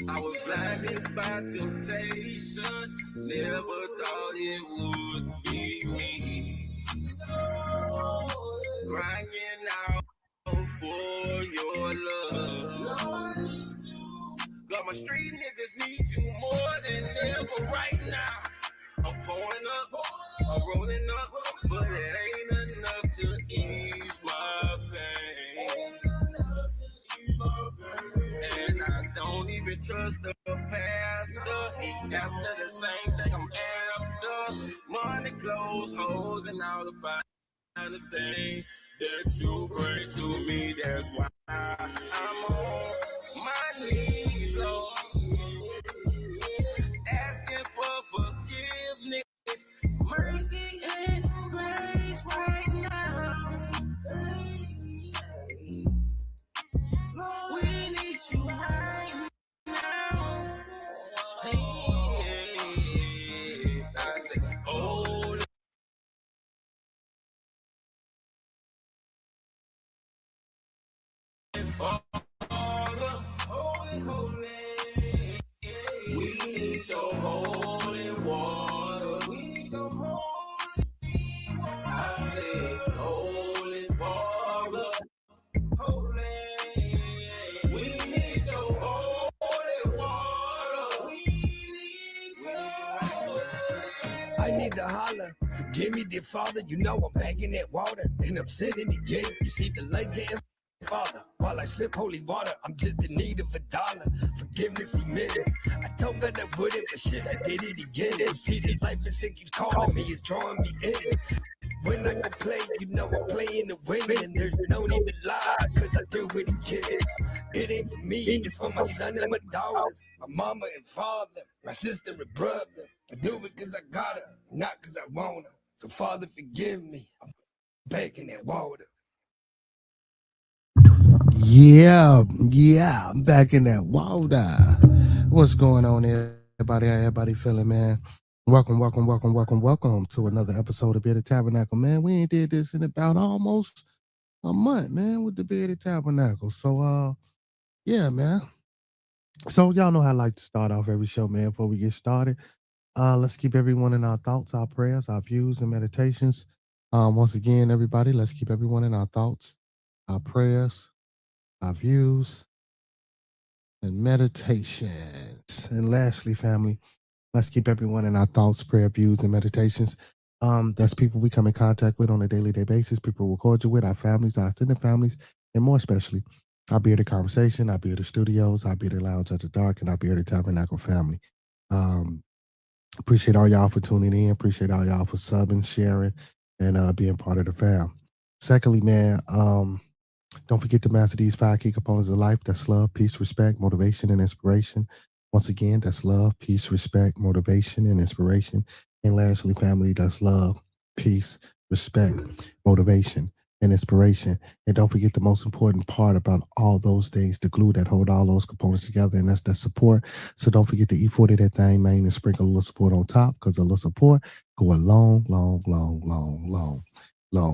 I was blinded by temptations, never thought it would be me. Crying out for your love. Got my street niggas need you more than ever right now. I'm pouring up, I'm rolling up, but it ain't enough to ease my pain. And I don't even trust the pastor. He after the same thing I'm after. Money, clothes, hoes, and all the fine things that you bring to me. That's why I'm on my knees, Lord, asking for forgiveness, mercy, and grace right now. We need you right now. Hey, I say, holy Father, holy, holy. We need your holy water. We need your holy water. I say, holy Father, holy. We need your holy water. We need your. I need to holler. Forgive me, dear Father. You know I'm begging that water, and I'm sitting again. You see the lights getting. Father, while I sip holy water, I'm just in need of $1. Forgiveness, amen. I told God I wouldn't, but shit, I did it again. You see, this life is sick, keeps calling me, it's drawing me in. When I go play, you know I play in the wind, and there's no need to lie, cause I do it again. It ain't for me, it's for my son and my daughters, my mama and father, my sister and brother. I do it cause I gotta, not cause I wanna. So Father, forgive me, I'm begging that water. Yeah, I'm back in that water. What's going on, everybody? How everybody feeling, man? Welcome to another episode of Bearded Tabernacle, man. We ain't did this in about almost a month, man, with the Bearded Tabernacle. So, yeah, man. So y'all know how I like to start off every show, man. Before we get started, let's keep everyone in our thoughts, our prayers, our views, and meditations. Once again, everybody, let's keep everyone in our thoughts, our prayers, our views, and meditations. And lastly, family, let's keep everyone in our thoughts, prayer, views, and meditations. That's people we come in contact with on a daily basis, people we record you with, our families, our extended families, and more especially, our Bearded Conversation, our Bearded Studios, our Bearded Lounge After Dark, and our Bearded Tabernacle family. Appreciate all y'all for tuning in. Appreciate all y'all for subbing, sharing, and being part of the fam. Secondly, man, don't forget to master these 5 key components of life. That's love, peace, respect, motivation, and inspiration. Once again, that's love, peace, respect, motivation, and inspiration. And lastly, family, that's love, peace, respect, motivation, and inspiration. And don't forget the most important part about all those things, the glue that hold all those components together, and that's the support. So don't forget to E40 that thing, man, and sprinkle a little support on top, because a little support go a long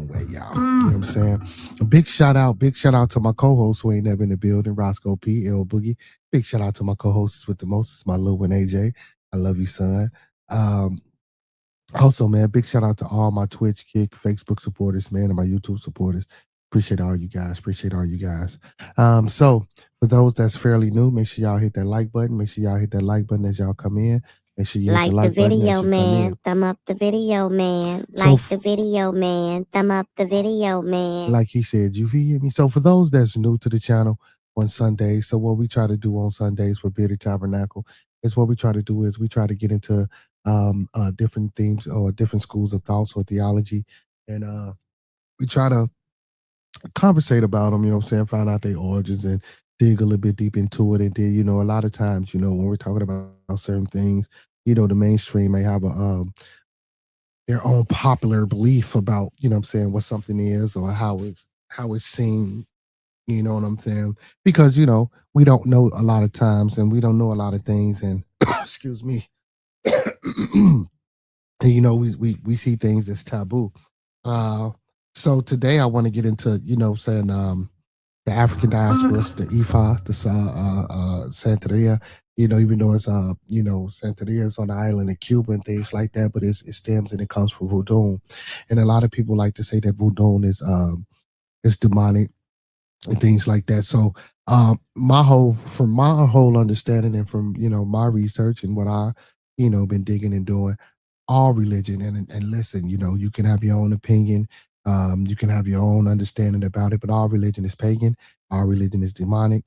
way, y'all. You know what I'm saying? A big shout out to my co-host who ain't never in the building, Roscoe P, L Boogie. Big shout out to my co-hosts with the most, my little one AJ. I love you, son. Also, man, big shout out to all my Twitch, Kick, Facebook supporters, man, and my YouTube supporters. Appreciate all you guys. So for those that's fairly new, make sure y'all hit that like button. Make sure y'all hit that like button as y'all come in. Make sure you hit the like video, button man. Thumb up the video, man. Like the video, man. Thumb up the video, man. Like he said, you hear me? So for those that's new to the channel on Sundays, so what we try to do on Sundays for Bearded Tabernacle is what we try to do is we try to get into different themes or different schools of thoughts or theology, and we try to conversate about them, you know what I'm saying, find out their origins and dig a little bit deep into it. And then, you know, a lot of times, you know, when we're talking about certain things, you know, the mainstream may have a their own popular belief about, you know what I'm saying, what something is or how it's seen, you know what I'm saying? Because, you know, we don't know a lot of times and we don't know a lot of things, and excuse me. And, you know, we see things as taboo. So today I want to get into, you know, saying the African diasporas, the Ifa, the Santeria, Even though it's Santeria is on the island of Cuba and things like that, but it stems and it comes from voodoo, and a lot of people like to say that voodoo is demonic and things like that. So from my whole understanding and from my research and what I been digging and doing, all religion and listen, you can have your own opinion, you can have your own understanding about it, but all religion is pagan, all religion is demonic.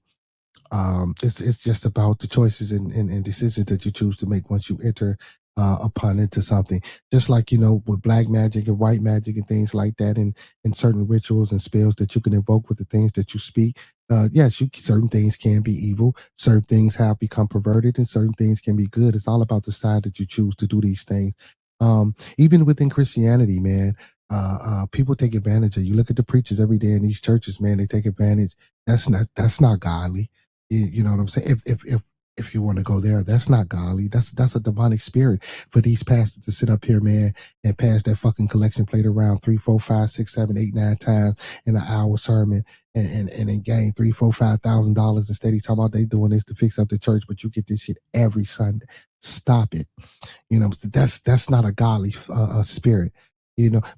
It's just about the choices and decisions that you choose to make once you enter upon into something. Just like with black magic and white magic and things like that, and certain rituals and spells that you can invoke with the things that you speak. Yes, certain things can be evil, certain things have become perverted, and certain things can be good. It's all about the side that you choose to do these things. Even within Christianity, man, people take advantage of. You look at the preachers every day in these churches, man. They take advantage. That's not godly. You know what I'm saying? If you want to go there, that's not godly. That's a demonic spirit for these pastors to sit up here, man, and pass that fucking collection plate around 3, 4, 5, 6, 7, 8, 9 times in an hour sermon, and then gain $3,000, $4,000 and steady talking about they doing this to fix up the church, but you get this shit every Sunday. Stop it. That's not a godly spirit.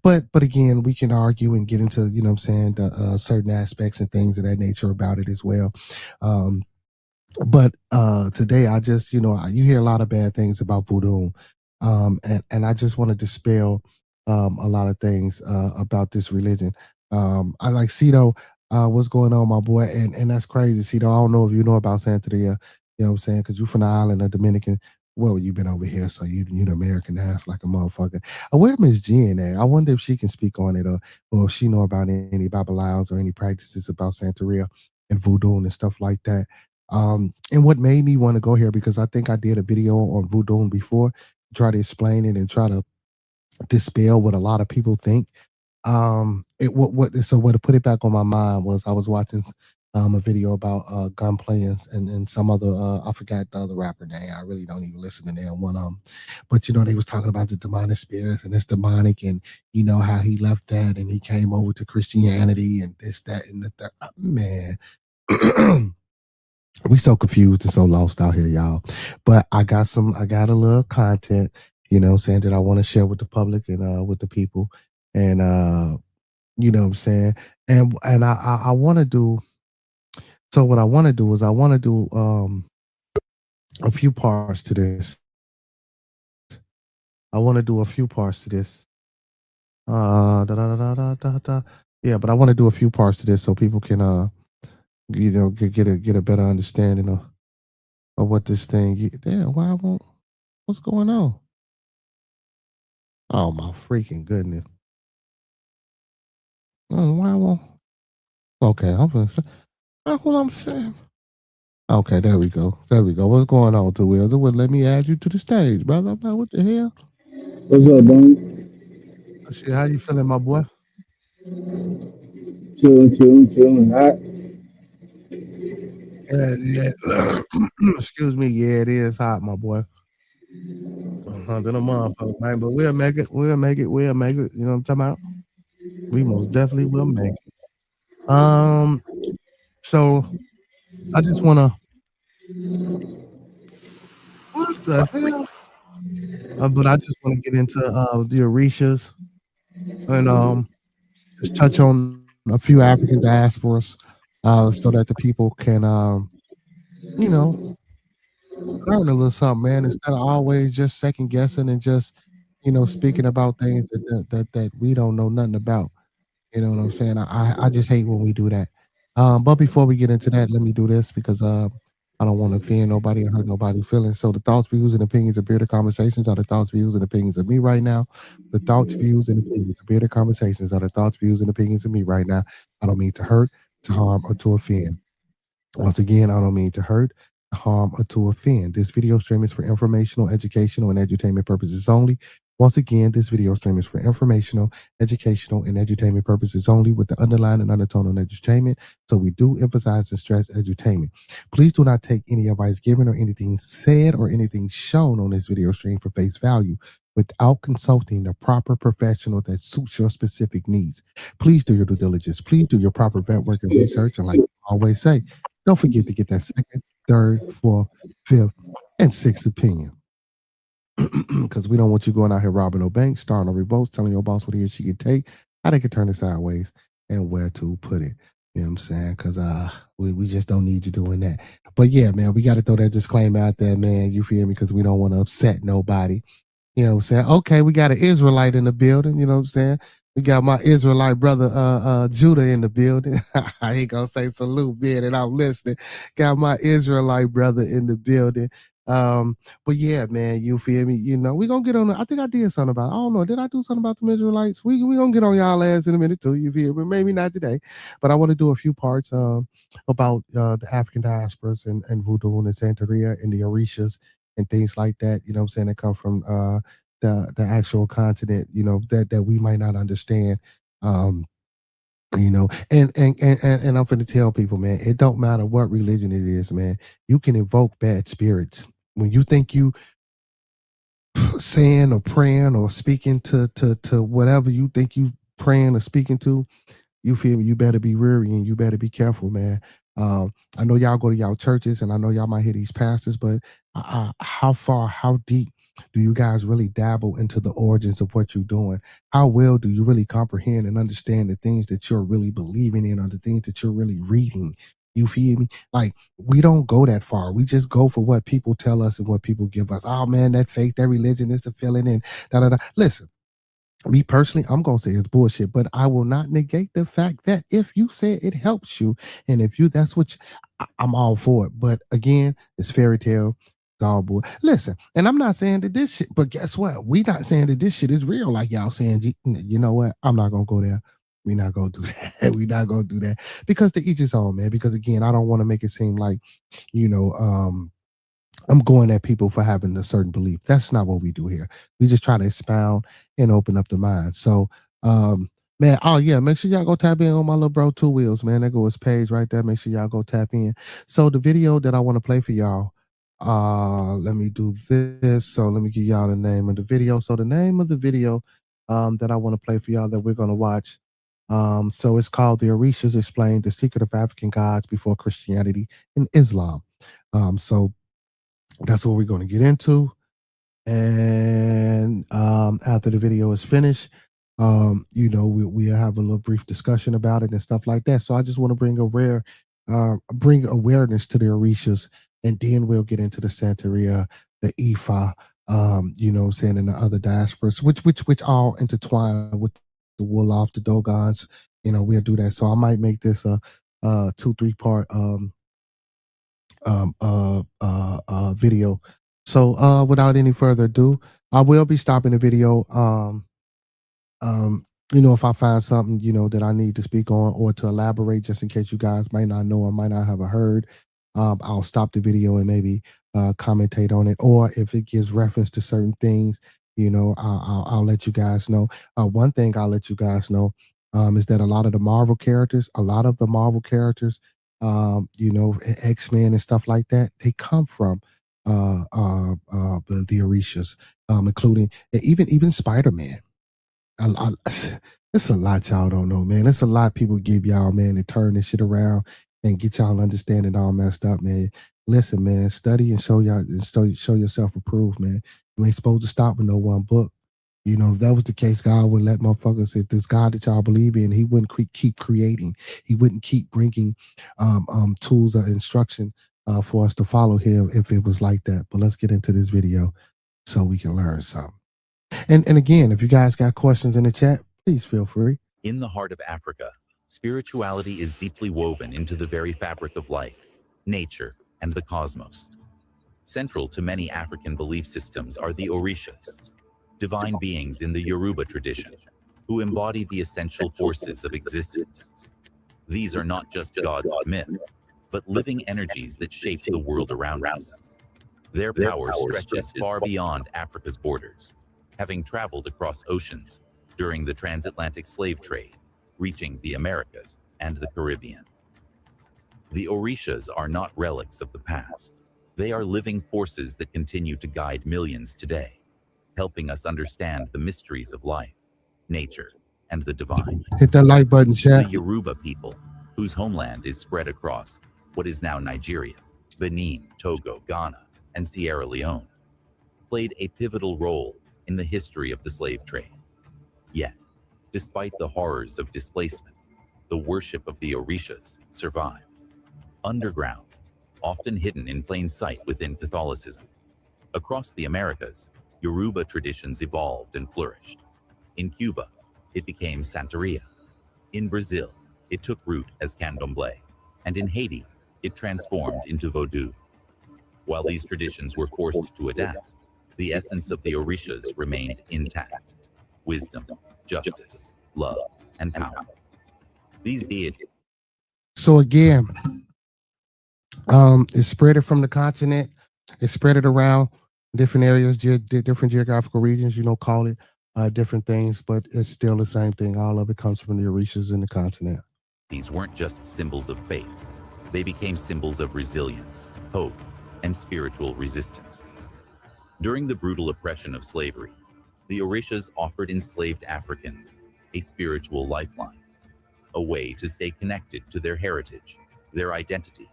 But again, we can argue and get into the certain aspects and things of that nature about it as well. But today I just you hear a lot of bad things about voodoo, and I just want to dispel a lot of things about this religion. I like Cito. What's going on, my boy? And that's crazy, Cito. I don't know if you know about Santeria. You know what I'm saying? Because you from the island of Dominican. Well, you've been over here, so you the American ass like a motherfucker. Where Miss Jen at? I wonder if she can speak on it, or if she know about any Babalaos or any practices about Santeria and voodoo and stuff like that. And what made me want to go here, because I think I did a video on voodoo before, try to explain it and try to dispel what a lot of people think. So what to put it back on my mind was I was watching a video about gunplay and some other I forgot the other rapper name. I really don't even listen to them one but they was talking about the demonic spirits and it's demonic, and how he left that and he came over to Christianity and this, that, and the third. Man. We so confused and so lost out here, y'all. But I got a little content, saying that I want to share with the public and with the people. And you know what I'm saying? And I want to do, so what I want to do is I want to do a few parts to this. I want to do a few parts to this. Yeah, but I want to do a few parts to this so people can get a better understanding of what this thing. Damn, why I won't? What's going on? Oh my freaking goodness! Why won't? Okay, I'm gonna say. That's what I'm saying. Okay, there we go. There we go. What's going on, Two Wheels? It would let me add you to the stage, brother. I'm like, what the hell? What's up, Bunny? Shit, how you feeling, my boy? Chilling. Hot. Yeah. Excuse me. Yeah, it is hot, my boy. Then a motherfucker, man. But we'll make it. We'll make it. We'll make it. You know what I'm talking about? We most definitely will make it. So I just wanna. What the hell? But I just want to get into the Orishas and just touch on a few African diasporas, so that the people can you know learn a little something, man, instead of always just second guessing and just speaking about things that we don't know nothing about. You know what I'm saying? I just hate when we do that. But before we get into that, let me do this because I don't want to offend nobody or hurt nobody's feelings. So the thoughts, views, and opinions of Bearded Conversations are the thoughts, views, and opinions of me right now. The thoughts, views, and opinions of Bearded Conversations are the thoughts, views, and opinions of me right now. I don't mean to hurt, to harm, or to offend. Once again, I don't mean to hurt, harm, or to offend. This video stream is for informational, educational, and edutainment purposes only. Once again, this video stream is for informational, educational, and edutainment purposes only, with the underlying and undertone on edutainment. So we do emphasize and stress edutainment. Please do not take any advice given or anything said or anything shown on this video stream for face value without consulting the proper professional that suits your specific needs. Please do your due diligence. Please do your proper vet work and research. And like I always say, don't forget to get that second, third, fourth, fifth, and sixth opinion. Because we don't want you going out here robbing no banks, starting no revolts, telling your boss what it is she can take, how they can turn it sideways, and where to put it. You know what I'm saying? Because we just don't need you doing that. But yeah, man, we got to throw that disclaimer out there, man. You feel me? Because we don't want to upset nobody. You know what I'm saying? Okay, we got an Israelite in the building. You know what I'm saying? We got my Israelite brother, Judah, in the building. I ain't gonna say salute, man, and I'm listening. Got my Israelite brother in the building. But yeah, man, you feel me? You know, we gonna get on. I think I did something about. I don't know. Did I do something about the Israelites? We gonna get on y'all ass in a minute too. You feel me? Maybe not today, but I want to do a few parts about the African diasporas and voodoo and the Santeria and the Orishas and things like that. You know what I'm saying? That come from the actual continent. You know that we might not understand. You know, and I'm going to tell people, man, it don't matter what religion it is, man. You can invoke bad spirits when you think you saying or praying or speaking to whatever you think you praying or speaking to. You feel me? You better be wary and you better be careful, man. I know y'all go to y'all churches and I know y'all might hear these pastors, but how far, how deep do you guys really dabble into the origins of what you're doing? How well do you really comprehend and understand the things that you're really believing in or the things that you're really reading? You feel me? Like, we don't go that far. We just go for what people tell us and what people give us. Oh man, that faith, that religion is the feeling and da da da. Listen, me personally, I'm gonna say it's bullshit, but I will not negate the fact that if you say it helps you, and if you that's what I'm all for it. But again, it's fairy tale, it's all bull. Listen, and I'm not saying that this shit, but guess what? We not saying that this shit is real, like y'all saying. You know what? I'm not gonna go there. We not gonna do that. We not gonna do that because to each his own, man. Because again, I don't want to make it seem like, you know, I'm going at people for having a certain belief. That's not what we do here. We just try to expound and open up the mind. So, man, oh yeah, make sure y'all go tap in on my little bro Two Wheels, man. That goes his page right there. Make sure y'all go tap in. So the video that I want to play for y'all, let me do this. So let me give y'all the name of the video. So the name of the video that I want to play for y'all that we're gonna watch. So it's called The Orishas Explain the Secret of African Gods Before Christianity and Islam. So that's what we're going to get into. And after the video is finished, you know, we have a little brief discussion about it and stuff like that. So I just want to bring bring awareness to the Orishas, and then we'll get into the Santeria, the Ifa, you know what I'm saying, and the other diasporas, which all intertwine with the Wolof, the Dogons. You know, we'll do that. So I might make this a 2-3 part video. So without any further ado, I will be stopping the video. You know, if I find something, you know, that I need to speak on or to elaborate, just in case you guys might not know or might not have heard, I'll stop the video and maybe commentate on it. Or if it gives reference to certain things, you know, I'll let you guys know. One thing I'll let you guys know is that a lot of the Marvel characters, you know, X-Men and stuff like that, they come from the Orishas, including even Spider-Man. It's a lot y'all don't know, man. It's a lot people give y'all, man, and turn this shit around and get y'all understanding all messed up, man. Listen, man, study and show y'all and show yourself approved, man. You ain't supposed to stop with no one book. You know, if that was the case, God would let motherfuckers, if this God that y'all believe in, he wouldn't keep creating. He wouldn't keep bringing tools of instruction for us to follow him if it was like that. But let's get into this video so we can learn something. And again, if you guys got questions in the chat, please feel free. In the heart of Africa, spirituality is deeply woven into the very fabric of life, nature, and the cosmos. Central to many African belief systems are the Orishas, divine beings in the Yoruba tradition, who embody the essential forces of existence. These are not just gods of myth, but living energies that shape the world around us. Their power stretches far beyond Africa's borders, having traveled across oceans during the transatlantic slave trade, reaching the Americas and the Caribbean. The Orishas are not relics of the past. They are living forces that continue to guide millions today, helping us understand the mysteries of life, nature, and the divine. Hit that like button, chat. The Yoruba people, whose homeland is spread across what is now Nigeria, Benin, Togo, Ghana, and Sierra Leone, played a pivotal role in the history of the slave trade. Yet, despite the horrors of displacement, the worship of the Orishas survived. Underground, often hidden in plain sight within Catholicism. Across the Americas, Yoruba traditions evolved and flourished. In Cuba, it became Santeria. In Brazil, it took root as candomblé, and in Haiti, it transformed into voodoo. While these traditions were forced to adapt, the essence of the Orishas remained intact: wisdom, justice, love, and power. These deities. So again, it spread it from the continent. It spread it around different areas, different geographical regions. Call it different things, but it's still the same thing. All of it comes from the Orishas in the continent. These weren't just symbols of faith; they became symbols of resilience, hope, and spiritual resistance. During the brutal oppression of slavery, the Orishas offered enslaved Africans a spiritual lifeline, a way to stay connected to their heritage, their identity,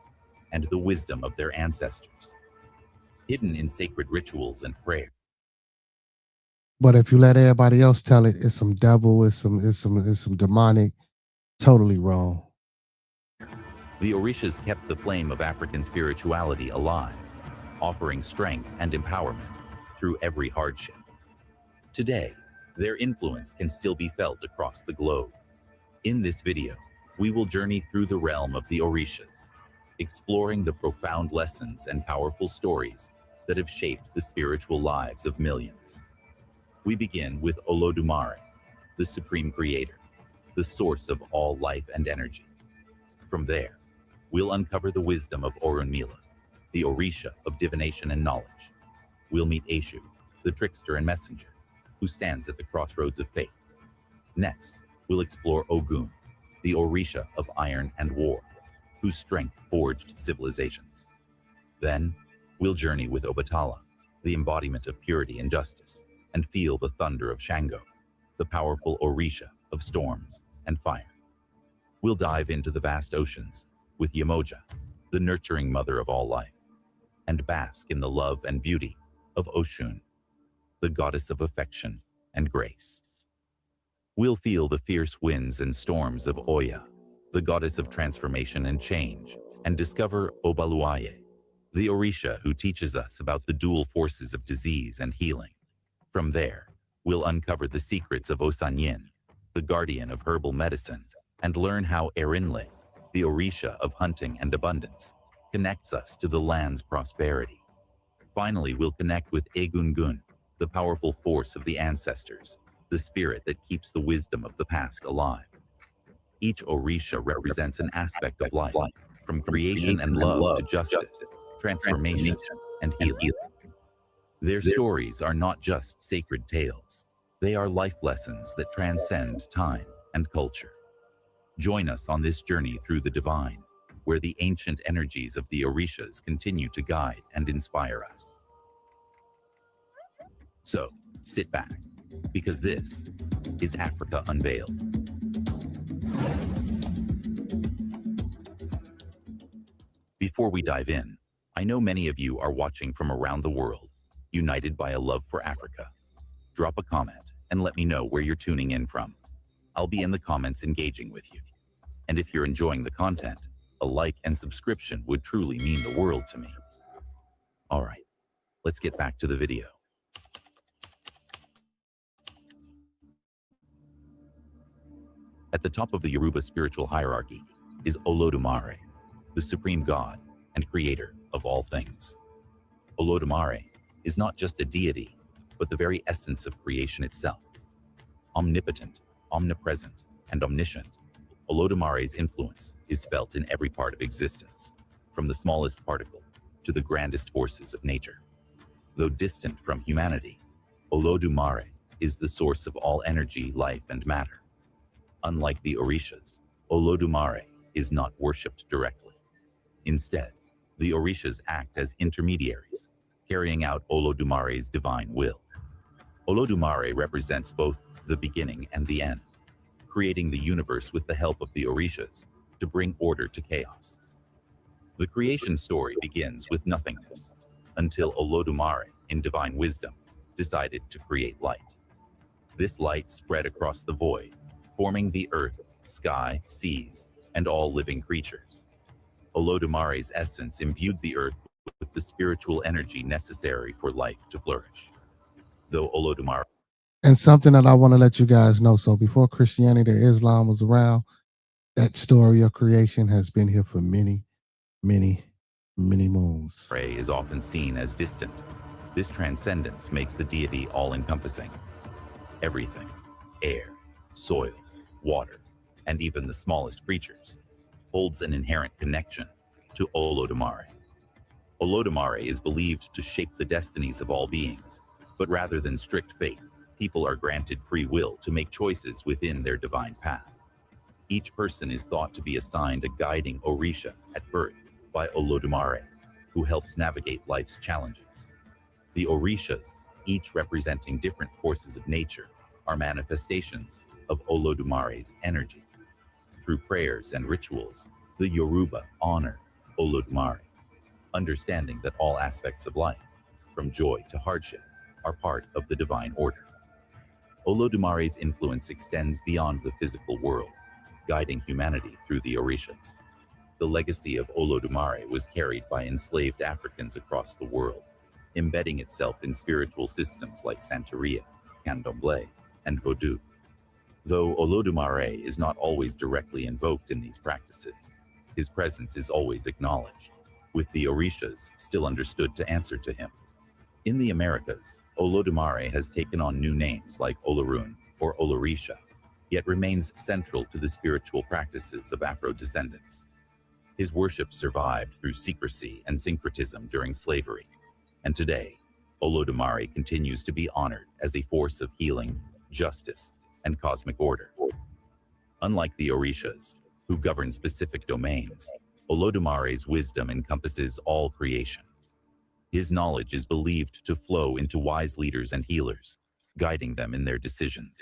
and the wisdom of their ancestors, hidden in sacred rituals and prayer. But if you let everybody else tell it, it's some devil, it's some demonic, totally wrong. The Orishas kept the flame of African spirituality alive, offering strength and empowerment through every hardship. Today, their influence can still be felt across the globe. In this video, we will journey through the realm of the Orishas, exploring the profound lessons and powerful stories that have shaped the spiritual lives of millions. We begin with Olodumare, the supreme creator, the source of all life and energy. From there, we'll uncover the wisdom of Orunmila, the Orisha of divination and knowledge. We'll meet Eshu, the trickster and messenger, who stands at the crossroads of faith. Next, we'll explore Ogun, the Orisha of iron and war, whose strength forged civilizations. Then, we'll journey with Obatala, the embodiment of purity and justice, and feel the thunder of Shango, the powerful Orisha of storms and fire. We'll dive into the vast oceans with Yemoja, the nurturing mother of all life, and bask in the love and beauty of Oshun, the goddess of affection and grace. We'll feel the fierce winds and storms of Oya, the goddess of transformation and change, and discover Obaluaye, the Orisha who teaches us about the dual forces of disease and healing. From there, we'll uncover the secrets of Osanyin, the guardian of herbal medicine, and learn how Erinle, the Orisha of hunting and abundance, connects us to the land's prosperity. Finally, we'll connect with Egungun, the powerful force of the ancestors, the spirit that keeps the wisdom of the past alive. Each Orisha represents an aspect of life, from creation and love to justice, transformation, and healing. Their stories are not just sacred tales. They are life lessons that transcend time and culture. Join us on this journey through the divine, where the ancient energies of the Orishas continue to guide and inspire us. So, sit back, because this is Africa Unveiled. Before we dive in, I know many of you are watching from around the world, united by a love for Africa. Drop a comment and let me know where you're tuning in from. I'll be in the comments engaging with you. And if you're enjoying the content, a like and subscription would truly mean the world to me. All right, let's get back to the video. At the top of the Yoruba spiritual hierarchy is Olodumare, the supreme god and creator of all things. Olodumare is not just a deity, but the very essence of creation itself. Omnipotent, omnipresent, and omniscient, Olodumare's influence is felt in every part of existence, from the smallest particle to the grandest forces of nature. Though distant from humanity, Olodumare is the source of all energy, life, and matter. Unlike the Orishas, Olodumare is not worshipped directly. Instead, the Orishas act as intermediaries, carrying out Olodumare's divine will. Olodumare represents both the beginning and the end, creating the universe with the help of the Orishas to bring order to chaos. The creation story begins with nothingness, until Olodumare, in divine wisdom, decided to create light. This light spread across the void, forming the earth, sky, seas, and all living creatures. Olodumare's essence imbued the earth with the spiritual energy necessary for life to flourish. Though Olodumare... And something that I want to let you guys know, so before Christianity or Islam was around, that story of creation has been here for many, many, many moons. Ray is often seen as distant. This transcendence makes the deity all-encompassing. Everything, air, soil, water, and even the smallest creatures, holds an inherent connection to Olodumare. Olodumare is believed to shape the destinies of all beings, but rather than strict fate, people are granted free will to make choices within their divine path. Each person is thought to be assigned a guiding Orisha at birth by Olodumare, who helps navigate life's challenges. The Orishas, each representing different forces of nature, are manifestations of Olodumare's energy. Through prayers and rituals, the Yoruba honor Olodumare, understanding that all aspects of life, from joy to hardship, are part of the divine order. Olodumare's influence extends beyond the physical world, guiding humanity through the Orishas. The legacy of Olodumare was carried by enslaved Africans across the world, embedding itself in spiritual systems like Santeria, Candomblé, and Vodou. Though Olodumare is not always directly invoked in these practices, his presence is always acknowledged, with the Orishas still understood to answer to him. In the Americas, Olodumare has taken on new names like Olorun or Olorisha, yet remains central to the spiritual practices of Afro-descendants. His worship survived through secrecy and syncretism during slavery, and today, Olodumare continues to be honored as a force of healing, justice, and cosmic order. Unlike the Orishas, who govern specific domains, Olodumare's wisdom encompasses all creation. His knowledge is believed to flow into wise leaders and healers, guiding them in their decisions.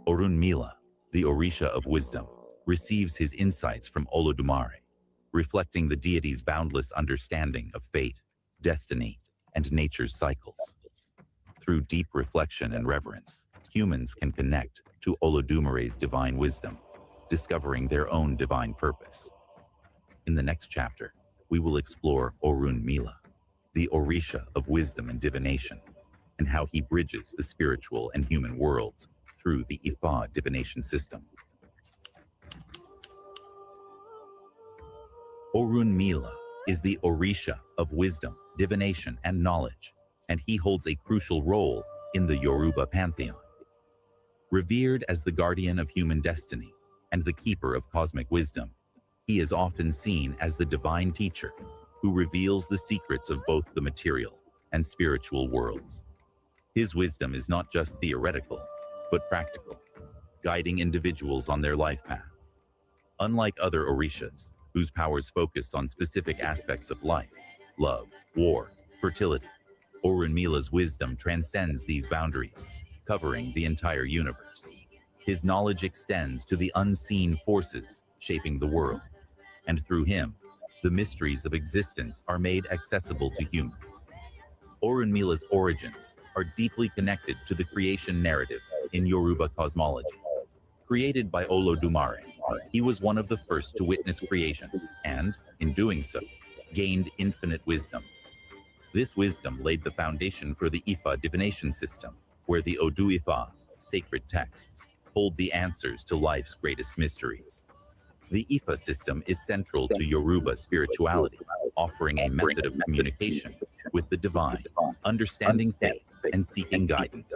Orunmila, the Orisha of wisdom, receives his insights from Olodumare, reflecting the deity's boundless understanding of fate, destiny, and nature's cycles. Through deep reflection and reverence, humans can connect to Olodumare's divine wisdom, discovering their own divine purpose. In the next chapter, we will explore Orunmila, the Orisha of wisdom and divination, and how he bridges the spiritual and human worlds through the Ifa divination system. Orunmila is the Orisha of wisdom, divination, and knowledge, and he holds a crucial role in the Yoruba pantheon. Revered as the guardian of human destiny and the keeper of cosmic wisdom, he is often seen as the divine teacher who reveals the secrets of both the material and spiritual worlds. His wisdom is not just theoretical, but practical, guiding individuals on their life path. Unlike other Orishas, whose powers focus on specific aspects of life, love, war, fertility, Orunmila's wisdom transcends these boundaries, covering the entire universe. His knowledge extends to the unseen forces shaping the world, and through him, the mysteries of existence are made accessible to humans. Orunmila's origins are deeply connected to the creation narrative in Yoruba cosmology. Created by Olodumare, he was one of the first to witness creation and, in doing so, gained infinite wisdom. This wisdom laid the foundation for the Ifa divination system, where the Odu Ifa, sacred texts, hold the answers to life's greatest mysteries. The Ifa system is central to Yoruba spirituality, offering a method of communication with the divine, understanding fate, and seeking guidance.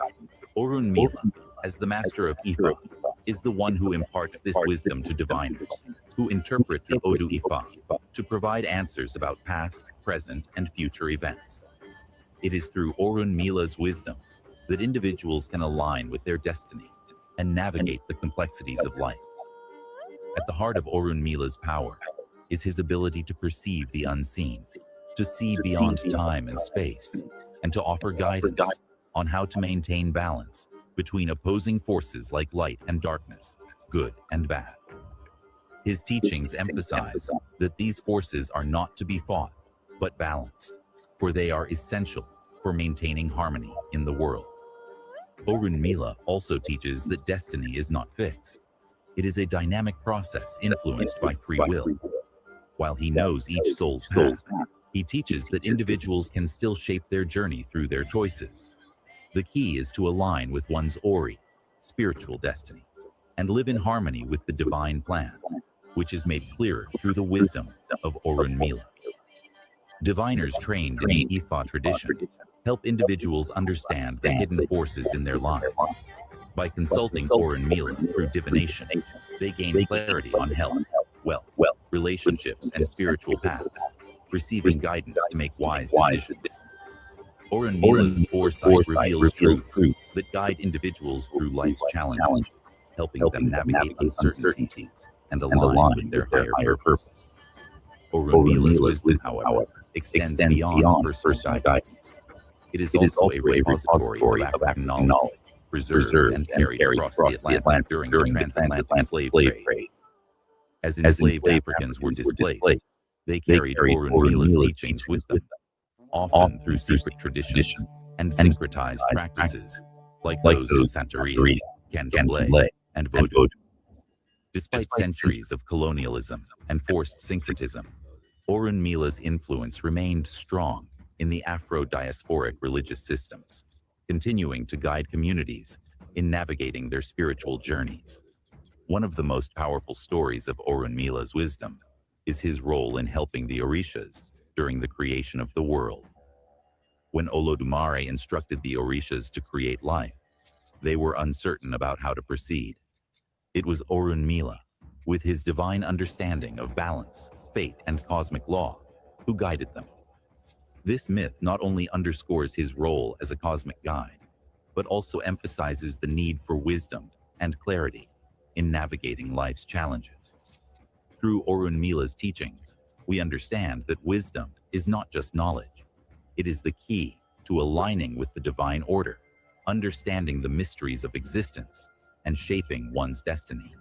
Orunmila, as the master of Ifa, is the one who imparts this wisdom to diviners, who interpret the Odu Ifa to provide answers about past, present, and future events. It is through Orunmila's wisdom that individuals can align with their destiny and navigate the complexities of life. At the heart of Orunmila's power is his ability to perceive the unseen, to see beyond time and space, and to offer guidance on how to maintain balance between opposing forces like light and darkness, good and bad. His teachings emphasize that these forces are not to be fought, but balanced, for they are essential for maintaining harmony in the world. Orunmila also teaches that destiny is not fixed. It is a dynamic process influenced by free will. While he knows each soul's path, he teaches that individuals can still shape their journey through their choices. The key is to align with one's Ori, spiritual destiny, and live in harmony with the divine plan, which is made clearer through the wisdom of Orunmila. Diviners trained in the Ifa tradition help individuals understand the hidden forces in their lives. By consulting Orunmila through divination, they gain clarity on health, wealth, relationships, and spiritual paths, receiving guidance to make wise decisions. Orunmila's foresight reveals truths that guide individuals through life's challenges, helping them navigate uncertainties and align with their higher purpose. Orunmila's wisdom, however, extends beyond personal guidance. It is also a repository of African knowledge, preserved and carried across the Atlantic during the transatlantic slave trade. As enslaved Africans were displaced, they carried Orunmila's teachings with them, often through secret traditions and syncretized practices, like those in Santeria, Candomblé, and Voodoo. Despite centuries of colonialism and forced syncretism, Orunmila's influence remained strong in the Afro-diasporic religious systems, continuing to guide communities in navigating their spiritual journeys. One of the most powerful stories of Orunmila's wisdom is his role in helping the Orishas during the creation of the world. When Olodumare instructed the Orishas to create life, they were uncertain about how to proceed. It was Orunmila, with his divine understanding of balance, fate, and cosmic law, who guided them. This myth not only underscores his role as a cosmic guide, but also emphasizes the need for wisdom and clarity in navigating life's challenges. Through Orunmila's teachings, we understand that wisdom is not just knowledge. It is the key to aligning with the divine order, understanding the mysteries of existence, and shaping one's destiny.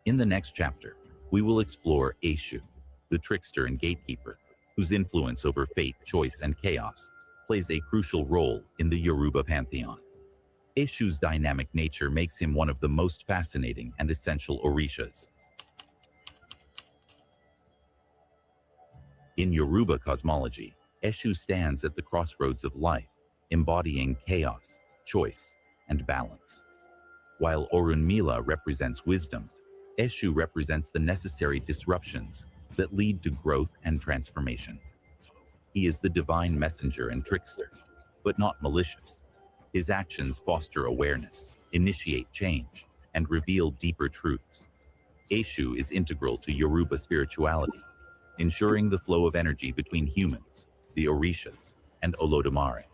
In the next chapter, we will explore Eshu, the trickster and gatekeeper, whose influence over fate, choice, and chaos plays a crucial role in the Yoruba pantheon. Eshu's dynamic nature makes him one of the most fascinating and essential Orishas. In Yoruba cosmology, Eshu stands at the crossroads of life, embodying chaos, choice, and balance. While Orunmila represents wisdom, Eshu represents the necessary disruptions that lead to growth and transformation. He is the divine messenger and trickster, but not malicious. His actions foster awareness, initiate change, and reveal deeper truths. Eshu is integral to Yoruba spirituality, ensuring the flow of energy between humans, the Orishas, and Olodumare.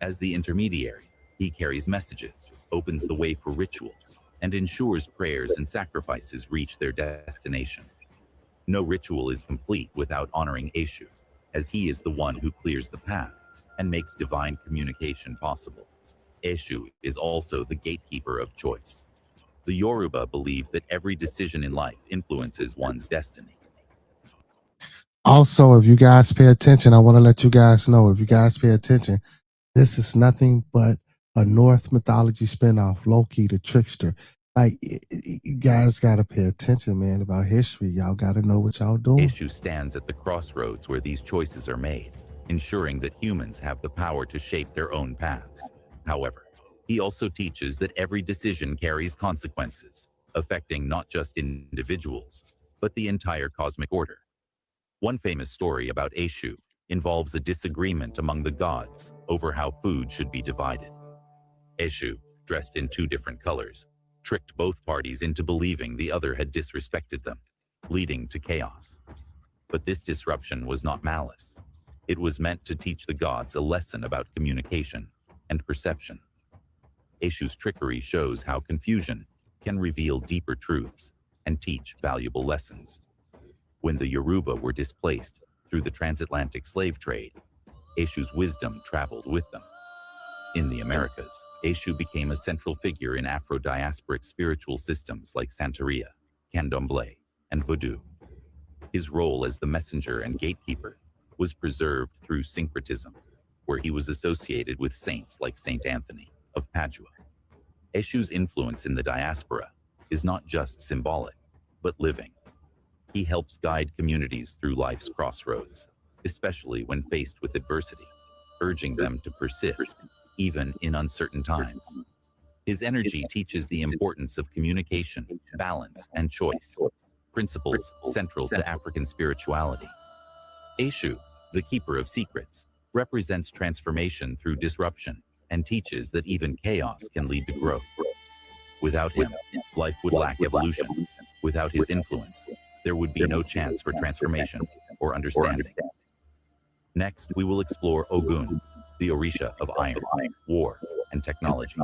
As the intermediary, he carries messages, opens the way for rituals, and ensures prayers and sacrifices reach their destination. No ritual is complete without honoring Eshu, as he is the one who clears the path and makes divine communication possible. Eshu is also the gatekeeper of choice. The Yoruba believe that every decision in life influences one's destiny. Also, if you guys pay attention, I want to let you guys know, if you guys pay attention, this is nothing but a Norse mythology spinoff, Loki the trickster. Like, you guys got to pay attention, man, about history. Y'all got to know what y'all doing. Eshu stands at the crossroads where these choices are made, ensuring that humans have the power to shape their own paths. However, he also teaches that every decision carries consequences, affecting not just individuals, but the entire cosmic order. One famous story about Eshu involves a disagreement among the gods over how food should be divided. Eshu, dressed in two different colors, tricked both parties into believing the other had disrespected them, leading to chaos. But this disruption was not malice. It was meant to teach the gods a lesson about communication and perception. Eshu's trickery shows how confusion can reveal deeper truths and teach valuable lessons. When the Yoruba were displaced through the transatlantic slave trade, Eshu's wisdom traveled with them. In the Americas, Eshu became a central figure in Afro-diasporic spiritual systems like Santeria, Candomblé, and voodoo. His role as the messenger and gatekeeper was preserved through syncretism, where he was associated with saints like Saint Anthony of Padua. Eshu's influence in the diaspora is not just symbolic, but living. He helps guide communities through life's crossroads, especially when faced with adversity, urging them to persist, even in uncertain times. His energy teaches the importance of communication, balance, and choice, principles central to African spirituality. Eshu, the keeper of secrets, represents transformation through disruption and teaches that even chaos can lead to growth. Without him, life would lack evolution. Without his influence, there would be no chance for transformation or understanding. Next, we will explore Ogun, the Orisha of iron, war, and technology.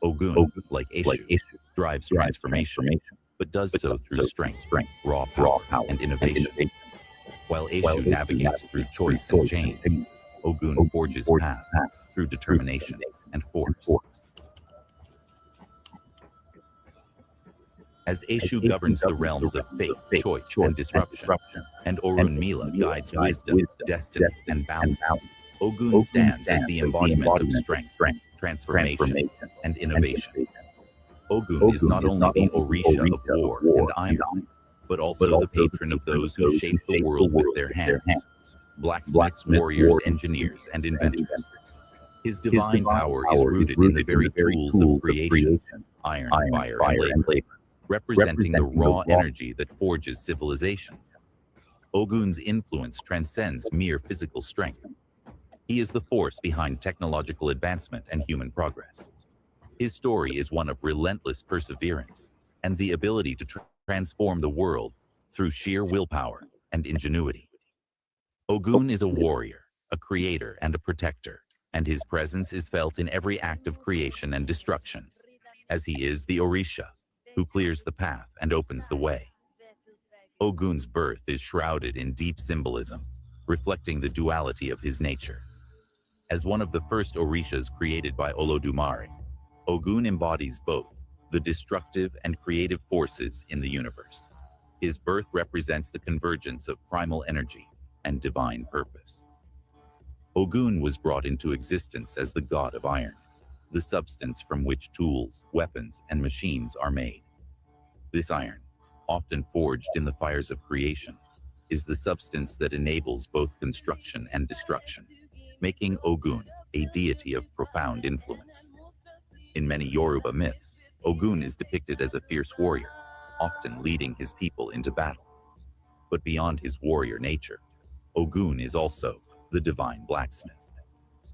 Ogun, like Eshu, drives transformation, but does so through strength, raw power, and innovation. While Eshu navigates through choice and change, Ogun forges paths through determination and force. As Eshu governs the realms of fate, choice, and disruption, and Orunmila guides wisdom, destiny, and balance, Ogun stands as the embodiment of strength, transformation, and innovation. Ogun is not only the Orisha of war and iron, but also the patron of those who shape the world with their hands, blacksmiths, warriors, engineers, and inventors. His divine power is rooted in the very tools of creation, iron, fire, and labor, representing the raw energy that forges civilization. Ogun's influence transcends mere physical strength. He is the force behind technological advancement and human progress. His story is one of relentless perseverance and the ability to transform the world through sheer willpower and ingenuity. Ogun is a warrior, a creator, and a protector, and his presence is felt in every act of creation and destruction, as he is the Orisha, who clears the path and opens the way. Ogun's birth is shrouded in deep symbolism, reflecting the duality of his nature. As one of the first Orishas created by Olodumare, Ogun embodies both the destructive and creative forces in the universe. His birth represents the convergence of primal energy and divine purpose. Ogun was brought into existence as the god of iron, the substance from which tools, weapons, and machines are made. This iron, often forged in the fires of creation, is the substance that enables both construction and destruction, making Ogun a deity of profound influence. In many Yoruba myths, Ogun is depicted as a fierce warrior, often leading his people into battle. But beyond his warrior nature, Ogun is also the divine blacksmith,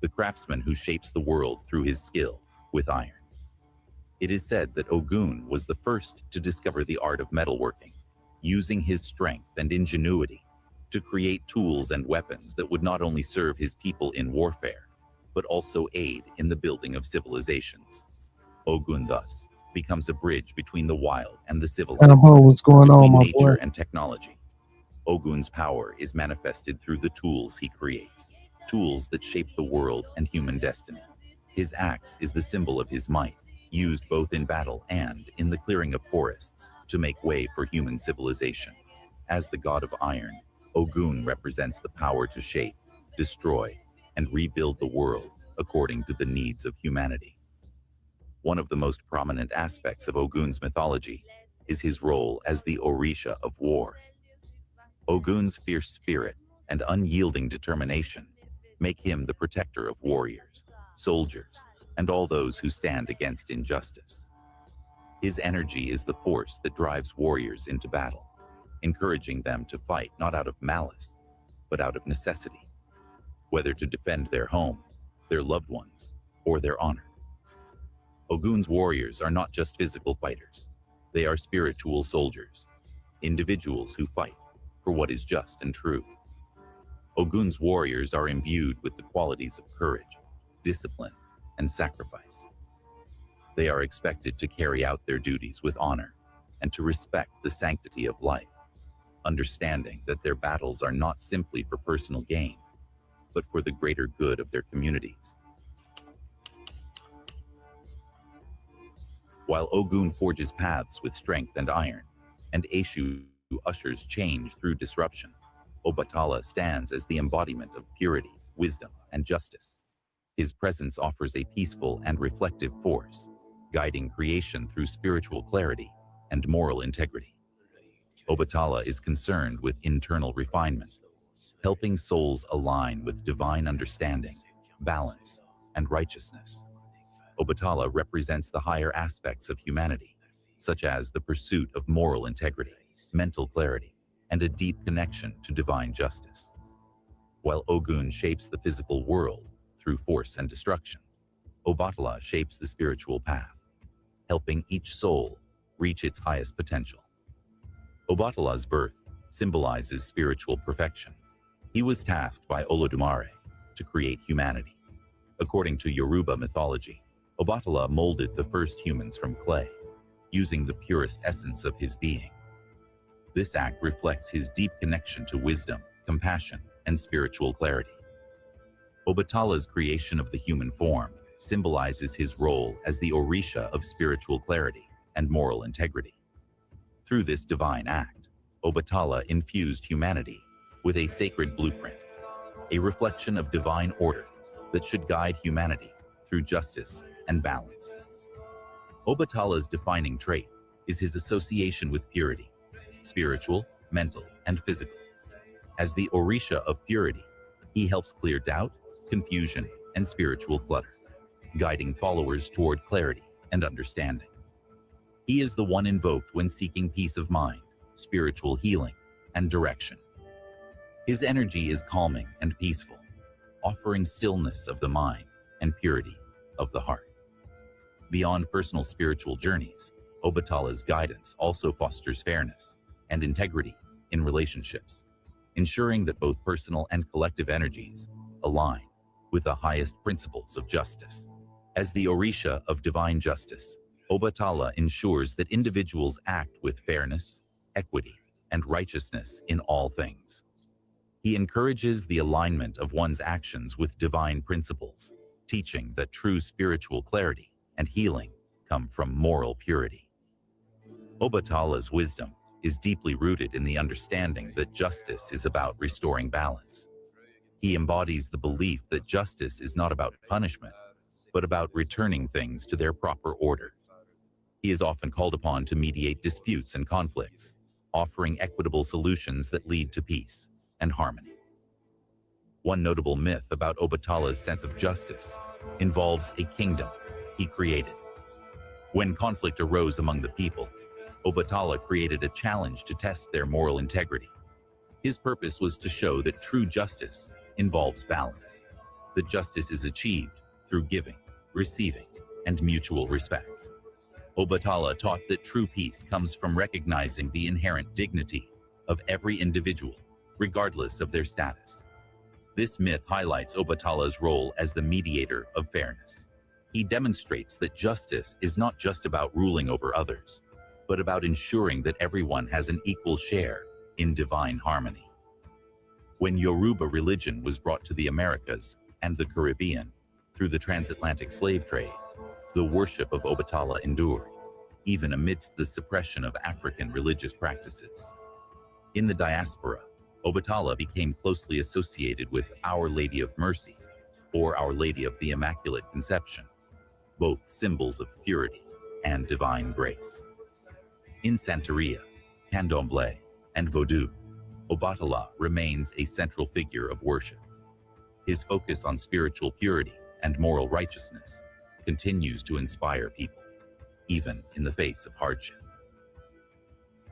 the craftsman who shapes the world through his skill with iron. It is said that Ogun was the first to discover the art of metalworking, using his strength and ingenuity to create tools and weapons that would not only serve his people in warfare, but also aid in the building of civilizations. Ogun thus becomes a bridge between the wild and the civilized, What's going on, between my nature boy? and technology. Ogun's power is manifested through the tools he creates, tools that shape the world and human destiny. His axe is the symbol of his might, used both in battle and in the clearing of forests to make way for human civilization. As the god of iron, Ogun represents the power to shape, destroy, and rebuild the world according to the needs of humanity. One of the most prominent aspects of Ogun's mythology is his role as the Orisha of war. Ogun's fierce spirit and unyielding determination make him the protector of warriors, soldiers, and all those who stand against injustice. His energy is the force that drives warriors into battle, encouraging them to fight not out of malice, but out of necessity, whether to defend their home, their loved ones, or their honor. Ogun's warriors are not just physical fighters. They are spiritual soldiers, individuals who fight for what is just and true. Ogun's warriors are imbued with the qualities of courage, discipline, and sacrifice. They are expected to carry out their duties with honor and to respect the sanctity of life, understanding that their battles are not simply for personal gain, but for the greater good of their communities. While Ogun forges paths with strength and iron, and Eshu ushers change through disruption, Obatala stands as the embodiment of purity, wisdom, and justice. His presence offers a peaceful and reflective force, guiding creation through spiritual clarity and moral integrity. Obatala is concerned with internal refinement, helping souls align with divine understanding, balance, and righteousness. Obatala represents the higher aspects of humanity, such as the pursuit of moral integrity, mental clarity, and a deep connection to divine justice. While Ogun shapes the physical world through force and destruction, Obatala shapes the spiritual path, helping each soul reach its highest potential. Obatala's birth symbolizes spiritual perfection. He was tasked by Olodumare to create humanity. According to Yoruba mythology, Obatala molded the first humans from clay, using the purest essence of his being. This act reflects his deep connection to wisdom, compassion, and spiritual clarity. Obatala's creation of the human form symbolizes his role as the Orisha of spiritual clarity and moral integrity. Through this divine act, Obatala infused humanity with a sacred blueprint, a reflection of divine order that should guide humanity through justice and balance. Obatala's defining trait is his association with purity, spiritual, mental, and physical. As the Orisha of purity, he helps clear doubt, confusion, and spiritual clutter, guiding followers toward clarity and understanding. He is the one invoked when seeking peace of mind, spiritual healing, and direction. His energy is calming and peaceful, offering stillness of the mind and purity of the heart. Beyond personal spiritual journeys, Obatala's guidance also fosters fairness and integrity in relationships, ensuring that both personal and collective energies align with the highest principles of justice. As the Orisha of divine justice, Obatala ensures that individuals act with fairness, equity, and righteousness in all things. He encourages the alignment of one's actions with divine principles, teaching that true spiritual clarity and healing come from moral purity. Obatala's wisdom is deeply rooted in the understanding that justice is about restoring balance. He embodies the belief that justice is not about punishment, but about returning things to their proper order. He is often called upon to mediate disputes and conflicts, offering equitable solutions that lead to peace and harmony. One notable myth about Obatala's sense of justice involves a kingdom he created. When conflict arose among the people, Obatala created a challenge to test their moral integrity. His purpose was to show that true justice involves balance, that justice is achieved through giving, receiving, and mutual respect. Obatala taught that true peace comes from recognizing the inherent dignity of every individual, regardless of their status. This myth highlights Obatala's role as the mediator of fairness. He demonstrates that justice is not just about ruling over others, but about ensuring that everyone has an equal share in divine harmony. When Yoruba religion was brought to the Americas and the Caribbean through the transatlantic slave trade, the worship of Obatala endured, even amidst the suppression of African religious practices. In the diaspora, Obatala became closely associated with Our Lady of Mercy, or Our Lady of the Immaculate Conception, both symbols of purity and divine grace. In Santeria, Candomblé, and Vodou, Obatala remains a central figure of worship. His focus on spiritual purity and moral righteousness continues to inspire people, even in the face of hardship.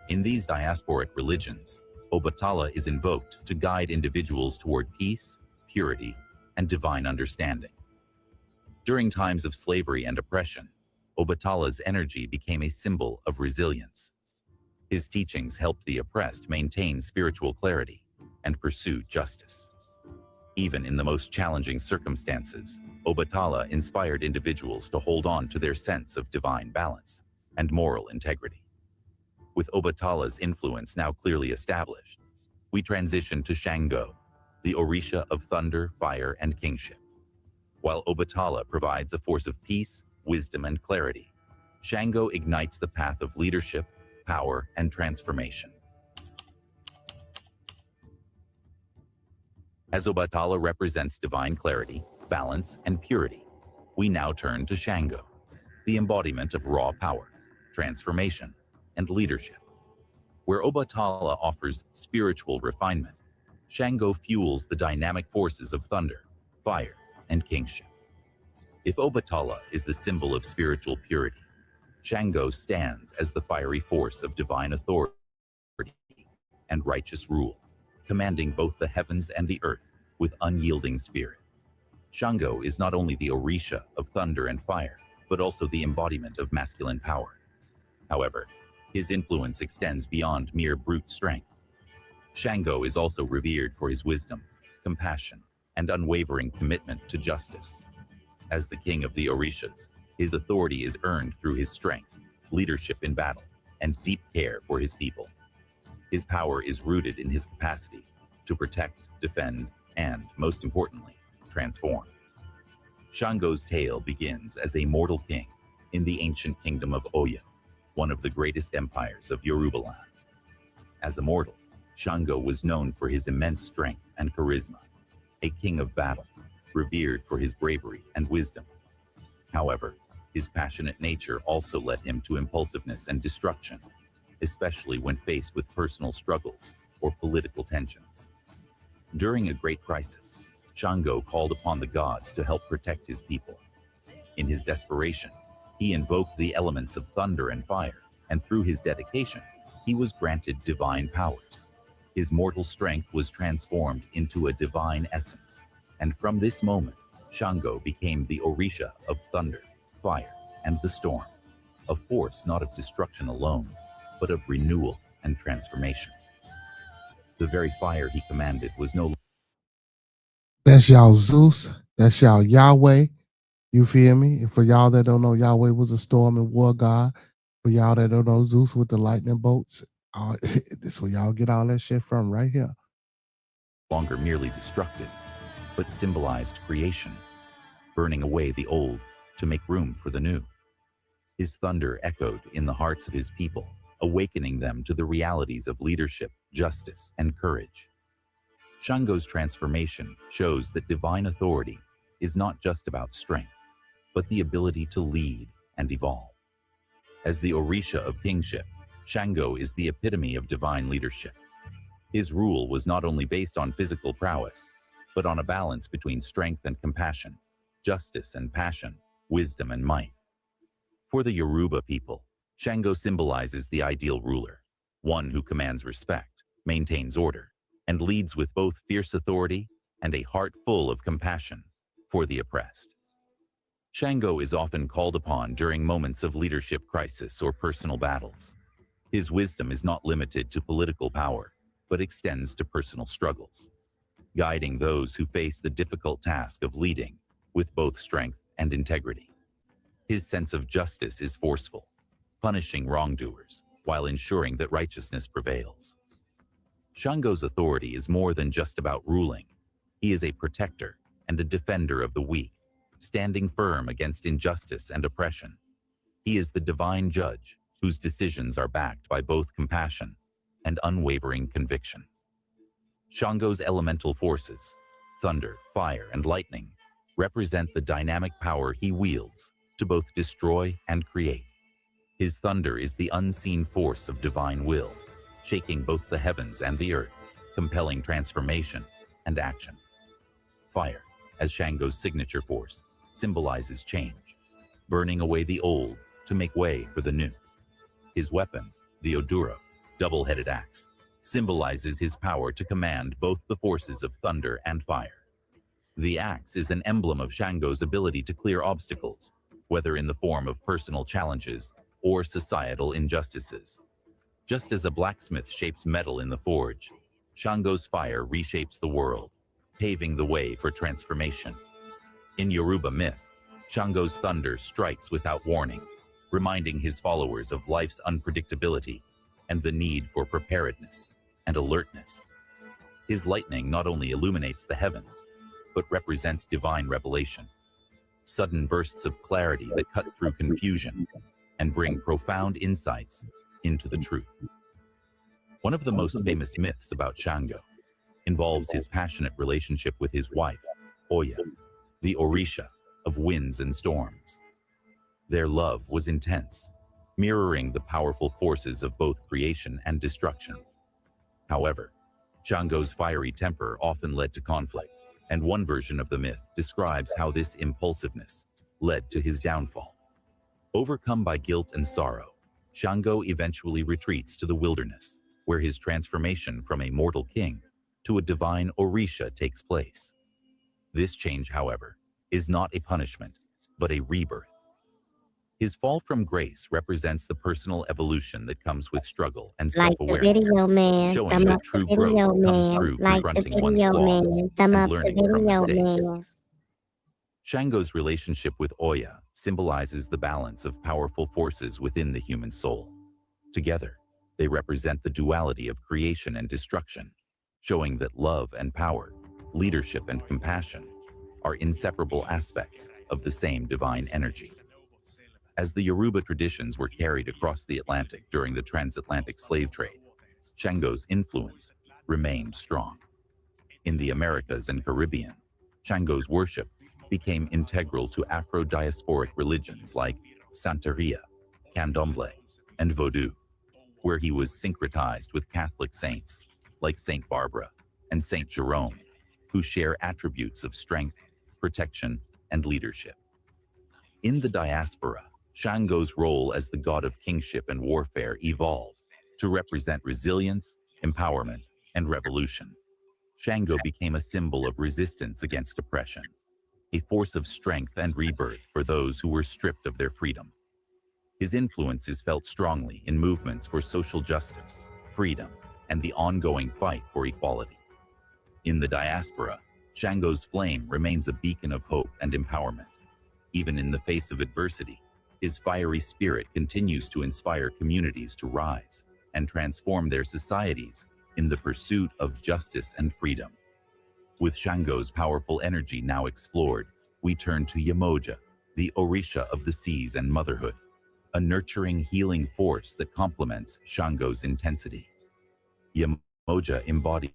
In these diasporic religions, Obatala is invoked to guide individuals toward peace, purity, and divine understanding. During times of slavery and oppression, Obatala's energy became a symbol of resilience. His teachings helped the oppressed maintain spiritual clarity and pursue justice. Even in the most challenging circumstances, Obatala inspired individuals to hold on to their sense of divine balance and moral integrity. With Obatala's influence now clearly established, we transition to Shango, the Orisha of thunder, fire, and kingship. While Obatala provides a force of peace, wisdom, and clarity, Shango ignites the path of leadership, power, and transformation. As Obatala represents divine clarity, balance, and purity, we now turn to Shango, the embodiment of raw power, transformation, and leadership. Where Obatala offers spiritual refinement, Shango fuels the dynamic forces of thunder, fire, and kingship. If Obatala is the symbol of spiritual purity, Shango stands as the fiery force of divine authority and righteous rule, commanding both the heavens and the earth with unyielding spirit. Shango is not only the Orisha of thunder and fire, but also the embodiment of masculine power. However, his influence extends beyond mere brute strength. Shango is also revered for his wisdom, compassion, and unwavering commitment to justice. As the king of the Orishas, his authority is earned through his strength, leadership in battle, and deep care for his people. His power is rooted in his capacity to protect, defend, and, most importantly, transform. Shango's tale begins as a mortal king in the ancient kingdom of Oyo, one of the greatest empires of Yorubaland. As a mortal, Shango was known for his immense strength and charisma, a king of battle, revered for his bravery and wisdom. However, his passionate nature also led him to impulsiveness and destruction, especially when faced with personal struggles or political tensions. During a great crisis, Shango called upon the gods to help protect his people. In his desperation, he invoked the elements of thunder and fire, and through his dedication, he was granted divine powers. His mortal strength was transformed into a divine essence, and from this moment, Shango became the Orisha of thunder, fire, and the storm, a force not of destruction alone, but of renewal and transformation. The very fire he commanded was no longer. That's y'all Zeus. That's y'all Yahweh. You feel me? And for y'all that don't know, Yahweh was a storm and war god. For y'all that don't know, Zeus with the lightning bolts. This is where y'all get all that shit from right here. Longer merely destructive, but symbolized creation, burning away the old to make room for the new. His thunder echoed in the hearts of his people, awakening them to the realities of leadership, justice, and courage. Shango's transformation shows that divine authority is not just about strength, but the ability to lead and evolve. As the Orisha of kingship, Shango is the epitome of divine leadership. His rule was not only based on physical prowess, but on a balance between strength and compassion, justice and passion, wisdom and might. For the Yoruba people, Shango symbolizes the ideal ruler, one who commands respect, maintains order, and leads with both fierce authority and a heart full of compassion for the oppressed. Shango is often called upon during moments of leadership crisis or personal battles. His wisdom is not limited to political power, but extends to personal struggles, guiding those who face the difficult task of leading with both strength and integrity. His sense of justice is forceful, punishing wrongdoers while ensuring that righteousness prevails. Shango's authority is more than just about ruling. He is a protector and a defender of the weak, standing firm against injustice and oppression. He is the divine judge whose decisions are backed by both compassion and unwavering conviction. Shango's elemental forces, thunder, fire, and lightning, represent the dynamic power he wields to both destroy and create. His thunder is the unseen force of divine will, shaking both the heavens and the earth, compelling transformation and action. Fire, as Shango's signature force, symbolizes change, burning away the old to make way for the new. His weapon, the Oduro, double-headed axe, symbolizes his power to command both the forces of thunder and fire. The axe is an emblem of Shango's ability to clear obstacles, whether in the form of personal challenges or societal injustices. Just as a blacksmith shapes metal in the forge, Shango's fire reshapes the world, paving the way for transformation. In Yoruba myth, Shango's thunder strikes without warning, reminding his followers of life's unpredictability and the need for preparedness and alertness. His lightning not only illuminates the heavens, but represents divine revelation, sudden bursts of clarity that cut through confusion and bring profound insights into the truth. One of the most famous myths about Shango involves his passionate relationship with his wife, Oya, the Orisha of winds and storms. Their love was intense, mirroring the powerful forces of both creation and destruction. However, Shango's fiery temper often led to conflict, and one version of the myth describes how this impulsiveness led to his downfall. Overcome by guilt and sorrow, Shango eventually retreats to the wilderness, where his transformation from a mortal king to a divine Orisha takes place. This change, however, is not a punishment, but a rebirth. His fall from grace represents the personal evolution that comes with struggle and self-awareness, showing that true growth comes through confronting one's flaws and learning from mistakes. Shango's relationship with Oya symbolizes the balance of powerful forces within the human soul. Together, they represent the duality of creation and destruction, showing that love and power, leadership and compassion are inseparable aspects of the same divine energy. As the Yoruba traditions were carried across the Atlantic during the transatlantic slave trade, Shango's influence remained strong. In the Americas and Caribbean, Shango's worship became integral to Afro-diasporic religions like Santeria, Candomblé, and Vodou, where he was syncretized with Catholic saints like Saint Barbara and Saint Jerome, who share attributes of strength, protection, and leadership. In the diaspora, Shango's role as the god of kingship and warfare evolved to represent resilience, empowerment, and revolution. Shango became a symbol of resistance against oppression, a force of strength and rebirth for those who were stripped of their freedom. His influence is felt strongly in movements for social justice, freedom, and the ongoing fight for equality. In the diaspora, Shango's flame remains a beacon of hope and empowerment. Even in the face of adversity, his fiery spirit continues to inspire communities to rise and transform their societies in the pursuit of justice and freedom. With Shango's powerful energy now explored, we turn to Yemoja, the Orisha of the seas and motherhood, a nurturing, healing force that complements Shango's intensity. Yemoja embodies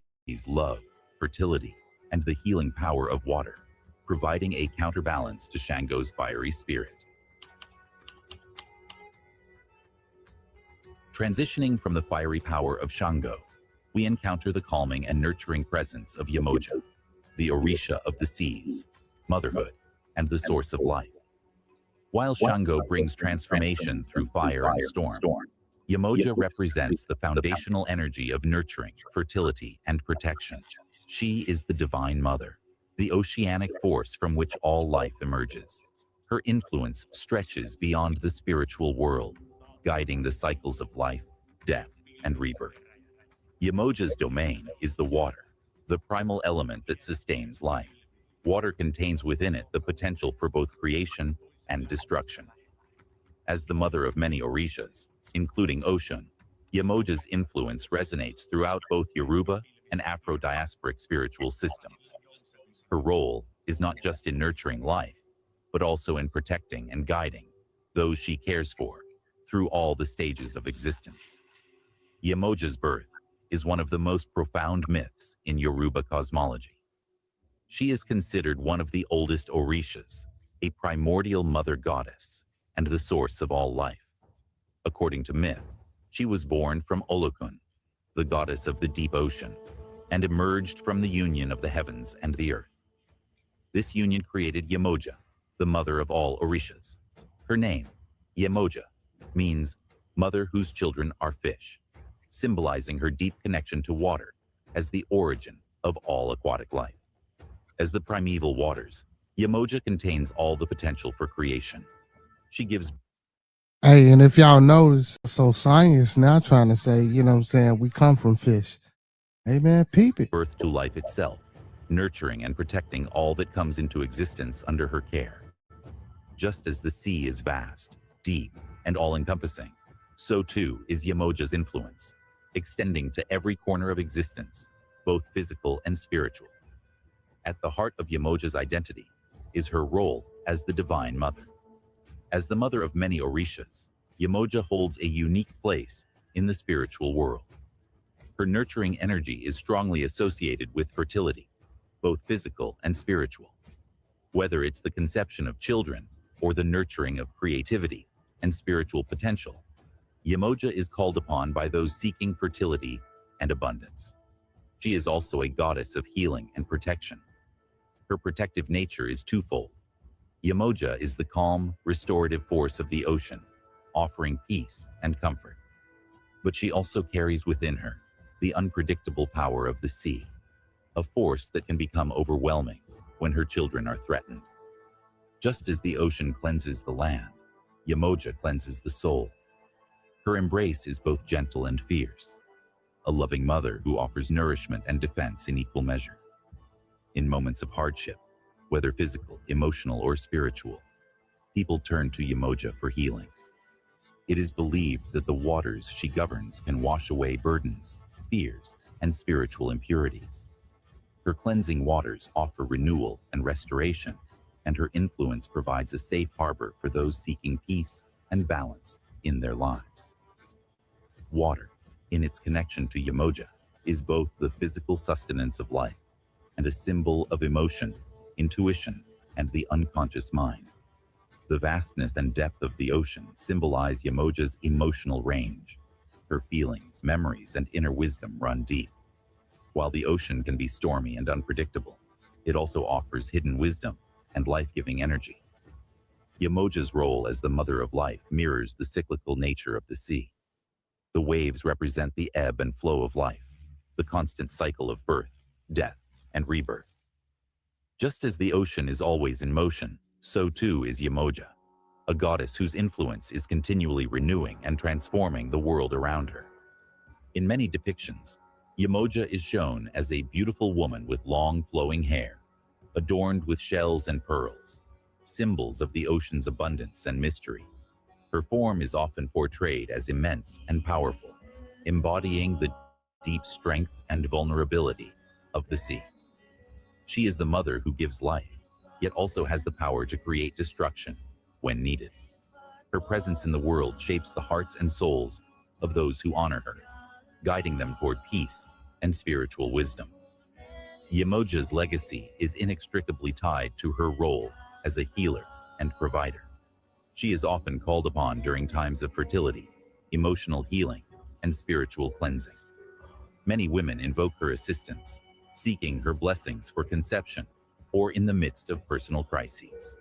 love, fertility, and the healing power of water, providing a counterbalance to Shango's fiery spirit. Transitioning from the fiery power of Shango, we encounter the calming and nurturing presence of Yemoja, the Orisha of the seas, motherhood, and the source of life. While Shango brings transformation through fire and storm, Yemoja represents the foundational energy of nurturing, fertility, and protection. She is the divine mother, the oceanic force from which all life emerges. Her influence stretches beyond the spiritual world, guiding the cycles of life, death, and rebirth. Yemoja's domain is the water, the primal element that sustains life. Water contains within it the potential for both creation and destruction. As the mother of many Orishas, including Oshun, Yemoja's influence resonates throughout both Yoruba and Afro-diasporic spiritual systems. Her role is not just in nurturing life, but also in protecting and guiding those she cares for through all the stages of existence. Yemoja's birth is one of the most profound myths in Yoruba cosmology. She is considered one of the oldest Orishas, a primordial mother goddess, and the source of all life. According to myth, she was born from Olokun, the goddess of the deep ocean, and emerged from the union of the heavens and the earth. This union created Yemoja, the mother of all Orishas. Her name, Yemoja, means mother whose children are fish, symbolizing her deep connection to water as the origin of all aquatic life. As the primeval waters, Yemoja contains all the potential for creation. She gives. Hey, and if y'all notice, so science now trying to say, you know what I'm saying, we come from fish. Hey man, peep it. Birth to life itself, nurturing and protecting all that comes into existence under her care. Just as the sea is vast, deep, and all-encompassing, so too is Yemoja's influence, extending to every corner of existence, both physical and spiritual. At the heart of Yemoja's identity is her role as the Divine Mother. As the mother of many Orishas, Yemoja holds a unique place in the spiritual world. Her nurturing energy is strongly associated with fertility, both physical and spiritual. Whether it's the conception of children or the nurturing of creativity and spiritual potential, Yemoja is called upon by those seeking fertility and abundance. She is also a goddess of healing and protection. Her protective nature is twofold. Yemoja is the calm, restorative force of the ocean, offering peace and comfort. But she also carries within her the unpredictable power of the sea, a force that can become overwhelming when her children are threatened. Just as the ocean cleanses the land, Yemoja cleanses the soul. Her embrace is both gentle and fierce, a loving mother who offers nourishment and defense in equal measure. In moments of hardship, whether physical, emotional, or spiritual, people turn to Yemoja for healing. It is believed that the waters she governs can wash away burdens, fears, and spiritual impurities. Her cleansing waters offer renewal and restoration, and her influence provides a safe harbor for those seeking peace and balance in their lives. Water, in its connection to Yemoja, is both the physical sustenance of life and a symbol of emotion, intuition, and the unconscious mind. The vastness and depth of the ocean symbolize Yemoja's emotional range. Her feelings, memories, and inner wisdom run deep. While the ocean can be stormy and unpredictable, it also offers hidden wisdom and life-giving energy. Yemoja's role as the mother of life mirrors the cyclical nature of the sea. The waves represent the ebb and flow of life, the constant cycle of birth, death, and rebirth. Just as the ocean is always in motion, so too is Yemoja, a goddess whose influence is continually renewing and transforming the world around her. In many depictions, Yemoja is shown as a beautiful woman with long flowing hair, adorned with shells and pearls, symbols of the ocean's abundance and mystery. Her form is often portrayed as immense and powerful, embodying the deep strength and vulnerability of the sea. She is the mother who gives life, yet also has the power to create destruction when needed. Her presence in the world shapes the hearts and souls of those who honor her, guiding them toward peace and spiritual wisdom. Yemoja's legacy is inextricably tied to her role as a healer and provider. She is often called upon during times of fertility, emotional healing, and spiritual cleansing. Many women invoke her assistance, seeking her blessings for conception or in the midst of personal crises.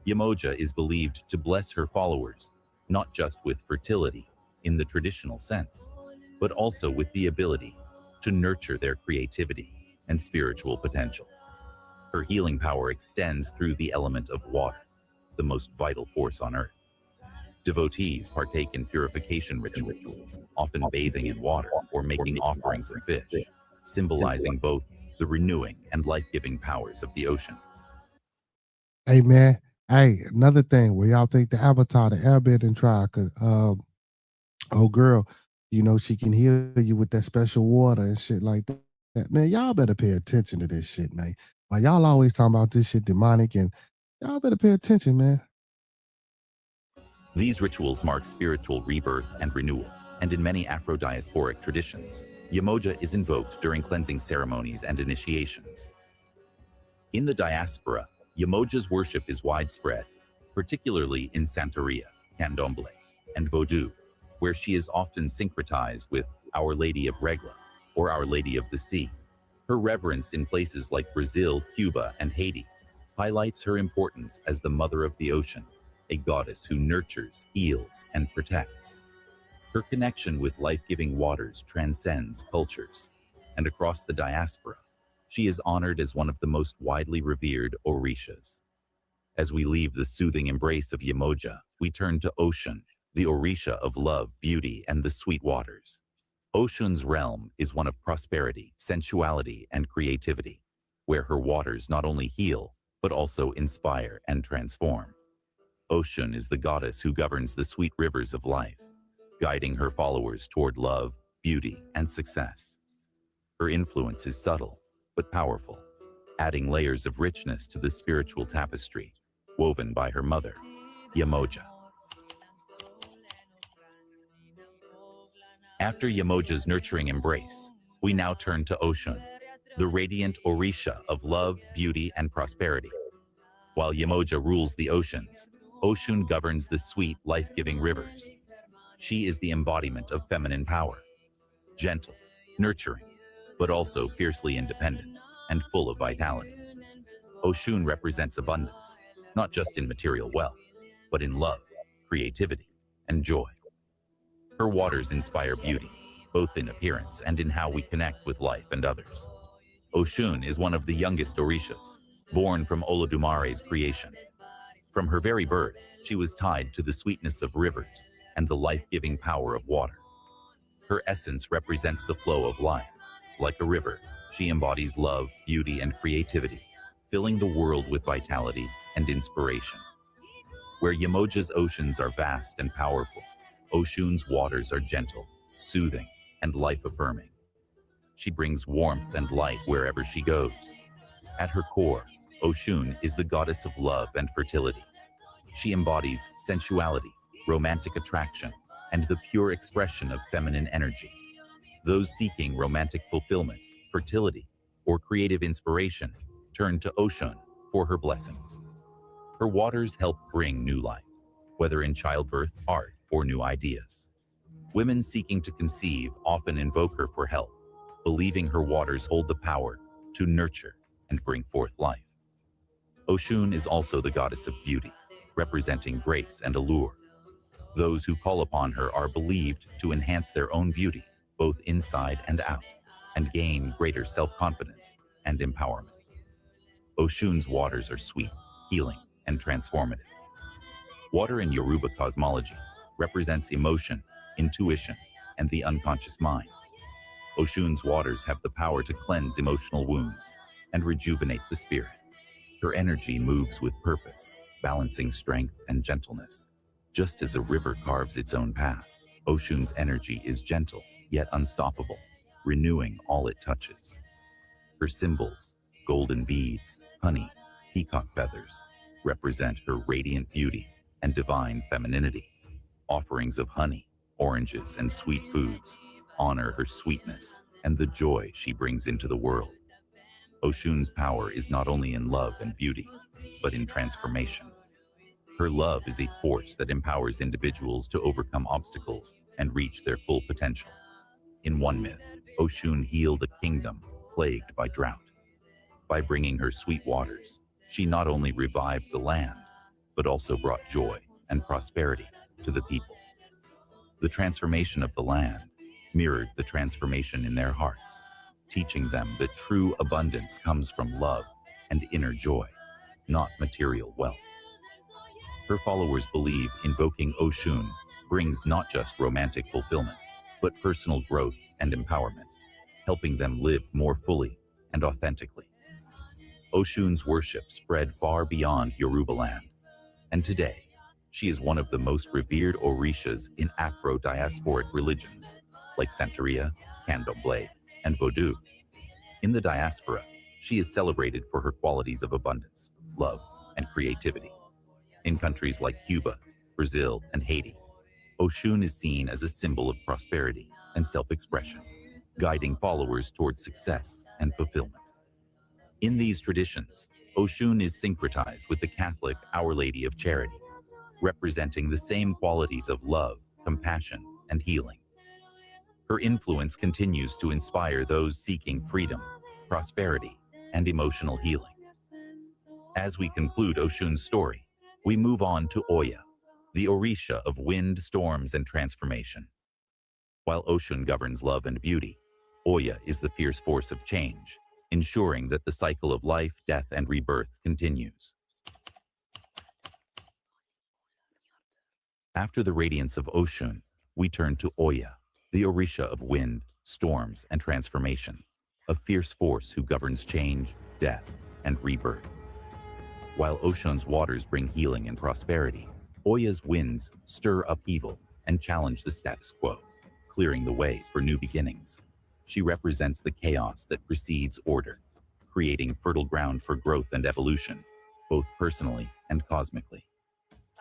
Yemoja is believed to bless her followers, not just with fertility in the traditional sense, but also with the ability to nurture their creativity and spiritual potential. Her healing power extends through the element of water, the most vital force on earth. Devotees partake in purification rituals, often bathing in water or making offerings of fish, symbolizing both the renewing and life-giving powers of the ocean. Hey man, hey, another thing, where y'all think the avatar, the airbending tribe, cause oh girl, you know, she can heal you with that special water and shit like that. Man, y'all better pay attention to this shit, man. Like, y'all always talking about this shit demonic, and y'all better pay attention, man. These rituals mark spiritual rebirth and renewal, and in many Afro-diasporic traditions, Yemoja is invoked during cleansing ceremonies and initiations. In the diaspora, Yemoja's worship is widespread, particularly in Santeria, Candomblé, and Vodou, where she is often syncretized with Our Lady of Regla, or Our Lady of the Sea. Her reverence in places like Brazil, Cuba, and Haiti highlights her importance as the mother of the ocean, a goddess who nurtures, heals, and protects. Her connection with life-giving waters transcends cultures, and across the diaspora, she is honored as one of the most widely revered Orishas. As we leave the soothing embrace of Yemoja, we turn to Oshun, the Orisha of love, beauty, and the sweet waters. Oshun's realm is one of prosperity, sensuality, and creativity, where her waters not only heal, but also inspire and transform. Oshun is the goddess who governs the sweet rivers of life, guiding her followers toward love, beauty, and success. Her influence is subtle, but powerful, adding layers of richness to the spiritual tapestry woven by her mother, Yemoja. After Yemoja's nurturing embrace, we now turn to Oshun, the radiant Orisha of love, beauty, and prosperity. While Yemoja rules the oceans, Oshun governs the sweet, life-giving rivers. She is the embodiment of feminine power, gentle, nurturing, but also fiercely independent and full of vitality. Oshun represents abundance, not just in material wealth, but in love, creativity, and joy. Her waters inspire beauty, both in appearance and in how we connect with life and others. Oshun is one of the youngest Orishas, born from Olodumare's creation. From her very birth, she was tied to the sweetness of rivers and the life-giving power of water. Her essence represents the flow of life. Like a river, she embodies love, beauty, and creativity, filling the world with vitality and inspiration. Where Yemoja's oceans are vast and powerful, Oshun's waters are gentle, soothing, and life-affirming. She brings warmth and light wherever she goes. At her core, Oshun is the goddess of love and fertility. She embodies sensuality, romantic attraction, and the pure expression of feminine energy. Those seeking romantic fulfillment, fertility, or creative inspiration turn to Oshun for her blessings. Her waters help bring new life, whether in childbirth, art, or new ideas. Women seeking to conceive often invoke her for help, believing her waters hold the power to nurture and bring forth life. Oshun is also the goddess of beauty, representing grace and allure. Those who call upon her are believed to enhance their own beauty, both inside and out, and gain greater self-confidence and empowerment. Oshun's waters are sweet, healing, and transformative. Water in Yoruba cosmology represents emotion, intuition, and the unconscious mind. Oshun's waters have the power to cleanse emotional wounds and rejuvenate the spirit. Her energy moves with purpose, balancing strength and gentleness. Just as a river carves its own path, Oshun's energy is gentle yet unstoppable, renewing all it touches. Her symbols, golden beads, honey, peacock feathers, represent her radiant beauty and divine femininity. Offerings of honey, oranges, and sweet foods honor her sweetness and the joy she brings into the world. Oshun's power is not only in love and beauty, but in transformation. Her love is a force that empowers individuals to overcome obstacles and reach their full potential. In one myth, Oshun healed a kingdom plagued by drought. By bringing her sweet waters, she not only revived the land, but also brought joy and prosperity to the people. The transformation of the land mirrored the transformation in their hearts, teaching them that true abundance comes from love and inner joy, not material wealth. Her followers believe invoking Oshun brings not just romantic fulfillment, but personal growth and empowerment, helping them live more fully and authentically. Oshun's worship spread far beyond Yoruba land, and today, she is one of the most revered Orishas in Afro-diasporic religions, like Santeria, Candomblé, and Vodou. In the diaspora, she is celebrated for her qualities of abundance, love, and creativity. In countries like Cuba, Brazil, and Haiti, Oshun is seen as a symbol of prosperity and self-expression, guiding followers towards success and fulfillment. In these traditions, Oshun is syncretized with the Catholic Our Lady of Charity, representing the same qualities of love, compassion, and healing. Her influence continues to inspire those seeking freedom, prosperity, and emotional healing. As we conclude Oshun's story, we move on to Oya, the Orisha of wind, storms, and transformation. While Oshun governs love and beauty, Oya is the fierce force of change, ensuring that the cycle of life, death, and rebirth continues. After the radiance of Oshun, we turn to Oya, the Orisha of wind, storms, and transformation, a fierce force who governs change, death, and rebirth. While Oshun's waters bring healing and prosperity, Oya's winds stir upheaval and challenge the status quo, clearing the way for new beginnings. She represents the chaos that precedes order, creating fertile ground for growth and evolution, both personally and cosmically.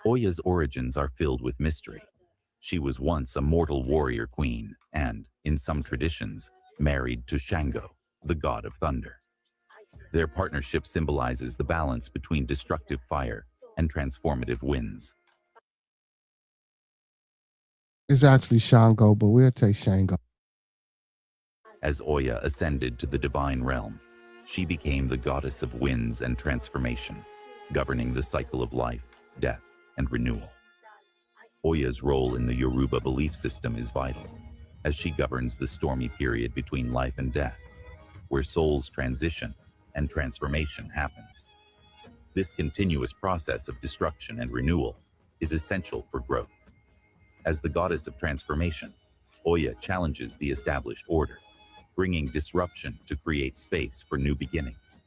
Oya's origins are filled with mystery. She was once a mortal warrior queen and, in some traditions, married to Shango, the god of thunder. Their partnership symbolizes the balance between destructive fire and transformative winds. It's actually Shango, but we'll take Shango. As Oya ascended to the divine realm, she became the goddess of winds and transformation, governing the cycle of life, death, and renewal. Oya's role in the Yoruba belief system is vital, as she governs the stormy period between life and death, where souls transition and transformation happens. This continuous process of destruction and renewal is essential for growth. As the goddess of transformation, Oya challenges the established order, bringing disruption to create space for new beginnings.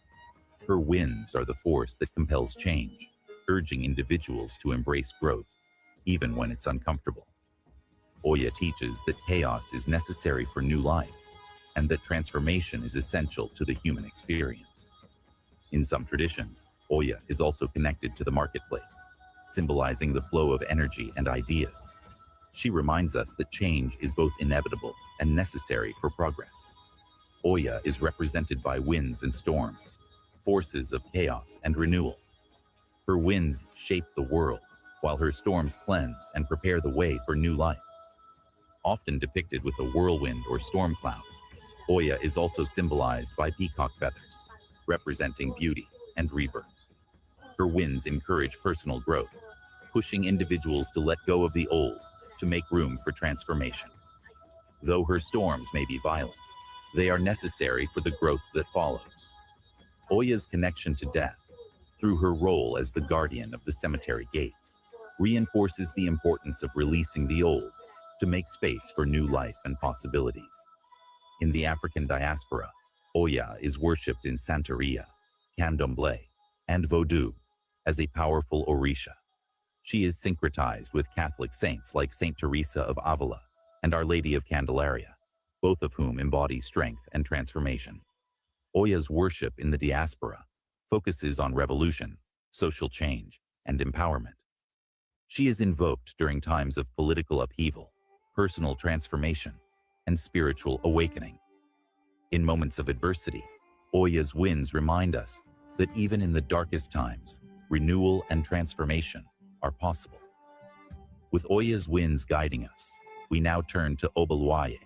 Her winds are the force that compels change, urging individuals to embrace growth, even when it's uncomfortable. Oya teaches that chaos is necessary for new life, and that transformation is essential to the human experience. In some traditions, Oya is also connected to the marketplace, symbolizing the flow of energy and ideas. She reminds us that change is both inevitable and necessary for progress. Oya is represented by winds and storms, forces of chaos and renewal. Her winds shape the world, while her storms cleanse and prepare the way for new life. Often depicted with a whirlwind or storm cloud, Oya is also symbolized by peacock feathers, representing beauty and rebirth. Her winds encourage personal growth, pushing individuals to let go of the old to make room for transformation. Though her storms may be violent, they are necessary for the growth that follows. Oya's connection to death, through her role as the guardian of the cemetery gates, reinforces the importance of releasing the old to make space for new life and possibilities. In the African diaspora, Oya is worshipped in Santeria, Candomblé, and Vodou as a powerful Orisha. She is syncretized with Catholic saints like Saint Teresa of Avila and Our Lady of Candelaria, both of whom embody strength and transformation. Oya's worship in the diaspora focuses on revolution, social change, and empowerment. She is invoked during times of political upheaval, personal transformation, and spiritual awakening. In moments of adversity, Oya's winds remind us that even in the darkest times, renewal and transformation are possible. With Oya's winds guiding us, we now turn to Obaluaye,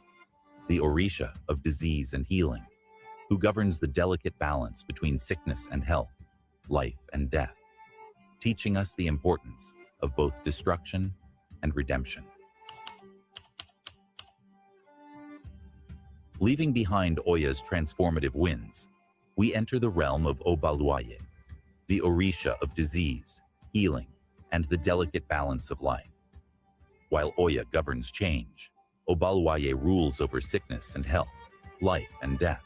the Orisha of disease and healing, who governs the delicate balance between sickness and health, life and death, teaching us the importance of both destruction and redemption. Leaving behind Oya's transformative winds, we enter the realm of Obaluaye, the Orisha of disease, healing, and the delicate balance of life. While Oya governs change, Obaluaye rules over sickness and health, life and death.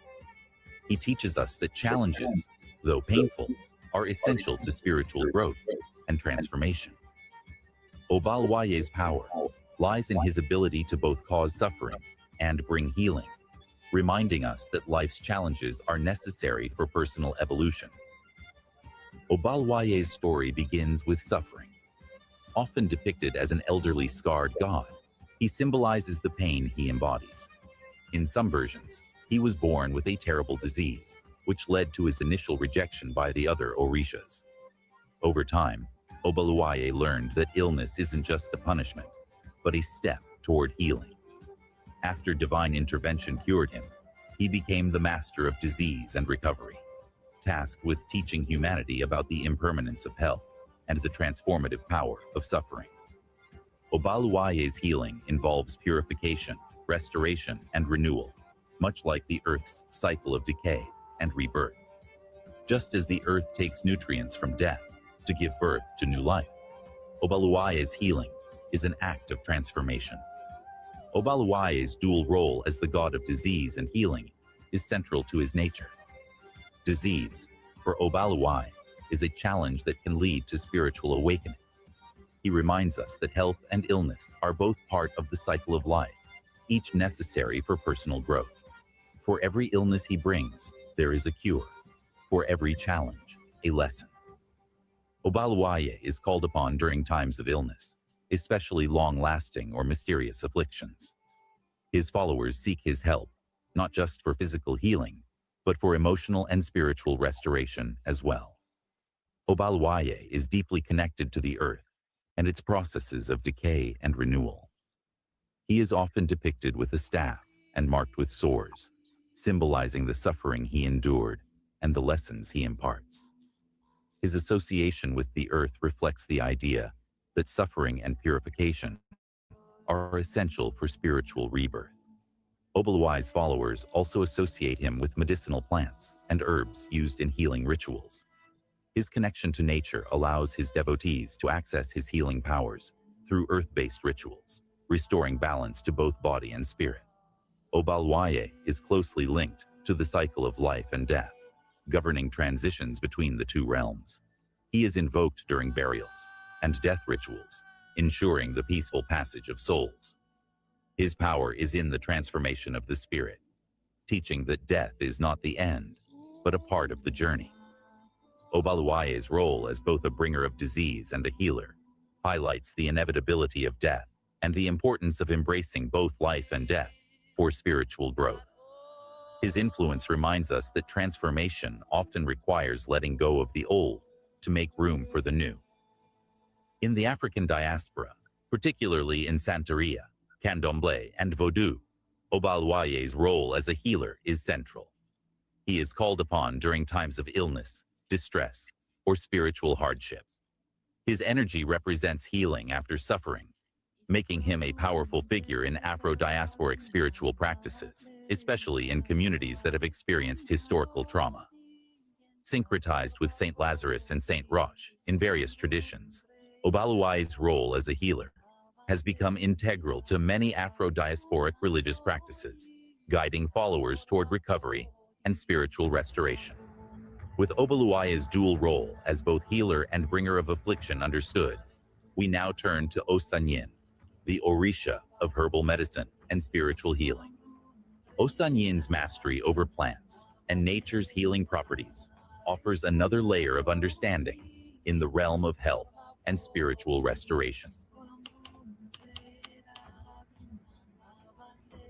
He teaches us that challenges, though painful, are essential to spiritual growth and transformation. Obaluaye's power lies in his ability to both cause suffering and bring healing, reminding us that life's challenges are necessary for personal evolution. Obaluaye's story begins with suffering. Often depicted as an elderly, scarred god, he symbolizes the pain he embodies. In some versions, he was born with a terrible disease, which led to his initial rejection by the other Orishas. Over time, Obaluaye learned that illness isn't just a punishment, but a step toward healing. After divine intervention cured him, he became the master of disease and recovery, tasked with teaching humanity about the impermanence of health and the transformative power of suffering. Obaluaye's healing involves purification, restoration, and renewal, much like the Earth's cycle of decay and rebirth. Just as the Earth takes nutrients from death to give birth to new life, Obaluaye's healing is an act of transformation. Obaluaye's dual role as the god of disease and healing is central to his nature. Disease, for Obaluaye, is a challenge that can lead to spiritual awakening. He reminds us that health and illness are both part of the cycle of life, each necessary for personal growth. For every illness he brings, there is a cure. For every challenge, a lesson. Obaluaye is called upon during times of illness, especially long-lasting or mysterious afflictions. His followers seek his help, not just for physical healing, but for emotional and spiritual restoration as well. Obaluaye is deeply connected to the earth and its processes of decay and renewal. He is often depicted with a staff and marked with sores, symbolizing the suffering he endured and the lessons he imparts. His association with the earth reflects the idea that suffering and purification are essential for spiritual rebirth. Obaluaye's followers also associate him with medicinal plants and herbs used in healing rituals. His connection to nature allows his devotees to access his healing powers through earth-based rituals, restoring balance to both body and spirit. Obaluaye is closely linked to the cycle of life and death, governing transitions between the two realms. He is invoked during burials and death rituals, ensuring the peaceful passage of souls. His power is in the transformation of the spirit, teaching that death is not the end, but a part of the journey. Obaluaye's role as both a bringer of disease and a healer highlights the inevitability of death and the importance of embracing both life and death for spiritual growth. His influence reminds us that transformation often requires letting go of the old to make room for the new. In the African diaspora, particularly in Santeria, Candomblé, and Vodou, Obaluaye's role as a healer is central. He is called upon during times of illness, distress, or spiritual hardship. His energy represents healing after suffering, making him a powerful figure in Afro-diasporic spiritual practices, especially in communities that have experienced historical trauma. Syncretized with Saint Lazarus and Saint Roch in various traditions, Obaluaye's role as a healer has become integral to many Afro-diasporic religious practices, guiding followers toward recovery and spiritual restoration. With Obaluaye's dual role as both healer and bringer of affliction understood, we now turn to Osanyin, the Orisha of herbal medicine and spiritual healing. Osanyin's mastery over plants and nature's healing properties offers another layer of understanding in the realm of health and spiritual restoration.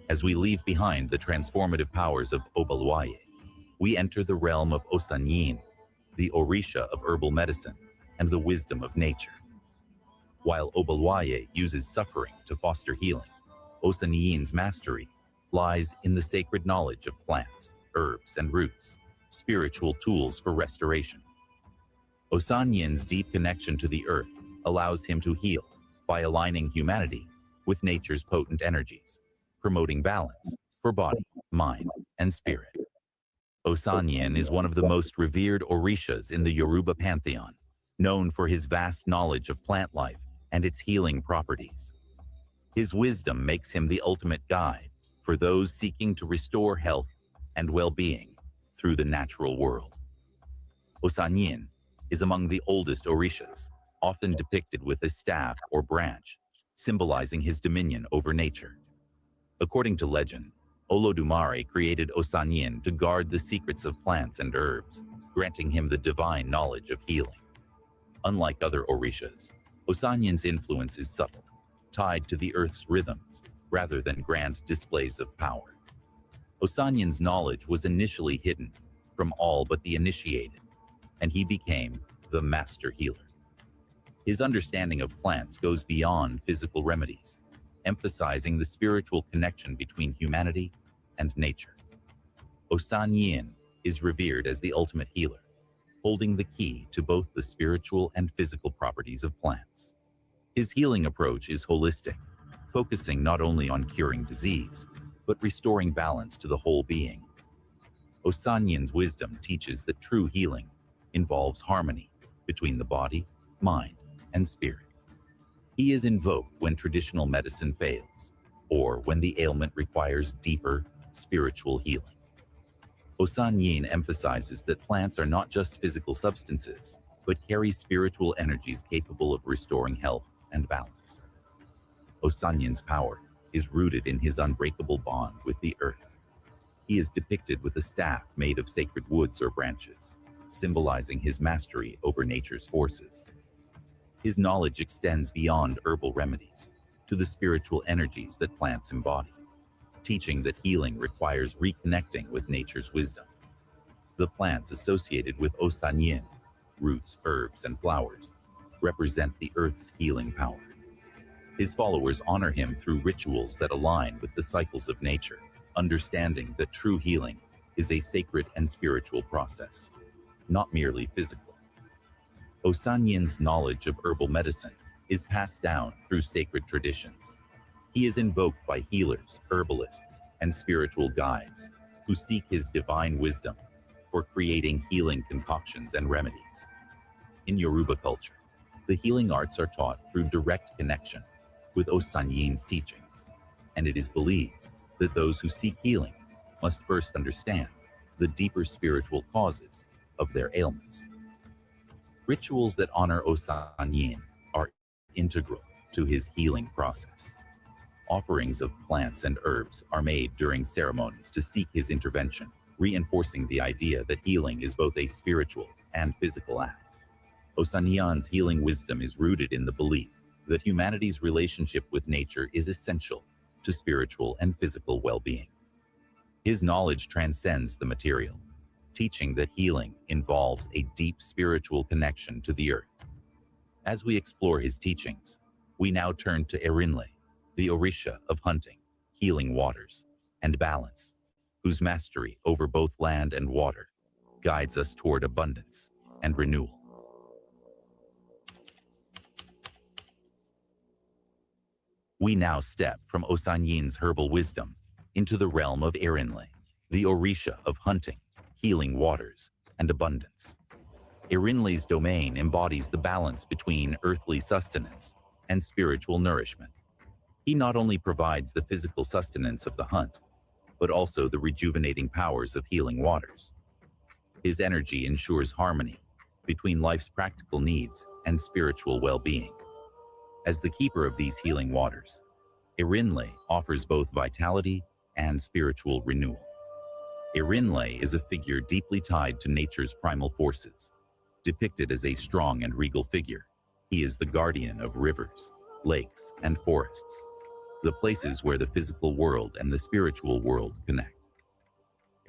As we leave behind the transformative powers of Obaluaye, we enter the realm of Osanyin, the Orisha of herbal medicine and the wisdom of nature. While Obaluaye uses suffering to foster healing, Osanyin's mastery lies in the sacred knowledge of plants, herbs, and roots, spiritual tools for restoration. Osanyin's deep connection to the earth allows him to heal by aligning humanity with nature's potent energies, promoting balance for body, mind, and spirit. Osanyin is one of the most revered Orishas in the Yoruba pantheon, known for his vast knowledge of plant life and its healing properties. His wisdom makes him the ultimate guide for those seeking to restore health and well-being through the natural world. Osanyin is among the oldest Orishas, often depicted with a staff or branch, symbolizing his dominion over nature. According to legend, Olodumare created Osanyin to guard the secrets of plants and herbs, granting him the divine knowledge of healing. Unlike other Orishas, Osanyin's influence is subtle, tied to the earth's rhythms rather than grand displays of power. Osanyin's knowledge was initially hidden from all but the initiated, and he became the master healer. His understanding of plants goes beyond physical remedies, emphasizing the spiritual connection between humanity and nature. Osanyin is revered as the ultimate healer, holding the key to both the spiritual and physical properties of plants. His healing approach is holistic, focusing not only on curing disease, but restoring balance to the whole being. Osanyin's wisdom teaches that true healing involves harmony between the body, mind, and spirit. He is invoked when traditional medicine fails, or when the ailment requires deeper spiritual healing. Osanyin emphasizes that plants are not just physical substances, but carry spiritual energies capable of restoring health and balance. Osanyin's power is rooted in his unbreakable bond with the earth. He is depicted with a staff made of sacred woods or branches, symbolizing his mastery over nature's forces. His knowledge extends beyond herbal remedies to the spiritual energies that plants embody, teaching that healing requires reconnecting with nature's wisdom. The plants associated with Osanyin, roots, herbs, and flowers, represent the earth's healing power. His followers honor him through rituals that align with the cycles of nature, understanding that true healing is a sacred and spiritual process, not merely physical. Osanyin's knowledge of herbal medicine is passed down through sacred traditions. He is invoked by healers, herbalists, and spiritual guides who seek his divine wisdom for creating healing concoctions and remedies. In Yoruba culture, the healing arts are taught through direct connection with Osanyin's teachings, and it is believed that those who seek healing must first understand the deeper spiritual causes of their ailments. Rituals that honor Osanyin are integral to his healing process. Offerings of plants and herbs are made during ceremonies to seek his intervention, reinforcing the idea that healing is both a spiritual and physical act. Osanyin's healing wisdom is rooted in the belief that humanity's relationship with nature is essential to spiritual and physical well-being. His knowledge transcends the material, teaching that healing involves a deep spiritual connection to the earth. As we explore his teachings, we now turn to Erinle, the Orisha of hunting, healing waters, and balance, whose mastery over both land and water guides us toward abundance and renewal. We now step from Osanyin's herbal wisdom into the realm of Erinle, the Orisha of hunting, healing waters, and abundance. Erinle's domain embodies the balance between earthly sustenance and spiritual nourishment. He not only provides the physical sustenance of the hunt, but also the rejuvenating powers of healing waters. His energy ensures harmony between life's practical needs and spiritual well-being. As the keeper of these healing waters, Erinle offers both vitality and spiritual renewal. Erinle is a figure deeply tied to nature's primal forces. Depicted as a strong and regal figure, he is the guardian of rivers, lakes, and forests, the places where the physical world and the spiritual world connect.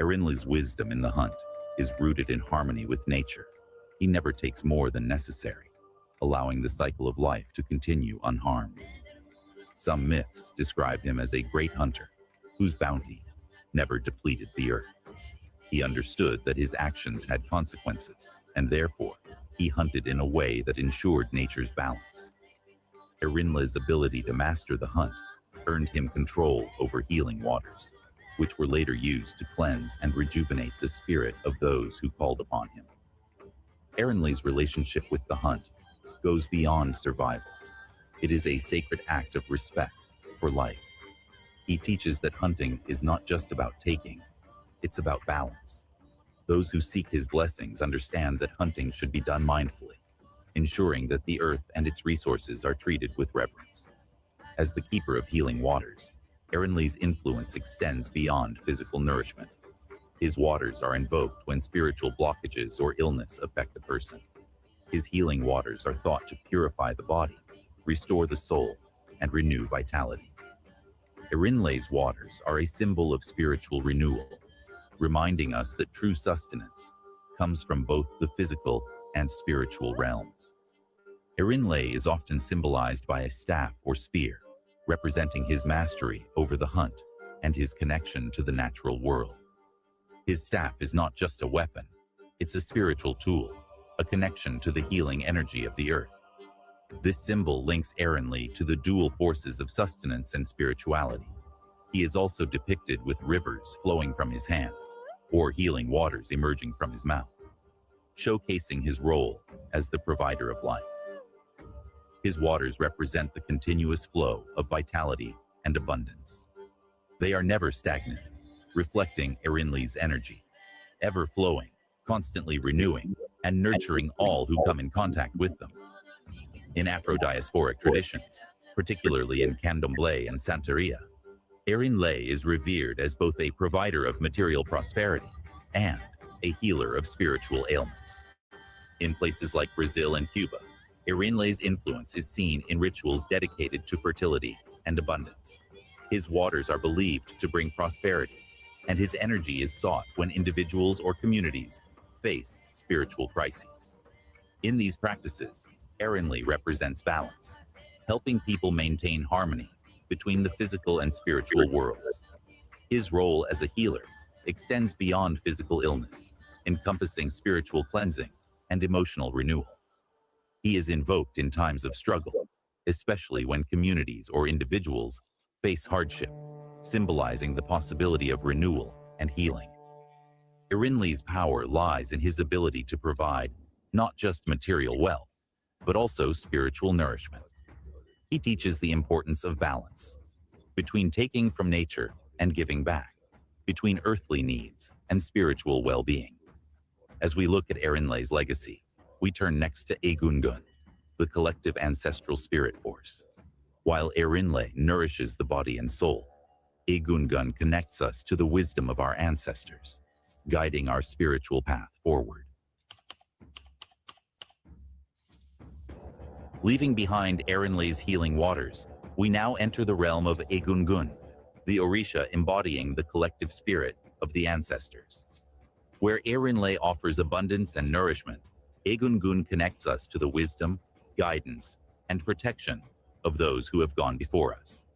Erinle's wisdom in the hunt is rooted in harmony with nature. He never takes more than necessary, allowing the cycle of life to continue unharmed. Some myths describe him as a great hunter whose bounty never depleted the earth. He understood that his actions had consequences, and therefore, he hunted in a way that ensured nature's balance. Erinle's ability to master the hunt earned him control over healing waters, which were later used to cleanse and rejuvenate the spirit of those who called upon him. Erinle's relationship with the hunt goes beyond survival. It is a sacred act of respect for life. He teaches that hunting is not just about taking, it's about balance. Those who seek his blessings understand that hunting should be done mindfully, ensuring that the earth and its resources are treated with reverence. As the keeper of healing waters, Erinle's influence extends beyond physical nourishment. His waters are invoked when spiritual blockages or illness affect a person. His healing waters are thought to purify the body, restore the soul, and renew vitality. Erinle's waters are a symbol of spiritual renewal, reminding us that true sustenance comes from both the physical and spiritual realms. Erinle is often symbolized by a staff or spear, representing his mastery over the hunt and his connection to the natural world. His staff is not just a weapon, it's a spiritual tool, a connection to the healing energy of the earth. This symbol links Erinle to the dual forces of sustenance and spirituality. He is also depicted with rivers flowing from his hands, or healing waters emerging from his mouth, showcasing his role as the provider of life. His waters represent the continuous flow of vitality and abundance. They are never stagnant, reflecting Erinle's energy, ever flowing, constantly renewing, and nurturing all who come in contact with them. In Afro-diasporic traditions, particularly in Candomblé and Santeria, Erinle is revered as both a provider of material prosperity and a healer of spiritual ailments. In places like Brazil and Cuba, Erinle's influence is seen in rituals dedicated to fertility and abundance. His waters are believed to bring prosperity, and his energy is sought when individuals or communities face spiritual crises. In these practices, Erinle represents balance, helping people maintain harmony between the physical and spiritual worlds. His role as a healer extends beyond physical illness, encompassing spiritual cleansing and emotional renewal. He is invoked in times of struggle, especially when communities or individuals face hardship, symbolizing the possibility of renewal and healing. Erinle's power lies in his ability to provide not just material wealth, but also spiritual nourishment. He teaches the importance of balance between taking from nature and giving back, between earthly needs and spiritual well-being. As we look at Erinle's legacy, we turn next to Egungun, the collective ancestral spirit force. While Erinle nourishes the body and soul, Egungun connects us to the wisdom of our ancestors, guiding our spiritual path forward. Leaving behind Erinle's healing waters, we now enter the realm of Egungun, the Orisha embodying the collective spirit of the ancestors. Where Erinle offers abundance and nourishment, Egungun connects us to the wisdom, guidance, and protection of those who have gone before us.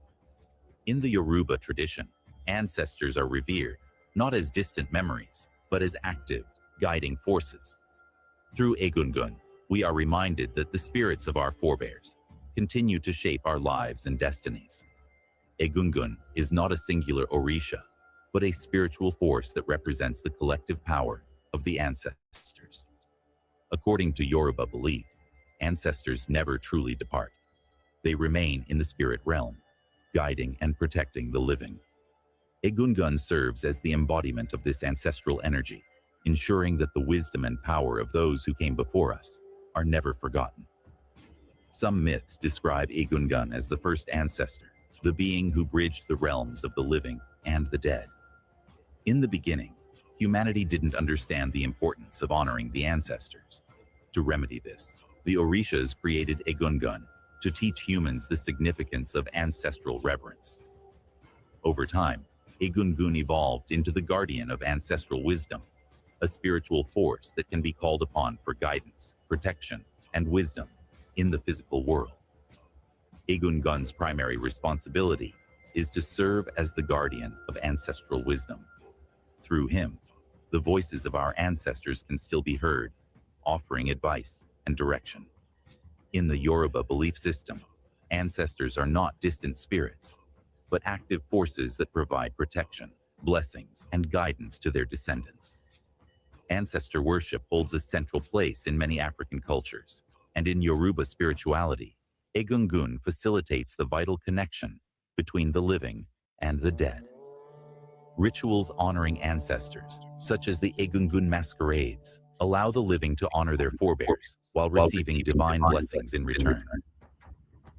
In the Yoruba tradition, ancestors are revered not as distant memories, but as active, guiding forces. Through Egungun, we are reminded that the spirits of our forebears continue to shape our lives and destinies. Egungun is not a singular Orisha, but a spiritual force that represents the collective power of the ancestors. According to Yoruba belief, ancestors never truly depart. They remain in the spirit realm, guiding and protecting the living. Egungun serves as the embodiment of this ancestral energy, ensuring that the wisdom and power of those who came before us are never forgotten. Some myths describe Egungun as the first ancestor, the being who bridged the realms of the living and the dead. In the beginning, humanity didn't understand the importance of honoring the ancestors. To remedy this, the Orishas created Egungun to teach humans the significance of ancestral reverence. Over time, Egungun evolved into the guardian of ancestral wisdom, a spiritual force that can be called upon for guidance, protection, and wisdom in the physical world. Egungun's primary responsibility is to serve as the guardian of ancestral wisdom. Through him, the voices of our ancestors can still be heard, offering advice and direction. In the Yoruba belief system, ancestors are not distant spirits, but active forces that provide protection, blessings, and guidance to their descendants. Ancestor worship holds a central place in many African cultures, and in Yoruba spirituality, Egungun facilitates the vital connection between the living and the dead. Rituals honoring ancestors, such as the Egungun masquerades, allow the living to honor their forebears while receiving divine blessings in return.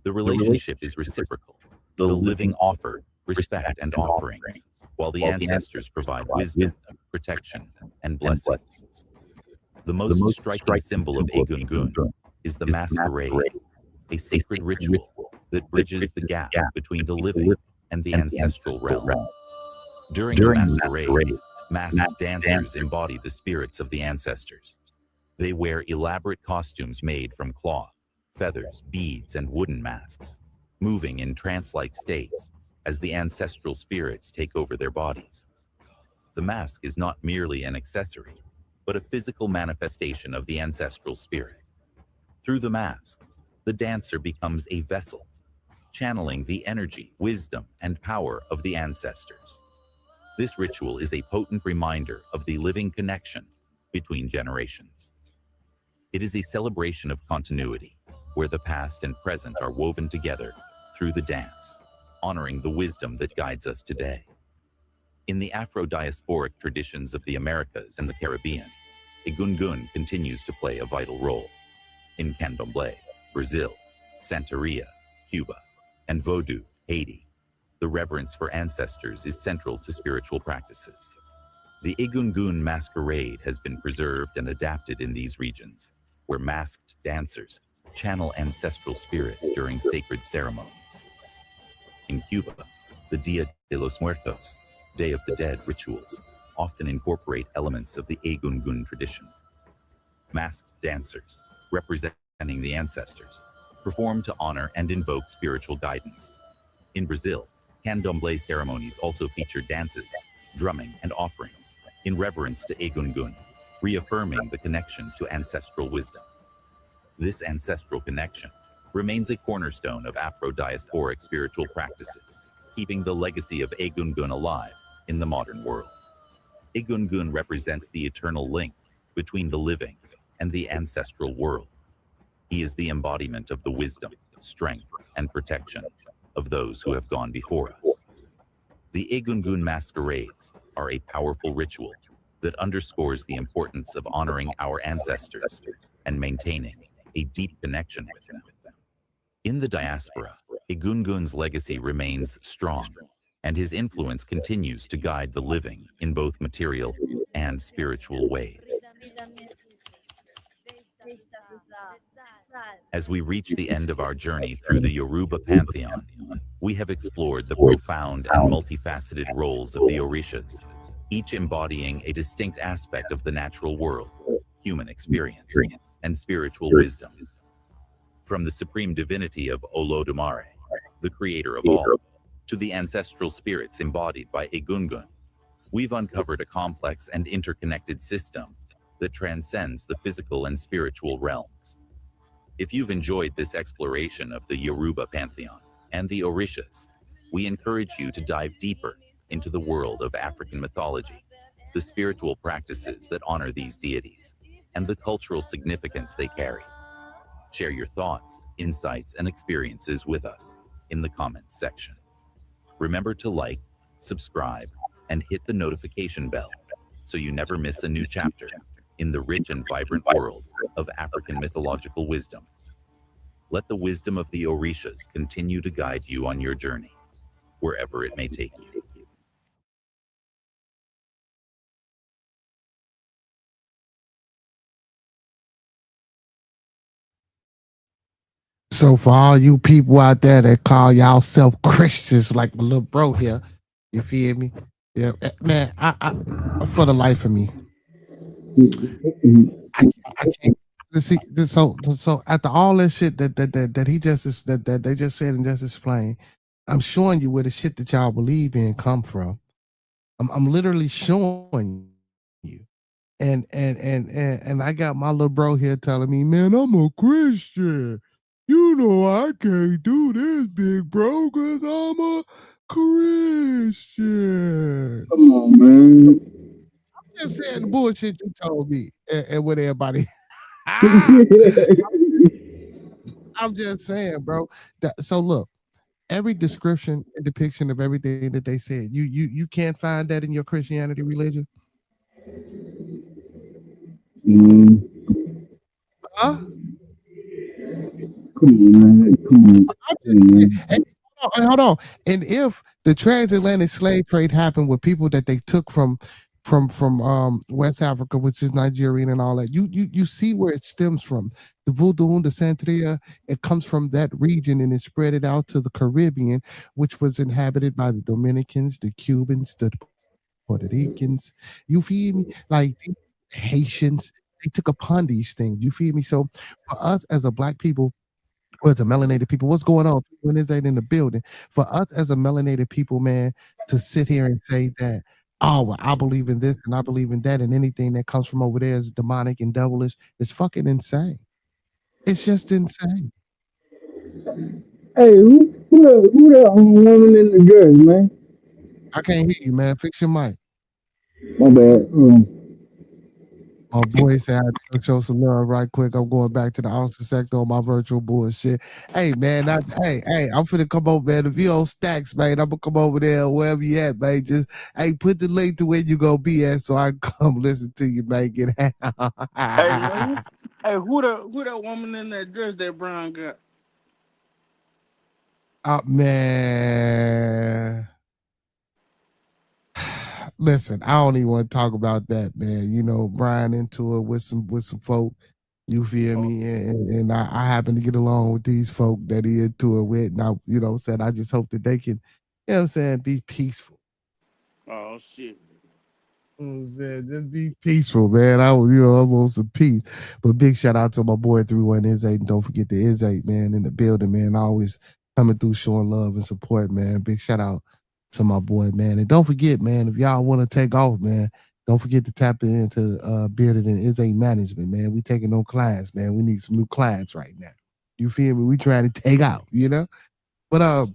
The relationship is reciprocal. The living offer respect and offerings, while the ancestors provide wisdom, protection, and blessings. The most striking symbol of Egungun is the masquerade, a sacred ritual that bridges the gap between the living and the ancestral realm. During the masquerades, masked dancers embody the spirits of the ancestors. They wear elaborate costumes made from cloth, feathers, beads, and wooden masks, moving in trance-like states as the ancestral spirits take over their bodies. The mask is not merely an accessory, but a physical manifestation of the ancestral spirit. Through the mask, the dancer becomes a vessel, channeling the energy, wisdom, and power of the ancestors. This ritual is a potent reminder of the living connection between generations. It is a celebration of continuity, where the past and present are woven together through the dance, honoring the wisdom that guides us today. In the Afro-diasporic traditions of the Americas and the Caribbean, Egungun continues to play a vital role. In Candomblé, Brazil, Santeria, Cuba, and Vodou, Haiti, the reverence for ancestors is central to spiritual practices. The Egungun masquerade has been preserved and adapted in these regions, where masked dancers channel ancestral spirits during sacred ceremonies. In Cuba, the Dia de los Muertos, Day of the Dead rituals often incorporate elements of the Egungun tradition. Masked dancers, representing the ancestors, perform to honor and invoke spiritual guidance. In Brazil, candomblé ceremonies also feature dances, drumming, and offerings in reverence to Egungun, reaffirming the connection to ancestral wisdom. This ancestral connection remains a cornerstone of Afro-diasporic spiritual practices, keeping the legacy of Egungun alive in the modern world. Egungun represents the eternal link between the living and the ancestral world. He is the embodiment of the wisdom, strength, and protection of those who have gone before us. The Egungun masquerades are a powerful ritual that underscores the importance of honoring our ancestors and maintaining a deep connection with them. In the diaspora, Egungun's legacy remains strong, and his influence continues to guide the living in both material and spiritual ways. As we reach the end of our journey through the Yoruba pantheon, we have explored the profound and multifaceted roles of the Orishas, each embodying a distinct aspect of the natural world, human experience, and spiritual wisdom. From the supreme divinity of Olodumare, the creator of all, to the ancestral spirits embodied by Egungun, we've uncovered a complex and interconnected system that transcends the physical and spiritual realms. If you've enjoyed this exploration of the Yoruba pantheon and the Orishas, we encourage you to dive deeper into the world of African mythology, the spiritual practices that honor these deities, and the cultural significance they carry. Share your thoughts, insights, and experiences with us in the comments section. Remember to like, subscribe, and hit the notification bell so you never miss a new chapter in the rich and vibrant world of African mythological wisdom. Let the wisdom of the Orishas continue to guide you on your journey, wherever it may take you. So for all you people out there that call y'all self Christians, like my little bro here, you feel me? Yeah, man. I for the life of me, I can't. See, so after all that shit that he just that they just said and just explained, I'm showing you where the shit that y'all believe in come from. I'm literally showing you. And I got my little bro here telling me, man, I'm a Christian. You know I can't do this, big bro, because I'm a Christian. Come on, man. I'm just saying the bullshit you told me and with everybody. I'm just saying, bro. So look, every description and depiction of everything that they said, you can't find that in your Christianity religion. Huh? Come on, man. Come on. And, hold on. And if the transatlantic slave trade happened with people that they took from West Africa, which is Nigeria and all that, you see where it stems from. The voodoo, the Santeria, it comes from that region and it spread it out to the Caribbean, which was inhabited by the Dominicans, the Cubans, the Puerto Ricans. You feel me? Like the Haitians, they took upon these things. You feel me? So for us as a black people, or as a melanated people, what's going on? When is that in the building? For us as a melanated people, man, to sit here and say that, oh, well, I believe in this and I believe in that, and anything that comes from over there is demonic and devilish, it's fucking insane. It's just insane. Hey, who that woman in the dress, man? I can't hear you, man. Fix your mic. My bad. My boy said I had to show some love right quick. I'm going back to the outside sector on my virtual bullshit. Hey man, hey, I'm finna come over, man. If you on Stacks, man, I'm gonna come over there wherever you at, man. Just put the link to where you gonna be at so I can come listen to you, man. Get out. Hey, who that woman in that dress that Brown got? Man. Listen, I don't even want to talk about that, man. You know, Brian into it with some folk. You feel me? And I happen to get along with these folk that he into it with. Now, you know what I'm saying? I just hope that they can, you know what I'm saying, be peaceful. Oh shit. You know what I'm saying? Just be peaceful, man. I want some peace. But big shout out to my boy 31 Is8. And don't forget the Is8, man, in the building, man. Always coming through showing love and support, man. Big shout out to my boy, man. And don't forget, man, if y'all want to take off, man, don't forget to tap into Bearded and Is8 Management, man. We taking no clients, man. We need some new clients right now. You feel me? We trying to take out, you know? But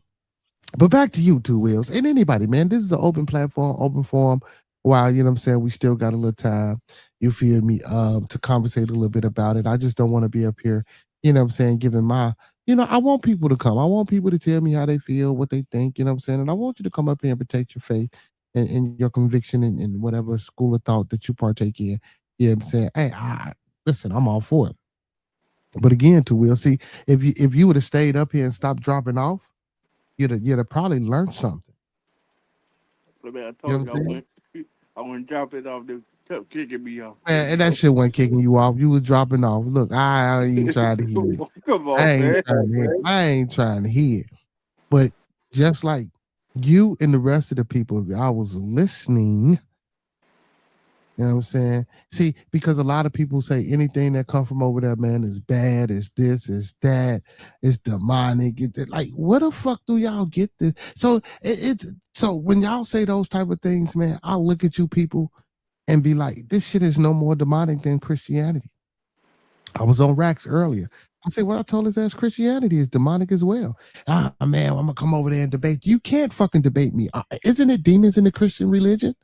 back to you, Two Wheels, and anybody, man. This is an open platform, open forum. While, you know what I'm saying, we still got a little time, you feel me, to conversate a little bit about it. I just don't want to be up here, you know what I'm saying, giving my, I want people to come. I want people to tell me how they feel, what they think, you know what I'm saying? And I want you to come up here and protect your faith and your conviction in whatever school of thought that you partake in. You know what I'm saying? Hey, listen, I'm all for it. But again, Two Wheels, see, if you would have stayed up here and stopped dropping off, you'd have probably learned something. I told you I wouldn't drop it off. They kept kicking me off. Man, and that shit wasn't kicking you off. You was dropping off. Look, I ain't trying to hear it. Come on, man. I ain't trying to hear it. But just like you and the rest of the people, I was listening. You know what I'm saying? See, because a lot of people say anything that come from over there, man, is bad, is this, is that, is demonic. Like, where the fuck do y'all get this? So so when y'all say those type of things, man, I'll look at you people and be like, this shit is no more demonic than Christianity. I was on Rax earlier. I said, what I told his ass, Christianity is demonic as well. Man, I'm gonna come over there and debate. You can't fucking debate me. Isn't it demons in the Christian religion?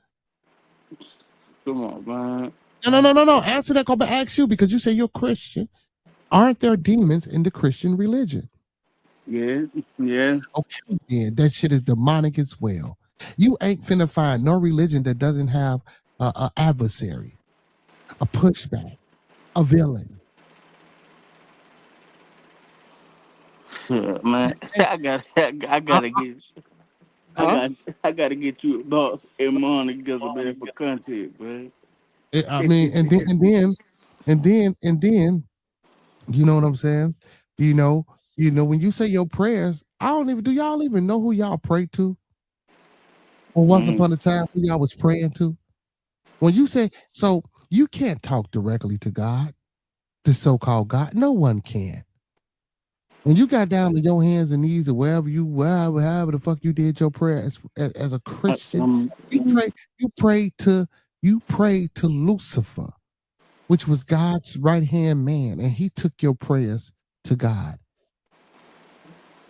Come on, man. No. Answer that. Go back. Ask you because you say you're Christian. Aren't there demons in the Christian religion? Yeah. Okay, then that shit is demonic as well. You ain't finna find no religion that doesn't have a adversary, a pushback, a villain. Yeah, man. I gotta get you about and money together, man, for content, man. I mean, and then, you know what I'm saying? You know, when you say your prayers, do y'all even know who y'all pray to? Or once upon a time, who y'all was praying to? When you say, so you can't talk directly to God, the so-called God. No one can. When you got down to your hands and knees or wherever however the fuck you did your prayer as a Christian, you pray to Lucifer, which was God's right-hand man, and he took your prayers to God.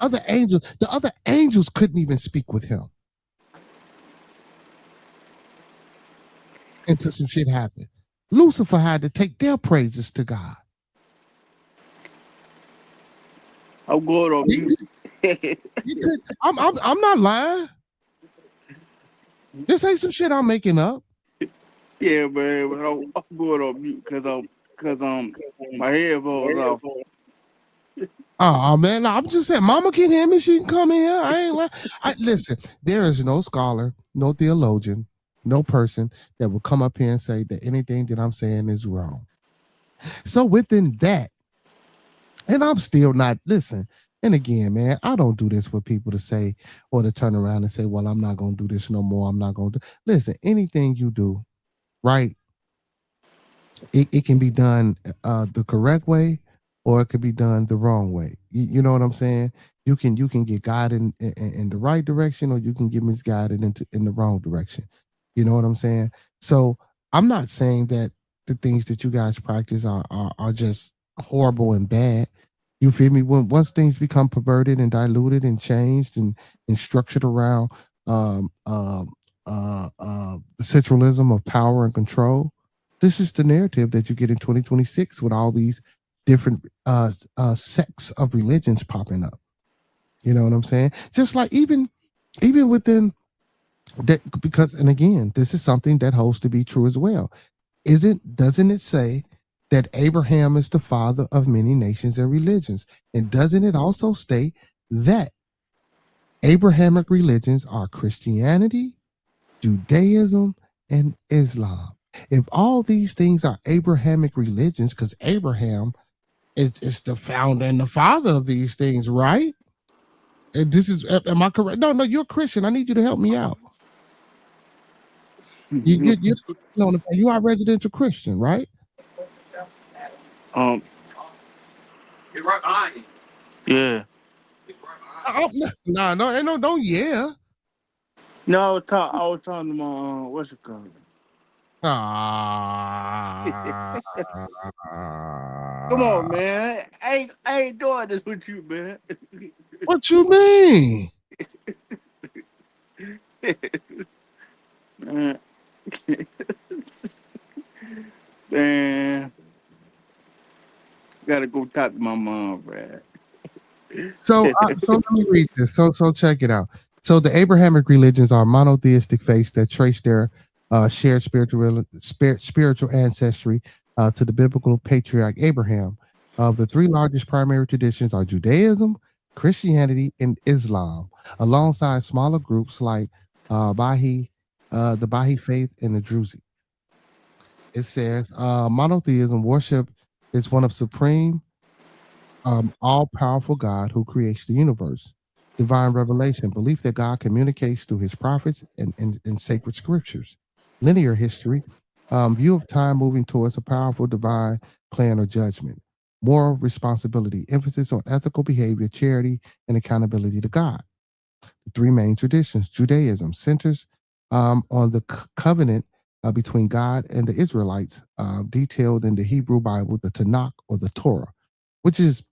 The other angels couldn't even speak with him. Until some shit happened. Lucifer had to take their praises to God. I'm going on mute. I'm not lying. This ain't some shit I'm making up. Yeah, man, but I'm going on mute because my headphones off. Oh man, I'm just saying, Mama can hear me. She can come in here. I ain't lying. Listen, there is no scholar, no theologian, no person that will come up here and say that anything that I'm saying is wrong. So within that, and I'm still not, listen, and again, man, I don't do this for people to say or to turn around and say, well, I'm not going to do this no more. I'm not going to. Listen, anything you do, right, it can be done the correct way or it could be done the wrong way. You know what I'm saying? You can get guided in the right direction or you can get misguided in the wrong direction. You know what I'm saying? So I'm not saying that the things that you guys practice are just horrible and bad. You feel me? Once things become perverted and diluted and changed and structured around the centralism of power and control, this is the narrative that you get in 2026 with all these different sects of religions popping up. You know what I'm saying? Just like even within that, because, and again, this is something that holds to be true as well. Doesn't it say that Abraham is the father of many nations and religions? And doesn't it also state that Abrahamic religions are Christianity, Judaism, and Islam? If all these things are Abrahamic religions, because Abraham is the founder and the father of these things, right? And this is, am I correct? No, you're a Christian. I need you to help me out. You are a residential Christian, right? You're right behind you. Yeah. No, yeah. No, I was talking to my what's it called? Come on, man. I ain't doing this with you, man. What you mean? Man, gotta go talk to my mom, Brad. So let me read this. So check it out. So the Abrahamic religions are monotheistic faiths that trace their shared spiritual ancestry to the biblical patriarch Abraham. Of the three largest primary traditions are Judaism, Christianity, and Islam, alongside smaller groups like the Baha'i faith, and the Druze. It says monotheism worship is one of supreme, all-powerful God who creates the universe. Divine revelation, belief that God communicates through his prophets and sacred scriptures. Linear history, view of time moving towards a powerful divine plan or judgment. Moral responsibility, emphasis on ethical behavior, charity, and accountability to God. The three main traditions. Judaism centers on the covenant between God and the Israelites, detailed in the Hebrew Bible, the Tanakh or the Torah, which is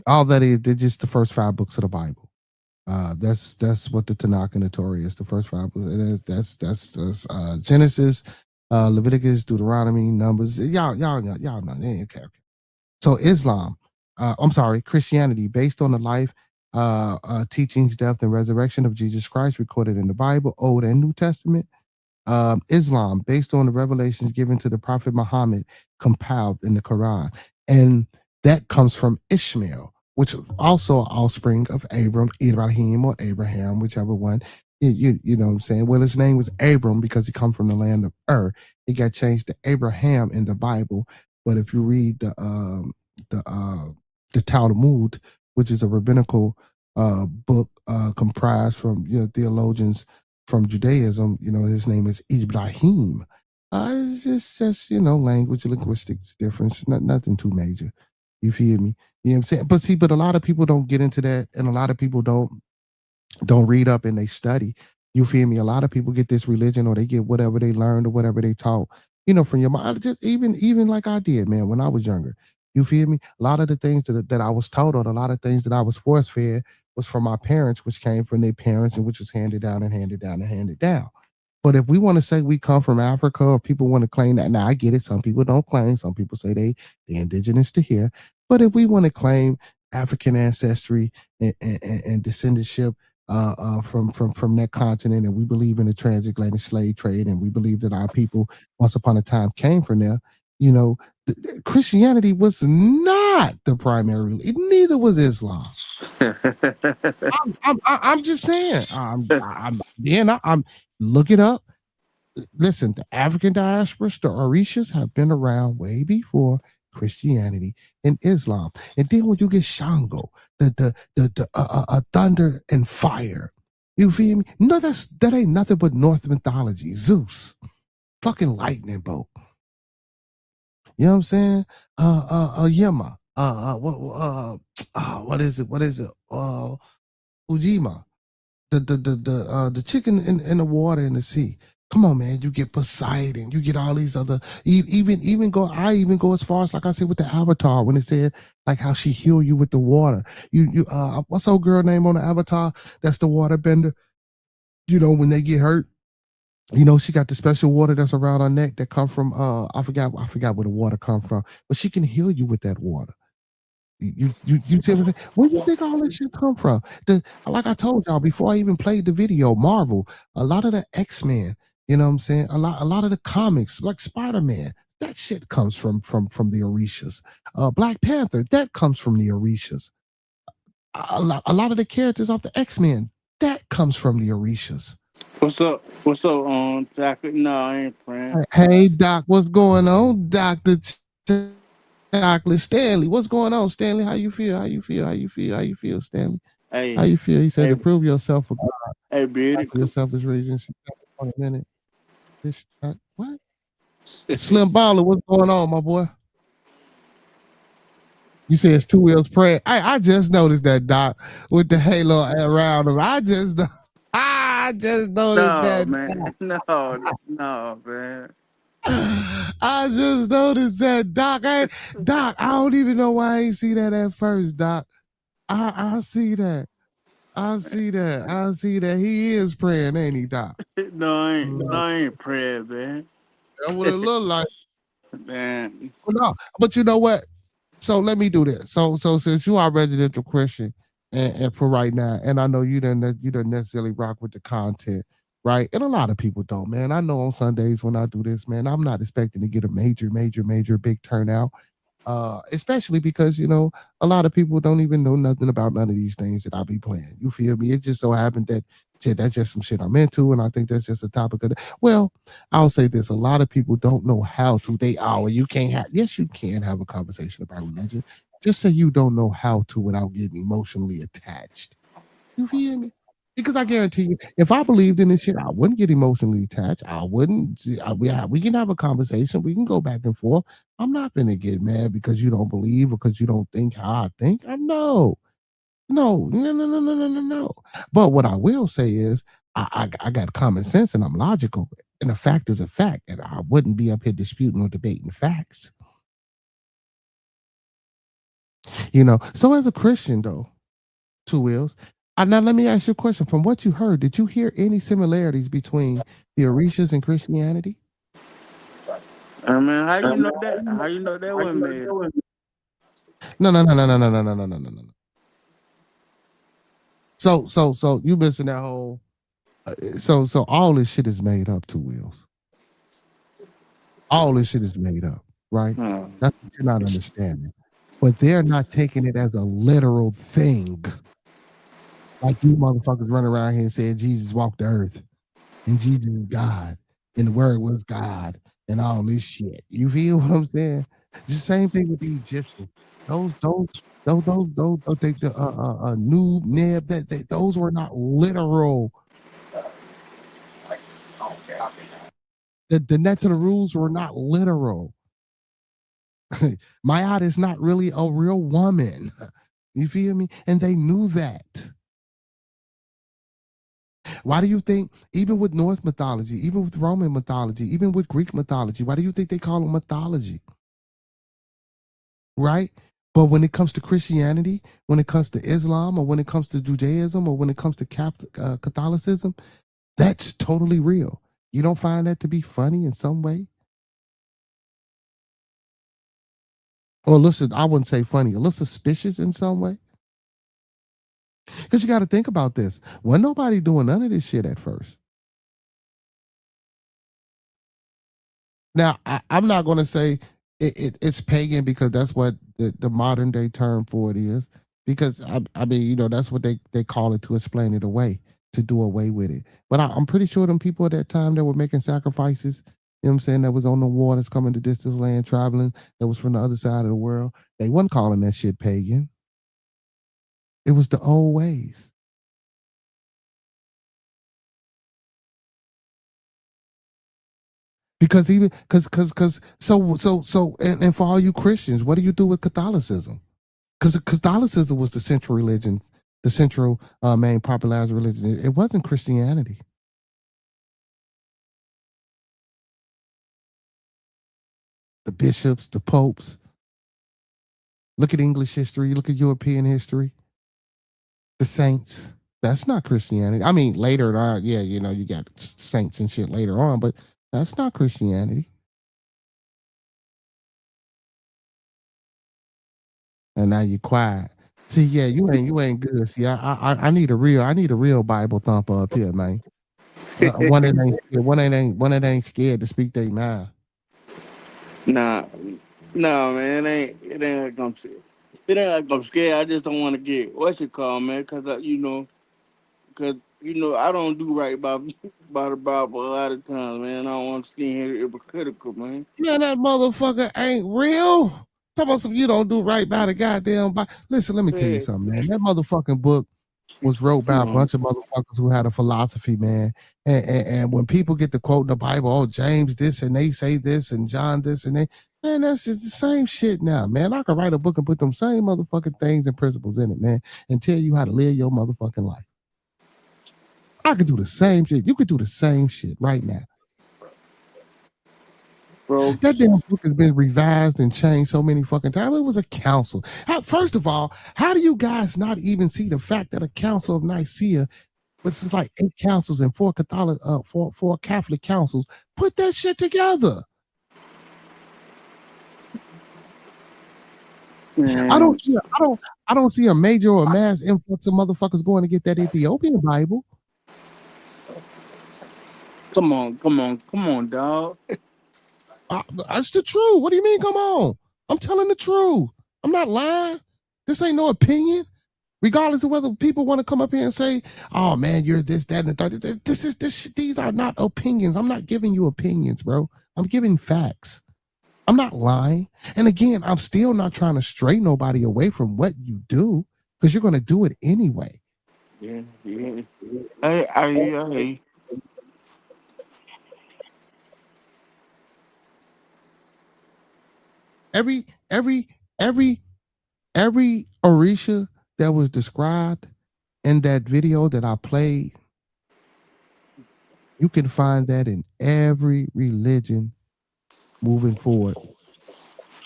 all that is. They're just the first 5 books of the Bible. That's what the Tanakh and the Torah is. The first 5 books. That's Genesis, Leviticus, Deuteronomy, Numbers. Y'all know. Okay. So Islam, Christianity, based on the life, teachings, death, and resurrection of Jesus Christ, recorded in the Bible, Old and New Testament. Islam, based on the revelations given to the Prophet Muhammad, compiled in the Quran, and that comes from Ishmael, which is also offspring of Ibrahim, or Abraham, whichever one. You know what I'm saying? Well, his name was Abram because he come from the land of Ur. It got changed to Abraham in the Bible. But if you read the Talmud, which is a rabbinical book comprised from theologians from Judaism, his name is Ibrahim. It's just language, linguistics difference, nothing too major. You feel me? You know what I'm saying? But a lot of people don't get into that, and a lot of people don't read up and they study. You feel me? A lot of people get this religion, or they get whatever they learned or whatever they taught, from your mind. Just even like I did, man, when I was younger. You feel me? A lot of the things that I was taught, or a lot of things that I was force fed, was from my parents, which came from their parents, and which was handed down and handed down and handed down. But if we want to say we come from Africa, or people want to claim that, now I get it. Some people don't claim. Some people say they indigenous to here. But if we want to claim African ancestry and descendantship from that continent, and we believe in the transatlantic slave trade, and we believe that our people once upon a time came from there, Christianity was not the primary religion. Neither was Islam. I'm just saying. I'm look it up. Listen, the African diasporas, the Orishas, have been around way before Christianity and Islam. And then when you get Shango, the thunder and fire, you feel me? No, that ain't nothing but Norse mythology. Zeus, fucking lightning bolt. You know what I'm saying? Yema. What is it? Ujima. The chicken in the water in the sea. Come on, man. You get Poseidon. You get all these other. I even go as far as, like I said, with the Avatar, when it said like how she heal you with the water. What's old girl name on the Avatar? That's the water bender. When they get hurt, she got the special water that's around her neck that come from I forgot where the water come from, but she can heal you with that water. You tell me, where do you think all this shit come from? Like I told y'all before I even played the video, Marvel, a lot of the X-Men, you know what I'm saying? A lot of the comics, like Spider-Man, that shit comes from the Orishas. Black Panther, that comes from the Orishas. A lot of the characters of the X-Men, that comes from the Orishas. What's up, Chocolate? No, I ain't praying. Hey, Doc, what's going on, Doctor Chocolate Stanley? What's going on, Stanley? How you feel? How you feel? How you feel? How you feel, Stanley? How Hey, you feel? He says, hey, improve yourself for hey, beauty. for your selfish reasons. For a minute. What? Slim Baller, what's going on, my boy? You say it's 2 wheels praying. I just noticed that, Doc, with the halo around him. I just noticed No, that. man. No, man. I just noticed that, Doc. Doc, I don't even know why I ain't see that at first, Doc. I see that. I see that. I see that. He is praying, ain't he, Doc? I ain't praying, man. That's what it look like. Man. No, but you know what? So let me do this. So since you are a residential Christian, and for right now, and I know you don't necessarily rock with the content, right? And a lot of people don't, man. I know on Sundays when I do this, man, I'm not expecting to get a major big turnout. Especially because a lot of people don't even know nothing about none of these things that I be playing. You feel me? It just so happened that shit, that's just some shit I'm into, and I think that's just a topic of well, I'll say this: a lot of people don't know how to. You can't have. Yes, you can have a conversation about religion. Just say you don't know how to without getting emotionally attached. You feel me? Because I guarantee you, if I believed in this shit, I wouldn't get emotionally attached. I wouldn't. We can have a conversation. We can go back and forth. I'm not gonna get mad because you don't believe, because you don't think how I think. No. But what I will say is, I got common sense and I'm logical, and a fact is a fact, and I wouldn't be up here disputing or debating facts. So as a Christian, though, 2 wheels. Now let me ask you a question. From what you heard, did you hear any similarities between the Orishas and Christianity? I mean, how you know that? How you know that one made it? No. So you missing that whole. So all this shit is made up, 2 wheels. All this shit is made up, right? Oh. That's what you're not understanding. But they're not taking it as a literal thing. Like you motherfuckers run around here and saying Jesus walked the earth, and Jesus is God, and the word was God, and all this shit. You feel what I'm saying? It's the same thing with the Egyptians. Those they, the noob neb those were not literal. The net to the rules were not literal. Mayat is not really a real woman. You feel me? And they knew that. Why do you think, even with Norse mythology, even with Roman mythology, even with Greek mythology, why do you think they call them mythology? Right? But when it comes to Christianity, when it comes to Islam, or when it comes to Judaism, or when it comes to Catholicism, that's totally real. You don't find that to be funny in some way? Or listen, I wouldn't say funny, a little suspicious in some way? Because you got to think about this. Wasn't nobody doing none of this shit at first. Now, I'm not going to say it's pagan, because that's what the modern day term for it is. Because, I mean, that's what they call it, to explain it away, to do away with it. But I'm pretty sure them people at that time that were making sacrifices, you know what I'm saying, that was on the waters coming to distant land, traveling, that was from the other side of the world, they wasn't calling that shit pagan. It was the old ways. Because even because and for all you Christians, what do you do with Catholicism? Because Catholicism was the central religion, the central main popularized religion. It wasn't Christianity. The bishops, the popes. Look at English history. Look at European history. The saints. That's not Christianity. I mean, later on, yeah, you got saints and shit later on, but that's not Christianity. And now you're quiet. See, yeah, you ain't good. See, I need a real Bible thumper up here, man. One that ain't scared to speak their mind. Nah, no, man, it ain't like I'm scared. It ain't like I'm scared. I just don't want to get what's it called, man, because cause I don't do right by the Bible a lot of times, man. I don't understand it hypocritical, man. Man, that motherfucker ain't real. Talk about some you don't do right by the goddamn Bible. Listen, let me tell you something, man. That motherfucking book was wrote by a bunch of motherfuckers who had a philosophy, man. And when people get to quoting the Bible, oh, James this and they say this and John this and they, man, that's just the same shit now, man. I could write a book and put them same motherfucking things and principles in it, man, and tell you how to live your motherfucking life. I could do the same shit. You could do the same shit right now. Bro, that damn book has been revised and changed so many fucking times. It was a council. First of all, how do you guys not even see the fact that a council of Nicaea, which is like 8 councils and 4 Catholic councils, put that shit together? I don't see a major or mass influx of motherfuckers going to get that Ethiopian Bible. Come on, dog. That's the truth. What do you mean, come on? I'm telling the truth. I'm not lying. This ain't no opinion. Regardless of whether people want to come up here and say, oh man, you're this, that, and the third. These are not opinions. I'm not giving you opinions, bro. I'm giving facts. I'm not lying. And again, I'm still not trying to stray nobody away from what you do, because you're going to do it anyway. Yeah. Hey. Every Orisha that was described in that video that I played, you can find that in every religion moving forward,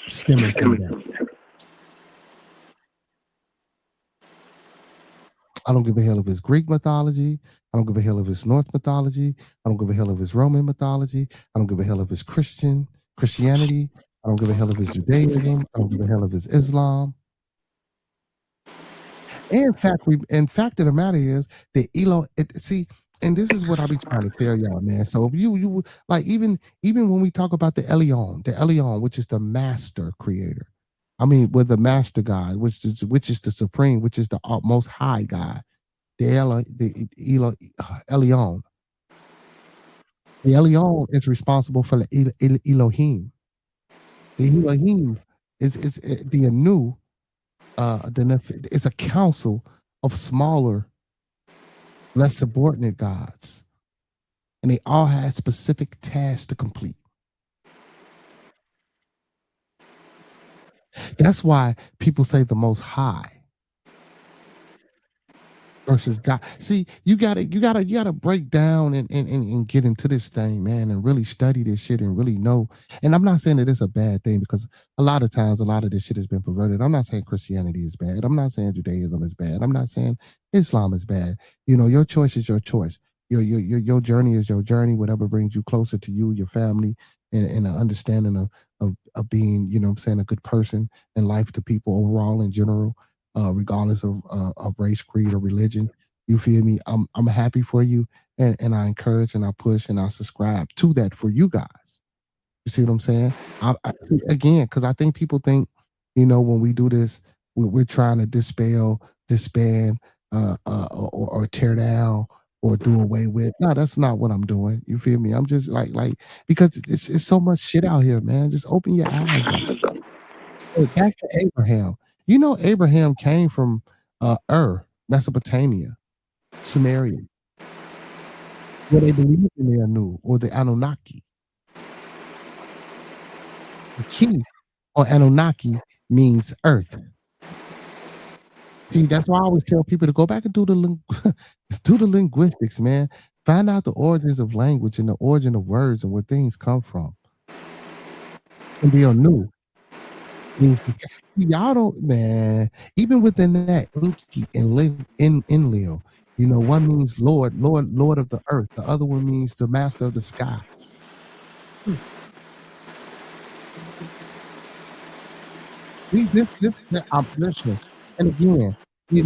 stemming from that. I don't give a hell if it's Greek mythology. I don't give a hell if it's Norse mythology. I don't give a hell if it's Roman mythology. I don't give a hell if it's Christianity. I don't give a hell if it's Judaism. I don't give a hell if it's Islam. And fact of the matter is that and this is what I be trying to tell y'all, man. So if you like, even when we talk about the Elyon, which is the master creator, I mean, with the master God, which is the supreme, which is the most high God, the Elyon. The Elyon is responsible for the Elohim. The Elohim is the Anu. It's a council of smaller, less subordinate gods, and they all had specific tasks to complete. That's why people say the Most High versus God. See, you gotta break down and get into this thing, man, and really study this shit and really know. And I'm not saying that it's a bad thing, because a lot of times a lot of this shit has been perverted. I'm not saying Christianity is bad. I'm not saying Judaism is bad. I'm not saying Islam is bad. Your choice is your choice. Your journey is your journey. Whatever brings you closer to you, your family, and an understanding of being, a good person in life to people overall in general. Regardless of race, creed, or religion. You feel me? I'm happy for you, and I encourage and I push and I subscribe to that for you guys. You see what I'm saying? Again, because I think people think, when we do this, we're trying to disband, or tear down or do away with. No, that's not what I'm doing. You feel me? I'm just like because it's so much shit out here, man. Just open your eyes up. Hey, back to Abraham. Abraham came from Mesopotamia, Samaria, where they believed in the Anu or the Anunnaki. The key on Anunnaki means earth. See, that's why I always tell people to go back and do the linguistics, man. Find out the origins of language and the origin of words and where things come from. And the Anu means y'all don't, man. Even within that, Inky and Enlil, one means Lord of the earth. The other one means the master of the sky. I'm listening. And again,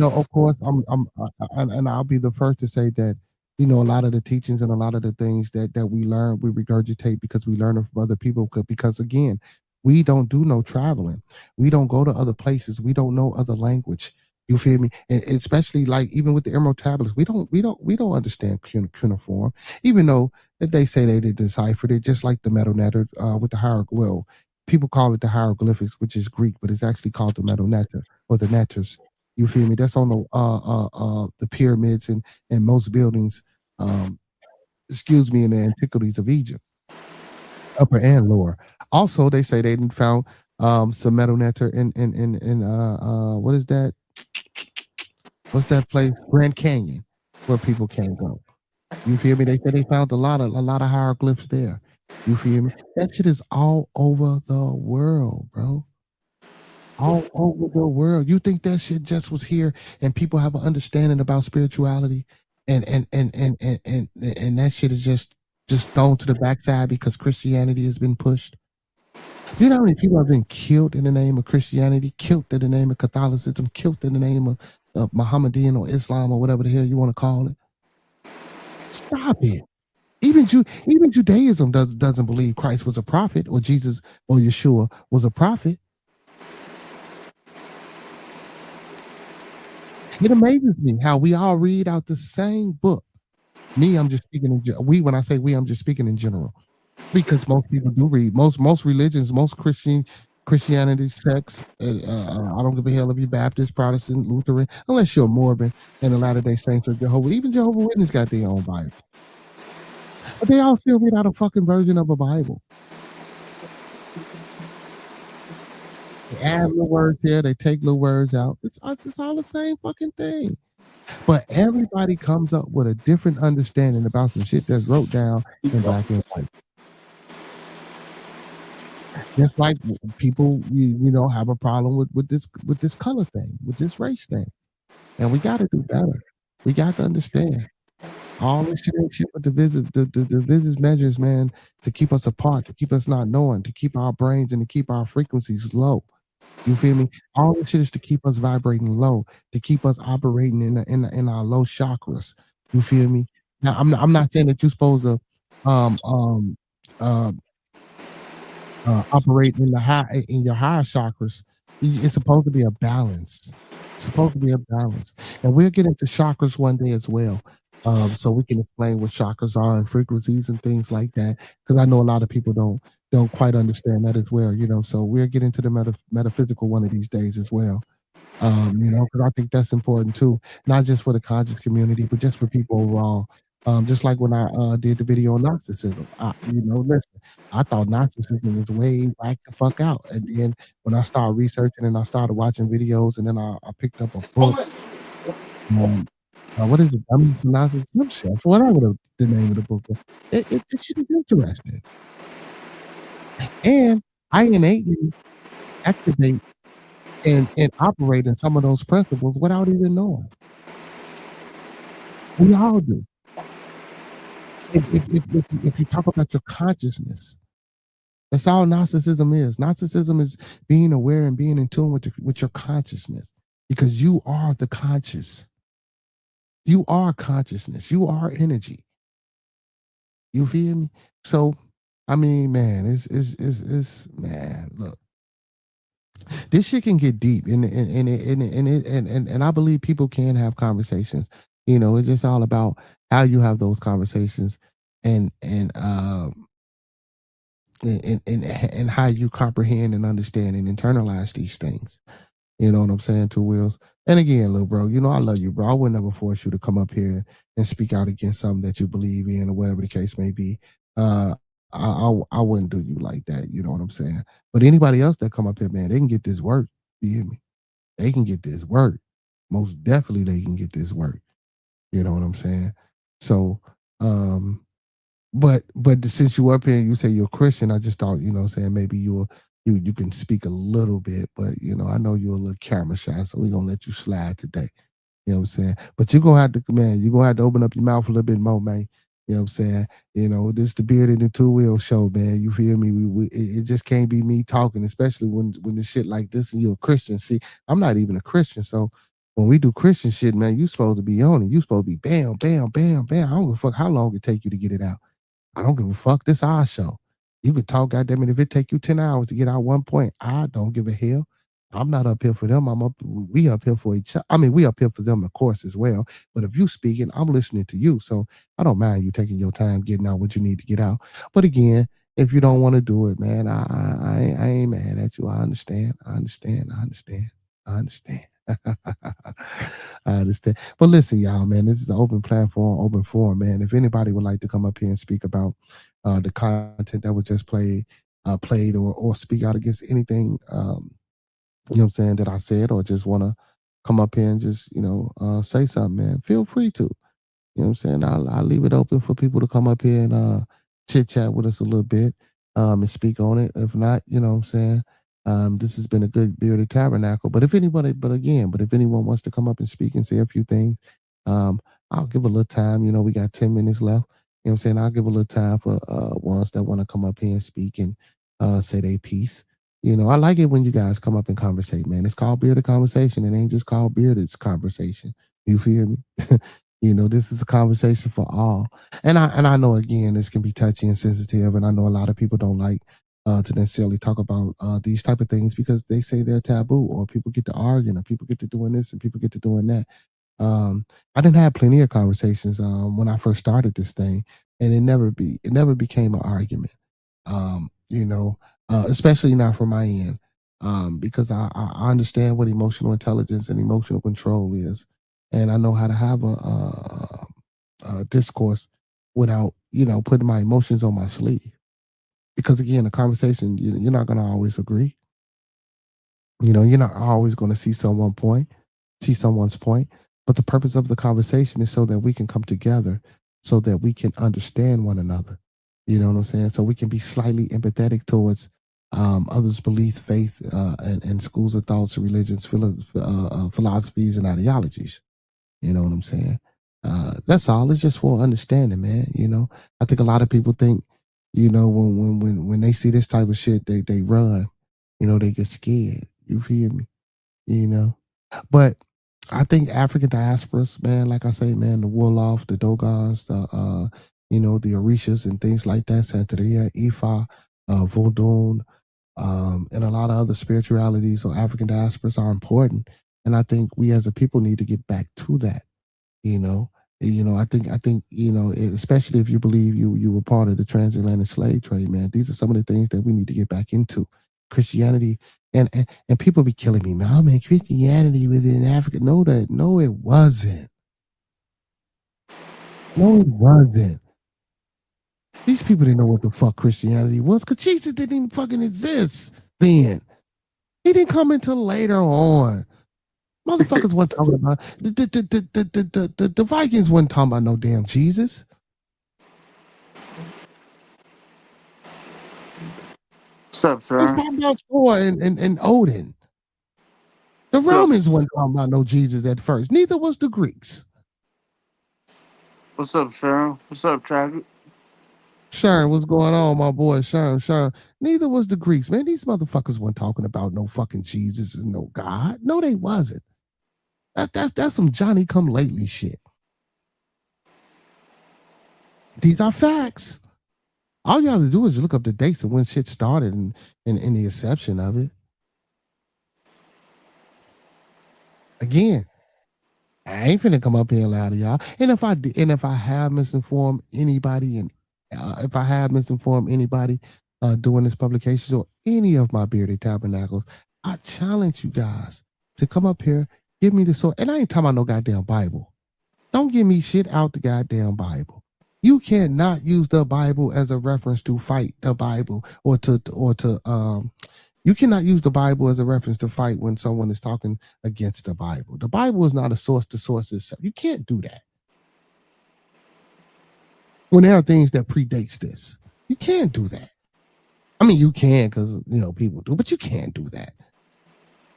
of course, and I'll be the first to say that, a lot of the teachings and a lot of the things that we learn, we regurgitate because we learn from other people. Because again, we don't do no traveling. We don't go to other places. We don't know other language. You feel me? And especially like even with the emerald tablets, we don't understand cuneiform, even though that they say they deciphered it, just like the metal netter with the hieroglyph. Well, people call it the hieroglyphics, which is Greek, but it's actually called the metal netter or the netters. You feel me? That's on the pyramids and most buildings. Excuse me, in the antiquities of Egypt, upper and lower. Also, they say they didn't found some metal netter in what is that? What's that place? Grand Canyon, where people can't go. You feel me? They said they found a lot of hieroglyphs there. You feel me? That shit is all over the world, bro. All over the world. You think that shit just was here and people have an understanding about spirituality and that shit is just thrown to the backside because Christianity has been pushed? Do you know how many people have been killed in the name of Christianity, killed in the name of Catholicism, killed in the name of Mohammedan or Islam or whatever the hell you want to call it? Stop it. Even Judaism doesn't believe Christ was a prophet or Jesus or Yeshua was a prophet. It amazes me how we all read out the same book. Me, I'm just speaking when I say we, I'm just speaking in general. Because most people do read. Most religions, most Christianity sects. I don't give a hell if you're Baptist, Protestant, Lutheran, unless you're Mormon and the Latter-day Saints or Jehovah. Even Jehovah's Witness got their own Bible, but they all still read out a fucking version of a Bible. They add little words here, they take little words out. It's all the same fucking thing. But everybody comes up with a different understanding about some shit that's wrote down in black and white. Just like people, have a problem with this color thing, with this race thing, and we got to do better. We got to understand all this shit with the business measures, man, to keep us apart, to keep us not knowing, to keep our brains and to keep our frequencies low. You feel me? All this shit is to keep us vibrating low, to keep us operating in our low chakras. You feel me? Now, I'm not saying that you're supposed to operate in your higher chakras. It's supposed to be a balance. It's supposed to be a balance, and we'll get into chakras one day as well. So we can explain what chakras are and frequencies and things like that, because I know a lot of people don't quite understand that as well. So we'll get into the metaphysical one of these days as well. Because I think that's important too, not just for the conscious community, but just for people overall. Just like when I did the video on Gnosticism, listen, I thought Gnosticism was way back the fuck out, and then when I started researching and I started watching videos, and then I picked up a book. What is it? Gnosticism, chef, whatever the name of the book was. It shit is interesting, and I innately activate and operate in some of those principles without even knowing. We all do. If you talk about your consciousness, that's all Gnosticism is. Gnosticism is being aware and being in tune with your consciousness, because you are the conscious. You are consciousness. You are energy. You feel me? So, I mean, man, it's man. Look, this shit can get deep, and I believe people can have conversations. It's just all about how you have those conversations, and how you comprehend and understand and internalize these things. You know what I'm saying? Two wheels. And again, little bro, I love you, bro. I would never force you to come up here and speak out against something that you believe in or whatever the case may be. I wouldn't do you like that. You know what I'm saying? But anybody else that come up here, man, they can get this work. You hear me? They can get this work. Most definitely they can get this work. You know what I'm saying? So, but since you up here and you say you're a Christian, I just thought, saying maybe you can speak a little bit, but I know you're a little camera shy, so we're gonna let you slide today. You know what I'm saying? But you're gonna have to open up your mouth a little bit more, man. You know what I'm saying? This the Beard and the Two Wheel show, man. You feel me? It just can't be me talking, especially when the shit like this and you're a Christian. See, I'm not even a Christian, so when we do Christian shit, man, you supposed to be on it. You supposed to be bam, bam, bam, bam. I don't give a fuck how long it take you to get it out. I don't give a fuck. This our show. You can talk, goddamn it. If it take you 10 hours to get out one point, I don't give a hell. I'm not up here for them. We up here for each other. I mean, we up here for them, of course, as well. But if you speaking, I'm listening to you. So I don't mind you taking your time getting out what you need to get out. But again, if you don't want to do it, man, I ain't mad at you. I understand. I understand. I understand. But listen, y'all, man, this is an open platform, open forum, man. If anybody would like to come up here and speak about the content that was just played or speak out against anything, you know what I'm saying, that I said, or just want to come up here and just, say something, man, feel free to. You know what I'm saying? I'll leave it open for people to come up here and chit chat with us a little bit and speak on it. If not, you know what I'm saying? This has been a good bearded tabernacle. But if anyone wants to come up and speak and say a few things, I'll give a little time. We got 10 minutes left. You know what I'm saying? I'll give a little time for ones that want to come up here and speak and say their piece. I like it when you guys come up and conversate, man. It's called bearded conversation. It ain't just called bearded conversation. You feel me? This is a conversation for all. And I know, again, this can be touchy and sensitive, and I know a lot of people don't like to necessarily talk about these type of things because they say they're taboo, or people get to arguing, or people get to doing this and people get to doing that. I didn't have plenty of conversations when I first started this thing, and it never became an argument. Especially not from my end, because I understand what emotional intelligence and emotional control is, and I know how to have a discourse without putting my emotions on my sleeve. Because again, a conversation, you're not going to always agree. You're not always going to see someone's point, but the purpose of the conversation is so that we can come together, so that we can understand one another. You know what I'm saying? So we can be slightly empathetic towards others' belief, faith, and schools of thoughts, religions, philosophies, and ideologies. You know what I'm saying? That's all. It's just for understanding, man. I think a lot of people think, when they see this type of shit, they run. They get scared. You feel me? But I think African diasporas, man, like I say, man, the Wolof, the Dogons, the Orishas and things like that, Santeria, Ifa, Vodun, and a lot of other spiritualities or African diasporas are important. And I think we as a people need to get back to that. I think, especially if you believe you were part of the transatlantic slave trade, man, these are some of the things that we need to get back into. Christianity, and people be killing me, man. Oh man, Christianity within Africa. No, it wasn't. No, it wasn't. These people didn't know what the fuck Christianity was, because Jesus didn't even fucking exist then. He didn't come until later on. Motherfuckers wasn't talking about the Vikings wasn't talking about no damn Jesus. What's up, sir? They was talking about Thor and Odin. The Romans wasn't talking about no Jesus at first. Neither was the Greeks. What's up, Sharon? What's up, Travis? Sharon, what's going on, my boy? Sharon. Neither was the Greeks, man. These motherfuckers weren't talking about no fucking Jesus and no God. No, they wasn't. That's some Johnny come lately shit. These are facts. All you have to do is look up the dates of when shit started and the inception of it. Again, I ain't finna come up here and lie to y'all. And if I have misinformed anybody, and if I have misinformed anybody doing this publication or any of my bearded tabernacles, I challenge you guys to come up here, give me the source. And I ain't talking about no goddamn Bible. Don't give me shit out the goddamn Bible. You cannot use the Bible as a reference to fight the Bible or to you cannot use the Bible as a reference to fight when someone is talking against the Bible. The Bible is not a source to source itself. You can't do that. When there are things that predates this, you can't do that. I mean, you can because, people do, but you can't do that.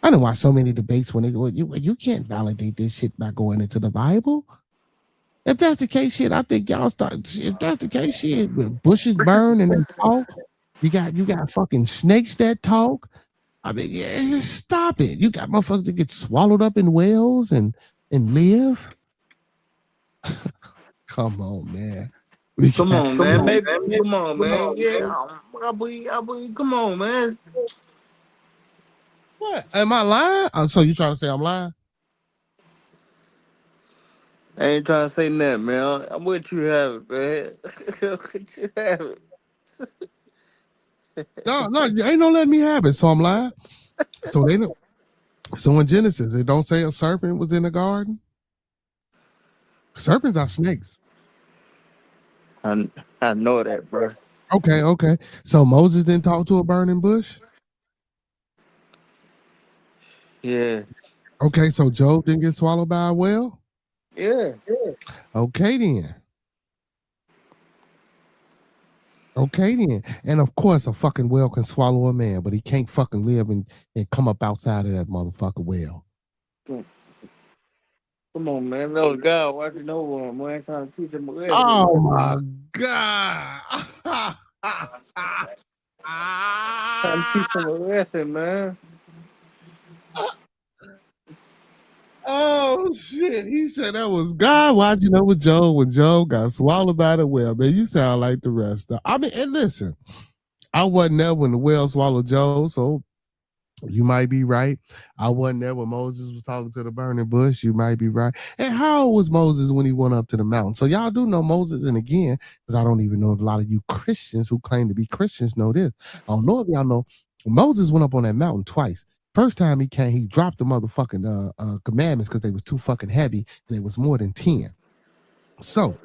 I know why so many debates when they go, you can't validate this shit by going into the Bible. If that's the case, shit, I think y'all start. If that's the case, shit, with bushes burn and they talk, you got fucking snakes that talk. I mean, yeah, stop it. You got motherfuckers that get swallowed up in whales and live. Come on, man. Come on, man. Maybe, come on, man. Yeah, I believe. Come on, man. What? Am I lying? So you trying to say I'm lying? I ain't trying to say nothing, man. I'm with you have it, man. Let you have it. No, ain't no letting me have it. So I'm lying. So they don't. So in Genesis, it don't say a serpent was in the garden. Serpents are snakes. I know that, bro. Okay. So Moses didn't talk to a burning bush. Yeah. Okay, so Job didn't get swallowed by a whale. Yeah. Okay then. And of course, a fucking whale can swallow a man, but he can't fucking live and come up outside of that motherfucker whale. Come on, man. That was God watching over him. Man, trying to teach him a lesson. Oh my God. Trying to teach him a lesson, man. Oh shit! He said that was God watching over Job when Job got swallowed by the whale. Man, you sound like the rest. I mean, and listen, I wasn't there when the whale swallowed Job, so you might be right. I wasn't there when Moses was talking to the burning bush. You might be right. And how old was Moses when he went up to the mountain? So y'all do know Moses, and again, because I don't even know if a lot of you Christians who claim to be Christians know this. I don't know if y'all know Moses went up on that mountain twice. First time he came, he dropped the motherfucking commandments because they was too fucking heavy, and it was more than 10. So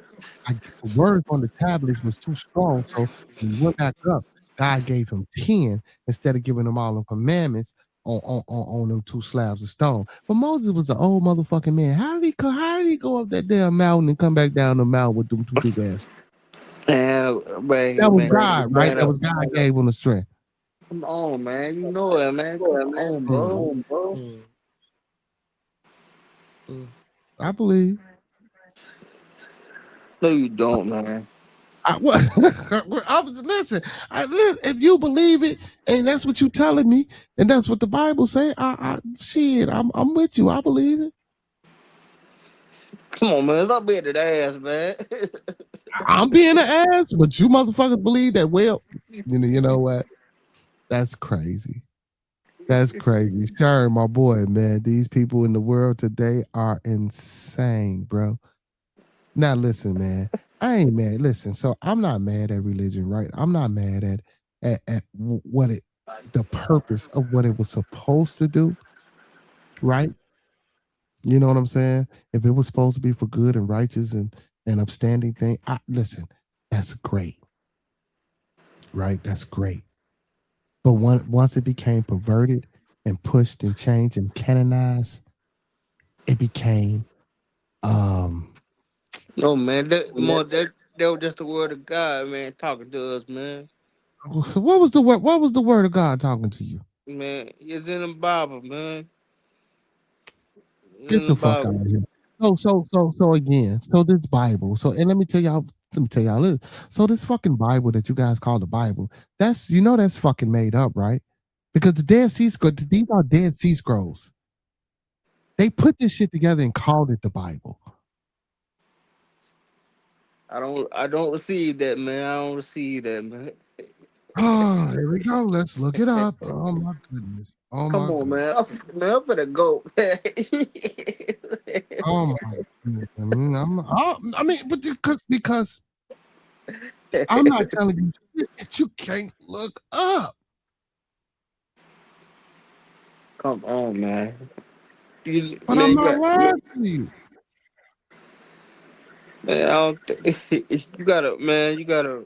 the words on the tablets was too strong. So when he went back up, God gave him 10 instead of giving them all the commandments on them 2 slabs of stone. But Moses was an old motherfucking man. How did he go up that damn mountain and come back down the mountain with them 2 big ass? That was God, right? That was God gave him the strength. Come on, man. You know it, man. Come on, bro. I believe. No, you don't, man. Listen, if you believe it and that's what you telling me and that's what the Bible say, I'm with you. I believe it. Come on, man. Stop being an ass, man. I'm being an ass, but you motherfuckers believe that. Well, you know what? That's crazy. That's crazy. Sure, my boy, man. These people in the world today are insane, bro. Now listen, man. I ain't mad. Listen, so I'm not mad at religion, right? I'm not mad at what the purpose of what it was supposed to do, right? You know what I'm saying? If it was supposed to be for good and righteous and upstanding thing, listen, that's great, right? That's great. But once it became perverted and pushed and changed and canonized, it became no, man. That was just the word of God, man, talking to us, man. What was the word? What was the word of God talking to you? Man, it's in the Bible, man. Get the fuck out of here. So again, so this Bible. So and let me tell y'all this. So this fucking Bible that you guys call the Bible, that's that's fucking made up, right? Because the Dead Sea Scrolls, these are Dead Sea Scrolls. They put this shit together and called it the Bible. I don't receive that, man. I don't receive that, man. Oh, here we go. Let's look it up. Oh my goodness. Oh Come my on, goodness. man. I'm finna go. Oh my goodness. I mean, but because I'm not telling you shit that you can't look up. Come on, man. But I'm not lying to you. Man, I don't think you gotta, man. You gotta.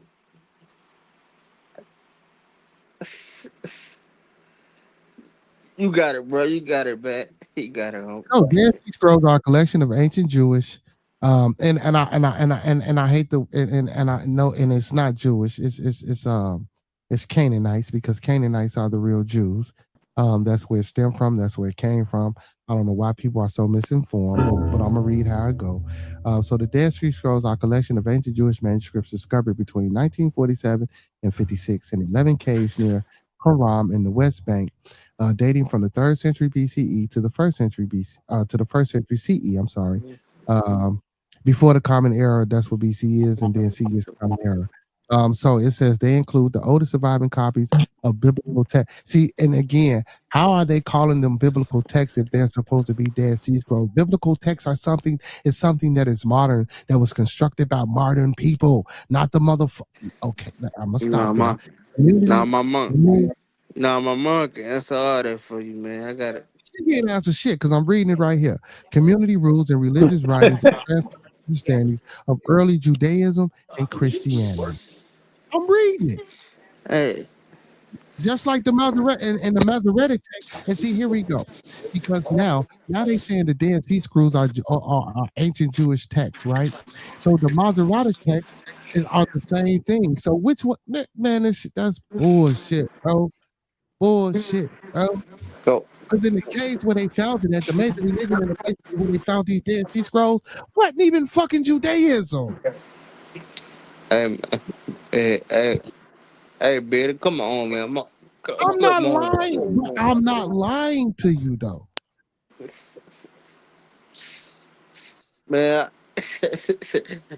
You got it, bro. You got it, man. You got it. Oh, Dead Sea Scrolls are a collection of ancient Jewish, and I hate the and I know and it's not Jewish. It's Canaanites because Canaanites are the real Jews. That's where it stemmed from. That's where it came from. I don't know why people are so misinformed, but I'm gonna read how it go. So the Dead Sea Scrolls are a collection of ancient Jewish manuscripts discovered between 1947 and 56 in 11 caves near Qumran in the West Bank. Dating from the 3rd century BCE to the 1st century CE. I'm sorry, before the Common Era. That's what BC is, and then CE is the Common Era. So it says they include the oldest surviving copies of biblical text. See, and again, how are they calling them biblical texts if they're supposed to be Dead Sea Scrolls? Biblical texts are something that is modern, that was constructed by modern people, not the motherfucker. Okay, I'm gonna Nah, stop there. my nah, my mom. Nah, my mom can answer all that for you, man. I got it. She can't answer shit because I'm reading it right here. Community rules and religious writings and understandings of early Judaism and Christianity. I'm reading it. Hey, Just like the Masoretic and the Masoretic text. And see, here we go. Because now they saying the Dead Sea Scrolls are ancient Jewish texts, right? So the Masoretic texts are the same thing. So which one, man, that's bullshit, bro. Bullshit, bro. go. Because in the case where they found it at the major religion in the place where they found these Dead Sea Scrolls, wasn't even fucking Judaism. Hey, hey, Betty, come on, man. I'm not Come on. lying. I'm not lying to you though. Man,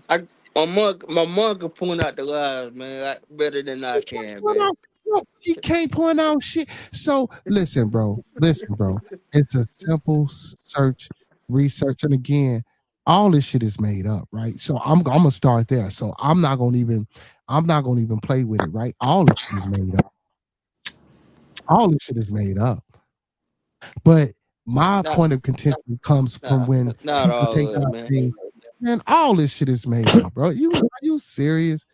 I, my mom can point out the lies, man, better than I can, man. She can't point out shit. So listen, bro. Listen, bro. It's a simple search, research, and again, all this shit is made up, right? So I'm gonna start there. So I'm not gonna even play with it, right? All this shit is made up. All this shit is made up. But my Not, point of contention comes from when not people all take of it, out man. things, man, all this shit is made up, bro. Are you serious?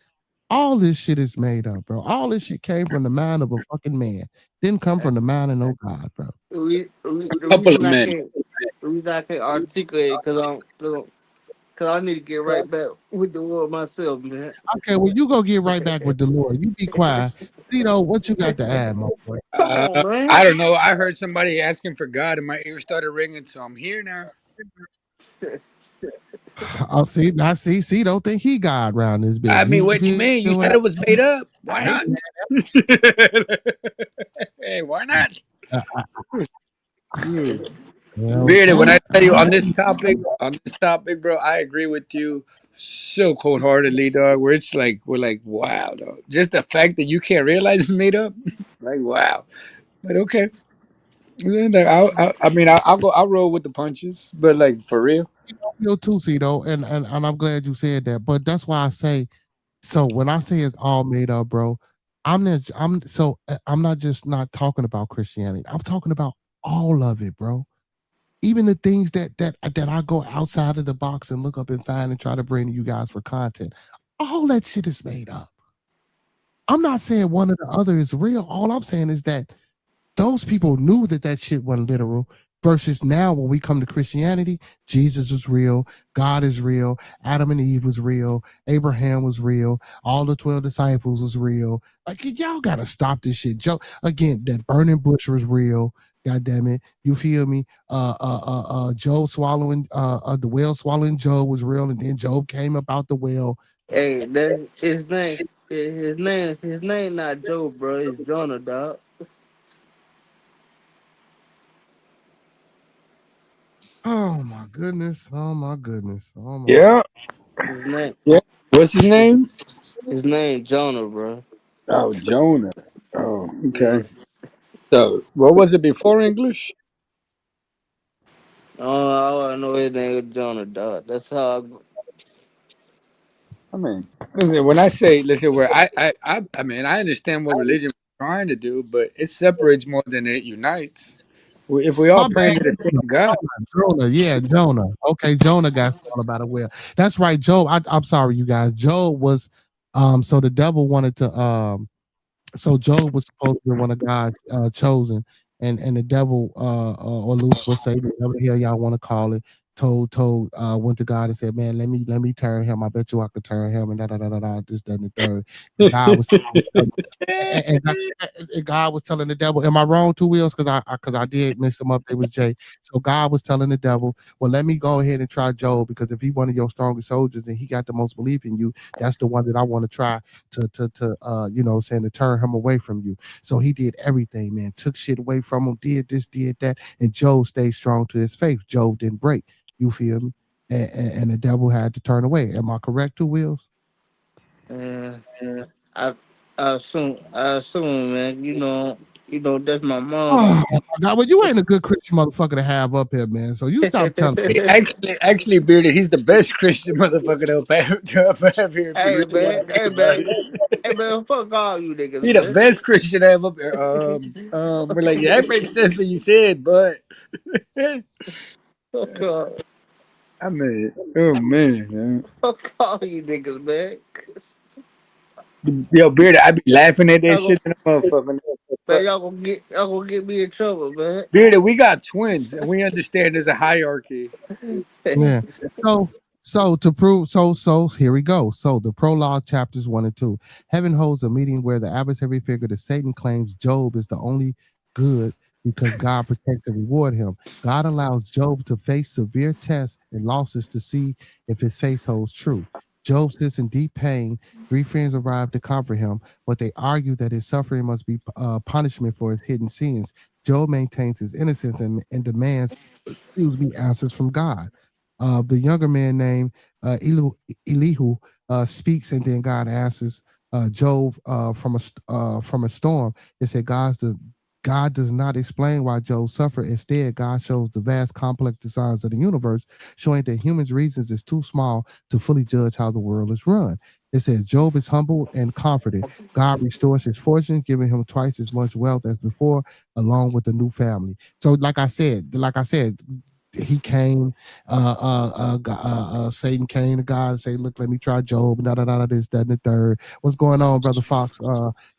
All this shit is made up, bro. All this shit came from the mind of a fucking man. Didn't come from the mind of no God, bro. The Couple of reason I men. can't, the reason I can't articulate because I need to get right back with the Lord myself, man. Okay, well, you go get right back with the Lord. You be quiet. Cito, what you got to add, my boy? Come on, man. I don't know. I heard somebody asking for God, and my ears started ringing, so I'm here now. I'll see. I see. Don't think he God around this bitch. I mean, You what you mean? You feel what said it was made up. Why I ain't not? Hey, why not? Hmm. Bearded, when okay. I tell you on this topic, bro, I agree with you so cold heartedly, dog. Where it's like we're like, wow, dog. Just the fact that you can't realize it's made up, like, wow. But okay, yeah, like, I'll roll with the punches, but like for real. Feel too, Cito, and I'm glad you said that. But that's why I say. So when I say it's all made up, bro, I'm not just not talking about Christianity. I'm talking about all of it, bro. Even the things that I go outside of the box and look up and find and try to bring to you guys for content. All that shit is made up. I'm not saying one or the other is real. All I'm saying is that those people knew that shit wasn't literal. Versus now, when we come to Christianity, Jesus was real, God is real, Adam and Eve was real, Abraham was real, all the 12 disciples was real. Like y'all gotta stop this shit. Joe, again, that burning bush was real. God damn it, you feel me? Job swallowing, the whale swallowing Job was real, and then Job came up out the whale. Hey, that's his name. His name not Joe, bro. It's Jonah, dog. Oh my goodness! Oh my goodness! Oh my Yeah, goodness! His name, yeah. What's his name? his name Jonah, bro. Oh, Jonah. Oh, Yeah. okay. So, what was it before English? Oh, I know his name was Jonah, dog. That's how. I mean, listen, when I say, listen, where I mean, I understand what religion is trying to do, but it separates more than it unites. If we all My praying bad. to the same God, Jonah. Yeah, Jonah. Okay, Jonah got swallowed by the whale. That's right, Job. I'm sorry, you guys. Job was so the devil wanted to so Job was supposed to be one of God's chosen, and the devil or Lucifer, Satan, whatever the hell y'all want to call it, told went to God and said, man, let me turn him. I bet you I could turn him, and da da da da da. This, that, and the third. And God was and, and God and God was telling the devil, am I wrong, Two Wheels? Because I did mix him up. It was Jay. So God was telling the devil, well, let me go ahead and try Job, because if he one of your strongest soldiers and he got the most belief in you, that's the one that I want to try to saying, to turn him away from you. So he did everything, man. Took shit away from him, did this, did that, and Job stayed strong to his faith. Job didn't break. You feel me? And the devil had to turn away. Am I correct, Two Wheels? And I, I assume, man. That's my mom. Oh my God, well, you ain't a good Christian motherfucker to have up here, man. So you stop telling me. Actually, Bearded, he's the best Christian motherfucker to have here. If you Hey really want man, to think hey about man, it, hey man, fuck all you he niggas, the man. best Christian I have up here. We're like, yeah, that makes sense what you said, but Fuck all, I mean, oh man, fuck all you niggas, man. yo, Bearded, I be laughing at that Y'all shit gonna, in the motherfucker. man, y'all gonna get me in trouble, man. Bearded, we got twins, and we understand there's a hierarchy. Yeah. So so here we go. So the prologue chapters 1 and 2. Heaven holds a meeting where the adversary figure that Satan claims Job is the only good because God protects and reward him. God allows Job to face severe tests and losses to see if his faith holds true. Job sits in deep pain. Three friends arrive to comfort him, but they argue that his suffering must be punishment for his hidden sins. Job maintains his innocence and demands, answers from God. The younger man named Elihu speaks, and then God answers Job from a storm. It said God does not explain why Job suffered. Instead, God shows the vast, complex designs of the universe, showing that humans' reasons is too small to fully judge how the world is run. It says Job is humbled and comforted. God restores his fortune, giving him twice as much wealth as before, along with a new family. So, like I said, he came, Satan came to God and say, "Look, let me try Job, da da da da, this, that, and the third. What's going on, brother Fox?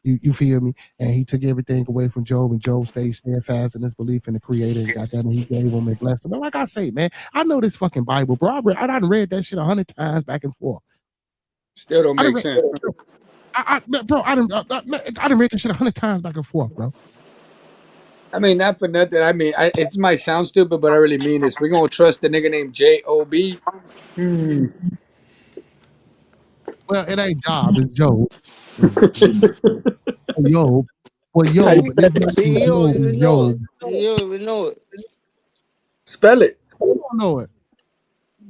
You feel me?" And he took everything away from Job, and Job stayed steadfast in his belief in the Creator. And goddamn it, he gave him and blessed him. But like I say, man, I know this fucking Bible, bro. I done read that shit 100 times back and forth. Still don't I done make read, sense. bro. I done read this shit 100 times back and forth, bro. I mean, not for nothing. I mean, it might sound stupid, but I really mean this. We're gonna trust the nigga named Job. Hmm. Well, it ain't Job, it's Job. Job. Well, How you Job, this not See, he don't Job, is even know it. Job. He don't even know it. spell it? You don't know it.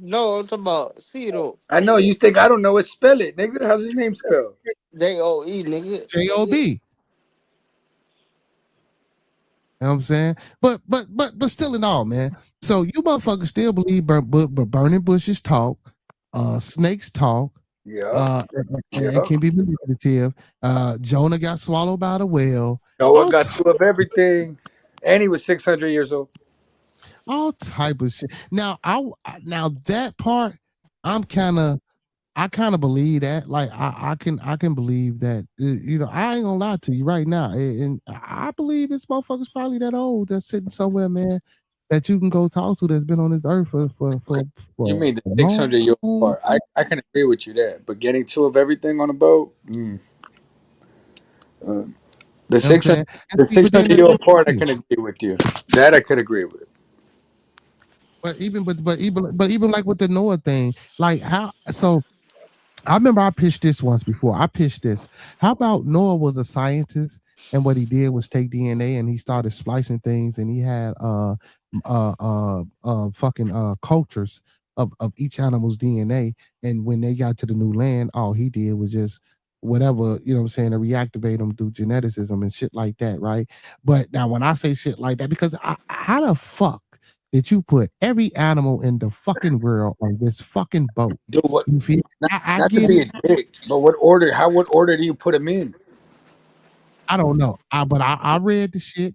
No, I'm talking about see though. I know you think I don't know it. Spell it, nigga. How's his name spelled? Joe, nigga. Job. You know what I'm saying? But still in all, man. So you motherfuckers still believe burning bushes talk, snakes talk, Yep. and it Yep. can be manipulative. Jonah got swallowed by the whale. Noah All got two of everything, and he was 600 years old. all type of shit. Now that part, I'm kind of I kind of believe that. Like I can believe that. I ain't gonna lie to you right now, and I believe this motherfucker's probably that old that's sitting somewhere, man, that you can go talk to that's been on this earth You for mean the a 600-year-old long part? I can agree with you there, but getting two of everything on a boat, uh, the You know what I'm 600 saying? And the see, six but then hundred year old part, I can agree with you. That I could agree with. but even like with the Noah thing, like how so I remember I pitched this once before. I pitched this. How about Noah was a scientist and what he did was take DNA and he started splicing things and he had fucking cultures of each animal's DNA. And when they got to the new land, all he did was just whatever, you know what I'm saying, to reactivate them through geneticism and shit like that, right? But now when I say shit like that, because how the fuck did you put every animal in the fucking world on this fucking boat? Do what? You feel? Not, I not to get be it. a dick, but what order? What order do you put them in? I don't know. But I read the shit.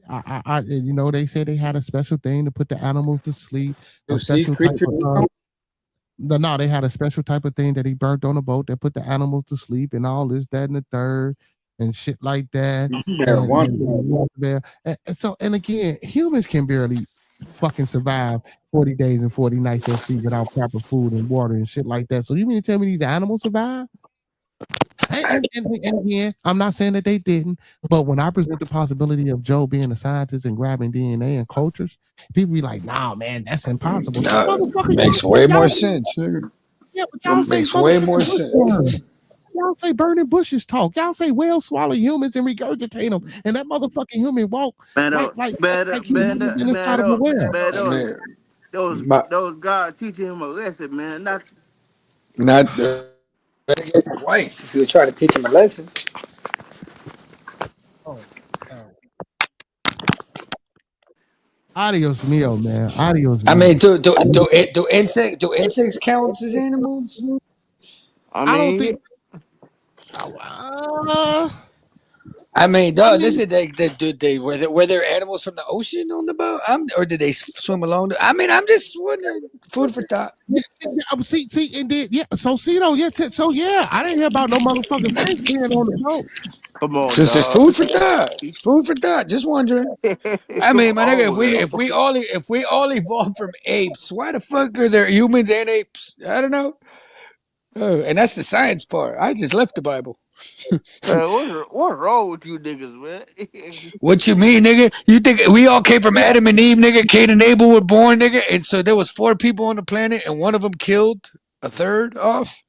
They said they had a special thing to put the animals to sleep. A To see special type creatures. of no, they had a special type of thing that he burnt on a boat that put the animals to sleep and all this, that, and the third, and shit like that. Marijuana. And again, humans can barely fucking survive 40 days and 40 nights at sea without proper food and water and shit like that. So you mean to tell me these animals survive? And again, I'm not saying that they didn't, but when I present the possibility of Joe being a scientist and grabbing DNA and cultures, people be like, "Nah, man, that's impossible." Nah, Motherfucker, makes way more y'all, sense, nigga. yeah, but y'all say Makes way more motherfucking bush burn. sense. Y'all say burning bushes talk. Y'all say whales swallow humans and regurgitate them, and that motherfucking human walk Man like up, like man like up, he man never been up, inside man of a up, whale. man up. Man, Those my those God teaching him a lesson, man. Not not Better get your wife if you were trying to teach him a lesson. Oh, adios mio, man. Adios I mio. mean, do insects count as animals? I I don't think. mean, Uh, I mean, I dog. mean, Listen, they were there animals from the ocean on the boat? Or did they swim along? I mean, I'm just wondering. Food for thought. yeah, see, and then yeah. So see though, yeah. So yeah, I didn't hear about no motherfucking fish being on the boat. come on, Just as dog. food for thought. It's food for thought. Just wondering. I Come mean, my nigga, on, if we all evolved from apes, why the fuck are there humans and apes? I don't know. And that's the science part. I just left the Bible. man. What's wrong with you niggas, man? What you mean, nigga? You think we all came from Yeah. Adam and Eve, nigga? Cain and Abel were born, nigga, and so there was 4 people on the planet, and one of them killed a third off.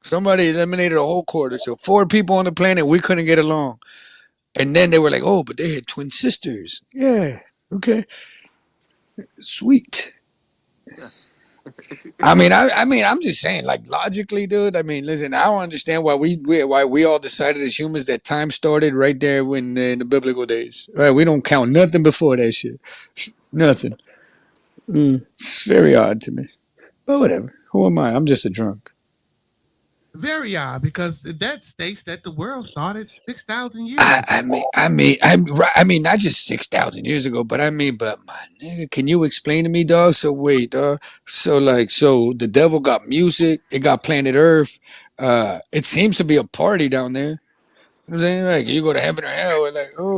Somebody eliminated a whole quarter, so 4 people on the planet. We couldn't get along, and then they were like, "Oh, but they had twin sisters." Yeah, okay, sweet. I'm just saying, like logically, dude. I mean, listen, I don't understand why we all decided as humans that time started right there when in the biblical days. Right, we don't count nothing before that shit. Nothing. It's very odd to me, but whatever. Who am I? I'm just a drunk. Very odd because that states that the world started 6,000 years I, ago. I mean, not just 6,000 years ago, but but my nigga, can you explain to me, dog? So wait, so the devil got music, it got planet Earth. It seems to be a party down there. You know what I'm saying, like, you go to heaven or hell.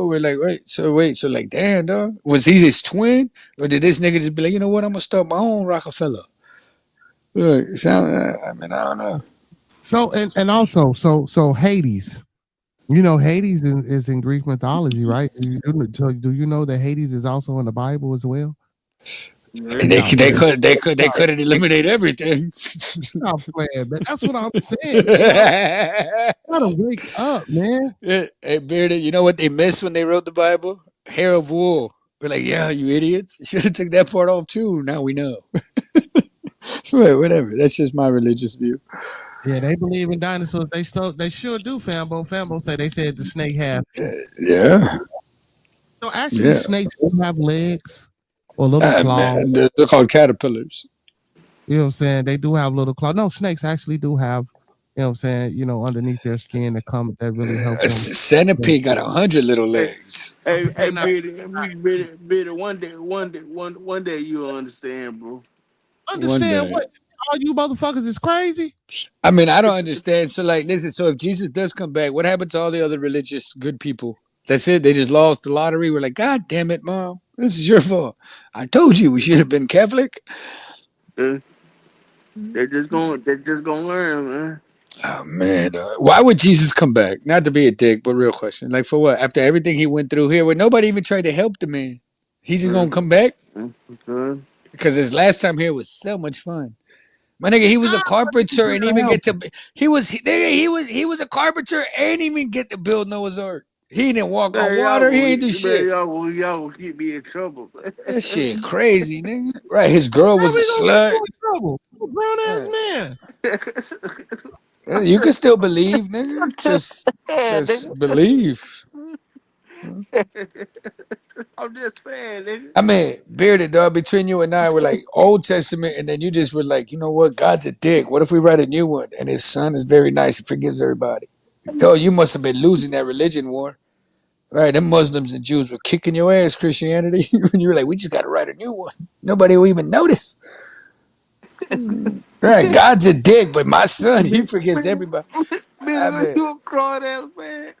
We're like, wait, so like, damn, dog, was he his twin, or did this nigga just be like, you know what, I'm gonna start my own Rockefeller? I mean, I don't know. So and also so Hades. You know, Hades is in Greek mythology, right? Do you know that Hades is also in the Bible as well? They Stop they playing. could they could they couldn't eliminate everything. Stop playing, man. That's what I'm saying, man. Gotta wake up, man. Hey, Bearded, you know what they missed when they wrote the Bible? Hair of wool. We're like, yeah, you idiots. Should have took that part off too. Now we know. Right, whatever. That's just my religious view. Yeah, they believe in dinosaurs. They sure do, Fambo. Fambo say they said the snake had feet. Yeah, So actually, yeah. snakes do have legs or little claws. Man, they're called caterpillars. You know what I'm saying? They do have little claws. No, snakes actually do have, you know what I'm saying, underneath their skin that really help A them. centipede got 100 little Hey, legs. hey, They're not Biddy, one day you'll understand, bro. One understand day. what all you motherfuckers is crazy. I mean, I don't understand. So, like, listen. So, if Jesus does come back, what happened to all the other religious good people? That's it. They just lost the lottery. We're like, God damn it, mom, this is your fault. I told you we should have been Catholic. Uh, they're just gonna learn, man. Oh man, why would Jesus come back? Not to be a dick, but real question. Like, for what? After everything he went through here, where nobody even tried to help the man, he's just Uh, gonna come back uh, because his last time here was so much fun. My nigga, he was a How carpenter you and gonna even help get to. He was a carpenter and even get to build Noah's Ark. He didn't walk on water. He ain't do shit. y'all gonna keep me in trouble. That shit crazy, nigga. Right? His girl How was a we gonna get slut. you in trouble? You a grown ass Yeah. man. You can still believe, nigga. Just nigga. believe. I'm just saying, nigga. I mean, bearded dog. Between you and I, we're like Old Testament, and then you just were like, you know what? God's a dick. What if we write a new one? And His Son is very nice and forgives everybody. Dog, you must have been losing that religion war. Right, them Muslims and Jews were kicking your ass, Christianity. When you were like, we just got to write a new one. Nobody will even notice. Right, God's a dick, but my son, he forgives everybody. I Billy, mean, you a grown ass man.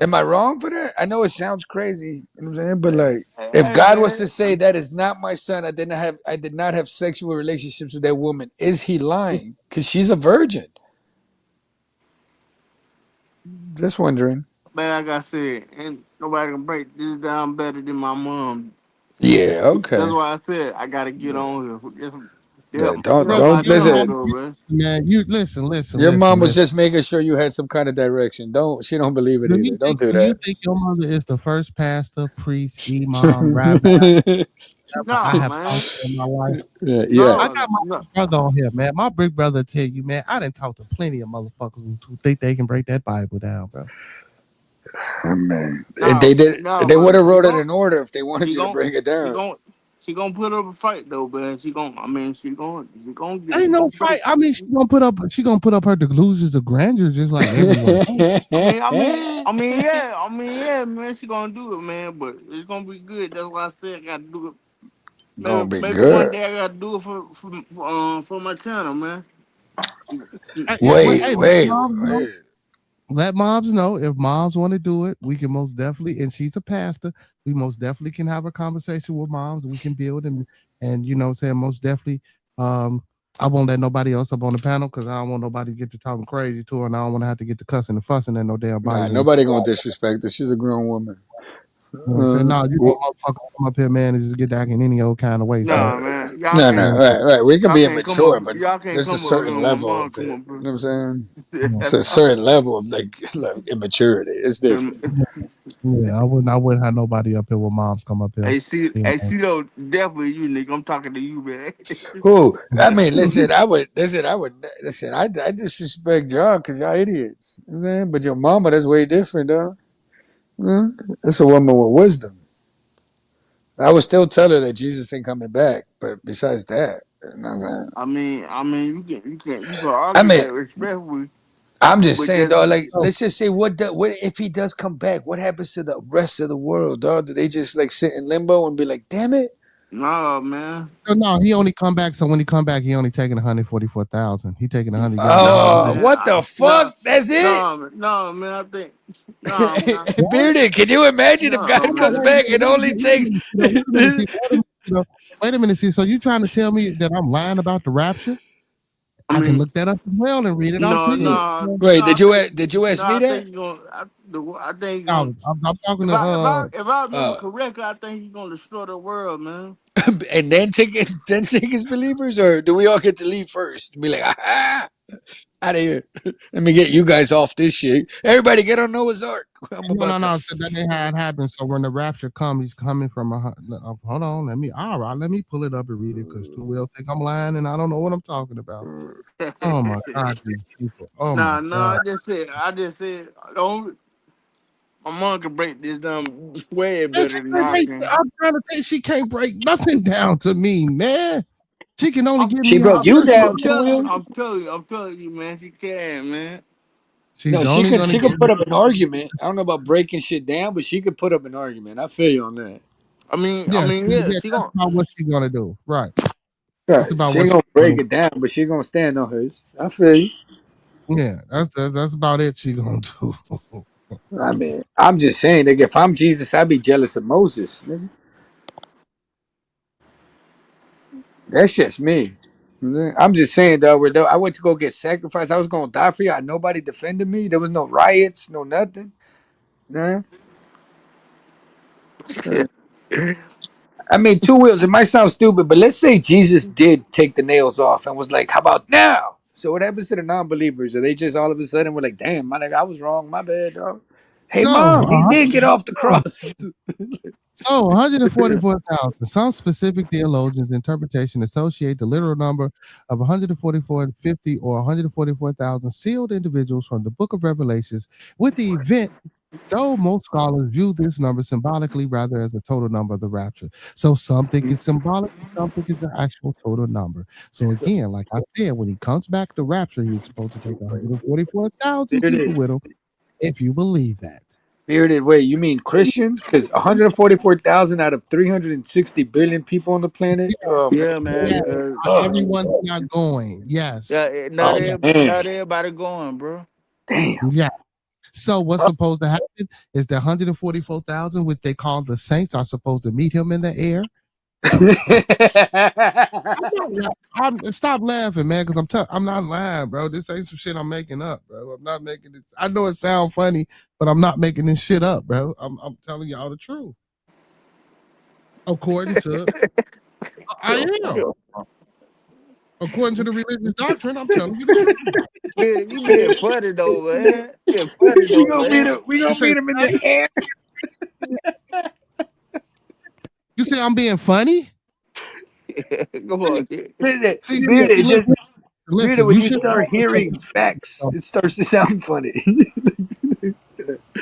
am I wrong for that? I know it sounds crazy, you know what I'm saying, but like, if Hey, God was to man. say that is not my son, I did not have sexual relationships with that woman, is He lying? Because she's a virgin. Just wondering. Man, like I said, ain't nobody can break this down better than my mom. Yeah, That's okay. why I said I gotta get on here. Yeah, Don't help Bro, my don't dog listen. though, man. man, you listen, listen, Your listen, mom was listen. just making sure you had some kind of direction. She don't believe it either. Don't do Do you that. think your mother is the first pastor, priest, imam, rabbi I No, have man. talked to in my life. Yeah. I No, got my no. big brother on here, man. My big brother tell you, man, I done talked to plenty of motherfuckers who think they can break that Bible down, bro. Oh, man. If No, they did, no, they would but have wrote it in order if they wanted she you to gon' break it she down. gon' she gonna put up a fight though, man. She gonna get Ain't no fight. I mean, she gonna put up her delusions of grandeur just like everyone else. yeah, man. She gonna do it, man. But it's gonna be good. That's why I said I gotta do it. Gonna Maybe, be maybe one good. day I gotta do it for my channel, man. Wait, Hey, wait, wait. let moms know if moms want to do it. We can most definitely, and she's a pastor. We most definitely can have a conversation with moms. We can build and you know, what I'm saying most definitely. I won't let nobody else up on the panel because I don't want nobody to get to talking crazy to her, and I don't want to have to get to cussing and fussing at no damn body. Nah, nobody gonna disrespect her. She's a grown woman. You know what I'm saying? No, you don't motherfucker come up here, man, and just get back in any old kind of way. So, Nah, man. Y'all no, can't no, right. We can y'all be can't come up immature, but y'all can't there's a come up certain here when my level mom of come it. up You know what I'm saying? yeah, It's a certain level of like immaturity. It's different. yeah, I wouldn't have nobody up here with moms come up here. You know, She though definitely you nigga. I'm talking to you, man. Who? I mean, listen. I disrespect y'all because y'all idiots. You know what I'm saying, but your mama, that's way different, though. That's a woman with wisdom. I would still tell her that Jesus ain't coming back, but besides that, you know what I'm saying? You can I argue mean, that respectfully, I'm just but saying, just dog. Like, so, let's just say, what if he does come back? What happens to the rest of the world, dog? Do they just like sit in limbo and be like, "Damn it"? nah, man. so no, he only come back. So when he come back, he only taking 144,000. He taking 100. Y'all know how Nah, we Oh, do. man. what the Nah, fuck? That's it? nah, man. I think nah, man. What? Bearded, can you imagine if Nah, God Hold on, comes man. back and only takes? wait a minute, see, wait a minute, see. So you trying to tell me that I'm lying about the rapture? I I can mean, look that up as well and read it out no, to you. Wait, I did you ask me I that? think you're gonna. I think you're gonna. No, I'm talking to If I remember Uh, correctly, I think you're gonna destroy the world, man. and then take his believers, or do we all get to leave first? Be like, out of here. Let me get you guys off this shit. Everybody get on Noah's Ark. I'm no, no, about to. no. So that ain't how it happens. So when the rapture comes, he's coming from hold on, let me pull it up and read it because two will think I'm lying and I don't know what I'm talking about. Oh my God, these people. Oh my Nah. God. I just said. Don't. My mom can break this down way Man, she better than can't I break, can. I'm trying to think she can't break nothing down to me, man. She can only I'm, give She me broke how you much. down, Two Wheels. I'm telling you, man. She can, man. She's No, she only could gonna she could give me. put up an argument. I don't know about breaking shit down, but she could put up an argument. I feel you on that. Yeah, Yeah. yeah, She that's gonna. about what she's gonna do. Right. That's Right. about She what ain't she's gonna gonna break do. it down, but she gonna stand on hers. I feel you. Yeah, that's about it she's gonna do. I mean, I'm just saying, like, if I'm Jesus, I'd be jealous of Moses. Nigga. That's just me. I'm just saying, though, I went to go get sacrificed. I was gonna die for you. Nobody defended me. There was no riots, no nothing. Nah. I mean, Two Wheels. It might sound stupid, but let's say Jesus did take the nails off and was like, "How about now?" So what happens to the non-believers? Are they just all of a sudden were like, "Damn, my nigga, I was wrong. My bad, dog." Hey, So, mom, he did get off the cross. 144,000. Some specific theologians' interpretation associate the literal number of 144,50 or 144,000 sealed individuals from the book of Revelations with the event. So most scholars view this number symbolically rather as the total number of the rapture. So some think it's symbolic, some think it's the actual total number. So again, like I said, when he comes back to rapture, he's supposed to take 144,000 people Bearded, with him, if you believe that. bearded. Wait, you mean Christians? Because 144,000 out of 360 billion people on the planet. Oh man. Yeah, man. Yeah, Cause Oh, everyone's not going. Yes. oh Yeah. man. not everybody going, bro. Damn. Yeah. So what's Oh. supposed to happen is the 144,000, which they call the saints, are supposed to meet him in the air. Stop laughing, man, because I'm not lying, bro. This ain't some shit I'm making up, bro. I'm not making it. I know it sounds funny, but I'm not making this shit up, bro. I'm telling y'all the truth. According to I am. According to the religious doctrine, I'm telling you the truth. Man, you being funny though, man. You being funny we though, gonna meet man. him. We You gonna say meet him in the air. you say I'm being funny? Come on. See, Bearded, listen, Bearded, listen, when you you shouldn't call start hearing facts, yourself. it starts to sound funny.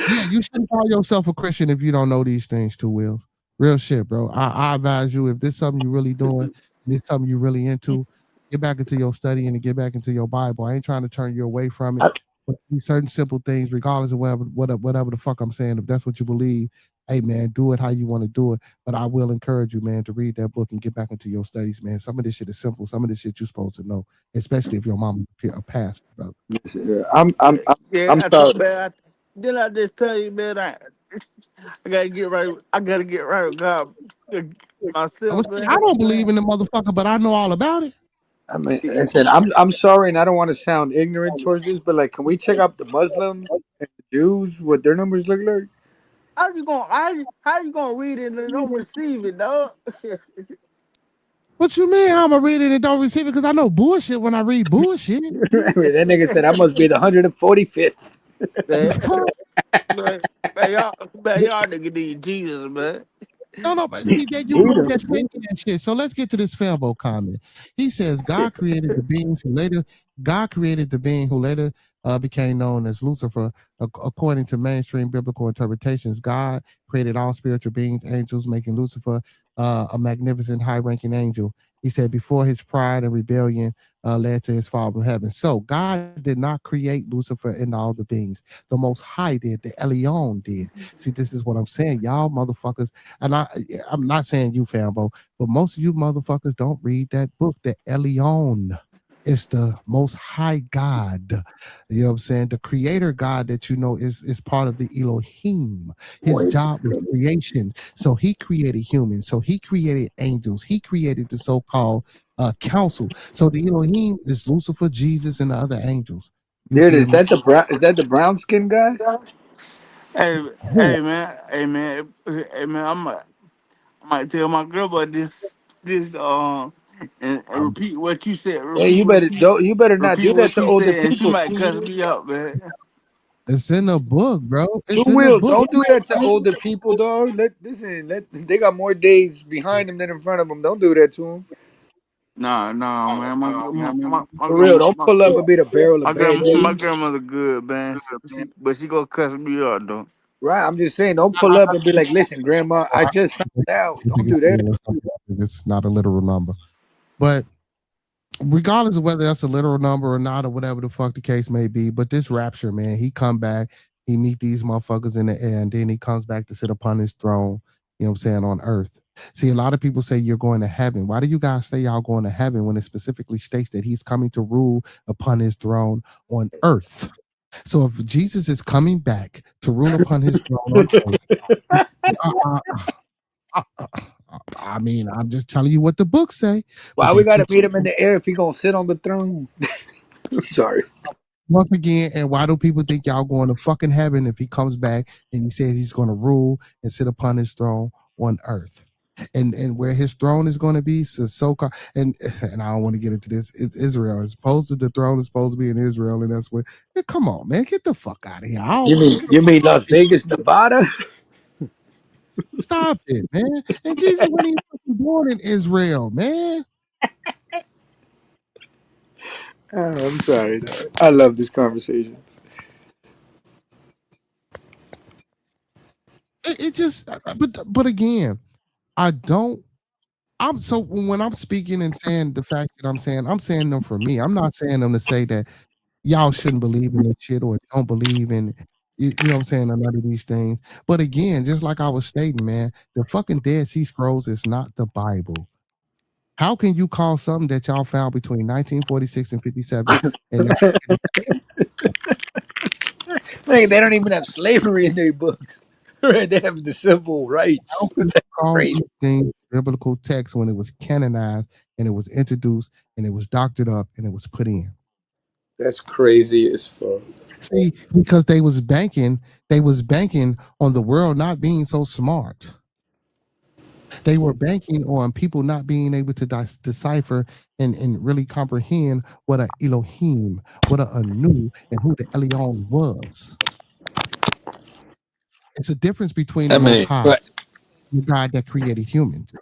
Yeah, you shouldn't call yourself a Christian if you don't know these things too well. Real shit, bro. I advise you, if this is something you really doing, and it's something you really into, get back into your study and get back into your Bible. I ain't trying to turn you away from it. But these certain simple things, regardless of whatever the fuck I'm saying, if that's what you believe, hey man, do it how you want to do it. But I will encourage you, man, to read that book and get back into your studies, man. Some of this shit is simple. Some of this shit you're supposed to know, especially if your mom a pastor, brother. I'm I sorry. told man. Then I just tell you, man, I gotta get right. I gotta get right with God myself, I man. don't believe in the motherfucker, but I know all about it. I mean, I said I'm sorry, and I don't want to sound ignorant towards this, but like, can we check out the Muslims and the Jews what their numbers look like? How you gonna read it and don't receive it, dog? What you mean? How am I reading and don't receive it? Because I know bullshit when I read bullshit. I mean, that nigga said I must be the 145th. The man, fuck? y'all nigga need Jesus, man. No, but see that you read that faking that shit. So let's get to this Falbo comment. He says God created the being who later became known as Lucifer. According to mainstream biblical interpretations, God created all spiritual beings, angels, making Lucifer a magnificent high-ranking angel. He said before his pride and rebellion led to his fall from heaven. So God did not create Lucifer and all the beings. The Most High did. The Elyon did. See, this is what I'm saying. Y'all motherfuckers, and I'm not saying you, Fambo, but most of you motherfuckers don't read that book, the Elyon. It's the Most High God. You know what I'm saying? The creator God that you know is part of the Elohim. His job was creation. So he created humans. So he created angels. He created the so-called council. So the Elohim is Lucifer, Jesus, and the other angels. You Dude, feel me? is that the brown skin guy? Hey, hey man, I might tell my girl about this and repeat what you said. Hey, you better not Repeat do that what to you older said, and she people. might cuss me out, man. It's in the book, bro. Two It's in the wheels. book. Don't do that to older people, dog. They got more days behind them than in front of them. Don't do that to them. Nah, man. For real, don't pull up and be the barrel of bad My news. grandmother good, man. But she gonna cuss me out though. Right, I'm just saying, don't pull up and be like, "Listen, Grandma, I just found out." Don't do that. It's not a literal number. But regardless of whether that's a literal number or not, or whatever the fuck the case may be, but this rapture, man, he come back, he meet these motherfuckers in the air, and then he comes back to sit upon his throne, you know what I'm saying, on earth. See, a lot of people say you're going to heaven. Why do you guys say y'all going to heaven when it specifically states that he's coming to rule upon his throne on earth? So if Jesus is coming back to rule upon his throne on earth, I mean, I'm just telling you what the books say. Why But we they gotta teach meet him in the air if he gonna sit on the throne? Sorry. once again, and why do people think y'all going to fucking heaven if he comes back and he says he's going to rule and sit upon his throne on earth? And where his throne is going to be, so-called, and I don't want to get into this, it's Israel. It's supposed to, the throne is supposed to be in Israel, and that's where, come on, man, get the fuck out of here. You mean Las Vegas, Nevada? Stop it, man. And Jesus wasn't even fucking born in Israel, man. Oh, I'm sorry. Dog. I love this conversation. It just, but again, I don't. I'm so when I'm speaking and saying the fact that I'm saying them for me. I'm not saying them to say that y'all shouldn't believe in this shit or don't believe in, you know what I'm saying, or none of these things. But again, just like I was stating, man, the fucking Dead Sea Scrolls is not the Bible. How can you call something that y'all found between 1946 and 57 and Like, they don't even have slavery in their books. Right? They have the civil how rights. can you That's call crazy. these things biblical text when it was canonized and it was introduced and it was doctored up and it was put in? That's crazy as fuck. See, because they was banking on the world not being so smart. They were banking on people not being able to decipher and really comprehend what a Elohim, what a Anu, and who the Elyon was. It's a difference between I the Most mean, High but and the God that created humans.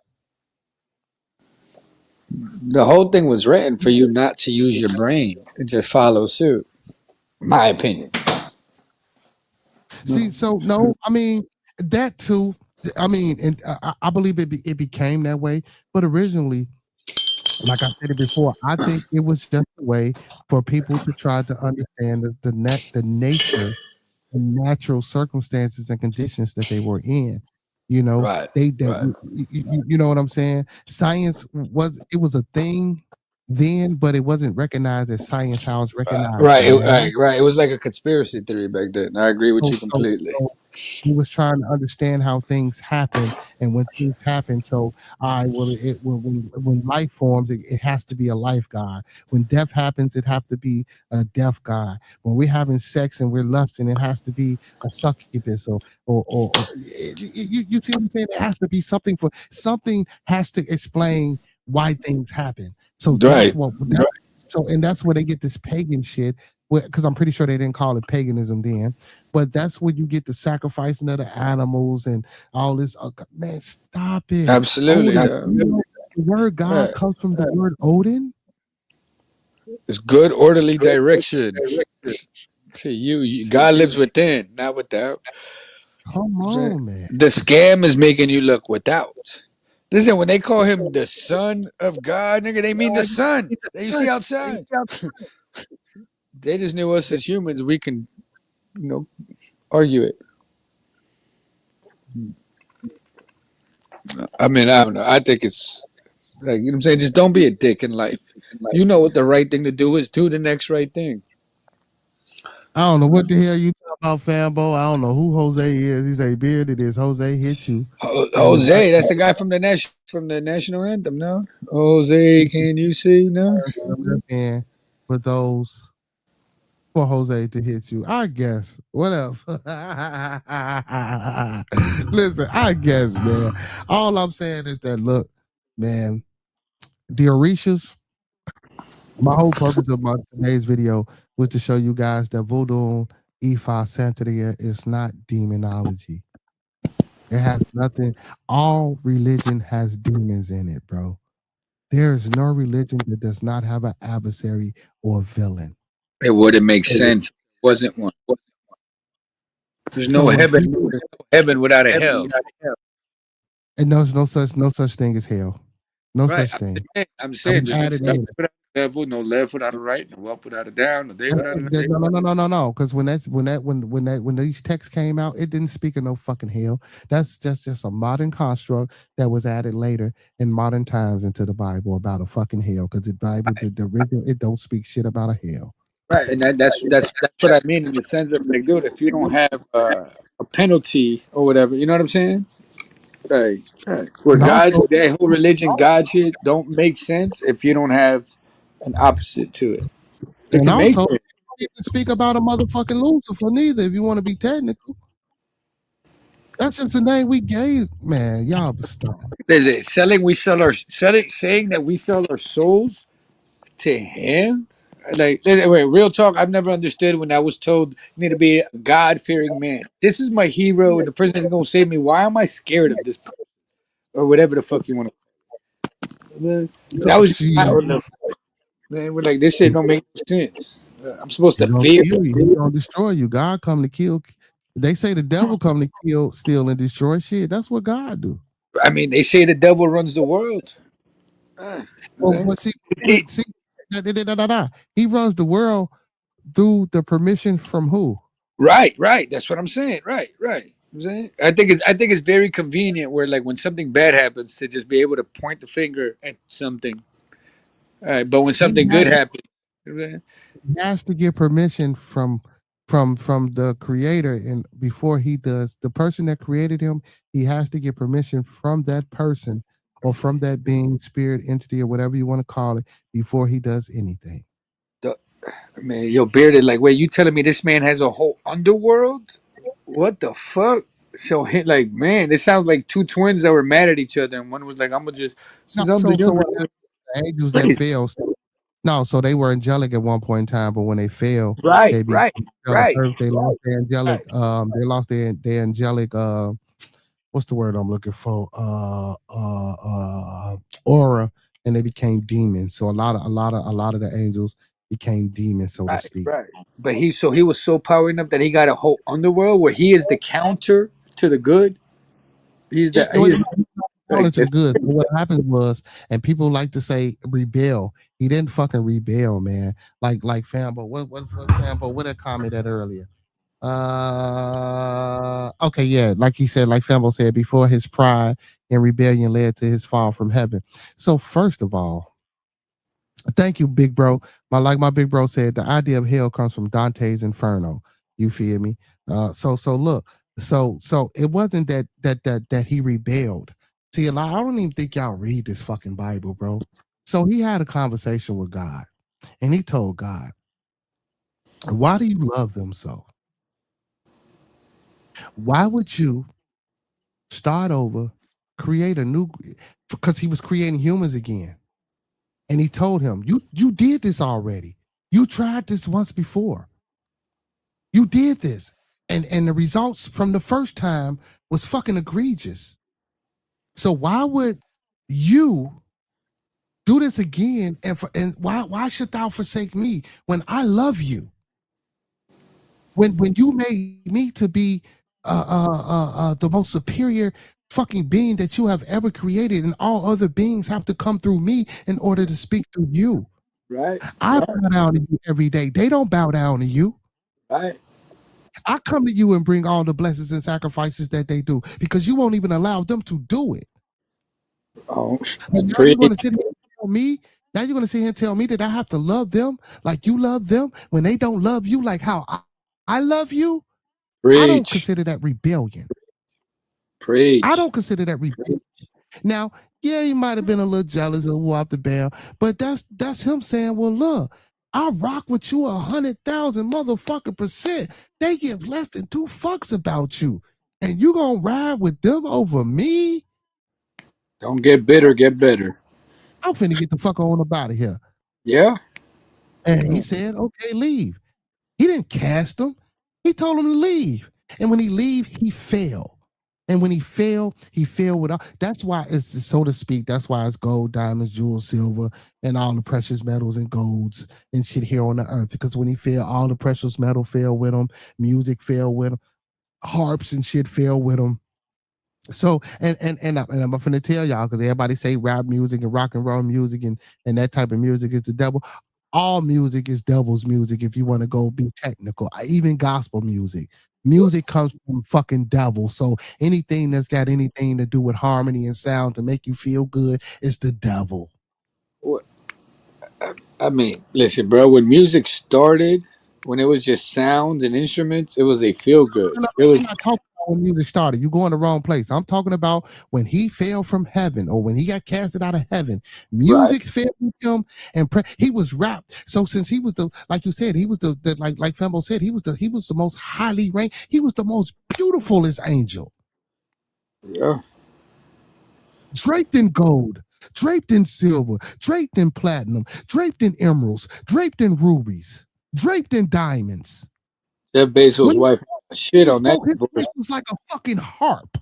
The whole thing was written for you not to use your brain and just follow suit. My opinion. See, so no, I mean that too. I mean, and I believe it became that way, but originally, like I said it before, I think it was just a way for people to try to understand the nature and natural circumstances and conditions that they were in. You know, Right. they that Right. you know what I'm saying? Science was a thing then, but it wasn't recognized as science how it's recognized Right. now. Right. It was like a conspiracy theory back then. I agree with So, you so, completely. so he was trying to understand how things happen, and when things happen, so I will it when life forms, it has to be a life god. When death happens, it has to be a death god. When we're having sex and we're lusting, it has to be a succubus or you see what I'm saying? It has to be something for something has to explain why things happen. So that's Right. what so and that's where they get this pagan shit. Because I'm pretty sure they didn't call it paganism then, but that's where you get the sacrificing of the animals and all this. Man, stop it. Absolutely. Odin. You know, the word God Right. comes from the word Odin. It's good orderly direction. See, God lives within, not without. Come I'm saying on, man. the scam is making you look without. Listen, when they call him the son of God, nigga, they mean the sun that you see outside. They just knew us as humans. We can, argue it. I mean, I don't know. I think it's like, you know what I'm saying? Just don't be a dick in life. You know what the right thing to do is. Do the next right thing. I don't know what the hell you talking about, fanbo. I don't know who Jose is. He say beard it is. Jose hit you. And Jose, that's the guy from the national anthem. No, Jose, can you see? No. and for those for Jose to hit you. I guess. Whatever. Listen, I guess, man. All I'm saying is that look, man, the Orishas, my whole purpose of my today's video was to show you guys that voodoo, Ifa, Santeria is not demonology. It has nothing. All religion has demons in it, bro. There is no religion that does not have an adversary or villain. It wouldn't make sense. Wasn't one. There's So no when heaven. people There's no heaven without a hell. and there's no such thing as hell. No Right. such thing. I'm I saying was there's no added right in. without a devil, no left without a right, no up without a down, no day without a night. No. Because when these texts came out, it didn't speak of no fucking hell. That's just a modern construct that was added later in modern times into the Bible about a fucking hell. Because the Bible, the original, it don't speak shit about a hell. Right. And that's what I mean in the sense of like, dude, if you don't have a penalty or whatever, you know what I'm saying? Right. Where And God, also, that whole religion, God shit don't make sense if you don't have an opposite to it. It and can make also, sense. you can speak about a motherfucking Lucifer neither. If you want to be technical, that's just the name we gave. Man, y'all stop. Is it saying that we sell our souls to him? Like, wait, real talk. I've never understood when I was told you need to be a God fearing man. This is my hero, and the person is gonna save me. Why am I scared of this person or whatever the fuck you want to? That was She, I don't know, man. We're like, this shit don't make no sense. I'm supposed He to gonna fear. kill you. He gonna destroy you. God come to kill. They say the devil come to kill, steal, and destroy shit. That's what God do. I mean, they say the devil runs the world. Well, Okay. but see, he runs the world through the permission from who? Right. That's what I'm saying. Right. I'm saying. I think it's very convenient where like when something bad happens to just be able to point the finger at something. All right, but when He something has, good happens, you know what I'm saying? he has to get permission from the creator, and before he does, the person that created him, he has to get permission from that person or from that being, spirit, entity, or whatever you want to call it, before he does anything. The, man, yo, bearded. Like, wait, you telling me this man has a whole underworld? What the fuck? So, like, man, this sounds like two twins that were mad at each other, and one was like, "I'm gonna just No, since I'm the so younger." what happened? The angels that Crazy. fell. No, so they were angelic at one point in time, but when they fell, Right, they be right, fell to right, earth. They lost their angelic. right. They lost their angelic. What's the word I'm looking for? Aura, and they became demons. So a lot of the angels became demons, so to Right, speak. right. But he was so powerful enough that he got a whole underworld where he is the counter to the good. It He was is counter like to the this. good. So what happened was, and people like to say rebel. He didn't fucking rebel, man. Like Fambo. What Fambo? What I commented earlier? Okay, yeah, like he said, like Fambo said before, his pride and rebellion led to his fall from heaven. So first of all, thank you, big bro. My big bro said, the idea of hell comes from Dante's Inferno. You feel me? So look, so it wasn't that he rebelled. See, I don't even think y'all read this fucking Bible, bro. So he had a conversation with God, and he told God, "Why do you love them so? Why would you start over, create a new?" Because he was creating humans again, and he told him, "You did this already. You tried this once before. You did this, and the results from the first time was fucking egregious. So why would you do this again? And why should thou forsake me when I love you? When you made me to be the most superior fucking being that you have ever created, and all other beings have to come through me in order to speak through you. Right, I bow down to you every day. They don't bow down to you. right. I come to you and bring all the blessings and sacrifices that they do because you won't even allow them to do it. Oh, And now you're preach, going to sit here and tell me, now you're going to sit here and tell me that I have to love them like you love them when they don't love you like how I love you. I don't preach, consider that rebellion. I preach. don't consider that rebellion. Now, yeah, he might have been a little jealous of who off the bell, but that's him saying, well, look, I rock with you 100,000 motherfucking percent. They give less than 2 fucks about you. And you gonna ride with them over me? Don't get bitter, get better. I'm finna get the fuck on up out of here. Yeah. And he said, okay, leave. He didn't cast him. He told him to leave. And when he leave, he fell. And when he fell without. That's why it's, so to speak, that's why it's gold, diamonds, jewels, silver, and all the precious metals and golds and shit here on the earth. Because when he fell, all the precious metal fell with him, music fell with him, harps and shit fell with him. So and I'm gonna tell y'all, because everybody say rap music and rock and roll music and that type of music is the devil. All music is devil's music if you want to go be technical. Even gospel music. Music comes from fucking devil. So anything that's got anything to do with harmony and sound to make you feel good is the devil. What? I mean, listen, bro. When music started, when it was just sounds and instruments, it was a feel good. No, It I'm was not talking about when music started. You're going the wrong place. I'm talking about when he fell from heaven or when he got casted out of heaven. right. Music fell with him, and he was wrapped. So since he was the, like you said, he was the like Fembo said, he was the most highly ranked. He was the most beautifulest angel, Yeah. draped in gold, draped in silver, draped in platinum, draped in emeralds, draped in rubies, draped in diamonds. Jeff Bezos' When wife shit he on that spoke, his divorce. voice was like a fucking harp.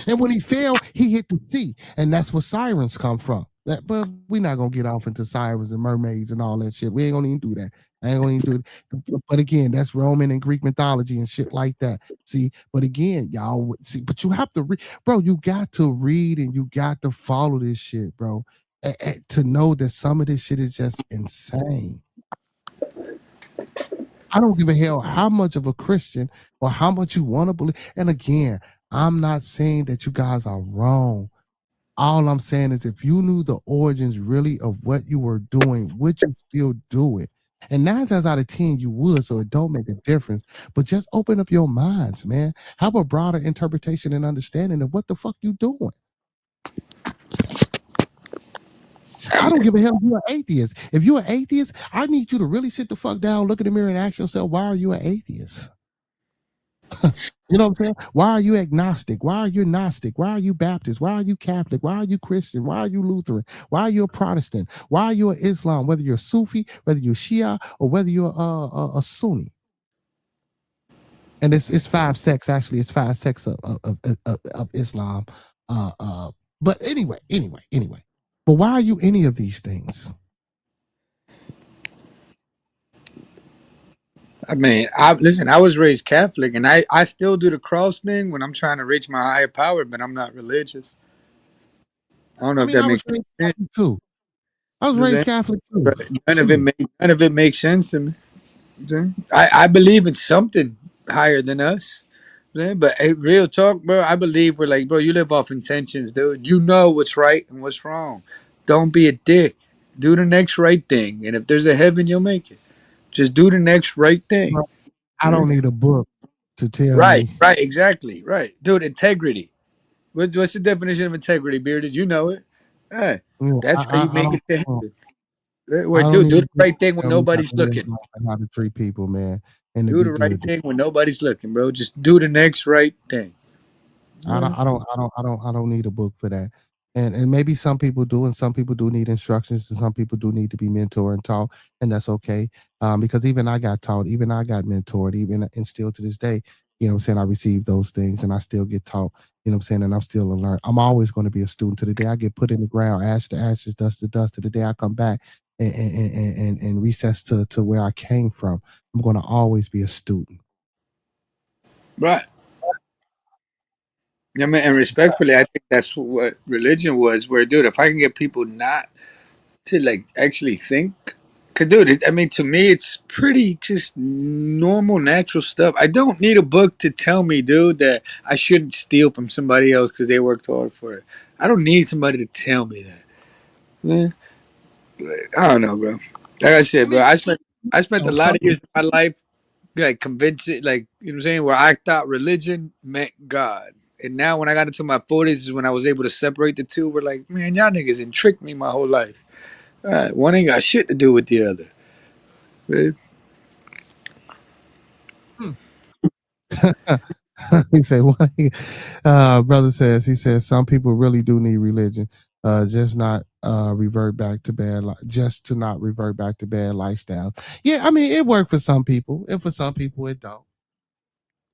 And when he fell, he hit the sea, and that's where sirens come from. But we're not gonna get off into sirens and mermaids and all that shit. We ain't gonna even do that. I ain't gonna even do it. But again, that's Roman and Greek mythology and shit like that. See, but again, y'all see, but you have to read, bro. You got to read and you got to follow this shit, bro, to know that some of this shit is just insane. I don't give a hell how much of a Christian or how much you want to believe. And again, I'm not saying that you guys are wrong. All I'm saying is if you knew the origins really of what you were doing, would you still do it? And 9 times out of 10, you would, so it don't make a difference. But just open up your minds, man. Have a broader interpretation and understanding of what the fuck you doing. I don't give a hell if you're an atheist. If you're an atheist, I need you to really sit the fuck down, look in the mirror, and ask yourself, why are you an atheist? You know what I'm saying? Why are you agnostic? Why are you Gnostic? Why are you Baptist? Why are you Catholic? Why are you Christian? Why are you Lutheran? Why are you a Protestant? Why are you an Islam? Whether you're Sufi, whether you're Shia, or whether you're a Sunni. And it's 5 sects, actually. It's 5 sects of Islam. But anyway. But why are you any of these things? I mean, listen. I was raised Catholic, and I still do the cross thing when I'm trying to reach my higher power, but I'm not religious. I don't know I if mean, that I was makes raised sense. Catholic too. I was You know what I'm raised saying? Catholic too. But Shoot. none of it makes sense to me. You know what I'm saying? I believe in something higher than us. You know what I'm saying? But hey, real talk, bro. I believe we're like, bro. You live off intentions, dude. You know what's right and what's wrong. Don't be a dick. Do the next right thing, and if there's a heaven, you'll make it. Just do the next right thing. Bro, I don't need a book to tell Right, me. right, exactly, right, dude. Integrity. What's the definition of integrity, Bearded? You know it. Hey, Yeah, that's how you make it to heaven. I Where, don't dude, need do a the book right thing to when tell me nobody's looking. how to treat people, man, and to Do be the right good. thing when nobody's looking, bro. Just do the next right thing. I don't need a book for that. And maybe some people do, and some people do need instructions, and some people do need to be mentored and taught, and that's okay. Because even I got taught, even I got mentored, even and still to this day, you know what I'm saying, I receive those things and I still get taught, you know what I'm saying, and I'm still a learner. I'm always going to be a student to the day I get put in the ground, ash to ashes, dust to dust, to the day I come back and recess to where I came from. I'm going to always be a student. Right. I mean, and respectfully, I think that's what religion was. Where, dude, if I can get people not to like actually think, cause, dude, I mean, to me, it's pretty just normal, natural stuff. I don't need a book to tell me, dude, that I shouldn't steal from somebody else because they worked hard for it. I don't need somebody to tell me that. Yeah. I don't know, bro. Like I I said, bro, mean, I spent you a know, lot some of years of my life like convincing, like you know what I'm saying, where I thought religion meant God. And now when I got into my 40s is when I was able to separate the two. We're like, man, y'all niggas and tricked me my whole life. All right, one ain't got shit to do with the other. Right? hmm. He said, "What?" Brother says, he says, some people really do need religion, just not revert back to just to not revert back to bad lifestyles. Yeah, I mean, it worked for some people, and for some people, it don't.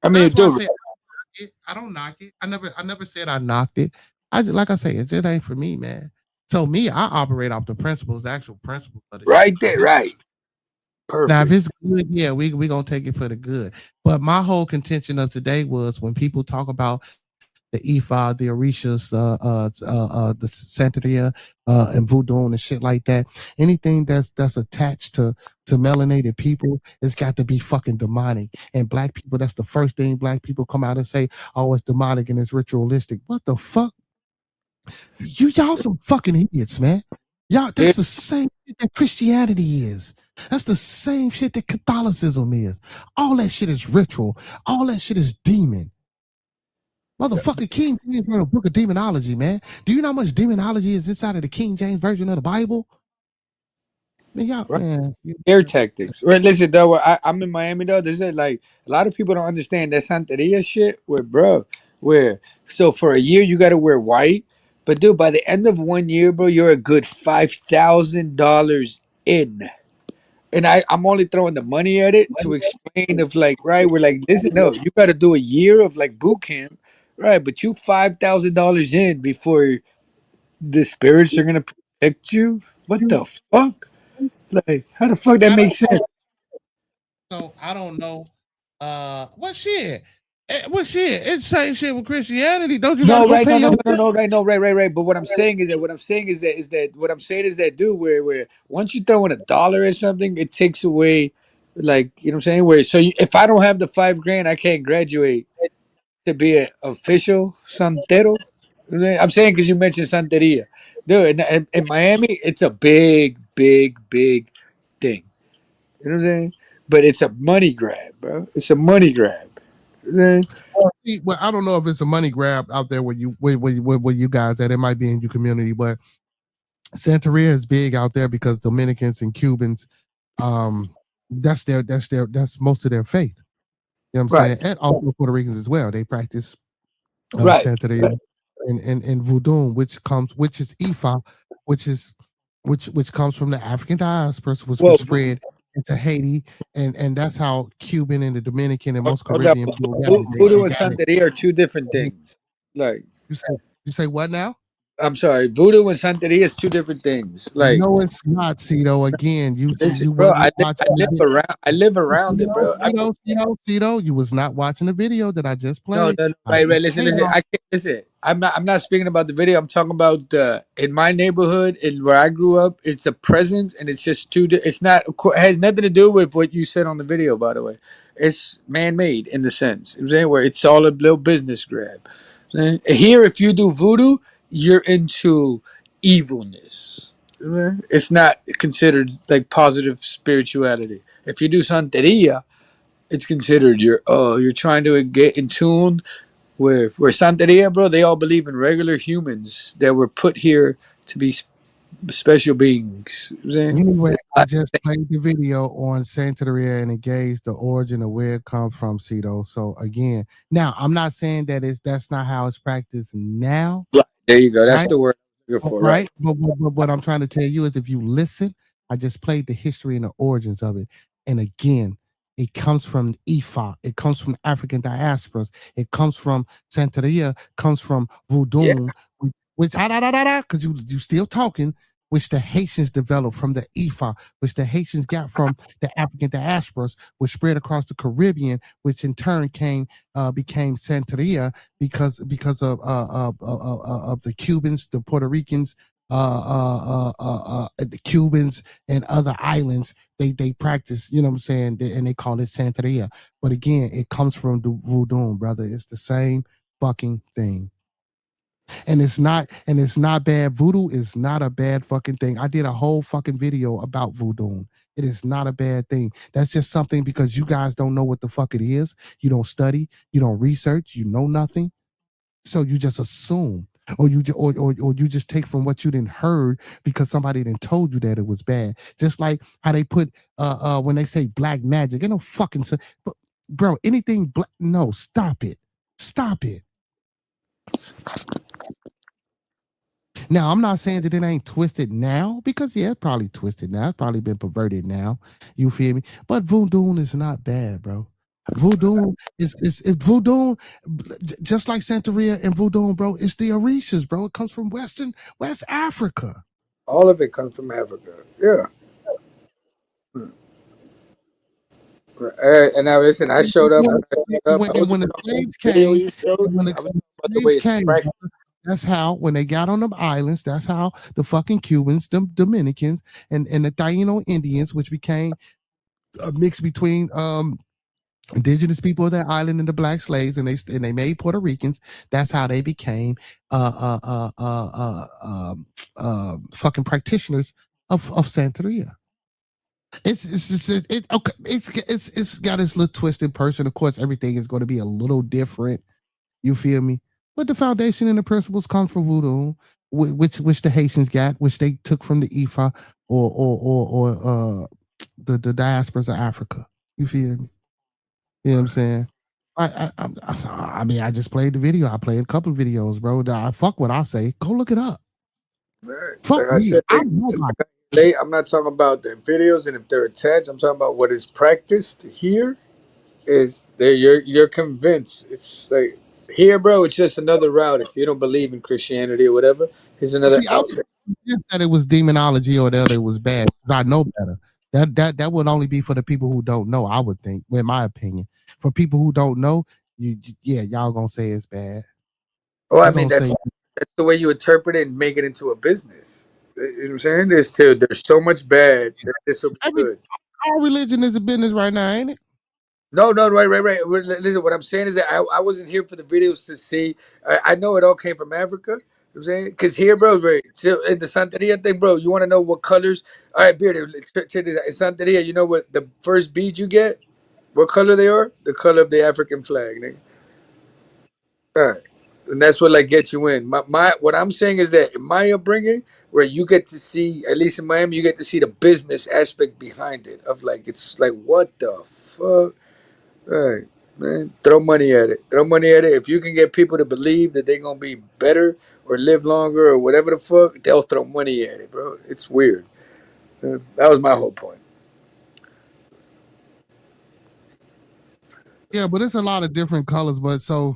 I And mean, that's why I dude, say I don't knock it. I never said I knocked it. Like I say, it just ain't for me, man. So me, I operate off the principles, the actual principles of the shit. right there, right. Now, if Perfect. it's good, yeah, we gonna take it for the good. But my whole contention of today was when people talk about the ephod, the Orishas, the Santeria, and voodoo and shit like that. Anything that's attached to melanated people, it's got to be fucking demonic. And black people, that's the first thing black people come out and say, "Oh, it's demonic and it's ritualistic." What the fuck? Y'all some fucking idiots, man. Y'all, Yeah, that's the same shit that Christianity is. That's the same shit that Catholicism is. All that shit is ritual. All that shit is demon. Motherfucker, King James wrote a book of demonology, man. Do you know how much demonology is inside of the King James version of the Bible? Man, y'all, right. man. Air tactics. Right, listen, though, I'm in Miami, though. There's like a lot of people don't understand that Santeria shit. So for a year you got to wear white, but dude, by the end of 1 year, bro, you're a good $5,000 in. And I'm only throwing the money at it to explain of like, right, we're like, listen, no, you got to do a year of like boot camp, right? But you $5,000 in before the spirits are gonna protect you. What the fuck? Like, how the fuck that I don't makes sense? know. I don't know. What shit? What shit? It's the same shit with Christianity. Don't you gotta No, go right, pay no, no, your no, no, no, right, no, right. But what I'm saying is that what I'm saying is that, dude, where once you throw in $1 or something, it takes away, like, you know what I'm saying? Where if I don't have the 5 grand, I can't graduate to be an official santero. I'm saying because you mentioned Santeria, dude. In Miami, it's a big, big, big thing. You know what I'm saying? But it's a money grab, bro. It's a money grab. You know what I'm saying? well, I don't know if it's a money grab out there where you guys at. It might be in your community, but Santeria is big out there because Dominicans and Cubans, that's most of their faith. You know what I'm Right, saying? And also Puerto Ricans as well. They practice right. Santeria and voodoo, which is Ifa, which is which comes from the African diasporas, which Well, was spread into Haiti, and that's how Cuban and the Dominican and most hold up. Caribbean people got it. Voodoo They and got it. Santeria are two different things. Like, You said You say what now? I'm sorry, voodoo and Santeria is two different things. Like, No, it's not, Cito. Again, listen, you bro, wasn't watching the video. I live around it, bro. Cito, you was not watching the video that I just No, played. no, no, I right, just right. Listen, played listen. off. I can't listen. I'm not speaking about the video. I'm talking about in my neighborhood and where I grew up. It's a presence, and it's just it's not. It has nothing to do with what you said on the video. By the way, it's man-made in the sense. You know what I'm saying, where it's all a little business grab. You know what I'm saying? Here, if you do voodoo, you're into evilness. You know what I'm saying? It's not considered like positive spirituality. If you do Santeria, it's considered you're trying to get in tune where Santeria, bro, they all believe in regular humans that were put here to be special beings. You know what I'm saying? Anyway, I just played the video on Santeria and it gave the origin of where it comes from, Cito. So again, now I'm not saying that that's not how it's practiced now, Right. There you go. That's right? the word I'm looking for. Right. Right. But what I'm trying to tell you is if you listen, I just played the history and the origins of it. And again, it comes from Ifa. It comes from African diasporas. It comes from Santeria, comes from Yeah. Voodoo, which because you still talking, which the Haitians developed from the Ifa, which the Haitians got from the African diasporas, which spread across the Caribbean, which in turn became Santeria because of the Cubans, the Puerto Ricans, the Cubans and other islands. They practice, you know what I'm saying, and they call it Santeria. But again, it comes from the voodoo, brother. It's the same fucking thing. And it's not bad. Voodoo is not a bad fucking thing. I did a whole fucking video about voodoo. It is not a bad thing. That's just something because you guys don't know what the fuck it is. You don't study, you don't research, you know nothing. So you just assume. Or you just take from what you didn't heard because somebody didn't told you that it was bad. Just like how they put when they say black magic, ain't no fucking but bro, anything black, no, stop it. Stop it. Now, I'm not saying that it ain't twisted now, because yeah, it's probably twisted now. It's probably been perverted now. You feel me? But voodoo is not bad, bro. Voodoo is voodoo, just like Santeria and voodoo, bro. It's the Orishas, bro. It comes from West Africa. All of it comes from Africa. Yeah. And now listen, I showed up. When I showed up, I And wasn't when the talking about slaves the video came, you showed. when I was the talking about the way slaves it's came, practiced. brother, that's how when they got on them islands, that's how the fucking Cubans, the Dominicans, and the Taino Indians, which became a mix between indigenous people of that island and the black slaves, and they made Puerto Ricans. That's how they became fucking practitioners of Santeria. Okay. It's got its little twisted person. Of course, everything is going to be a little different. You feel me? But the foundation and the principles come from voodoo, which the Haitians got, which they took from the Ifa or the diasporas of Africa. You feel me? You know what I'm saying? I mean, I just played the video. I played a couple of videos, bro. I fuck what I say. Go look it up. Right. Fuck Like I me. said, I know my late. I'm not talking about the videos and if they're attached. I'm talking about what is practiced here. Is there you're convinced it's like here, bro, it's just another route. If you don't believe in Christianity or whatever, here's another see. I outlet. was that it was demonology or that it was bad. I know better. That would only be for the people who don't know. I would think, in my opinion, for people who don't know, yeah, y'all gonna say it's bad. Oh, I You're mean gonna say, that's the way you interpret it and make it into a business. You know what I'm saying? There's so much bad that this will be I mean, good. all religion is a business right now, ain't it? No, no, right. Listen, what I'm saying is that I wasn't here for the videos to see. I know it all came from Africa. You know what I'm saying? Because here, bro, right, so in the Santeria thing, bro, you want to know what colors? All right, Beard, in Santeria, you know what the first beads you get? What color they are? The color of the African flag, nigga. All right. And that's what like gets you in. My what I'm saying is that in my upbringing, where you get to see, at least in Miami, you get to see the business aspect behind it. Of like, it's like, what the fuck? Hey, man, throw money at it. Throw money at it. If you can get people to believe that they're gonna be better or live longer or whatever the fuck, they'll throw money at it, bro. It's weird. That was my whole point. Yeah, but it's a lot of different colors. But so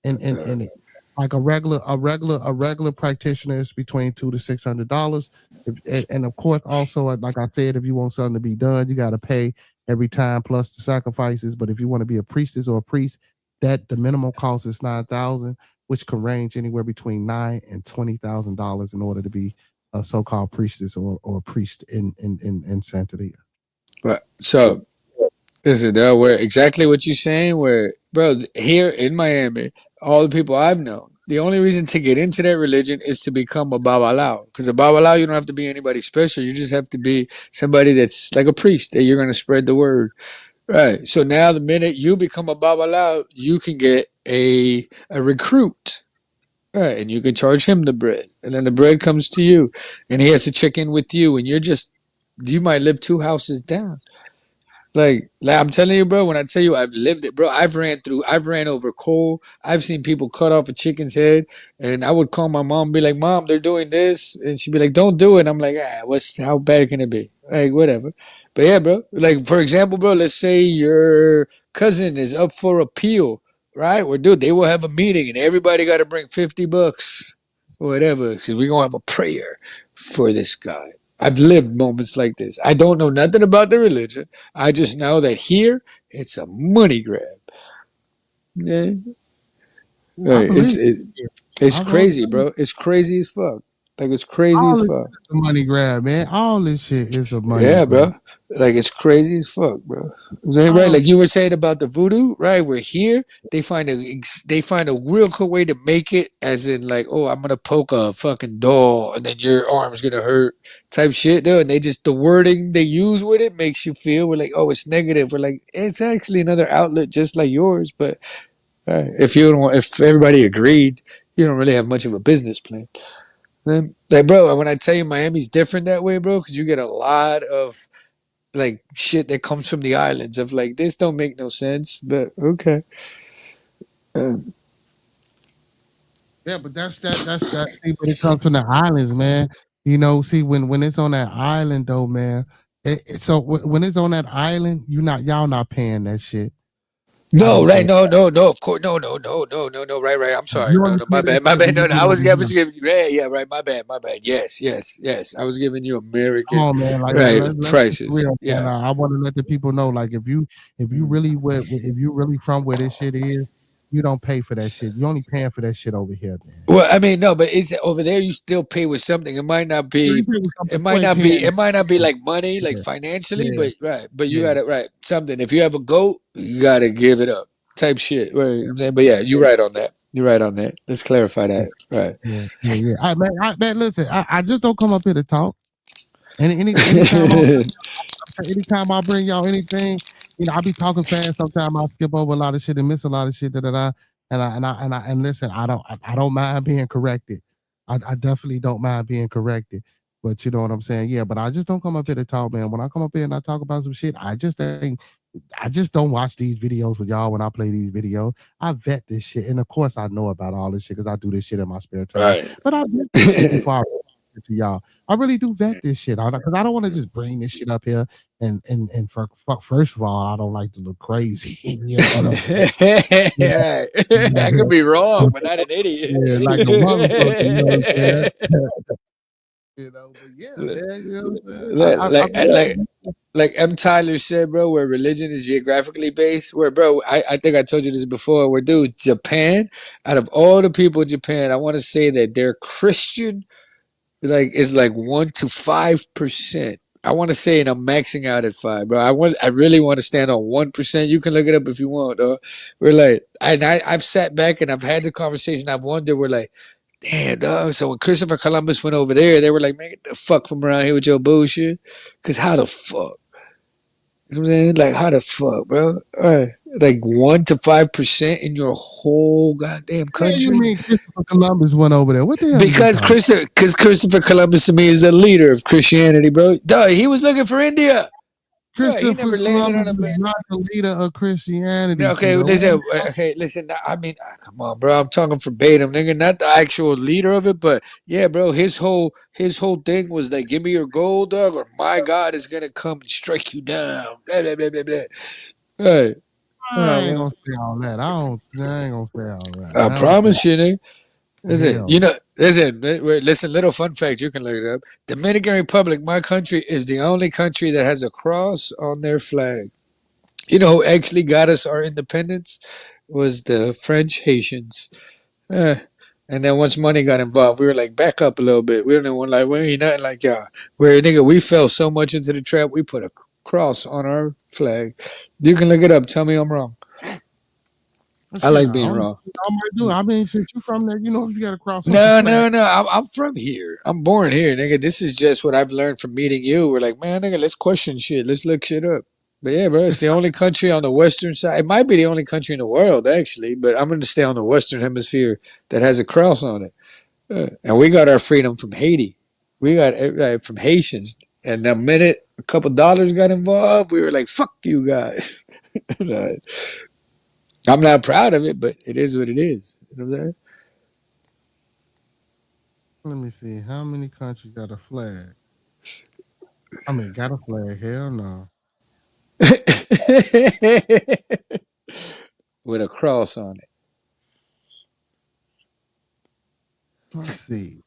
and like a regular practitioner is between $200 to $600. And of course, also like I said, if you want something to be done, you got to pay every time plus the sacrifices. But if you want to be a priestess or a priest, that the minimum cost is 9,000, which can range anywhere between $9,000 and $20,000 in order to be a so-called priestess or a priest in Santeria. But so is it where exactly what you're saying? Where, bro, here in Miami, all the people I've known, the only reason to get into that religion is to become a babalao. Because a babalao, you don't have to be anybody special. You just have to be somebody that's like a priest that you're going to spread the word. Right. So now, the minute you become a babalao, you can get a recruit. Right. And you can charge him the bread. And then the bread comes to you. And he has to check in with you. And you might live 2 houses down. Like I'm telling you, bro, when I tell you I've lived it, bro, I've ran over coal. I've seen people cut off a chicken's head, and I would call my mom and be like, Mom, they're doing this. And she'd be like, don't do it. And I'm like, how bad can it be? Like, whatever. But yeah, bro, like, for example, bro, let's say your cousin is up for appeal, right? Well, dude, they will have a meeting, and everybody got to bring $50 or whatever, because we're going to have a prayer for this guy. I've lived moments like this. I don't know nothing about the religion. I just know that here it's a money grab. Yeah. I believe It's I wrote crazy, bro. It's crazy as fuck. Like, it's crazy all as this fuck. shit is a money grab, man. All this shit is a money Yeah, bro. grab. Like, it's crazy as fuck, bro. I'm saying, right? Like you were saying about the voodoo, right? We're here. They find a real cool way to make it, as in like, oh, I'm gonna poke a fucking doll, and then your arm's gonna hurt, type shit, though. And the wording they use with it makes you feel we're like, oh, it's negative. We're like, it's actually another outlet just like yours, but if everybody agreed, you don't really have much of a business plan. Then, like, bro, when I tell you Miami's different that way, bro, because you get a lot of like shit that comes from the islands of like, this don't make no sense, but okay. Yeah, but that's that. See, when it comes from the islands, man, see when it's on that island though, man. So when it's on that island, y'all not paying that shit. I No, don't right? think No, of course, no. Right. I'm sorry. you No, only my pay that bad, my shit bad. when you No, get I was over here. giving you. Yeah, right. My bad. Yes. I was giving you Come American, on, man. Like right, let's be prices. real, man. Yeah. I want to let the people know, like if you really from where this shit is, you don't pay for that shit. You only paying for that shit over here, man. Well, I mean, no, but it's over there. You still pay with something. It might not You be. pay with something, It you might ain't not be. paying. It might not be like money, like financially, Yeah, but right. But you yeah, got to right something. If you have a goat, you got to give it up. Type shit. Right. You know what I'm saying? But yeah, you're right on that. You're right on that. Let's clarify yeah, that. Right. yeah. Man, listen, I just don't come up here to talk. Anytime I bring y'all anything, I be talking fast. Sometimes I skip over a lot of shit and miss a lot of shit. And listen, I don't mind being corrected. I definitely don't mind being corrected. But you know what I'm saying? Yeah, but I just don't come up here to talk, man. When I come up here and I talk about some shit, I just don't watch these videos with y'all when I play these videos. I vet this shit. And of course I know about all this shit because I do this shit in my spare time. Right. But I vet this shit before I bring it to y'all. I really do vet this shit out because I don't want to just bring this shit up here first of all, I don't like to look crazy. You know what I'm saying? Right. I could be wrong, but not an idiot. Yeah, like a motherfucker, you know what I'm saying? But yeah, man, you know what I'm saying? Like M. Tyler said, bro, where religion is geographically based, where, bro, I think I told you this before, where, dude, Japan, out of all the people in Japan, I want to say that they're Christian, like, is like 1 to 5%. I want to say, and I'm maxing out at 5, bro. I really want to stand on 1%. You can look it up if you want, though. We're like, I've sat back and I've had the conversation. I've wondered, we're like, damn, dog. So when Christopher Columbus went over there, they were like, man, get the fuck from around here with your bullshit. Because how the fuck? You know what I'm saying? Like, how the fuck, bro? All right. Like 1 to 5% in your whole goddamn What do you country? mean Christopher Columbus went over there? What the hell are you talking Because Christopher Columbus to me is the leader of Christianity, bro. Duh, he was looking for India. Right, he Christopher never landed on Columbus a. is not the leader of Christianity, Okay, Cito. listen. Okay, listen. I mean, come on, bro. I'm talking verbatim, nigga. Not the actual leader of it, but yeah, bro. His whole thing was like, "Give me your gold, dog, or my God is gonna come and strike you down." Blah blah blah blah blah. Right. I ain't gonna say all that. I ain't gonna say all that. I promise you, nigga. Listen, Hell. listen, little fun fact, you can look it up. Dominican Republic, my country, is the only country that has a cross on their flag. You know who actually got us our independence? Was the French Haitians. Eh. And then once money got involved, we were like, back up a little bit. We don't want like, we ain't nothing like y'all. Where nigga, we fell so much into the trap, we put a cross on our flag. You can look it up. Tell me I'm wrong. I like being wrong. I mean, since you from there, you know if you got a cross on No, your flag. I'm from here. I'm born here, nigga. This is just what I've learned from meeting you. We're like, man, nigga, let's question shit. Let's look shit up. But yeah, bro, it's the only country on the western side. It might be the only country in the world, actually. But I'm going to stay on the western hemisphere that has a cross on it. And we got our freedom from Haiti. We got it from Haitians. And the minute a couple dollars got involved, we were like, fuck you guys. I'm not proud of it, but it is what it is. You know what I'm saying? Let me see. How many countries got a flag? I mean, got a flag. Hell no. With a cross on it. Let's see.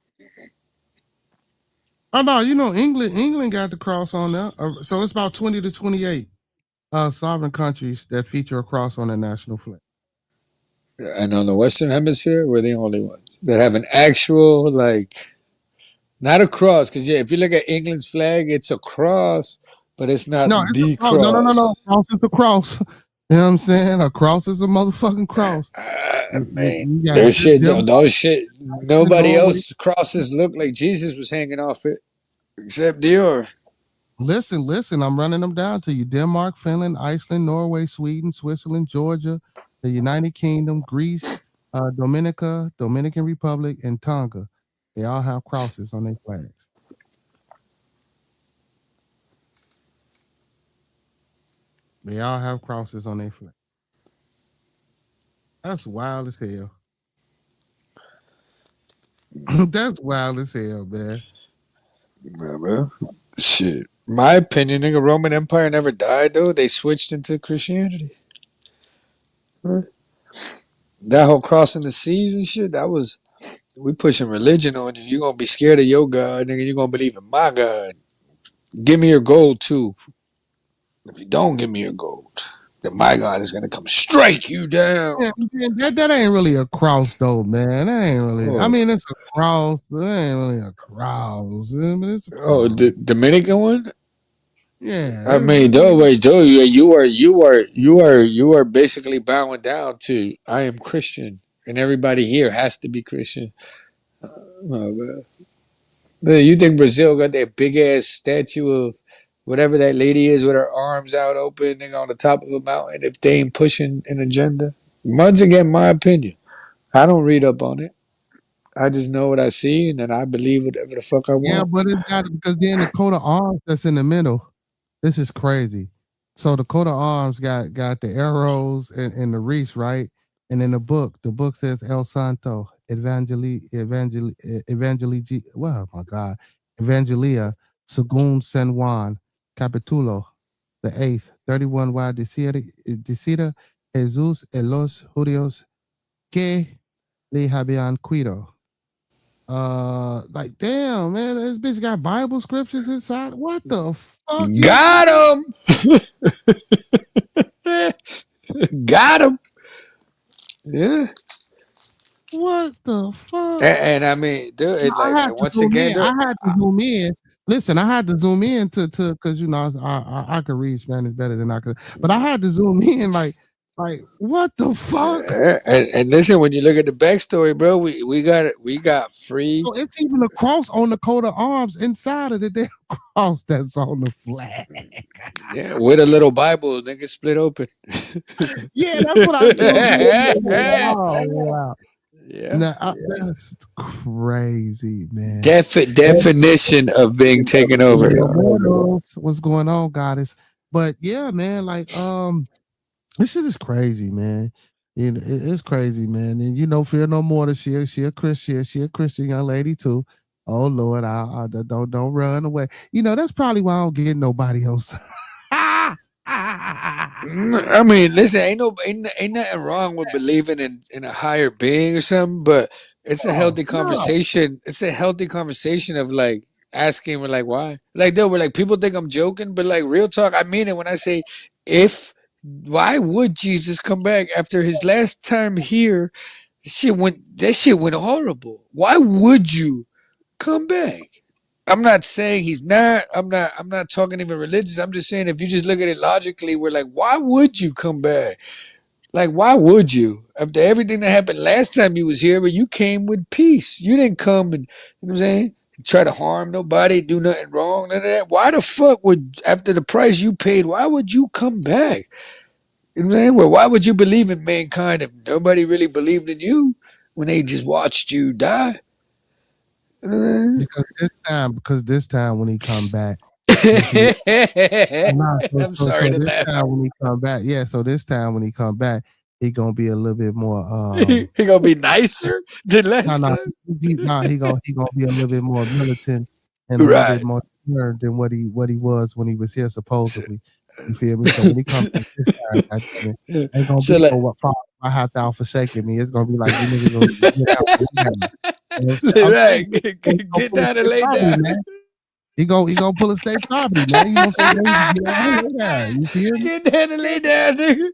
Oh no, you know England got the cross on there. So it's about 20 to 28 sovereign countries that feature a cross on their national flag. And on the Western Hemisphere, we're the only ones that have an actual, like, not a cross. Because, yeah, if you look at England's flag, it's a cross, but it's not No, it's the a cross. No. cross. Cross is a cross. You know what I'm saying? A cross is a motherfucking cross. Man, You got there's shit, Denmark, those shit. Nobody Norway. else crosses look like Jesus was hanging off it, except Dior. Listen. I'm running them down to you. Denmark, Finland, Iceland, Norway, Sweden, Switzerland, Georgia, the United Kingdom, Greece, Dominican Republic, and Tonga. They all have crosses on their flags. They all have crosses on their flag. That's wild as hell. That's wild as hell, man. Yeah, bro. Shit. My opinion, nigga, Roman Empire never died, though. They switched into Christianity. Huh? That whole crossing the seas and shit, that was, we pushing religion on you. You're going to be scared of your God, nigga. You're going to believe in my God. Give me your gold, too. If you don't give me your gold, then my God is going to come strike you down. Yeah, that ain't really a cross though, man. That ain't really. I mean, it's a cross, but it ain't really a cross. I mean, it's a cross. The Dominican one? Yeah. I mean, you are basically bowing down to I am Christian, and everybody here has to be Christian. Oh, man, you think Brazil got that big ass statue of whatever that lady is with her arms out open and on the top of a mountain if they ain't pushing an agenda? Once again, my opinion. I don't read up on it. I just know what I see and then I believe whatever the fuck I Yeah, want. but it's got because then the coat of arms that's in the middle. This is crazy. So the coat of arms got the arrows and the wreaths, right? And in the book says El Santo Well, my God, Evangelia según San Juan Capitulo the 8th 31 decida Jesús en los judíos que le habían cuido. Like damn, man, this bitch got Bible scriptures inside. What the fuck? Got him! Got him! Yeah. What the fuck? And I mean, dude, I had like to once zoom again, in. dude, I had to zoom in. Listen, I had to zoom in to because you know I could read Spanish better than I could, but I had to zoom in like what the fuck? and listen, when you look at the backstory, bro, we got free. So it's even a cross on the coat of arms inside of the damn cross that's on the flag. Yeah, with a little Bible, nigga, split open. Yeah, that's what I said. Oh wow. Yeah. Now, that's crazy, man. Definition of being taken over. What's going on, goddess? But yeah, man, like this shit is crazy, man. You know, it's crazy, man. And you know, fear no more. That she a Christian. She a Christian young lady too. Oh Lord, I don't run away. You know, that's probably why I don't get nobody else. I mean, listen, ain't nothing wrong with believing in a higher being or something, but it's a Oh, healthy no. conversation. It's a healthy conversation of like asking, like, why? Like, though, we're like, people think I'm joking, but like, real talk, I mean it when I say, if, why would Jesus come back after his last time here? That shit went horrible. Why would you come back? I'm not saying he's not. I'm not talking even religious. I'm just saying if you just look at it logically, we're like, why would you come back? Like, why would you? After everything that happened last time you was here, but you came with peace. You didn't come and you know what I'm saying? Try to harm nobody, do nothing wrong, none of that. Why the fuck would after the price you paid, why would you come back? You know what I'm saying? Well, why would you believe in mankind if nobody really believed in you when they just watched you die? You know what I'm saying? Because this time when he come back, you see, nah, I'm sorry so to this laugh. time when he come back, yeah. So this time when he come back, he gonna be a little bit more. He gonna be nicer than No, last no, time. he gonna be a little bit more militant and a little bit Right. more stern than what he was when he was here So, supposedly. You feel me? So when he comes back this time, goddamn it, ain't gonna be so like, no what Father, I have thou forsaken me. It's gonna be like you niggas gonna get out, lay down. I'm right, saying he gonna get pull a down and state lay property, down. man. He gonna pull a state property, man. You know what I'm saying? Get out and lay down. You feel me? Get down and lay down, nigga.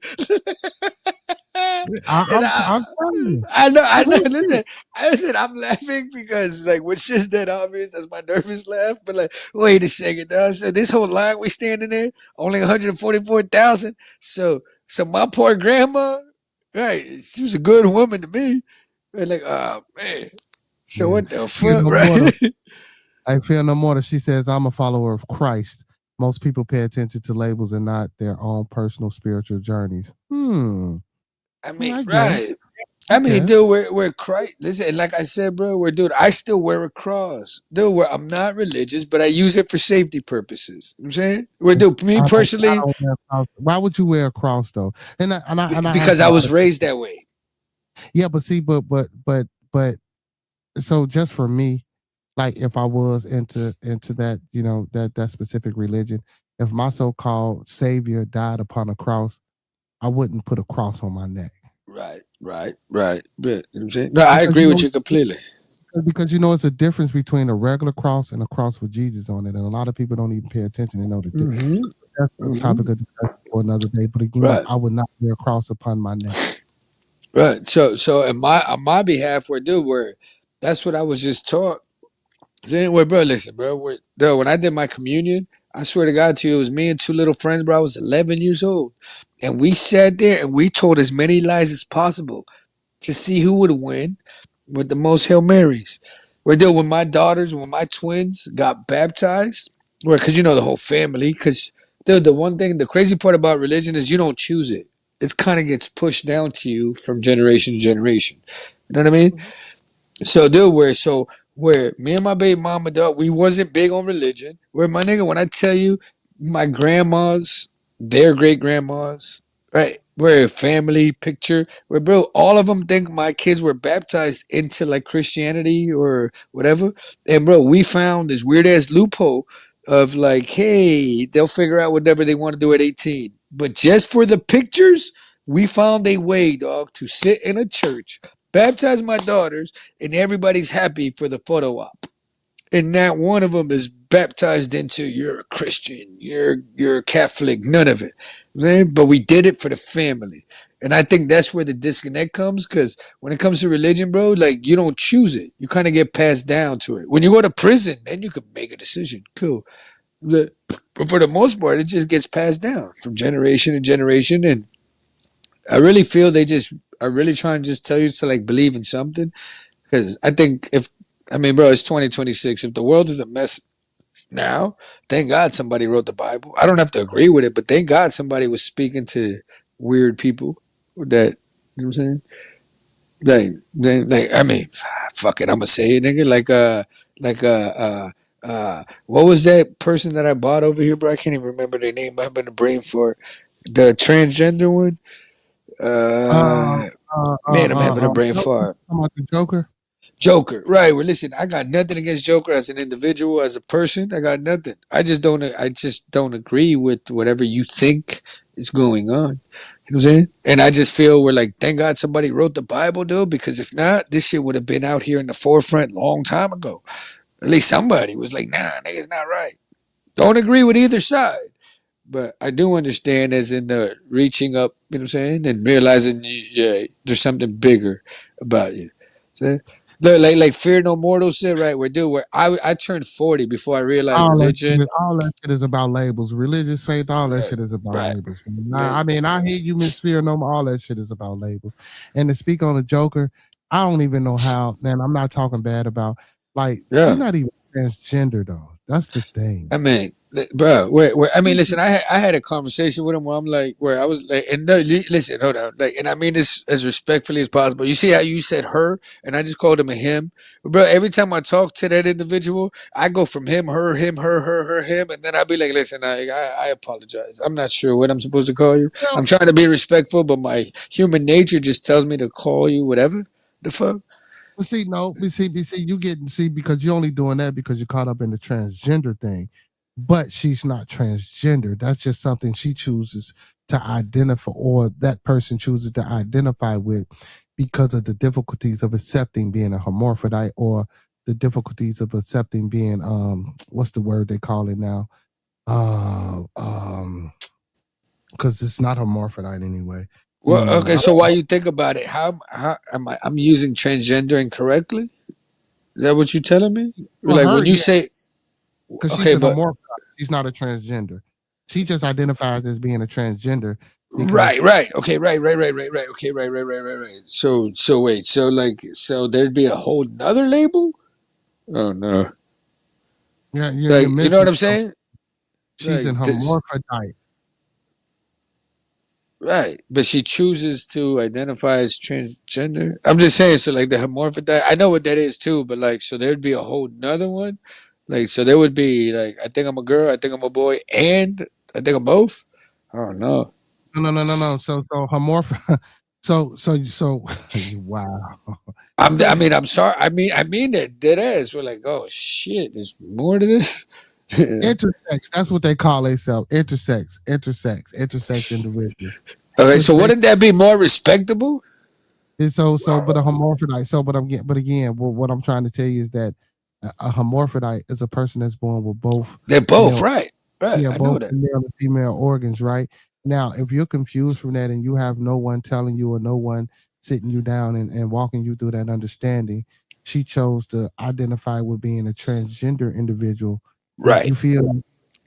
And I'm telling you. I know. Real shit. Listen, I'm laughing because like when shit's that obvious, that's my nervous laugh. But like, wait a second, dog. So this whole line we standing there, only 144,000. So my poor grandma, right? She was a good woman to me. And like, oh man. So Yeah. what the Fear fuck, no more. right? I feel no more that she says, I'm a follower of Christ. Most people pay attention to labels and not their own personal spiritual journeys. I Yeah, mean, I guess. right. I I mean, guess. dude, we're Christ. Listen, and like I said, bro, dude. I still wear a cross, dude. I'm not religious, but I use it for safety purposes. You know what I'm saying, dude, me I personally, don't wear a cross. Why would you wear a cross though? And I ask because a I lot was of raised that way. yeah, but see, but so just for me, like if I was into that, you know, that specific religion, if my so-called savior died upon a cross, I wouldn't put a cross on my neck. Right. But you know what I'm saying, no, I Because agree with you completely. because you know it's a difference between a regular cross and a cross with Jesus on it, and a lot of people don't even pay attention. They know the difference. hmm That's a hmm topic of discussion for another day. But again, Right, I would not wear a cross upon my neck. right. So on my behalf, where that's what I was just taught. Saying, well, bro, listen, bro. Though when I did my communion, I swear to God to you, it was me and two little friends, bro. I was 11 years old, and we sat there and we told as many lies as possible to see who would win with the most Hail Marys. Where dude, when my twins got baptized, where because you know the whole family, because dude, the one thing, the crazy part about religion is you don't choose it. It kind of gets pushed down to you from generation to generation. You know what I mean? So dude, where me and my baby mama dog, we wasn't big on religion. Where my nigga, when I tell you, my grandmas, their great grandmas, right? We're a family picture. Where bro, all of them think my kids were baptized into like Christianity or whatever. And bro, we found this weird ass loophole of like, hey, they'll figure out whatever they want to do at 18. But just for the pictures, we found a way, dog, to sit in a church, baptize my daughters, and everybody's happy for the photo op. And not one of them is baptized into you're a Christian, you're a Catholic, none of it. But we did it for the family. And I think that's where the disconnect comes because when it comes to religion, bro, like you don't choose it. You kind of get passed down to it. When you go to prison, then you can make a decision. Cool. But for the most part, it just gets passed down from generation to generation. And I really feel they just are really trying to just tell you to like believe in something because I think if I mean, bro, it's 2026. If the world is a mess now, thank God somebody wrote the Bible. I don't have to agree with it, but thank God somebody was speaking to weird people that you know what I'm saying. Like I mean, fuck it, I'm gonna say it, nigga. What was that person that I bought over here, bro? I can't even remember their name. I'm in the brain for it. The transgender one. Uh, Man, I'm having a brain Joker, fart. talking about the Joker. Joker, right? Well, listen, I got nothing against Joker as an individual, as a person. I got nothing. I just don't. I just don't agree with whatever you think is going on. You know what I'm saying? And I just feel we're like, thank God somebody wrote the Bible, dude, because if not, this shit would have been out here in the forefront a long time ago. At least somebody was like, nah, nigga's not right. Don't agree with either side. But I do understand as in the reaching up, you know what I'm saying? And realizing, yeah, there's something bigger about you. See? Like Fear No Mortal said, right? Where I turned 40 before I realized religion. All that shit is about labels. Religious faith, all that Right, shit is about right. labels. I mean, I hear you, Miss Fear No More. All that shit is about labels. And to speak on the Joker, I don't even know how. Man, I'm not talking bad about. Like, she's Yeah. not even transgender though. That's the thing. I mean, bro, I mean, listen, I had a conversation with him where I'm like, where I was like, and no, listen, hold on, like, and I mean this as respectfully as possible. You see how you said her, and I just called him a him, bro. Every time I talk to that individual, I go from him, her, him, and then I be like, listen, I apologize. I'm not sure what I'm supposed to call you. Well, I'm trying to be respectful, but my human nature just tells me to call you whatever the fuck. but see, no, see, you because you're only doing that because you're caught up in the transgender thing. But she's not transgender. That's just something she chooses to identify, or that person chooses to identify with because of the difficulties of accepting being a hermaphrodite, or the difficulties of accepting being what's the word they call it now? Because it's not hermaphrodite anyway. Well, okay, so while you think about it, how am I'm using transgender incorrectly? Is that what you're telling me? For Like her, when you yeah, say, because she's okay, an but hermaphrodite. She's not a transgender. She just identifies as being a transgender because right, okay, right, okay, right. So wait, so like, so there'd be a whole nother label? Oh no, yeah, you're like you know missing. what I'm saying? She's Like an this, hermaphrodite. right? But she chooses to identify as transgender. I'm just saying, so like the hermaphrodite, I know what that is too, but like, so there'd be a whole nother one. Like, so there would be like, I think I'm a girl, I think I'm a boy, and I think I'm both. I don't know. No. So hermaphrodite. So wow. I mean, I'm sorry. I mean that dead ass. We're like, oh shit, there's more to this. Intersex. That's what they call themselves. Intersex individual. Okay, Which so they wouldn't that be more respectable? and but a hermaphrodite. But again, what I'm trying to tell you is that a hermaphrodite is a person that's born with both They're both male, right. Right, yeah, I know both that. male and female organs, right? Now, if you're confused from that and you have no one telling you, or no one sitting you down and walking you through that understanding, she chose to identify with being a transgender individual. You Right, feel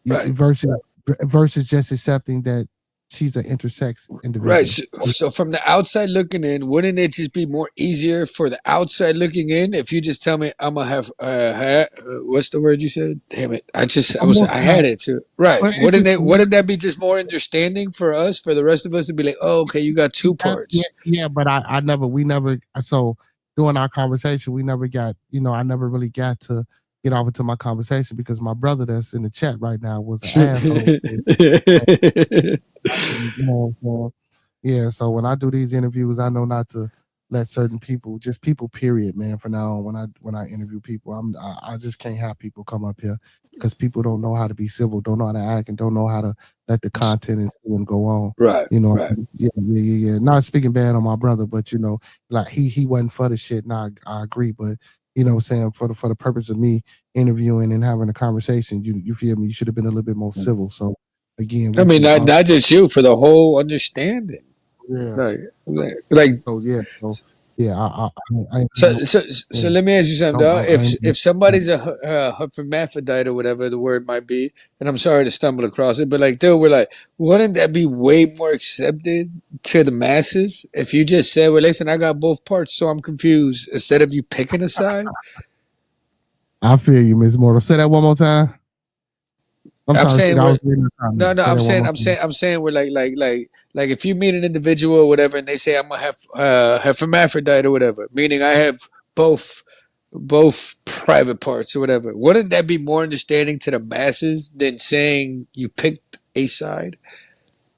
right, versus just accepting that she's an intersex right. individual. So from the outside looking in, wouldn't it just be more easier for the outside looking in if you just tell me I'm gonna have what's the word you said? Damn it! I had it too. Right? But interesting. Wouldn't that be just more understanding for us, for the rest of us to be like, oh, okay, you got two Yeah, parts. yeah, but we never, so during our conversation, we never got, I never really got to get off into my conversation because my brother that's in the chat right now was an asshole. Yeah, so when I do these interviews, I know not to let certain people, just people, period, man. From now on, when I interview people, I just can't have people come up here because people don't know how to be civil, don't know how to act, and don't know how to let the content and go on. Right, You know, right. yeah. Not speaking bad on my brother, but like he wasn't for the shit. And I agree, but what I'm saying, for the purpose of me interviewing and having a conversation, you feel me? You should have been a little bit more civil. So again, I we mean, can not just you, for the whole understanding. yeah. Like So yeah, yeah, I so let me ask you something, dog. If yeah. somebody's a hermaphrodite or whatever the word might be, and I'm sorry to stumble across it, but like, dude, we're like, wouldn't that be way more accepted to the masses if you just said, well, listen, I got both parts, so I'm confused, instead of you picking a side? I feel you, Miss Mortal. Say that one more time. I'm I'm sorry, saying Steve. I we're was reading the no, comments. no. Say that one more time. I'm saying we're like if you meet an individual or whatever, and they say I'm gonna have hermaphrodite or whatever, meaning I have both private parts or whatever. Wouldn't that be more understanding to the masses than saying you picked a side?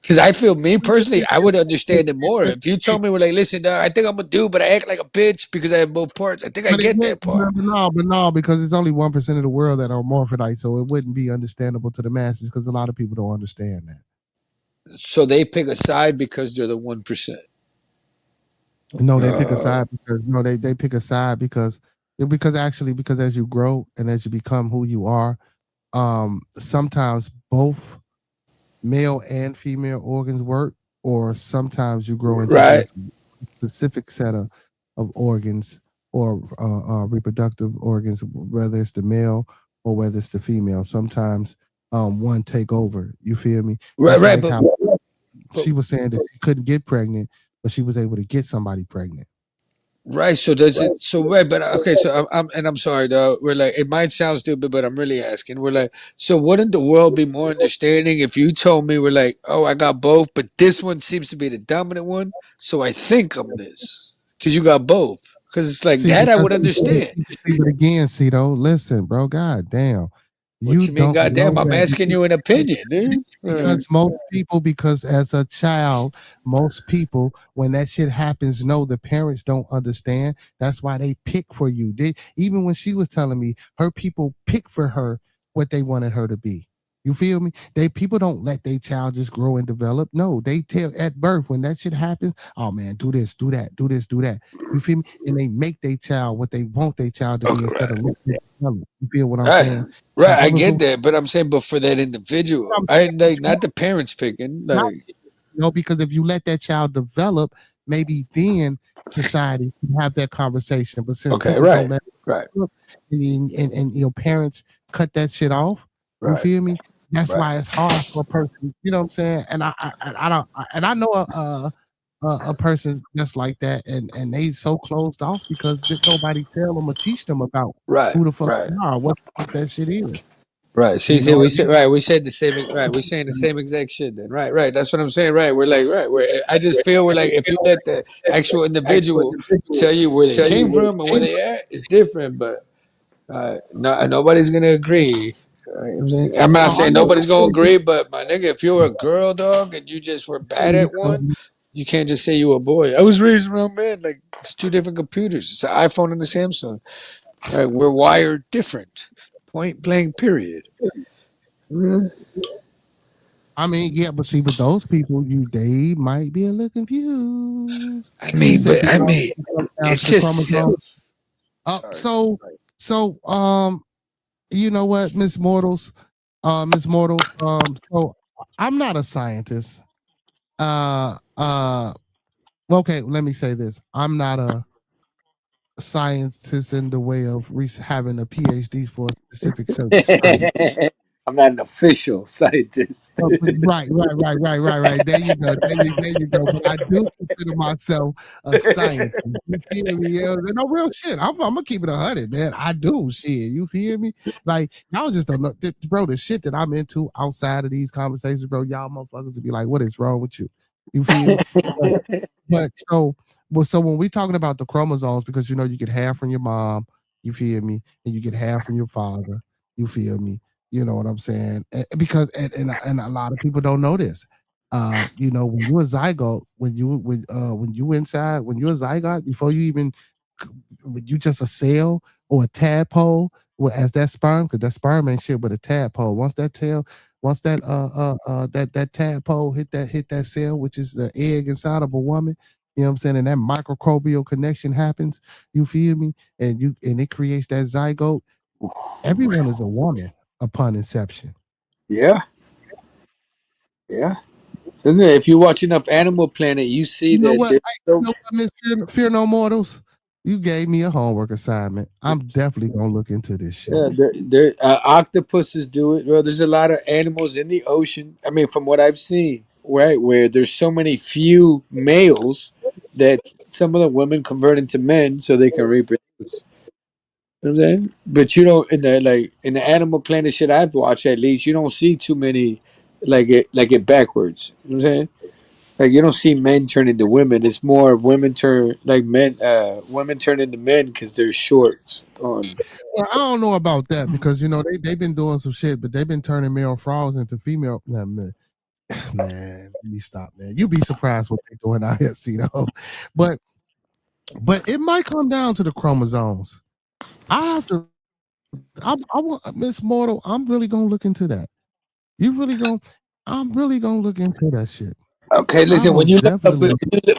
Because I feel, me personally, I would understand it more if you told me, "Well, like, listen, dog, I think I'm a dude, but I act like a bitch because I have both parts." I think I But get again, that part. but no, because it's only 1% of the world that are morphodite, so it wouldn't be understandable to the masses because a lot of people don't understand that. So they pick a side because they're the 1%. No, they pick a side because they pick a side because because as you grow and as you become who you are, sometimes both male and female organs work, or sometimes you grow into Right. just specific set of organs or reproductive organs, whether it's the male or whether it's the female. Sometimes one take over. You feel me? Right, Just right, like how she was saying that she couldn't get pregnant, but she was able to get somebody pregnant. right. So does it? So right, but okay. So I'm sorry though. We're like, it might sound stupid, but I'm really asking. We're like, so wouldn't the world be more understanding if you told me we're like, oh, I got both, but this one seems to be the dominant one, so I think I'm this because you got both. Because it's like See, that, I because would understand. but again, see though, listen, bro, god damn. What You you mean? don't Goddamn, know I'm that asking you an opinion, dude. because most people, because as a child, most people, when that shit happens, no, the parents don't understand. That's why they pick for you. They, even when she was telling me, her people pick for her what they wanted her to be. You feel me? They people don't let their child just grow and develop. No, they tell at birth when that shit happens. Oh man, do this, do that, do this, do that. You feel me? And they make their child what they want their child to be Okay, instead of letting it develop. You feel what I'm right, saying? right. Like I it was get that, but I'm saying, but for that individual, I like not the parents picking. not, Like, because if you let that child develop, maybe then society can have that conversation. But since okay, people don't right, let it right, develop, and your parents cut that shit off, you right, feel me? That's right, why it's hard for a person. You know what I'm saying? And I don't, and I know a person that's like that, and they so closed off because nobody tell them or teach them about right, who the fuck right. they are, what the fuck that shit is. Right. See, You know what we I said mean? right. We said the same. Right. We're saying the same exact shit. Then. Right. Right. That's what I'm saying. Right. We're like right. We're, I just feel we're like if you let the actual individual tell you where they came from and where they at, it's different. But no, nobody's gonna agree. I'm not No, I saying know. nobody's gonna agree, but my nigga, if you're a girl dog and you just were bad at one, you can't just say you a boy. I was raised around men. Like it's two different computers. It's an iPhone and a Samsung. Right? We're wired different. Point blank. Period. Mm. I mean, yeah, but see, with those people, they might be a little confused. I You mean, said but I because mean, it comes down to it's the just chromosome. sorry. So, you know what, Miss Mortals, so I'm not a scientist. Uh, uh, okay, let me say this: I'm not a scientist in the way of having a PhD for a specific certain science. I'm not an official scientist. Right. There you go. But I do consider myself a scientist. You feel me? Yeah, no real shit. I'm gonna keep it 100, man. I do shit. You feel me? Like y'all just don't know, bro. The shit that I'm into outside of these conversations, bro. Y'all motherfuckers would be like, "What is wrong with you?" You feel me? But, but so when we talking about the chromosomes, because you get half from your mom. You feel me? And you get half from your father. You feel me? You know what I'm saying? Because and a lot of people don't know this. When you're a zygote, when you inside, when you're a zygote, before you even, when you just a cell or a tadpole, well, as that sperm, because that sperm ain't shit but a tadpole. Once that tadpole hit that cell, which is the egg inside of a woman, you know what I'm saying, and that microbial connection happens. You feel me? And it creates that zygote. Everyone is a woman upon inception. Yeah, yeah. Isn't it? If you watch enough Animal Planet, you see You know that what? there's You so know what, Miss Fear No Mortals? You gave me a homework assignment. I'm definitely gonna look into this shit. yeah, octopuses do it. Well, there's a lot of animals in the ocean. I mean, from what I've seen, right, where there's so many few males that some of the women convert into men so they can reproduce. You know what I'm saying? But you don't in the Animal Planet shit I've watched at least you don't see too many like it backwards. You know what I'm saying? Like you don't see men turn into women. It's more women turn like men. Women turn into men because they're short. On Well, I don't know about that because they've been doing some shit, but they've been turning male frogs into female. Nah, man, let me stop, man. You'd be surprised what they're doing out here, see though. But it might come down to the chromosomes. I have to. I want Miss Mortal. I'm really gonna look into that. You really gonna? I'm really gonna look into that shit. Okay, I listen. When most you look up, definitely.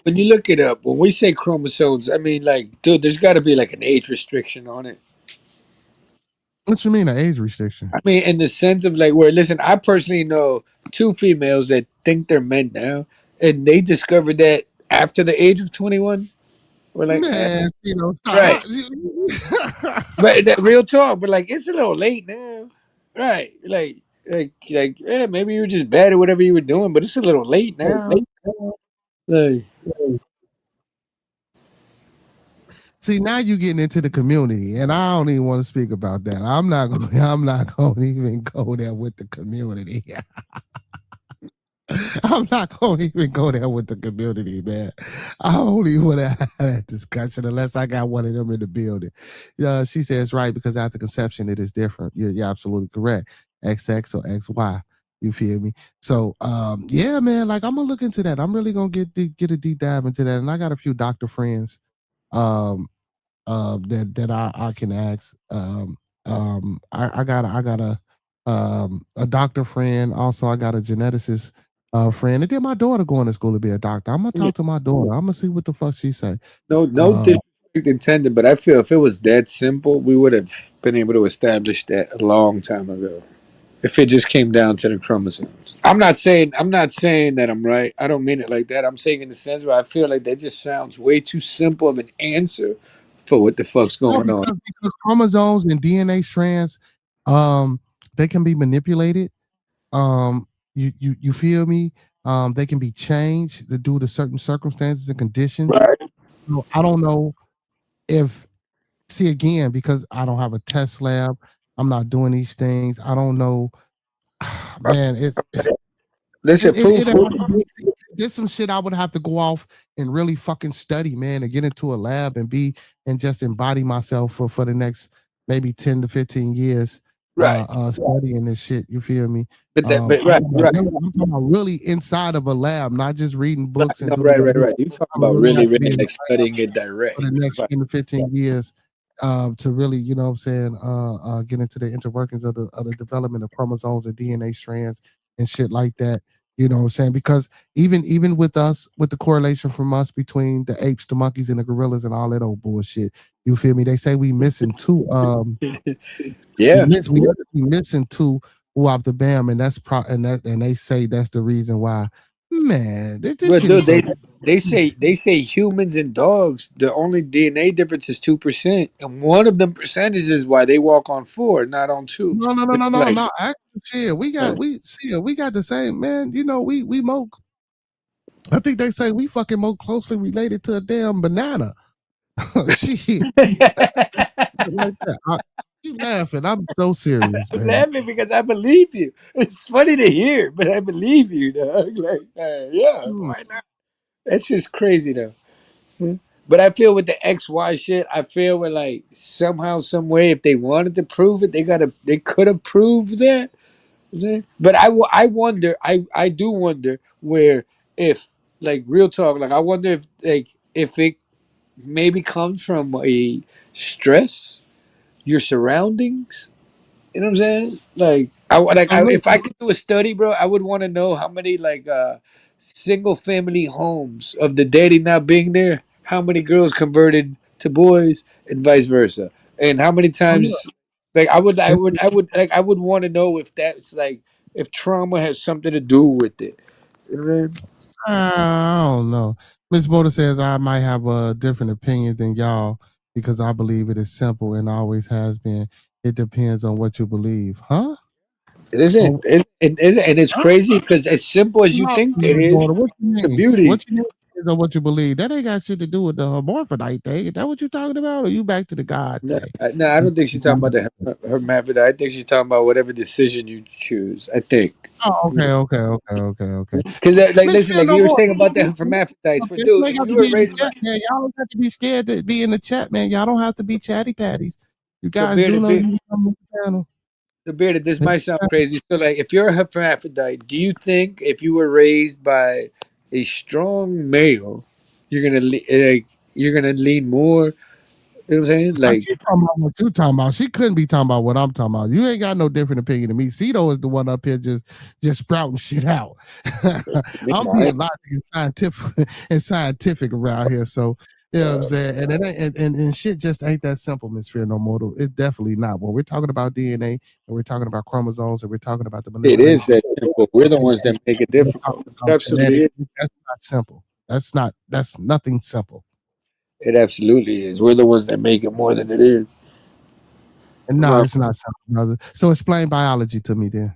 when you look it up, when we say chromosomes, I mean, like, dude, there's got to be like an age restriction on it. What you mean, an age restriction? I mean, in the sense of like, where listen, I personally know two females that think they're men now, and they discovered that after the age of 21. We're like, Man, stop. right, but that real talk, but like, it's a little late now, right? Like, yeah, maybe you were just bad at whatever you were doing, but it's a little late now. Like, See, now you're getting into the community, and I don't even want to speak about that. I'm not going. I'm not going to even go there with the community. I'm not going to even go there with the community, man. I only want to have that discussion unless I got one of them in the building. Yeah, she says right because after conception it is different. You're absolutely correct. XX or XY. You feel me? So, yeah, man. Like I'm gonna look into that. I'm really gonna get a deep dive into that, and I got a few doctor friends. Um, that I can ask. I got a doctor friend. Also, I got a geneticist friend. And then my daughter going to school to be a doctor. I'm gonna talk to my daughter. I'm gonna see what the fuck she say. no disrespect intended, but I feel if it was that simple, we would have been able to establish that a long time ago. If it just came down to the chromosomes. I'm not saying that I'm right. I don't mean it like that. I'm saying in the sense where I feel like that just sounds way too simple of an answer for what the fuck's No, going on. because chromosomes and DNA strands, um, they can be manipulated. Um, you feel me? They can be changed due to certain circumstances and conditions. Right. So I don't know if see again because I don't have a test lab. I'm not doing these things. I don't know, man. Listen, There's some shit I would have to go off and really fucking study, man, and get into a lab and just embody myself for the next maybe 10 to 15 years right. studying this shit. You feel me? But right, right. I'm talking about really inside of a lab, not just reading books and No, doing right. You talking I would about really really, have to be really in the like lab studying it direct. for the next Right. 10 to 15 years to really, you know what I'm saying, get into the interworkings of the development of chromosomes and DNA strands and shit like that. You know what I'm saying? Because even with us, with the correlation from us between the apes, the monkeys, and the gorillas and all that old bullshit, you feel me? They say we missing two Yeah. we missing two off the bam, and that's and they say that's the reason why. Man, this But shit dude, is so they say humans and dogs, the only DNA difference is 2%, and one of them percentages is why they walk on four, not on two. Like, no. Actually, shit, we got the same man. You know, we more. I think they say we fucking more closely related to a damn banana. Shit, like that. You laughing? I'm so serious, I'm man. laughing because I believe you. It's funny to hear, but I believe you, dog. Like, yeah, Hmm. why not? That's just crazy, though. But I feel with the XY shit, I feel with like somehow, some way, if they wanted to prove it, they could have proved that. But I wonder, I do wonder where if like real talk, like I wonder if it maybe comes from a stress, your surroundings. You know what I'm saying? Like So look, if I could do a study, bro, I would want to know how many like single family homes of the daddy not being there, how many girls converted to boys and vice versa, and how many so look. times like If, I would want to know if that's like if trauma has something to do with it. You know what I mean? I don't know. Miss Motor says I might have a different opinion than y'all because I believe it is simple and always has been. It depends on what you believe, huh? It isn't. Oh, And it's crazy because as simple as you no, think it Miss Motor, is, what you the mean? beauty. What you mean depends on what you believe? That ain't got shit to do with the hermaphrodite thing. Is that what you talking about? Or you back to the God No, thing? no, I don't think she's talking about the hermaphrodite. I think she's talking about whatever decision you choose. I think. Oh, okay. Because, like, Let's listen, say like no you were more. saying about the hermaphrodites, but Okay, dude, you ain't if got you to were be in the raised by chat, man. Y'all don't have to be scared to be in the chat, man. Y'all don't have to be chatty patties. You so guys do bearded, know you can come on the channel. this might sound crazy. So, like, if you're a hermaphrodite, do you think if you were raised by a strong male, you're gonna like you're gonna lean more You know what I'm saying? Now, Like, she talking about what you talking about. She couldn't be talking about what I'm talking about. You ain't got no different opinion than me. Cito is the one up here just sprouting shit out. I'm being logical and scientific around here. So you know what I'm saying? And it ain't, and shit just ain't that simple, Miss Fear No Mortal. It's definitely not. When we're talking about DNA and we're talking about chromosomes and we're talking about the it is manipulation, that simple. We're the ones that make it we're talking difficult. It about absolutely genetics. is. That's not simple. That's nothing simple. It absolutely is. We're the ones that make it more than it is. And no, Well, it's not simple, brother. So explain biology to me then.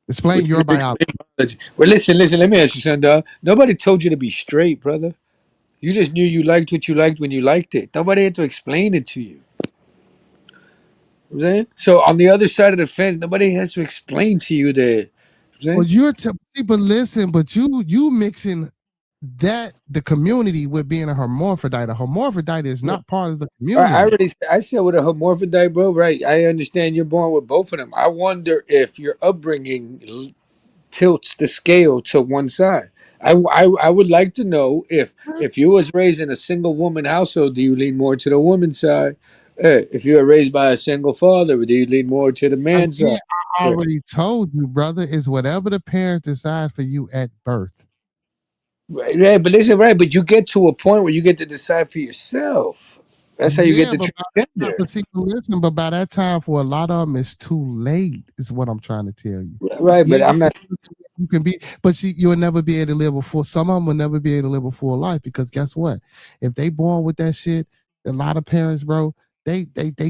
Explain what you your mean biology. explain biology? Well, listen. Let me ask you something, dog. Nobody told you to be straight, brother. You just knew you liked what you liked when you liked it. Nobody had to explain it to you. You know what I'm saying? So on the other side of the fence, nobody has to explain to you that. You know what I'm Well, saying? see, but listen, but you mixing that the community with being a hermaphrodite. A hermaphrodite is not part of the I community. already I said with a hermaphrodite, bro. Right? I understand you're born with both of them. I wonder if your upbringing tilts the scale to one side. I would like to know if you was raised in a single woman household, do you lean more to the woman's side? If you were raised by a single father, do you lean more to the man's Again, side? I already told you, brother, is whatever the parents decide for you at birth. Right, right, but listen, right, but you get to a point where you get to decide for yourself. That's how you get Yeah, the but by that time, transgender. but see, listen, but by that time, for a lot of them, it's too late. Is what I'm trying to tell you. Right, Yeah, but I'm not. you can be, but see, you'll never be able to live a full. Some of them will never be able to live a full life because guess what? If they born with that shit, a lot of parents, bro, they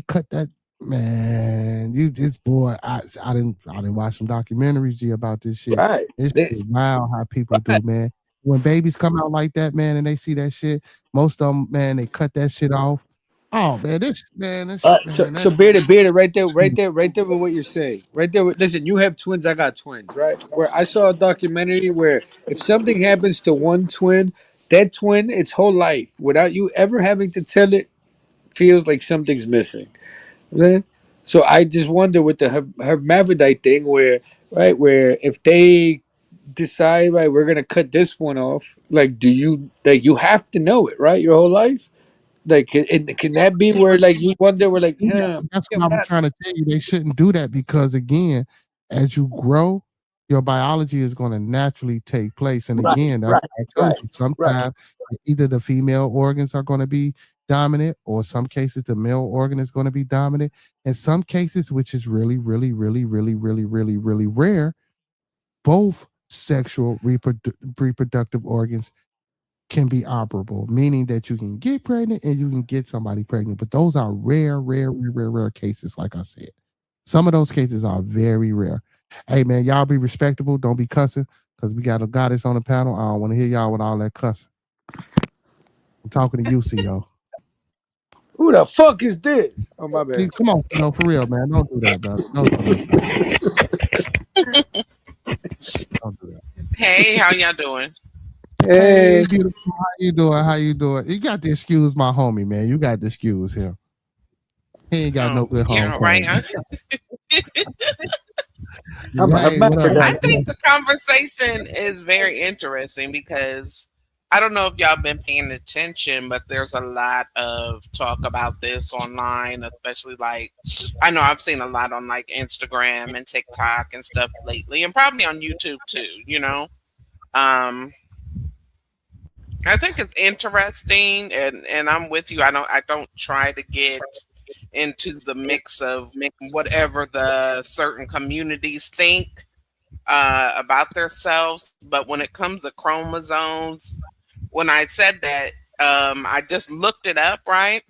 cut that. Man, you this boy, I didn't watch some documentaries G, about this shit. Right, It's wild how people right. do, man. When babies come out like that, man, and they see that shit, most of them, man, they cut that shit off. Oh man, man, So that bearded, right there with what you're saying, right there. Listen, you have twins, I got twins, right? Where I saw a documentary where if something happens to one twin, that twin, its whole life, without you ever having to tell it, feels like something's missing. Okay? So I just wonder with the hermaphrodite thing, where if they decide, right, we're gonna cut this one off, like, do you like you have to know it, right, your whole life? Like, can that be where like you wonder, where like, do that. huh? That's I'm what I'm not trying to tell you. They shouldn't do that because again, as you grow, your biology is going to naturally take place. And right, again, that's right, what I told right, you. right. Sometimes either the female organs are going to be dominant, or some cases the male organ is going to be dominant. In some cases, which is really, really, really, really, really, really, really rare, both sexual reproductive organs can be operable, meaning that you can get pregnant and you can get somebody pregnant. But those are rare cases, like I said. Some of those cases are very rare. Hey man, y'all be respectable. Don't be cussing. Because we got a goddess on the panel. I don't want to hear y'all with all that cussing. I'm talking to you, Cito. Who the fuck is this? Oh my See, bad. come on, Cito, for real, man. Don't do that, brother. Don't do that, brother. Don't do that. Hey, how y'all doing? Hey, Hey, beautiful. How you doing? How you doing? You got to excuse my homie, man. You got to excuse him. He ain't got no Oh, good home yeah, right. training. I'm a Hey, what up, I hermaphrodite. brother? think the conversation is very interesting because I don't know if y'all been paying attention, but there's a lot of talk about this online, especially like I know I've seen a lot on like Instagram and TikTok and stuff lately, and probably on YouTube too. Um, I think it's interesting, and I'm with you. I don't try to get into the mix of whatever the certain communities think about themselves. But when it comes to chromosomes, when I said that, I just looked it up, right?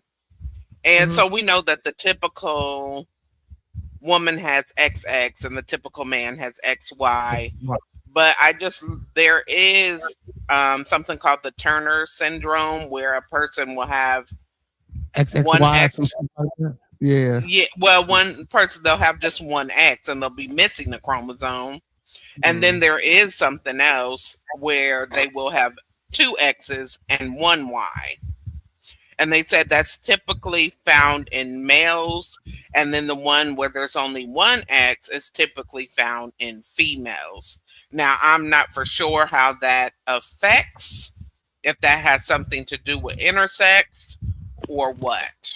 And Mhm. so we know that the typical woman has XX and the typical man has XY. But there is something called the Turner syndrome where a person will have one XXY, some X. shit like that. Yeah. Yeah, well, one person they'll have just one X and they'll be missing a chromosome. And then Mm. there is something else where they will have two X's and one Y. And they said that's typically found in males. And then the one where there's only one X is typically found in females. Now, I'm not for sure how that affects, if that has something to do with intersex or what.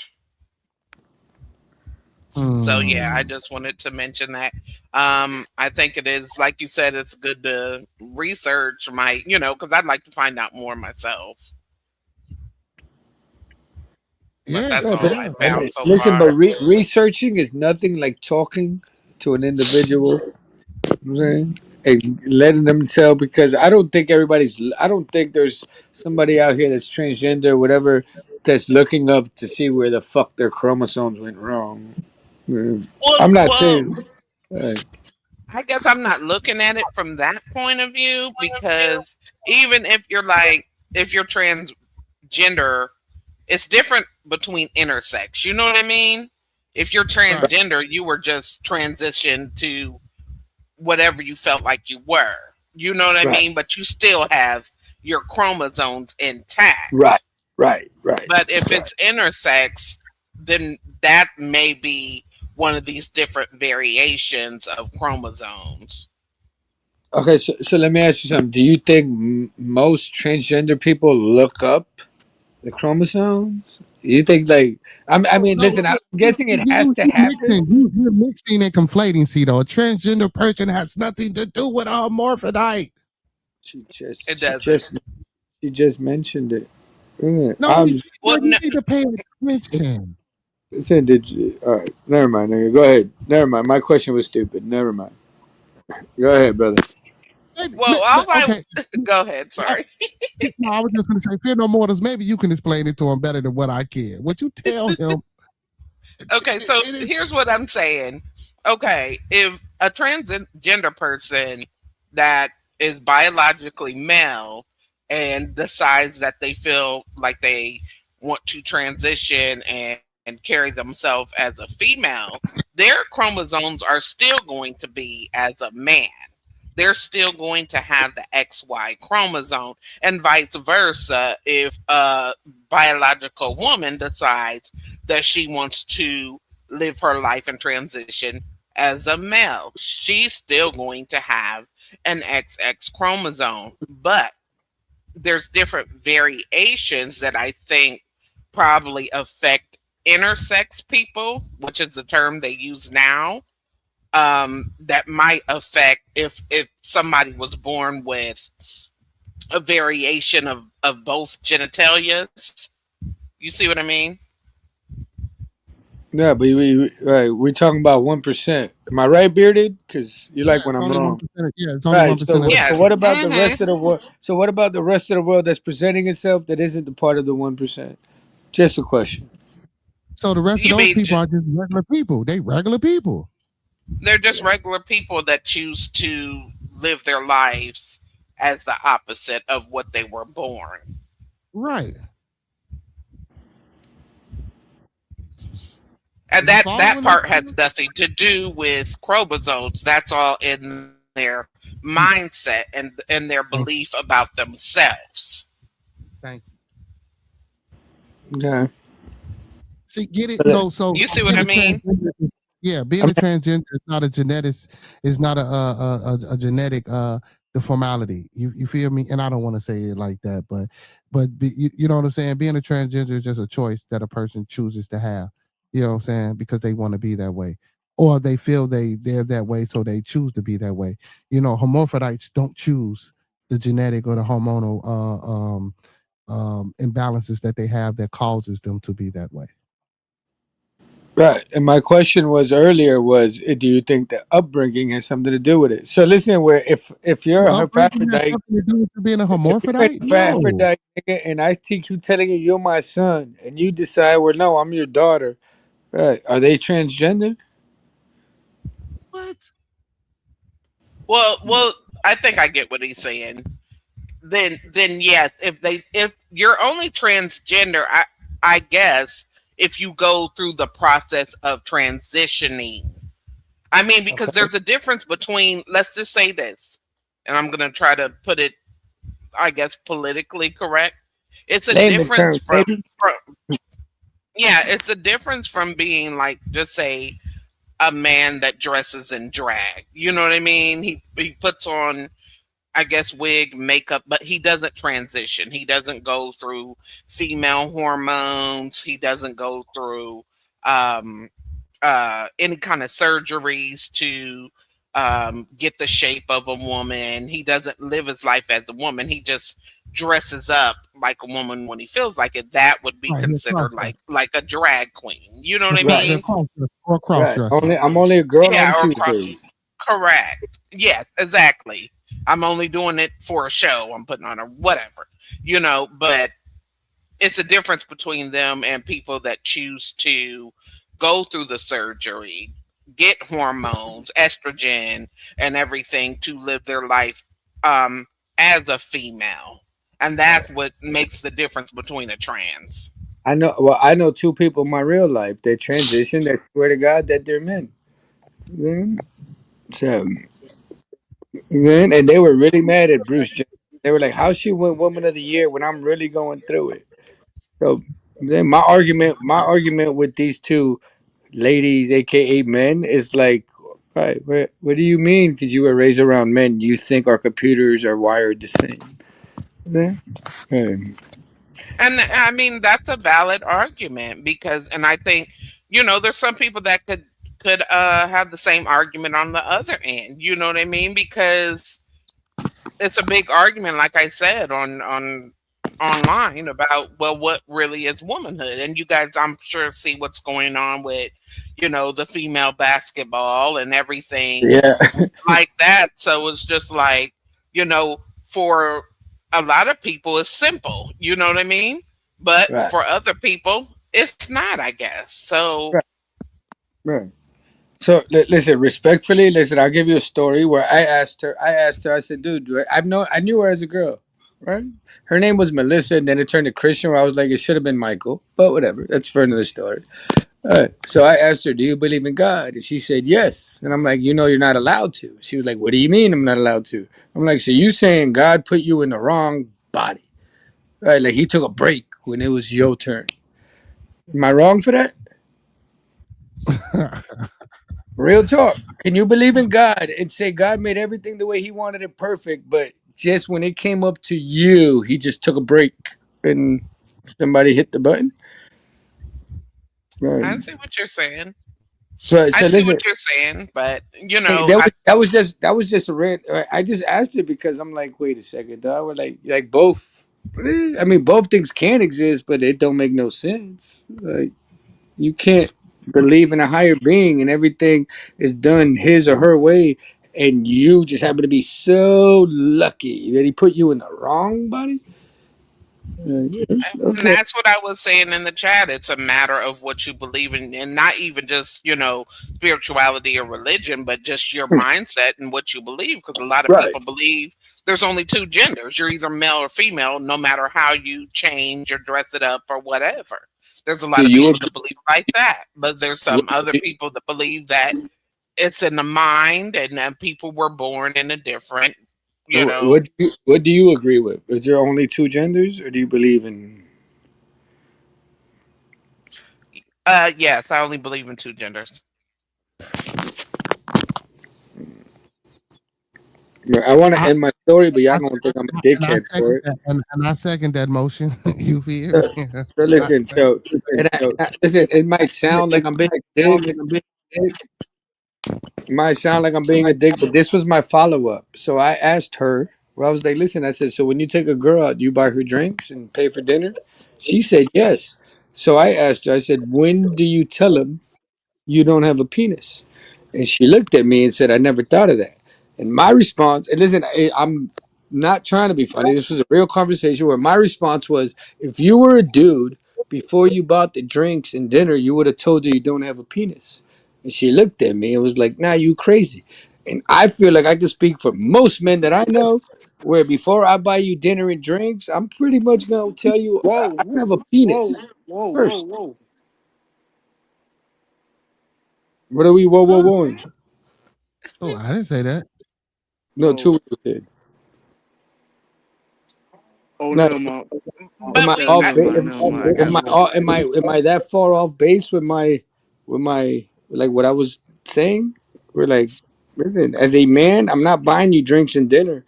So yeah, I Hmm. just wanted to mention that. I think it is, like you said, it's good to research my, because I'd like to find out more myself. But Yeah, that's Yeah, all but, I yeah. I found mean, so listen, far. but researching is nothing like talking to an individual. You know what I'm saying? And letting them tell, because I don't think there's somebody out here that's transgender, whatever, that's looking up to see where the fuck their chromosomes went wrong. Mm. Well, I'm not well, saying. Uh, I guess I'm not looking at it from that point of view, because even if you're like, if you're transgender, it's different between intersex. You know what I mean? If you're Right. transgender, you were just transitioned to whatever you felt like you were. You know what I right, mean? But you still have your chromosomes right, intact. right, right, But if right. it's intersex, then that may be one of these different variations of chromosomes. Okay, so let me ask you something. Do you think most transgender people look up the chromosomes? You think like I No, mean, no, listen, I'm guessing it has to you're happen. mixing. You're mixing and conflating. See, though, a transgender person has nothing to do with a hermaphrodite. She just, It she doesn't. just, she just mentioned it. Yeah, No, Well, you no, need to pay attention. listen, did you? All right, never mind. Nigga. Go ahead. Never mind. My question was stupid. Never mind. Go ahead, brother. well, all I Okay. go ahead. I, Sorry. no, I was just going to say, fear no mortals. Maybe you can explain it to him better than what I can. What you tell him, Okay, so it is here's what I'm saying. Okay, if a transgender person that is biologically male and decides that they feel like they want to transition and carry themselves as a female, their chromosomes are still going to be as a man. They're still going to have the XY chromosome, and vice versa. If a biological woman decides that she wants to live her life and transition as a male, she's still going to have an XX chromosome. But there's different variations that I think probably affect intersex people, which is the term they use now. That might affect if somebody was born with a variation of both genitalias. You see what I mean? Yeah, but right, we're talking about 1%. Am I right, bearded? Because you yeah, like when it's I'm only one wrong. percent. Yeah, it's only Right. 1% of the Yeah. So what people. about the Hmm. rest of the world? So what about the rest of the world that's presenting itself that isn't the part of the 1%? Just a question. So the rest of You those mean people are just regular people. They regular people. they're just regular people that choose to live their lives as the opposite of what they were born. Right. And You that following part has nothing to do with chromosomes. That's all in their mindset and their Thank belief about themselves. thank Okay. See, get it? But, You see what Being I a mean? transgender, yeah, I being a mean, transgender is not a genetic, is not a genetic deformality. You feel me? And I don't want to say it like that, you know what I'm saying? Being a transgender is just a choice that a person chooses to have. You know what I'm saying? Because they want to be that way. Or they feel they're that way, so they choose to be that way. You know, hermaphrodites don't choose the genetic or the hormonal imbalances that they have that causes them to be that way. right. And my question was earlier was, do you think that upbringing has something to do with it? So listen, where if you're The a upbringing has hermaphrodite, something to do with being a if you're hermaphrodite? a No. hermaphrodite, nigga, and I keep telling you you're my son, and you decide, well, no, I'm your daughter. Right? Are they transgender? What? Well, I think I get what he's saying. Then yes, if you're only transgender, I guess if you go through the process of transitioning. I mean, because Okay. there's a difference between, let's just say this, and I'm gonna try to put it, I guess, politically correct. It's a Layman difference terms, baby. from yeah, it's a difference from being like, just say, a man that dresses in drag. You know what I mean? He puts on I guess wig makeup, but he doesn't transition. He doesn't go through female hormones. He doesn't go through um, any kind of surgeries to get the shape of a woman. He doesn't live his life as a woman. He just dresses up like a woman when he feels like it. That would be Right, he's a considered cross like a drag queen. You know what I Right, They're mean? cross or cross right. dresser. I'm only a girl Yeah, on or Tuesdays. correct. Yes, exactly. I'm only doing it for a show. I'm putting on a whatever, but it's a difference between them and people that choose to go through the surgery, get hormones, estrogen, and everything to live their life um, as a female. And that's what makes the difference between a trans. I know. Well, I know two people in my real life that transition that swear to God that they're men. Yeah. So, man, and they were really mad at Bruce Jenner. They were like, "How she win Woman of the Year when I'm really going through it?" So then my argument with these two ladies, aka men, is like, right, what do you mean? Because you were raised around men, you think our computers are wired the same? Yeah. Um, And I mean that's a valid argument because, and I think there's some people that could have the same argument on the other end. You know what I mean? Because it's a big argument, like I said, on online about, well, what really is womanhood. And you guys, I'm sure, see what's going on with the female basketball and everything yeah. like that. So it's just like, for a lot of people it's simple, you know what I mean, but Right. for other people it's not, I guess. So Right. Right. So listen, respectfully, listen. I'll give you a story where I asked her. I said, "Dude, I knew her as a girl, right? Her name was Melissa, and then it turned to Christian. Where I was like, it should have been Michael, but whatever. That's for another story." So I asked her, "Do you believe in God?" And she said, "Yes." And I'm like, "You're not allowed to." She was like, "What do you mean I'm not allowed to?" I'm like, "So you saying God put you in the wrong body, right? Like He took a break when it was your turn. Am I wrong for that?" Real talk. Can you believe in God and say God made everything the way He wanted it perfect, but just when it came up to you, He just took a break and somebody hit the button? Right. I see what you're saying. I So see listen, what you're saying, but hey, that was just a rant. I just asked it because I'm like, wait a second, dog. We're like both. I mean, both things can exist, but it don't make no sense. Like you can't believe in a higher being and everything is done his or her way, and you just happen to be so lucky that he put you in the wrong body. and Okay. that's what I was saying in the chat. It's a matter of what you believe in, and not even just spirituality or religion, but just your mindset and what you believe. Because a lot of Right. people believe there's only two genders. You're either male or female, no matter how you change or dress it up or whatever. There's a Do lot of you people agree? that believe like that, but there's some other people that believe that it's in the mind, and people were born in a different, you know. What do you agree with? Is there only two genders, or do you believe in? Yes, I only believe in two genders. I want to I, end my story, but y'all I, gonna think I'm a and I dickhead for second it. that, and I second that motion. You feel So, me? so I listen. second Listen. It might sound like I'm being a dick. It might sound like I'm being a dick, but this was my follow up. So I asked her. Well, I was like, listen. I said, so when you take a girl out, you buy her drinks and pay for dinner? She said yes. So I asked her. I said, when do you tell him you don't have a penis? And she looked at me and said, I never thought of that. And my response, and listen, I'm not trying to be funny. This was a real conversation where my response was, if you were a dude, before you bought the drinks and dinner, you would have told her you don't have a penis. And she looked at me and was like, nah, you crazy. And I feel like I can speak for most men that I know, where before I buy you dinner and drinks, I'm pretty much going to tell you I Whoa, don't have a whoa, penis whoa, whoa, first. whoa. What are we, whoa, whoa, whoa? Oh, I didn't say that. No, two Oh, of us did. oh, No, never mind. am But I we, off Never base? mind, never mind. Am I that far off base with my like what I was saying? We're like, listen, as a man, I'm not buying you drinks and dinner.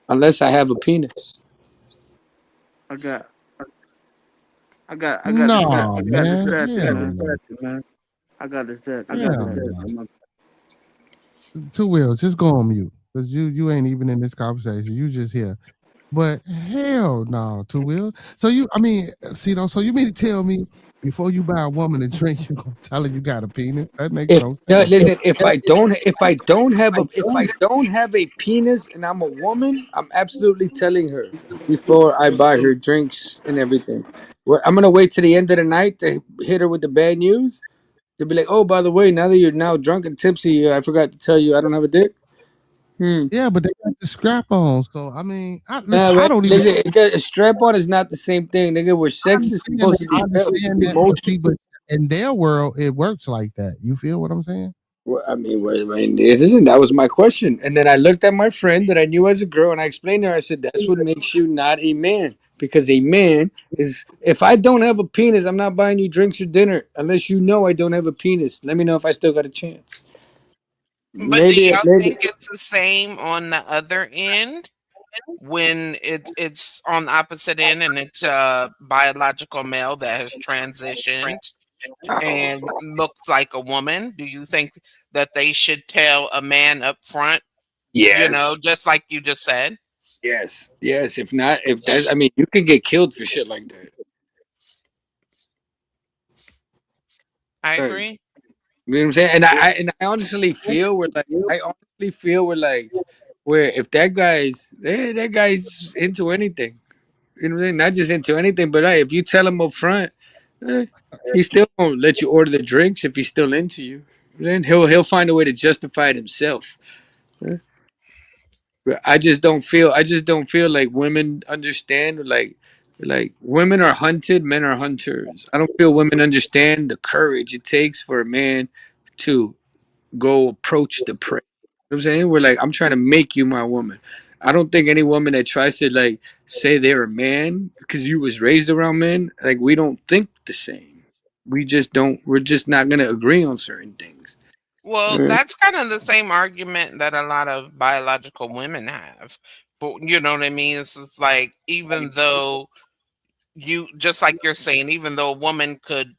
unless I have a penis. I got, I got the stats. No, I got the man. stats, Hell man. no. I got the stats. I'm Hell looking at it. no. Two Wheels, just go on mute. Because you ain't even in this conversation. You just here. But hell no, Two Wheels. So I mean, see though, so you mean to tell me before you buy a woman a drink, you're gonna tell her you got a penis? That makes If no no, sense. listen, if I don't have a penis and I'm a woman, I'm absolutely telling her before I buy her drinks and everything. Well, I'm gonna wait to the end of the night to hit her with the bad news. To be like, oh, by the way, now that you're now drunk and tipsy, I forgot to tell you I don't have a dick. Yeah, but they got the scrap on. So I mean, listen, Nah, I man, don't even listen, a strap on is not the same thing, nigga. Where sex is supposed to be I felt with understand that, but emotion. see, but in their world, it works like that. You feel what I'm saying? Well, I mean, it isn't. That was my question. And then I looked at my friend that I knew as a girl, and I explained to her. I said, "That's what makes you not a man. Because a man is, if I don't have a penis, I'm not buying you drinks or dinner unless you know I don't have a penis. Let me know if I still got a chance. But do Maybe, y'all maybe. think it's the same on the other end when it's on the opposite end and it's a biological male that has transitioned and looks like a woman? Do you think that they should tell a man up front, Yes, just like you just said? yes, yes. If not, if that's, I mean, you can get killed for shit like that. I Right. agree. You know what I'm saying? And I honestly feel we're like where if that guy's into anything. You know what I'm saying? Not just into anything, but hey, if you tell him up front, eh, he still won't let you order the drinks if he's still into you. Then he'll find a way to justify it himself. Eh, But I just don't feel like women understand like women are hunted, men are hunters. I don't feel women understand the courage it takes for a man to go approach the prey. You know what I'm saying? We're like, I'm trying to make you my woman. I don't think any woman that tries to like say they're a man because you was raised around men, like we don't think the same. We just don't. We're just not gonna agree on certain things. Well, Uh, that's kind of the same argument that a lot of biological women have. But you know what I mean? It's like even though you just like you're saying, even though a woman could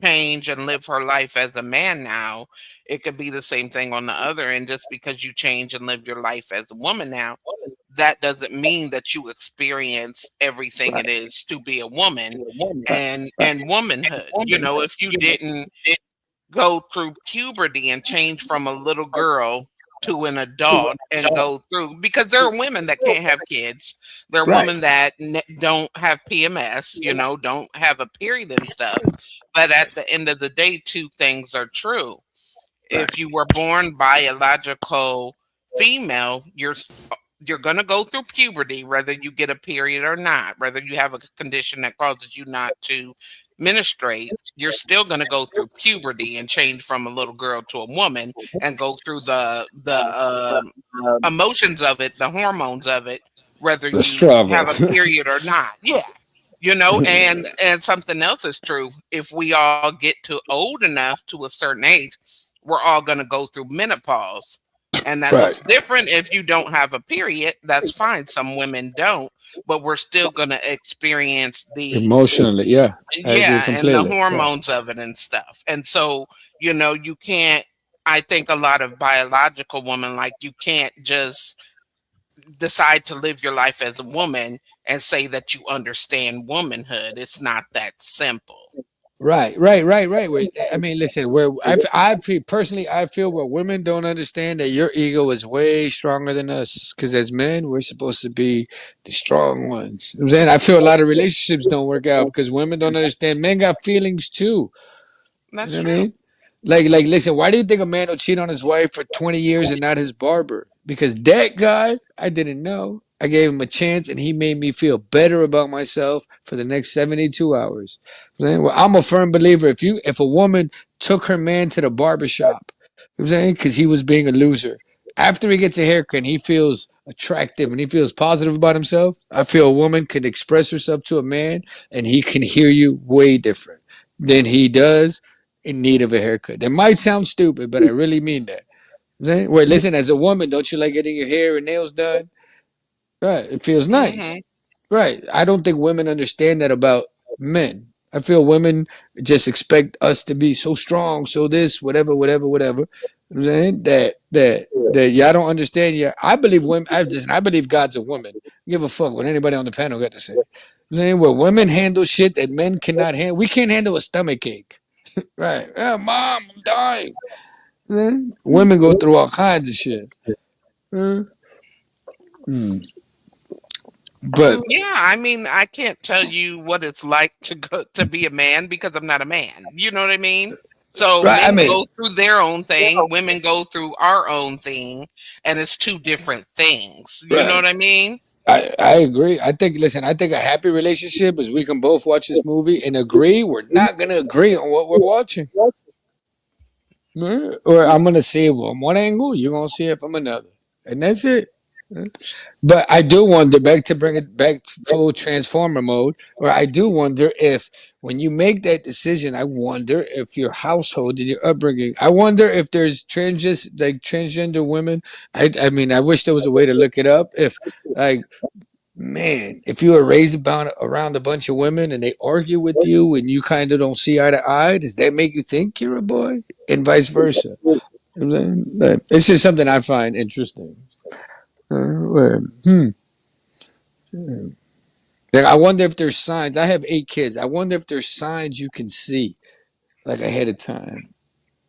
change and live her life as a man now, it could be the same thing on the other end. Just because you change and live your life as a woman now, that doesn't mean that you experience everything right, it is to be a woman right, right. and womanhood. If you didn't go through puberty and change from a little girl to an adult and go through, because there are women that can't have kids. There are Right. women that don't have PMS, don't have a period and stuff. But at the end of the day, two things are true. Right. If you were born biological female, you're going to go through puberty, whether you get a period or not, whether you have a condition that causes you not to menstruate. You're still going to go through puberty and change from a little girl to a woman and go through the emotions of it, the hormones of it, whether The you struggle. have a period or not. Yeah. And something else is true. If we all get to old enough to a certain age, we're all going to go through menopause. And that Right. looks different if you don't have a period. That's fine. Some women don't, but we're still going to experience Emotionally, yeah, I agree and the completely. Yeah. hormones of it and stuff. And so, you can't, I think a lot of biological women, like, you can't just decide to live your life as a woman and say that you understand womanhood. It's not that simple. Right, right, right, right. I mean, listen, where I feel personally, I feel where women don't understand that your ego is way stronger than us. Because as men, we're supposed to be the strong ones. You know what I'm saying, I feel a lot of relationships don't work out because women don't understand. Men got feelings too. You That's know what I true. mean? Listen, why do you think a man will cheat on his wife for 20 years and not his barber? Because that guy, I didn't know. I gave him a chance and he made me feel better about myself for the next 72 hours. Well, I'm a firm believer if a woman took her man to the barber shop, you know what I'm saying? Because he was being a loser. After he gets a haircut and he feels attractive and he feels positive about himself, I feel a woman could express herself to a man and he can hear you way different than he does in need of a haircut. That might sound stupid, but I really mean that. Wait, listen, as a woman, don't you like getting your hair and nails done? Right. It feels Mm-hmm. nice. Right. I don't think women understand that about men. I feel women just expect us to be so strong, so this, whatever, whatever, whatever. You know what I'm saying that y'all don't understand. Yeah, I believe women. I believe God's a woman. Give a fuck what anybody on the panel got to say. You know what I'm saying where women handle shit that men cannot handle. We can't handle a stomach ache. Right. Yeah, mom, I'm dying. Women go through all kinds of shit. Uh, mm. But Yeah, I mean, I can't tell you what it's like to go to be a man because I'm not a man. You know what I mean? So right, I men mean, go through their own thing, women go through our own thing, and it's two different things. You know right. what I mean? I agree. I think listen, I think a happy relationship is we can both watch this movie and agree we're not gonna agree on what we're watching. Or I'm gonna see it from one angle, you're gonna see it from another. And that's it. But I do wonder, back to bring it back full transformer mode, or I do wonder if when you make that decision, I wonder if your household and your upbringing, I wonder if there's transgender women. I mean, I wish there was a way to look it up. If like man, if you were raised around a bunch of women and they argue with you and you kind of don't see eye to eye, does that make you think you're a boy? And vice versa. You know what I'm saying? But it's just something I find interesting. Hmm. Like, I wonder if there's signs. I have 8 kids. I wonder if there's signs you can see like ahead of time.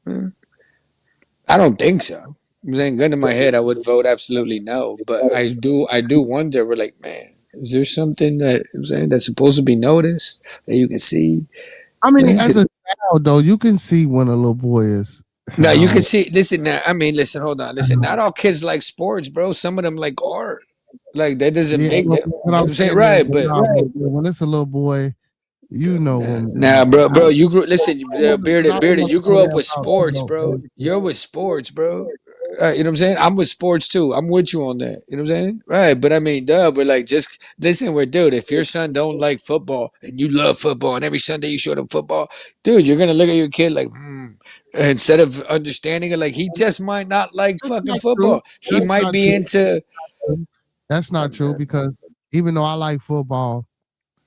Hmm. I don't think so. I'm saying, gun to my head, I would vote absolutely no. But I do wonder. We're like, man, is there something that I'm saying that's supposed to be noticed that you can see? I mean, as a child though, you can see when a little boy is Now you can how. see. Listen, now I mean, listen, hold on, listen. Not all kids like sports, bro. Some of them like art. Like that doesn't Yeah, make but them. what You know I'm what I'm saying? saying is, Right, but but nah, when it's a little boy, you know nah, when bro, you grew. Listen, I don't bearded, wanna you throw grew up that with out, sports, bro. You're with sports, bro. You know what I'm saying? I'm with sports too. I'm with you on that. You know what I'm saying? Right, but I mean, duh. But like, just listen, we're dude. If your son don't like football and you love football, and every Sunday you show them football, dude, you're gonna look at your kid like, instead of understanding it, like he just might not like That's fucking not true. football. He That's might not be true. into. That's not true because even though I like football,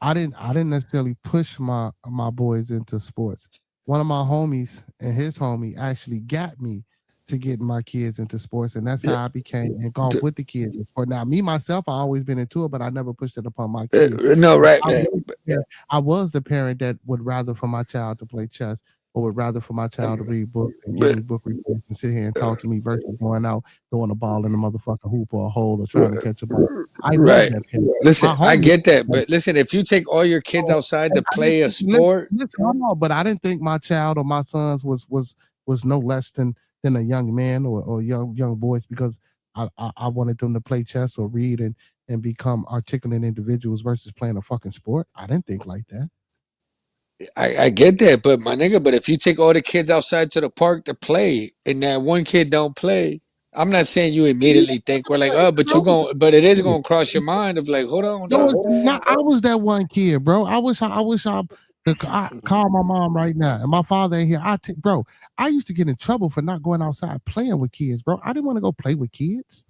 I didn't necessarily push my boys into sports. One of my homies and his homie actually got me to get my kids into sports, and that's how I became involved with the kids. For now, me myself, I always been into it, but I never pushed it upon my kids. No, But right, I right. was, I was the parent that would rather for my child to play chess or would rather for my child to read books and give But me book reports and sit here and talk to me versus going out throwing a ball in the motherfucking hoop or a hole or trying to catch a ball. I was right. that parent. Listen, My I homie get that, but listen, if you take all your kids outside to I didn't play a think, sport, listen, hold on, but I didn't think my child or my sons was no less than a young man or young boys because I wanted them to play chess or read and become articulate individuals versus playing a fucking sport. I didn't think like that. I get that, but my nigga, but if you take all the kids outside to the park to play and that one kid don't play, I'm not saying you immediately think we're like, oh, but you going, but it is going to cross your mind of like, hold on, No, dog. it's not. I was that one kid, bro. I wish I I call my mom right now, and my father ain't here. Bro. I used to get in trouble for not going outside playing with kids, bro. I didn't want to go play with kids.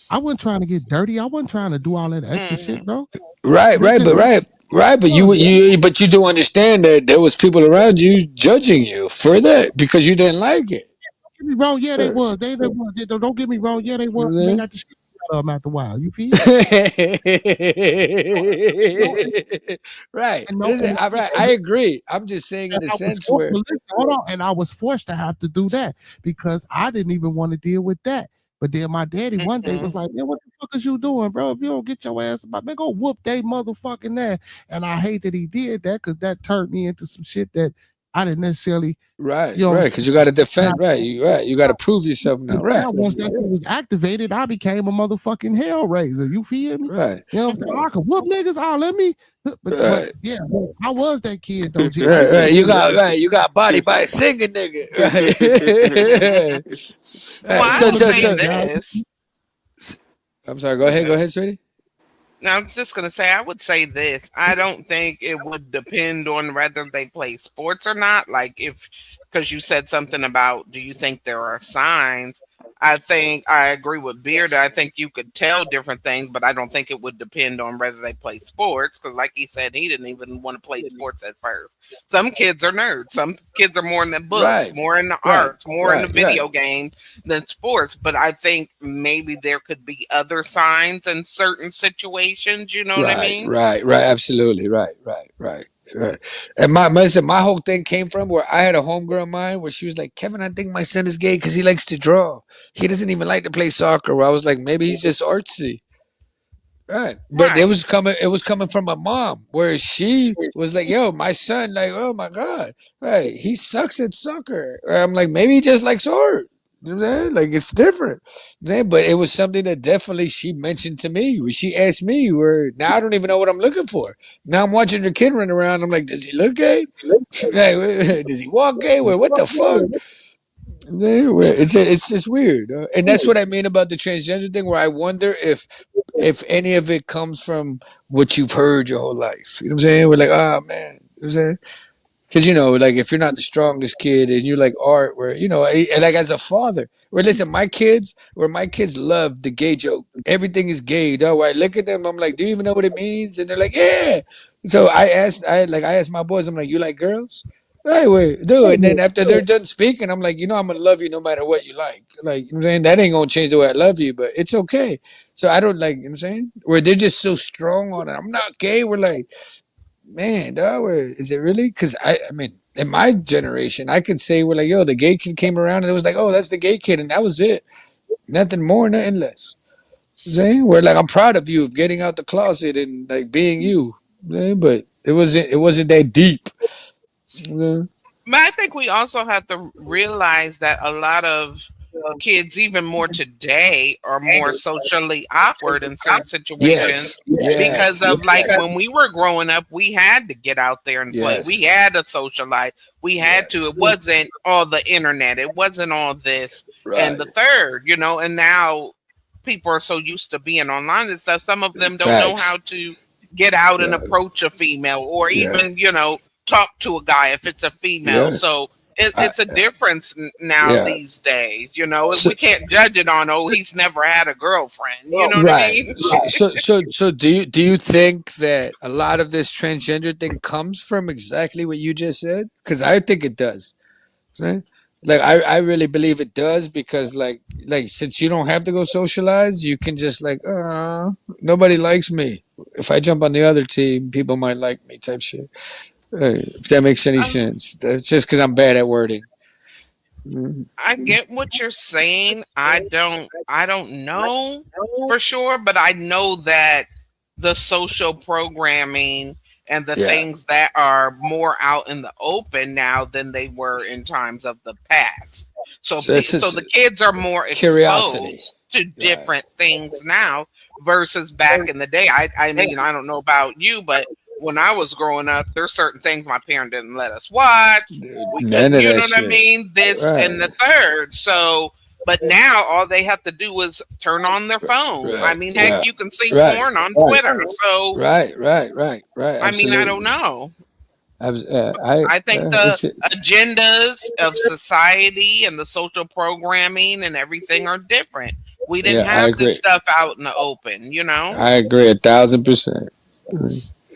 I wasn't trying to get dirty. I wasn't trying to do all that extra Hmm. shit, bro. Right, That right, just but right, right, but was, bro. but you do understand that there was people around you judging you for that because you didn't like it. Get me wrong, yeah, they Uh, was. They was. Don't get me wrong, yeah, they was. And they you got the shit out of them after a while. You feel me? right. And no, Listen, right. I agree. I'm just saying in and a I was sense forced where to listen, hold on, and I was forced to have to do that because I didn't even want to deal with that. But then my daddy one day Hmm. was like, "Man, what the fuck is you doing, bro? If you don't get your ass about, man, go whoop they motherfucking ass." And I hate that he did that because that turned me into some shit that I didn't necessarily, right, you know, right, because you got to defend. have. Right. You got to prove yourself now. Right, Now, once that shit was activated, I became a motherfucking hellraiser. You feel me? right, You know what I'm saying? I could whoop niggas. Oh, let me. But right. yeah, I was that kid though. G. I Right, used to right. get You in. got right. You got body by a singing nigga. Right. Well, Right. I I'm So, would gonna so, be say so. that this. I'm sorry. Go ahead. Go Okay. ahead, sweetie. Now, I'm just going to say, I would say this. I don't think it would depend on whether they play sports or not. Like, if, because you said something about, do you think there are signs? I think I agree with Beard. I think you could tell different things, but I don't think it would depend on whether they play sports. Because, like he said, he didn't even want to play sports at first. Some kids are nerds. Some kids are more in the books, Right, more in the right, arts, more in the right, right, video games than sports. But I think maybe there could be other signs in certain situations. You know what I right, mean? right, right. Absolutely, right, right, right. Right. And listen, my whole thing came from where I had a homegirl of mine where she was like, Kevin, I think my son is gay because he likes to draw. He doesn't even like to play soccer. Where I was like, maybe he's just artsy. Right. But Right. it was coming from my mom, where she was like, yo, my son, like, oh my God. Right. He sucks at soccer. I'm like, maybe he just likes art. You know what I'm saying? Like it's different. But it was something that definitely she mentioned to me. Where she asked me where now I don't even know what I'm looking for. Now I'm watching her kid run around. I'm like, does he look gay? Does he walk gay? Well, what the fuck? It's just weird, and that's what I mean about the transgender thing. Where I wonder if any of it comes from what you've heard your whole life. You know what I'm saying? We're like, oh man, you know what I'm saying? Because like if you're not the strongest kid and you like art, where and like as a father, where listen, my kids love the gay joke. Everything is gay. Though I look at them, I'm like, do you even know what it means? And they're like, yeah. So I asked my boys, I'm like, you like girls? Right, wait, do it. And then after they're done speaking, I'm like, I'm gonna love you no matter what you like. Like, you know what I'm saying? That ain't gonna change the way I love you, but it's okay. So I don't like, you know what I'm saying? Where they're just so strong on it. I'm not gay. We're like, man, dog, is it really? Because I mean, in my generation, I could say we're like, yo, the gay kid came around and it was like, oh, that's the gay kid, and that was it. Nothing more, nothing less. Saying we're like, I'm proud of you of getting out the closet and like being you. But it wasn't that deep. But I think we also have to realize that a lot of kids, even more today, are more socially awkward in certain situations Yes, because yes, of like when we were growing up, we had to get out there and play. We yes, had a social life. We had to. yes. It wasn't all the internet. It wasn't all this and Right. the third, and now people are so used to being online and stuff. Some of them don't know Facts. how to get out and Yeah, approach a female or yeah, even, talk to a guy if it's a female. yeah. So I, it's a difference now yeah. these days. So, We can't judge it on, oh, he's never had a girlfriend. You know what I right. mean? So do you think that a lot of this transgender thing comes from exactly what you just said? Because I think it does. See? Like I really believe it does because like since you don't have to go socialize, you can just like nobody likes me. If I jump on the other team, people might like me type shit. If that makes any Um, sense. That's just because I'm bad at wording. Mm. I get what you're saying. I don't know for sure, but I know that the social programming and the Yeah. things that are more out in the open now than they were in times of the past. So So it's so just the kids are more curiosity. exposed to Right. different things now versus back in the day. I mean, I don't know about you, but when I was growing up, there's certain things my parents didn't let us watch. Dude, We none couldn't, of you that know what I shit. mean? This and Right. the third. So, but now all they have to do is turn on their phone. I Right. mean, heck, Yeah. you can see Right. porn on Twitter. So, Right. Right. Right. Right. I mean, I don't Absolutely. know. I think the It's agendas of society and the social programming and everything are different. We didn't yeah. I have this agree. stuff out in the open. I agree 1,000%.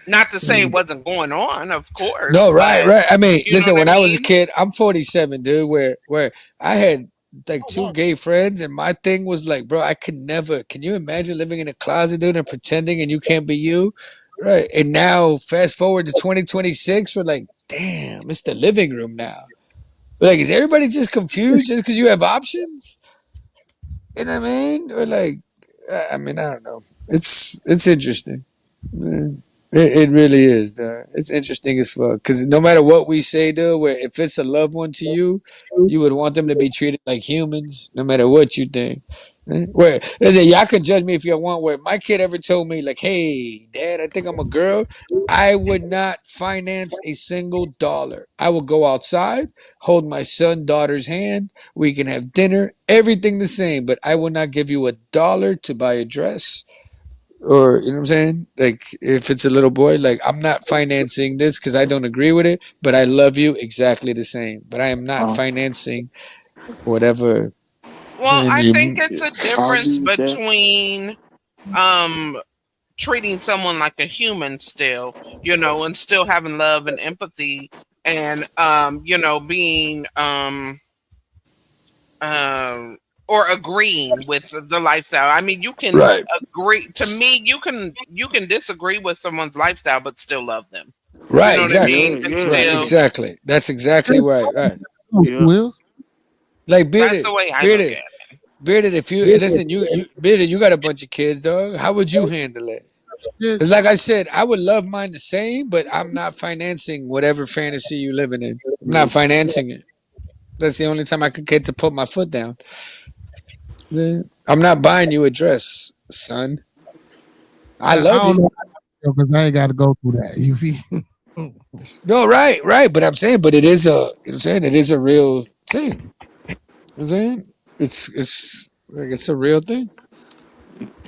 Not to say it wasn't going on, of course, No, right, but right. I mean, you know listen, what I when I was a mean? kid, I'm 47, dude, where I had like two gay friends and my thing was like, bro, I could never. Can you imagine living in a closet, dude, and pretending and you can't be you? Right. And now fast forward to 2026, we're like, damn, it's the living room now. We're like, is everybody just confused just because you have options? You know what I mean? Or like, I mean, I don't know. It's interesting. Mm. It really is. It's interesting as fuck. Because no matter what we say, though, where if it's a loved one to you, you would want them to be treated like humans, no matter what you think. Where listen, y'all can judge me if you want. Where my kid ever told me, like, "Hey, Dad, I think I'm a girl," I would not finance a single dollar. I will go outside, hold my son, daughter's hand. We can have dinner, everything the same, but I will not give you a dollar to buy a dress or you know what I'm saying? Like if it's a little boy, like I'm not financing this because I don't agree with it, but I love you exactly the same. But I am not Uh, financing whatever. Well, And I think you, it's a I difference agree with that. between um treating someone like a human still, and still having love and empathy, and being um or agreeing with the lifestyle. I mean, you can right, agree. To me, you can disagree with someone's lifestyle but still love them. You right, know what I exactly, mean? Yeah, You can yeah, right, still. yeah, exactly. That's exactly right, right. yeah. Wills. Like That's bearded, the way I look bearded, at bearded. If you listen, you bearded, you got a bunch of kids, dog. How would you handle it? Yeah, It's like I said, I would love mine the same, but I'm not financing whatever fantasy you living in. I'm not financing it. That's the only time I could get to put my foot down. Yeah. I'm not buying you a dress, son. I I love don't you. know because I ain't got to go through that. You feel? No, right, right. But I'm saying, but it is a, you know what I'm saying, it is a real thing. You know what I'm saying, it's like it's a real thing.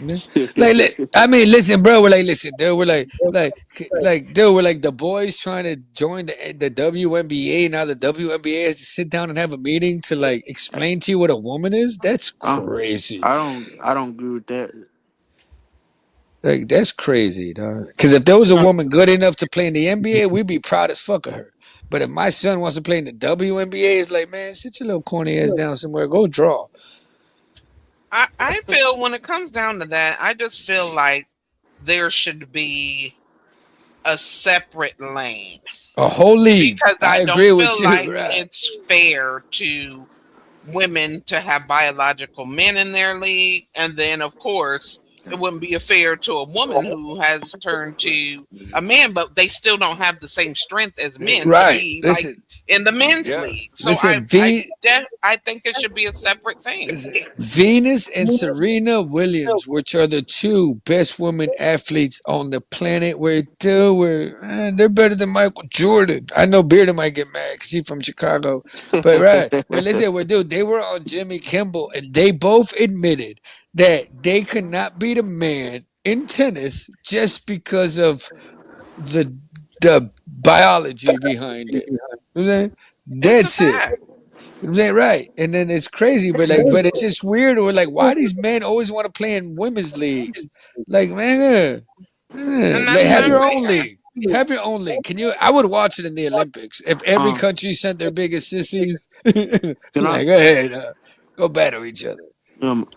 Yeah. I mean, listen, bro. We're like, listen, dude. We're dude. We're like the boys trying to join the WNBA. Now the WNBA has to sit down and have a meeting to like explain to you what a woman is. That's I, crazy. I don't agree with that. Like that's crazy, dog. Because if there was a woman good enough to play in the NBA, we'd be proud as fuck of her. But if my son wants to play in the WNBA, it's like, man, sit your little corny ass down somewhere. Go draw I feel when it comes down to that, I just feel like there should be a separate lane, a whole league. because I I don't agree with feel you. like Right. it's fair to women to have biological men in their league, and then of course it wouldn't be fair to a woman who has turned to a man, but they still don't have the same strength as men to Right. be like Listen. in the men's Yeah. league. So Listen. V. I think it should be a separate thing. Venus and Serena Williams, which are the two best women athletes on the planet, they're better than Michael Jordan. I know Bearder might get mad because he's from Chicago, but right. Well, listen, dude, they were on Jimmy Kimmel, and they both admitted that they could not beat a man in tennis just because of the the biology behind it. You know what I'm saying? It's a That's it. fact. Yeah, right. And then it's crazy, but it's just weird. Or like, why these men always want to play in women's leagues? Like, man, And like that's have not your own fair. league. Have your own league. Can you? I would watch it in the Olympics if every um, country sent their biggest sissies. can I? Like, go ahead, go battle each other. Um,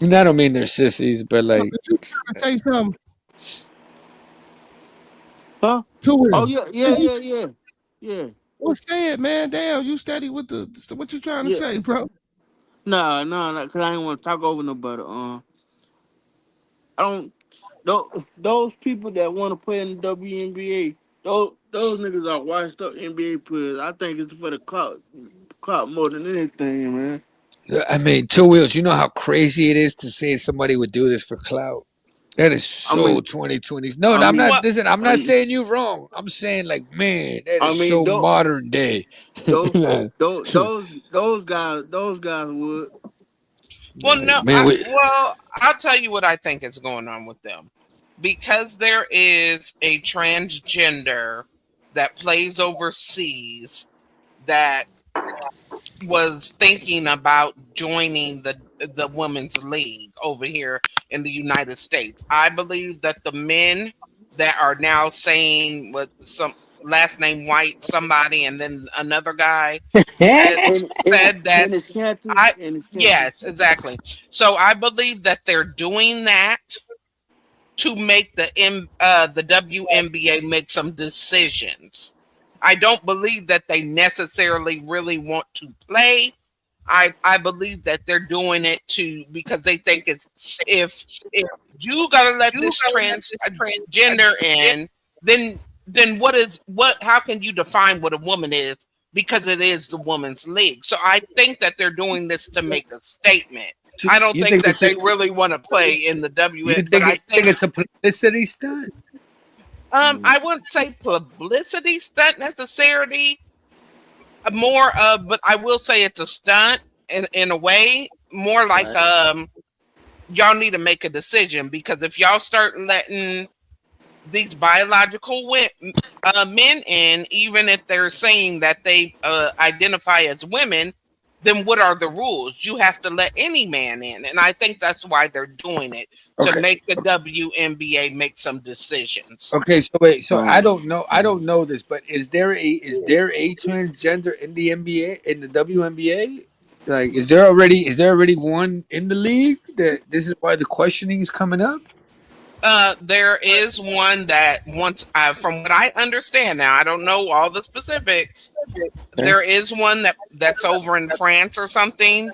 And I don't mean they're sissies, but But like, you trying to say something huh? to Oh him? yeah, Yeah, yeah, yeah, yeah, yeah, well, say it, man. Damn, you steady with the what you trying to yeah. say, bro? No, no, no. Cause I ain't want to talk over nobody. I don't. Those people that want to play in the WNBA, those niggas are washed up NBA players. I think it's for the clout more than anything, man. I mean, two wheels. You know how crazy it is to say somebody would do this for clout. That is I so mean, 2020. No, I I'm mean, not. Well, Listen, I'm not I, saying you wrong. I'm saying like, man, that I is mean, so modern day. those, Like, those guys would. no, man, I'll tell you what I think is going on with them. Because there is a transgender that plays overseas that was thinking about joining the women's league over here in the United States. I believe that the men that are now saying with some last name White somebody and then another guy said said that In his country, I in his country. yes, exactly. So I believe that they're doing that to make the WNBA make some decisions. I don't believe that they necessarily really want to play. I believe that they're doing it to because they think it's if you gotta let this transgender in, then what? How can you define what a woman is? Because it is the woman's league. So I think that they're doing this to make a statement. I don't you think think that it's they really want to play in the WN, but I think think it's a publicity stunt? I wouldn't say publicity stunt necessarily, more of, but I will say it's a stunt in a way, more like Right. y'all need to make a decision, because if y'all start letting these biological men in, even if they're saying that they identify as women, then what are the rules? You have to let any man in. And I think that's why they're doing it, to Okay. make the WNBA make some decisions. Okay, so wait, so I um, don't know, this, but is there a transgender in the NBA, in the WNBA? Like, is there already one in the league? That this is why the questioning is coming up. There is one that once, from what I understand now, I don't know all the specifics. Okay, There is one that's over in France or something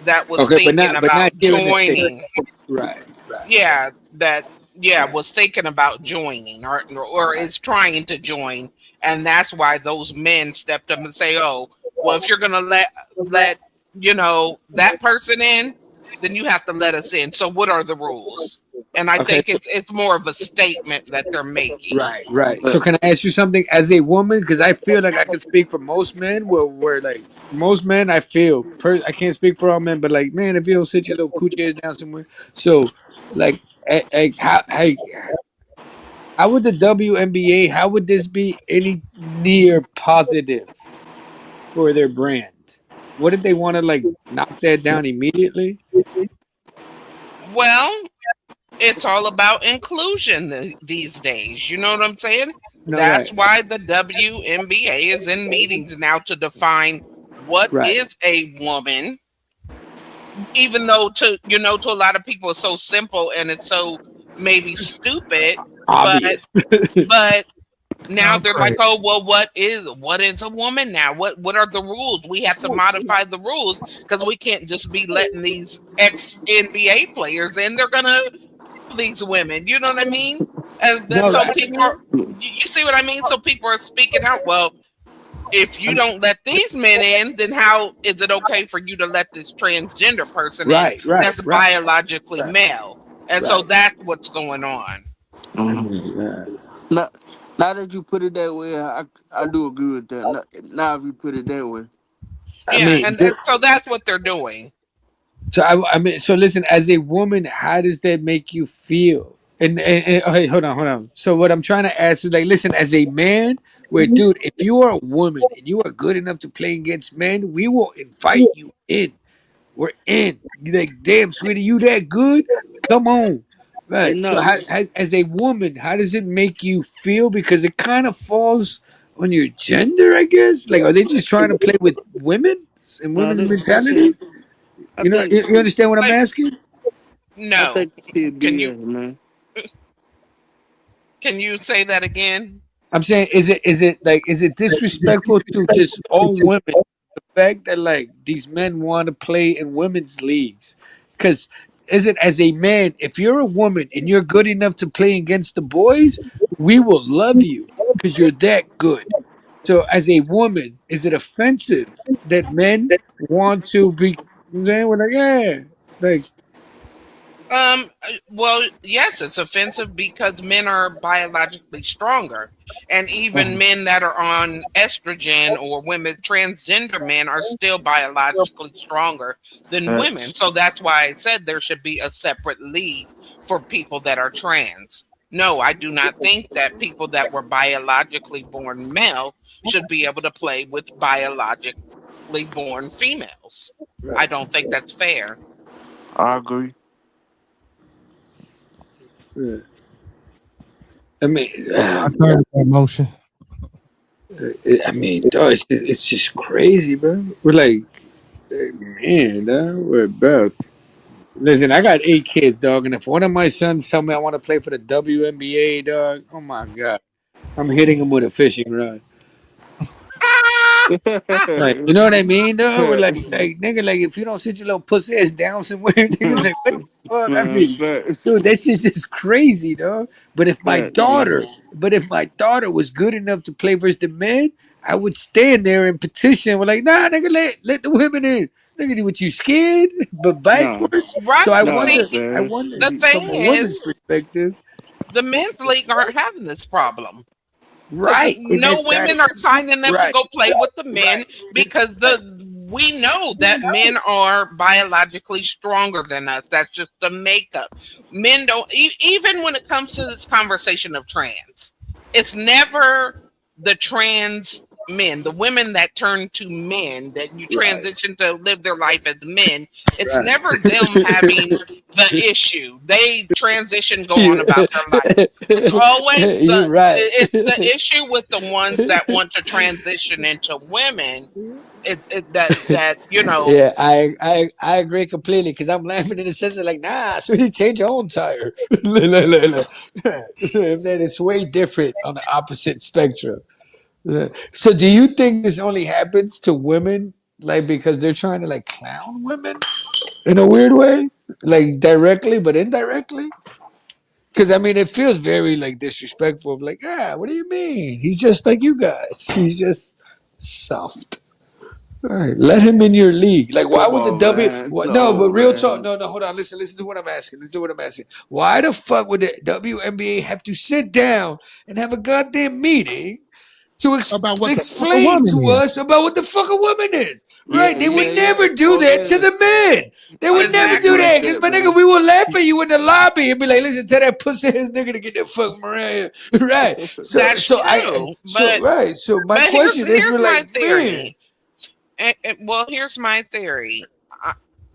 that was okay, but thinking not about here in the states. joining. Right. Yeah, was thinking about joining, or is trying to join, and that's why those men stepped up and say, "Oh, well, if you're gonna let that person in, then you have to let us in. So what are the rules?" And I Okay. think it's more of a statement that they're making. Right. Right. So but can I ask you something as a woman? Because I feel like I can speak for most men. Where like most men, I feel I can't speak for all men, but like man, if you don't sit your little coochie ass down somewhere, so like, how would the WNBA? How would this be any near positive for their brand? What did they want to like knock that down immediately? Well, it's all about inclusion these days. You know what I'm saying? No, right, That's why the WNBA is in meetings now to define what right, is a woman, even though to a lot of people it's so simple and it's so maybe stupid, but obvious. but now Y'all they're like, crazy. oh well, what is a woman now? What are the rules? We have to modify the rules because we can't just be letting these ex NBA players in. They're gonna these women. You know what I mean? And then No, so right. people are, you see what I mean? So people are speaking out. Well, if you don't let these men in, then how is it okay for you to let this transgender person in Right, right, that's right, biologically right, male? And so right. that's what's going on. I um, mean, now, now that you put it that way, I do agree with that. Now if you put it that way, I Yeah, mean, and so that's what they're doing. so I mean, so listen, as a woman, how does that make you feel? And okay, hold on. So what I'm trying to ask is like, listen, as a man, where dude, if you are a woman and you are good enough to play against men, we will invite you in. We're in. You like, damn, sweetie, you that good? Come on. hey, Right. So, no, as a woman, how does it make you feel? Because it kind of falls on your gender, I guess. Like, are they just trying to play with women and no, women's I think, mentality? I You know, think, you understand what I'm Like, asking? I no. think it's Can you BS, man. can you say that again? I'm saying, is it disrespectful to just all women? Fact that like these men want to play in women's leagues, because is it as a man, if you're a woman and you're good enough to play against the boys, we will love you because you're that good. So as a woman, is it offensive that men want to be? Then we're like, yeah, like Well, yes, it's offensive because men are biologically stronger. And even uh men that are on estrogen, or women, transgender men, are still biologically stronger than women. So that's why I said there should be a separate league for people that are trans. No, I do not think that people that were biologically born male should be able to play with biologically born females. I don't think that's fair. I agree. yeah. I mean, I heard that motion. I mean, dog, it's just crazy, bro. We're like, man, dog, we're about. Listen, I got 8 kids, dog, and if one of my sons tell me I want to play for the WNBA, dog, oh my god, I'm hitting him with a fishing rod. Like, you know what I mean, dog? We're like, nigga, like if you don't sit your little pussy ass down somewhere, nigga, like what the fuck? I mean, Man, but, dude, that's just crazy, dog. But if my but, man. daughter, was good enough to play versus the men, I would stand there and petition. We're like, nah, nigga, let the women in. Nigga, what you scared? But No, backwards. Right? So I See, no, wonder, man. the from thing a woman's is, perspective, the men's league aren't having this problem because right? And no that, women are signing up to right, go play with the men right. And because right. we know that men are biologically stronger than us. That's just the makeup. Men don't, even when it comes to this conversation of trans, it's never the trans men, the women that turn to men, that you Right. transition to live their life as men. It's Right. never them having the issue. They transition, go on about their life. It's always You're right. it's the issue with the ones that want to transition into women. That Yeah, I agree completely because I'm laughing in the sense of like, nah, sweetie, change your own tire. Look, look, look, look. I'm saying it's way different on the opposite spectrum. So, do you think this only happens to women, like because they're trying to like clown women in a weird way, like directly but indirectly? Because I mean, it feels very like disrespectful. Of like, what do you mean? He's just like you guys. He's just soft. All right, let him in your league. Like, why Come would the on, W? man. What? No, but No, real talk. man. No, no, hold on. Listen to what I'm asking. Listen to what I'm asking. Why the fuck would the WNBA have to sit down and have a goddamn meeting to About what the fuck a explain woman to is. us about what the fuck a woman is? Yeah, Right? They would yeah, yeah. never do Oh, that to yeah. the men. They would I never agree do exactly. that with because that, my nigga, man. we will laugh at you in the lobby and be like, "Listen, tell that pussy ass nigga to get that fuck Mariah." Right? That's true, So my but question is, we're here's my like, man, theory. Well, here's my theory.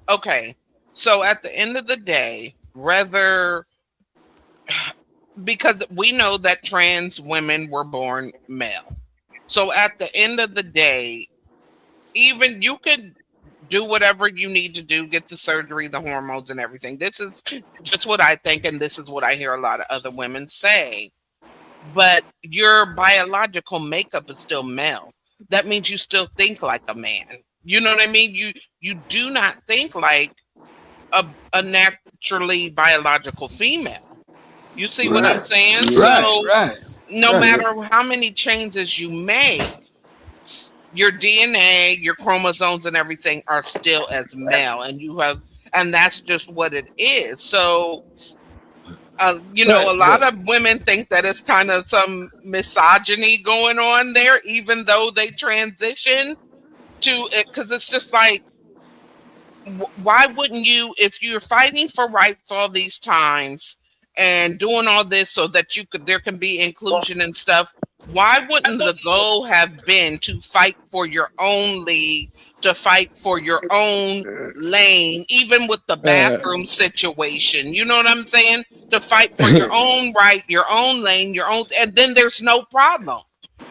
Okay, so at the end of the day, whether because we know that trans women were born male, so at the end of the day, even you could do whatever you need to do, get the surgery, the hormones, and everything. This is just what I think, and this is what I hear a lot of other women say. But your biological makeup is still male. That means you still think like a man. You know what I mean? You do not think like a naturally biological female. You see what I'm right, saying? Yeah. right, So right, no right. matter how many changes you make, your DNA, your chromosomes, and everything are still as male, and that's just what it is. So, But, a lot of women think that it's kind of some misogyny going on there, even though they transition to it, because it's just like, why wouldn't you, if you're fighting for rights all these times and doing all this so that there can be inclusion and stuff, why wouldn't the goal have been to fight for your own league, to fight for your own lane, even with the uh, bathroom situation? You know what I'm saying? To fight for your own right, your own lane, your own, and then there's no problem.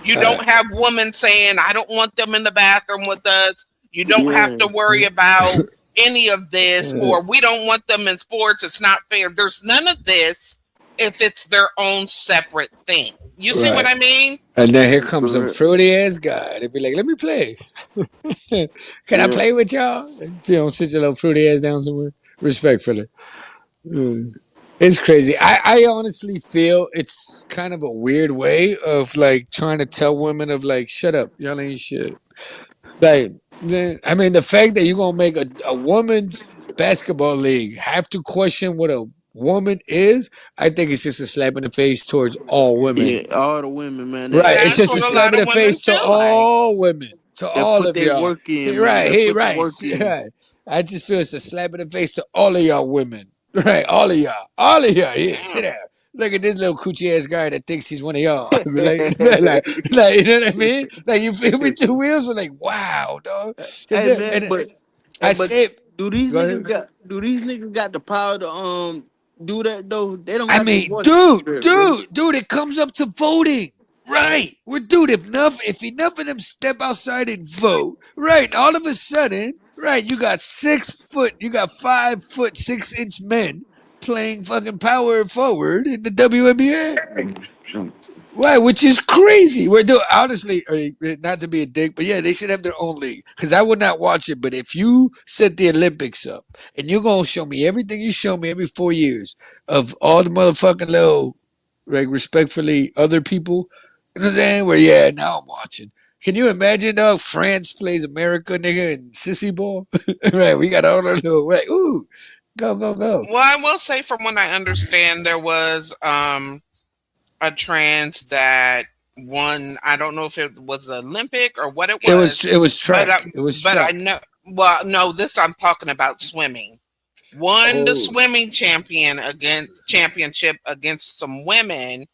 You uh, don't have women saying, I don't want them in the bathroom with us. You don't have Yeah. to worry about any of this, uh, or we don't want them in sports. It's not fair. There's none of this if it's their own separate thing. You see what right. I mean? And then here comes some For real. fruity ass guy. They'd be like, "Let me play. Can I Yeah. play with y'all?" If you don't sit your little fruity ass down somewhere, respectfully. Mm. It's crazy. I honestly feel it's kind of a weird way of like trying to tell women of like, shut up, y'all ain't shit. Like, I mean, the fact that you're gonna make a woman's basketball league have to question what a woman is, I think it's just a slap in the face towards all women. Yeah. All the women, man. Right. It's That's just what a a slap lot in of the women face to feel like. all women, to That all put of their y'all. work in, He man. right. That He put the right. work in. Right. I just feel it's a slap in the face to all of y'all women. Right. All of y'all. All of y'all. Here, sit down. Look at this little coochie ass guy that thinks he's one of y'all. You know what I mean? Like, you feel me? Two wheels. We're like, wow, dog. Hey, man, And I but said, do go ahead. these niggas got the power to do that though? They don't I got the mean, voice to dude, do that, bro. dude, dude, it comes up to voting. Right. We're dude, if enough of them step outside and vote, right, all of a sudden, right, you got 6 foot, you got 5 foot 6 inch men playing fucking power forward in the WNBA. Right, which is crazy. We're doing honestly, not to be a dick, but yeah, they should have their own league. Because I would not watch it. But if you set the Olympics up and you're gonna show me everything you show me every 4 years of all the motherfucking little, like respectfully, other people, you know what I'm saying? Where yeah, now I'm watching. Can you imagine though? France plays America, nigga, in sissy ball. Right, we got all our little right. Ooh, go go go. Well, I will say, from what I understand, there was a trans that won. I don't know if it was the Olympic or what it was. It was But track. It was but I track. know. Well, no, this I'm talking about swimming. Won the Oh, swimming championship against some women,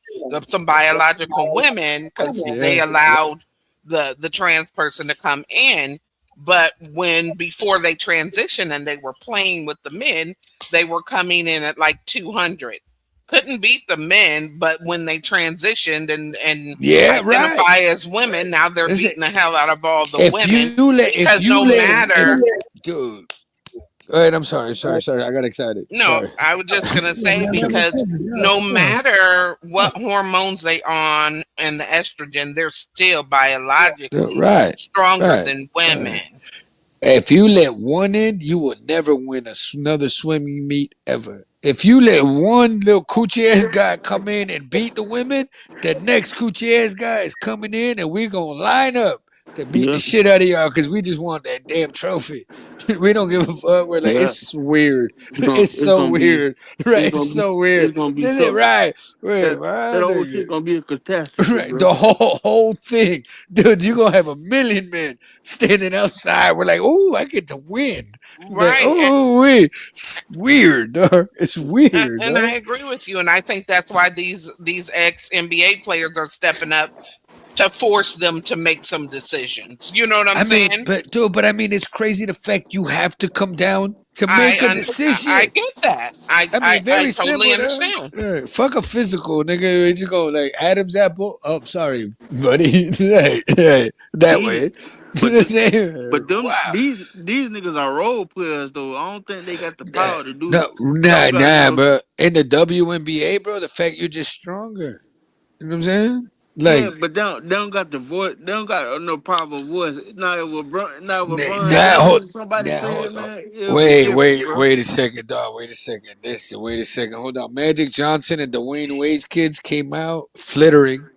some biological women, because they yeah. allowed the trans person to come in. But before they transitioned and they were playing with the men, they were coming in at like 200. Couldn't beat the men, but when they transitioned and Yeah, right. identify as women, now they're Listen, beating the hell out of all the women if because you no let matter. dude. All right, I'm sorry. I got excited. No, Sorry. I was just gonna Yeah, say man, let me because finish. no Yeah. matter what hormones they on and the estrogen, they're still biologically Right. stronger Right. than women. If you let one in, you will never win another swimming meet ever. If you let one little coochie ass guy come in and beat the women, the next coochie ass guy is coming in and we're going to line up to beat the Yeah, shit out of y'all because we just want that damn trophy. We don't give a fuck. We're like, yeah. it's weird. It's gonna It's it's so gonna be weird. Right? it's It's gonna be so weird. it's gonna be This is so right. Wait, that my that whole nigga. shit gonna be a catastrophe, Right, bro. the whole thing, dude. You're gonna have a million men standing outside. We're like, oh, I get to win. Like, Right. oh, wait, it's weird. Dog. It's weird. And I Dog. agree with you. And I think that's why these ex NBA players are stepping up to force them to make some decisions. You know what I'm I mean, saying? but I mean, it's crazy the fact you have to come down to make a I decision. get that. I mean, I very totally simple, dog. understand. Fuck a physical, nigga. We just go like Adam's apple. Oh, sorry, buddy. Hey, that These way. You but know what I'm the, saying? but them Wow. these niggas are role players though. I don't think they got the Nah, power to do. no, Don't got nah, no. bro. In the WNBA, bro, the fact you're just stronger. You know what I'm saying? Yeah, Like, but they don't got the voice. They don't got no proper voice. Now if LeBron nah, hold, James or somebody nah, say hold, it, man, it'll be different, bro. wait a second, dog. Wait a second. Wait a second. Hold on. Magic Johnson and Dwayne Wade's kids came out flittering.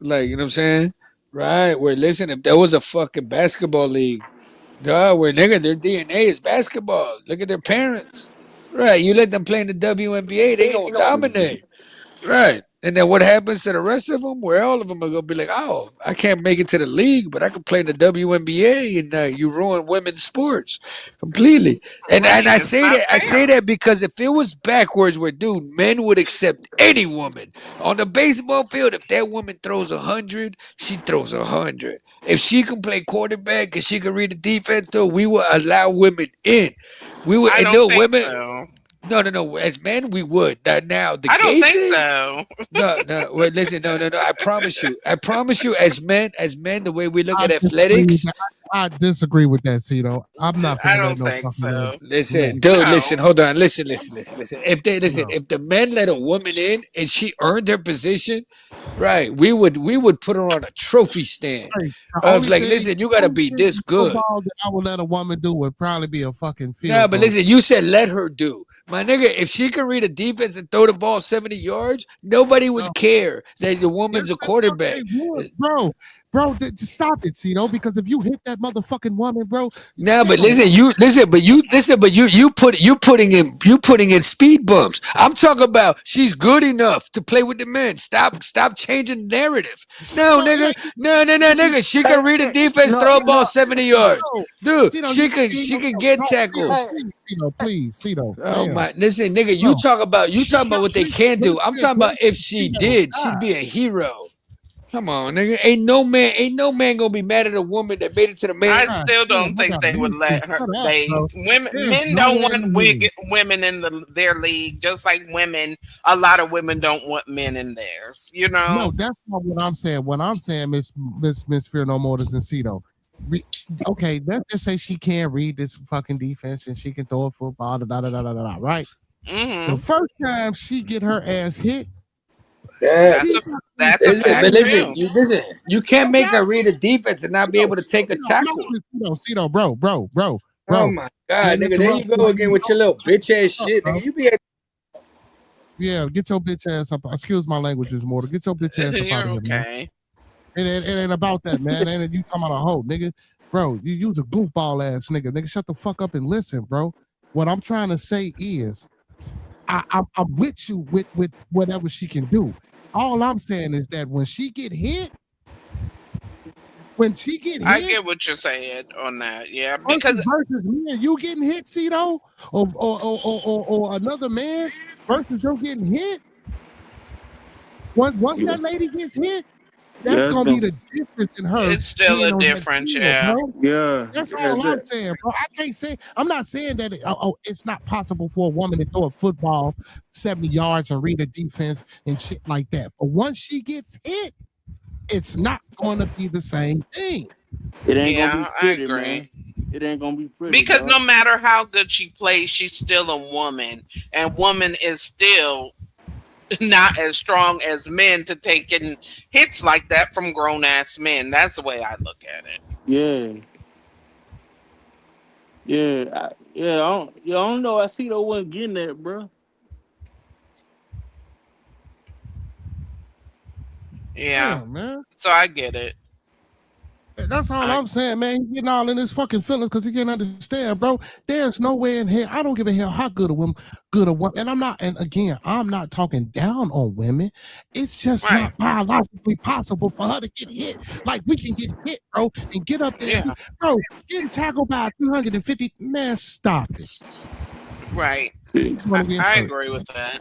Like, you know what I'm saying? Right. Wait, listen, if there was a fucking basketball league, dog, where nigga, their DNA is basketball. Look at their parents. Right. You let them play in the WNBA, they gonna dominate. Right. And then what happens to the rest of them? Where all of them are gonna be like, oh, I can't make it to the league, but I can play in the WNBA, and you ruin women's sports completely. And Right. I It's say not that fair. because if it was backwards, where dude, men would accept any woman on the baseball field. If that woman throws 100, she throws 100. If she can play quarterback and she can read the defense, though, we will allow women in. We would, I and don't no think women. so. No. As men, we would. Now the I don't gay think thing. so. No. Wait, listen. No. I promise you. As men, the way we look I at disagree with athletics. that. I disagree with that, Cito. I'm not I finna let don't no think fucking woman. so. Yeah. Listen, dude. No. Listen. Hold on. Listen. If they listen, No. if the men let a woman in and she earned her position, right? We would put her on a trophy stand Hey, of like, listen, you got to only be thing this in good. football that I would let a woman do would probably be a fucking Nah, field but goal. listen, you said let her do. My nigga, if she can read a defense and throw the ball 70 yards, nobody No. would care that the Yes, woman's a the fuck quarterback. they would, bro. Just stop it, Cito. Because if you hit that motherfucking woman, bro, Nah, they but gonna listen, you putting in speed bumps. I'm talking about she's good enough to play with the men. Stop changing the narrative. No, no, it nigga. ain't. No, nigga. She can read a defense, No, throw a ball no. 70 yards. Cito, Dude, Cito, she you can see, she no, can no, get no, tackled. Hey, please, Cito, Oh damn, my! Listen, nigga, no, you talking about what they can do. I'm talking about if she Cito, did, she'd be a hero. Come on, nigga. Ain't no man gonna be mad at a woman that made it to the man. I God still damn, don't I think gotta they would lose this. let her. Shut up, They bro. women There's men no don't way want in here. women in their league, just like women. A lot of women don't want men in theirs. You No, know. that's not what I'm saying. What I'm saying, Miss Fear No More than Cito. Okay, let's just say she can't read this fucking defense and she can throw a football, right? The Hmm. first time she get her ass hit, Yeah. That's she a got this that's a fact too. You can't make okay. her read a defense and not be able to take a tackle. Cito, Oh bro. my I'm god, gonna nigga, there you interrupt you go like again you with your little bitch ass up, shit, bro. nigga. You be at Yeah, get your bitch ass up. Excuse my languages, mortal. Get your bitch ass up out You're of here, man. okay. It ain't about that, man. Ain't you talking about a hoe, nigga? Bro, you's a goofball ass nigga. Nigga, shut the fuck up and listen, bro. What I'm trying to say is, I'm with you with whatever she can do. all I'm saying is that when she get hit, I get what you're saying on that. Yeah, versus because man, you getting hit, Cito, or another man versus you getting hit. Once that lady gets hit, that's gonna be the difference in her it's still being a on that difference. field, Yeah. bro. Yeah. That's all I'm saying, bro. I can't say I'm not saying that it's not possible for a woman to throw a football 70 yards and read a defense and shit like that. But once she gets hit, it's not gonna be the same thing. It ain't gonna be pretty, I agree. man. It ain't gonna be pretty. Because dog. no matter how good she plays, she's still a woman, and woman is still not as strong as men to take in hits like that from grown ass men. That's the way I look at it. Yeah. Yeah. I don't know. I see the one getting that, bro. Yeah. Man. So I get it. That's all I'm saying, man. He's getting all in his fucking feelings because he can't understand, bro. There's no way in here. I don't give a hell how good a woman, and I'm not. And again, I'm not talking down on women. It's just not biologically possible for her to get hit. Like we can get hit, bro, and get up there, bro. Getting tackled by 350, man. Stop it. Right. I agree with that.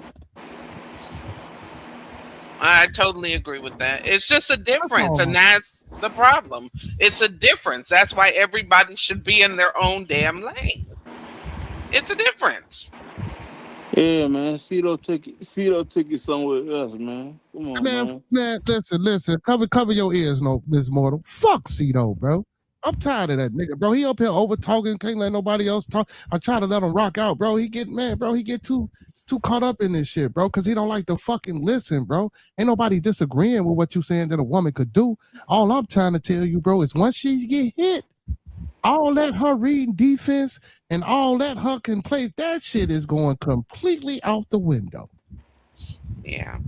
I totally agree with that. It's just a difference, and that's the problem. It's a difference. That's why everybody should be in their own damn lane. It's a difference. Yeah, man. Cito took it somewhere else, man. Come on, man. Man, listen. Cover your ears, no, Miss Mortal. Fuck Cito, bro. I'm tired of that nigga, bro. He up here over talking, can't let nobody else talk. I try to let him rock out, bro. He get too caught up in this shit, bro, because he don't like to fucking listen, bro. Ain't nobody disagreeing with what you saying that a woman could do. All I'm trying to tell you, bro, is once she get hit, all that her reading defense and all that her can play, that shit is going completely out the window. Yeah.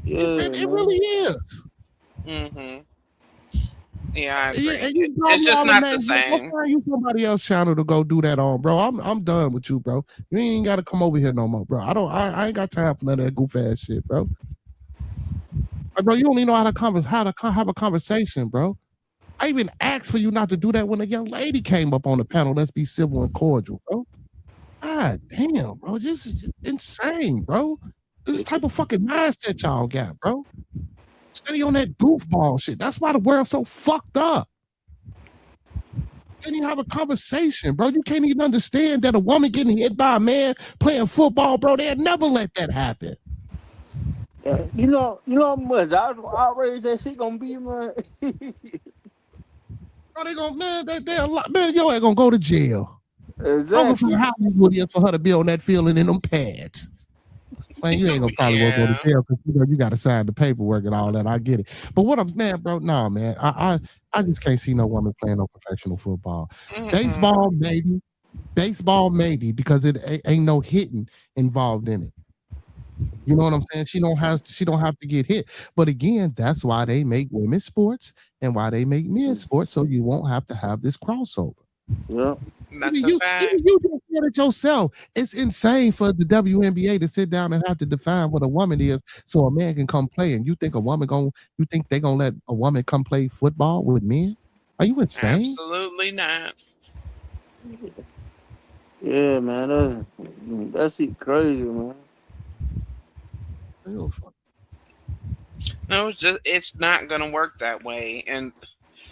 It really is. Mm-hmm. Yeah, I agree. Yeah, it's just not the same. Why you somebody else channel to go do that on, bro? I'm done with you, bro. You ain't got to come over here no more, bro. I ain't got time for none of that goof ass shit, bro. Bro, you don't even know how to have a conversation, bro. I even asked for you not to do that when a young lady came up on the panel. Let's be civil and cordial, bro. God damn, bro. This is insane, bro. This is the type of fucking mindset y'all got, bro. Steady on that goofball shit. That's why the world's so fucked up. You can't even have a conversation, bro. You can't even understand that a woman getting hit by a man playing football, bro. They'd never let that happen. Yeah, you know how much outrage that shit gonna be, man. Bro, they gonna man, yo ain't gonna go to jail. Exactly. How Hollywood is for her to be on that field and in them pads. Man, you ain't gonna probably go to jail because you gotta sign the paperwork and all that. I get it. But what I'm man, bro, no, man. I just can't see no woman playing no professional football. Mm-hmm. Baseball, maybe, because it ain't no hitting involved in it. You know what I'm saying? She don't have to get hit. But again, that's why they make women's sports and why they make men's sports, so you won't have to have this crossover. Yeah. That's a fact. You just said it yourself. It's insane for the WNBA to sit down and have to define what a woman is so a man can come play. And you think you think they're gonna let a woman come play football with men? Are you insane? Absolutely not. Yeah, man. That shit crazy, man. No, it's not gonna work that way, and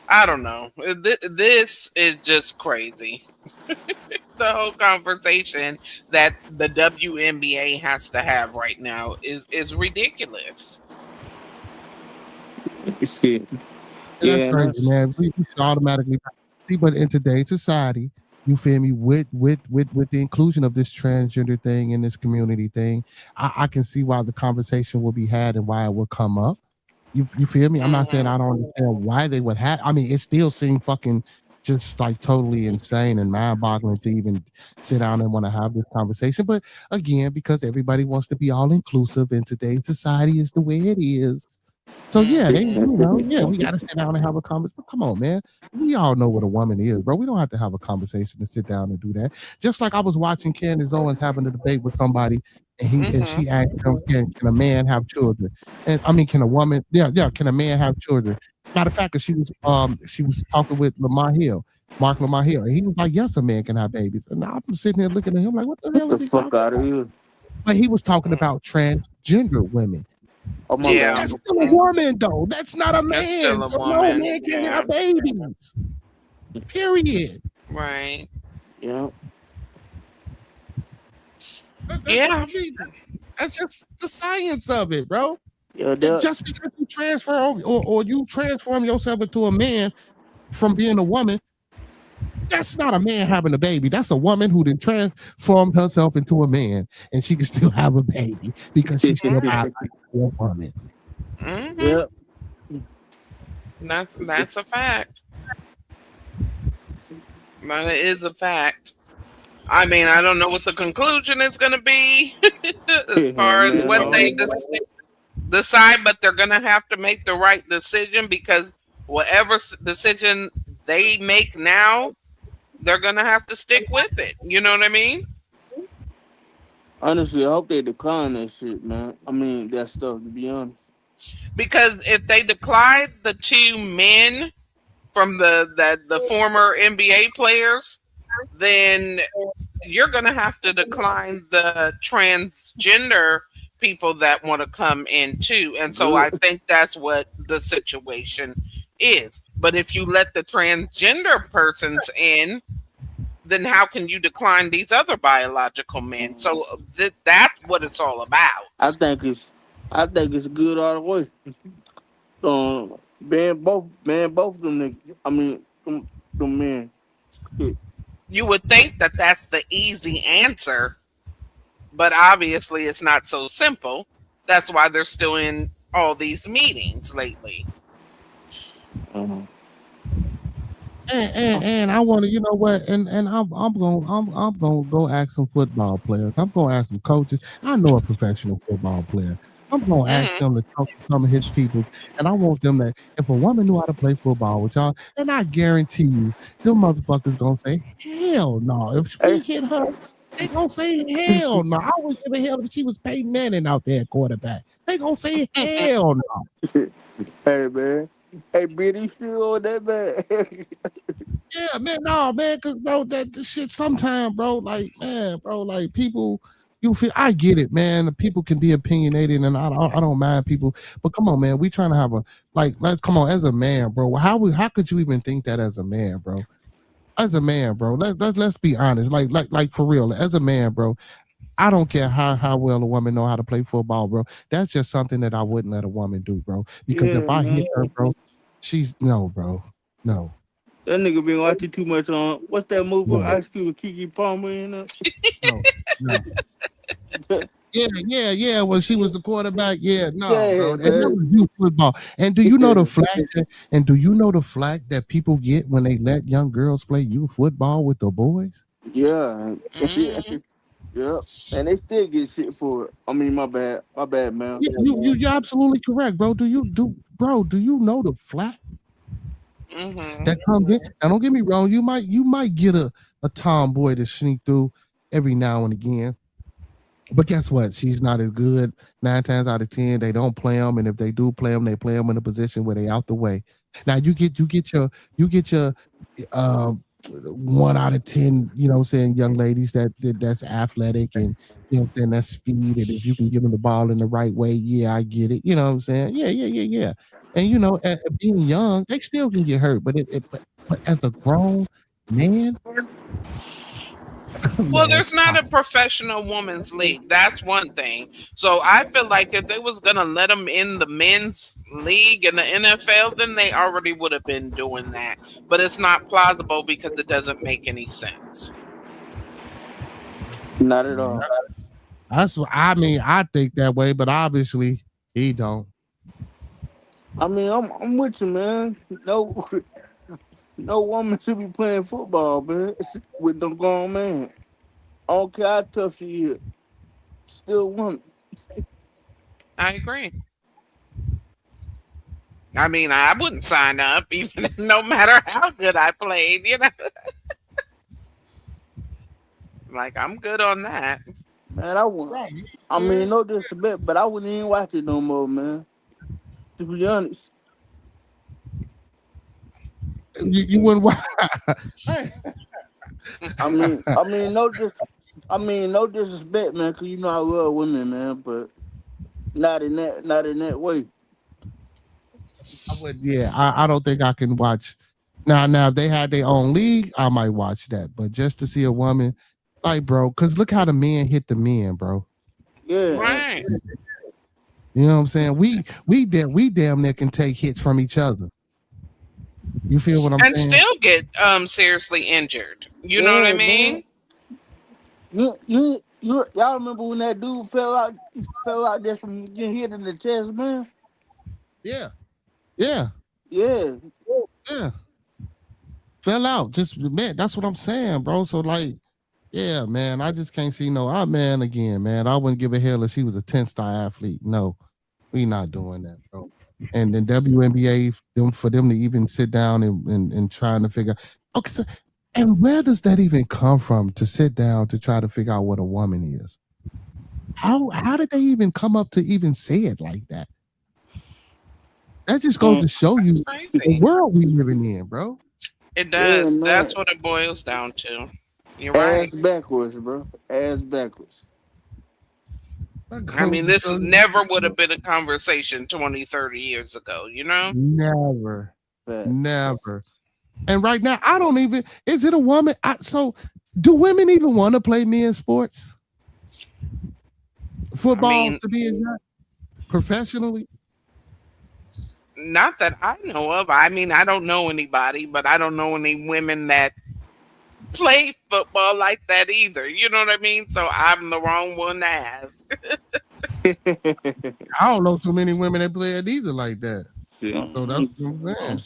I don't know. This is just crazy. The whole conversation that the WNBA has to have right now is ridiculous. Shit. That's crazy, man. We should automatically see, but in today's society, you feel me, with the inclusion of this transgender thing in this community thing, I can see why the conversation will be had and why it will come up. You feel me? I'm not saying I don't understand why they would have. I mean, it still seemed fucking just like totally insane and mind-boggling to even sit down and want to have this conversation. But again, because everybody wants to be all inclusive in today's society is the way it is. So yeah, they, Mm-hmm. yeah, we got to sit down and have a conversation. But come on, man, we all know what a woman is, bro. We don't have to have a conversation to sit down and do that. Just like I was watching Candace Owens having a debate with somebody, and Mm-hmm. she asked him, can a man have children? And I mean, can a woman? Yeah, can a man have children? Matter of fact, 'cause she was talking with Lamar Hill, Mark Lamar Hill, and he was like, yes, a man can have babies. And I'm sitting here looking at him like, what the Get hell the is he fuck talking out of about? here. But he was talking about transgender women. Oh my She's Yeah. bad. that's still a woman though. That's not a That's man. still a So no woman. man can Yeah. have babies. Period. Right. Yeah. Yeah. I mean, that's just the science of it, bro. Yeah, And that. just because you transfer or you transform yourself into a man from being a woman, that's not a man having a baby. That's a woman who then transformed herself into a man, and she can still have a baby because she's still Mm-hmm. biologically a woman. Mm-hmm. Yeah. That's a fact. That is a fact. I mean, I don't know what the conclusion is going to be as far as Man, what all they that. decide, but they're going to have to make the right decision because whatever decision they make now, they're going to have to stick with it. You know what I mean? Honestly, I hope they decline that shit, man. I mean, that stuff, to be honest. Because if they decline the two men from the former NBA players, then you're going to have to decline the transgender people that want to come in too. And so I Good. think that's what the situation is. But if you let the transgender persons in, then how can you decline these other biological men? So that's what it's all I about. think it's, I think it's good all the way. Ban both of them niggas. I mean, them men. Shit. You would think that that's the easy answer, but obviously it's not so simple. That's why they're still in all these meetings lately. Uh-huh. And I want to, you know what? And I'm gonna go ask some football players. I'm gonna ask some coaches. I know a professional football player. I'm gonna ask Hmm. them to talk to some of his peoples, and I want them to. If a woman knew how to play football with y'all, and I guarantee you, them motherfuckers gonna say hell no. If we Hey, hit her, they gonna say hell no. I would give a hell if she was Peyton Manning out there at quarterback. They gonna say hell no. hey, man. Hey, Biddy, still on that man. Yeah, man, no, man, cause bro, that the shit sometimes, bro, like, man, bro, like people, you feel, I get it, man. The people can be opinionated, and I don't mind people, but come on, man, we trying to have a like, let's come on, as a man, bro. How could you even think that as a man, bro? As a man, bro, let's be honest, like for real, as a man, bro. I don't care how well a woman know how to play football, bro. That's just something that I wouldn't let a woman do, bro. Because if Yeah, I hit man. her, bro, she's no, bro, no, That nigga been watching too much on what's that movie with no. Ice Cube with Kiki Palmer in it? No, no. Yeah. When she was the quarterback, yeah, no, bro. Yeah, And that man. was youth football. And do you know the flag and do you know the flag that people get when they let young girls play youth football with the boys? Yeah. Hmm. Yeah. And they still get shit for it. I mean, my bad. My bad, man. Yeah, you're absolutely correct, bro. Do you know the flag Hmm. that comes in? Now don't get me wrong, you might get a tomboy to sneak through every now and again. But guess what? She's not as good. 9 times out of 10, they don't play them, and if they do play them, they play them in a position where they out the way. Now you get your uh, 1 out of 10. You know, what I'm saying young ladies that's athletic and you know, what I'm saying that's speed, and if you can give them the ball in the right way, yeah, I get it. You know what I'm saying? Yeah. And you know, being young, they still can get hurt, but as a grown man, Well, man, there's not stop. a professional women's league. That's one thing. So I feel like if they was gonna let them in the men's league in the NFL, then they already would have been doing that. But it's not plausible because it doesn't make any sense. Not at all. That's what I mean. I think that way, but obviously he don't. I mean, I'm with you, man. No, no woman should be playing football, man, with them grown man. I don't care how tough she is. Still woman. I agree. I mean, I wouldn't sign up even no matter how good I played, you know. Like I'm good on that. Man, I want. Right. I mean, no disrespect, but I wouldn't even watch it no more, man. To be honest. You wouldn't watch. Hey. I mean, no disrespect, man, because you know I love women, man, but not in that way. I would. Yeah, I don't think I can watch. Now, if they had their own league, I might watch that. But just to see a woman, like, bro, because look how the men hit the men, bro. Yeah, Right. You know what I'm saying? We damn near can take hits from each other. You feel what I'm And saying? still get seriously injured. You know what I yeah, man. mean? Y'all remember when that dude fell out there from getting hit in the chest, man? Yeah, yeah, Yeah, yeah. Fell out. Just man, that's what I'm saying, bro. So like, yeah, man, I just can't see no man again, man. I wouldn't give a hell if she was a 10-star athlete. No, we not doing that, bro. And then WNBA, for them to even sit down and trying to figure out, okay, so, and where does that even come from to sit down to try to figure out what a woman is? How did they even come up to even say it like that? That just goes to show you the Crazy. world we living in, bro. It yeah, does. man. That's what it boils down to. You're Ass right. backwards, bro. Ass backwards. That I goes mean, to this show you never would have been a conversation 20, 30 years ago, you know? never, Fact. never. And right now, I don't even. Is it a woman? So, do women even want to play men's sports? Football, I mean, to be exact, professionally. not that I know of. I mean, I don't know anybody, but I don't know any women that play football like that either. You know what I mean? So I'm the wrong one to ask. I don't know too many women that play it either like that. Yeah, So that's what I'm saying.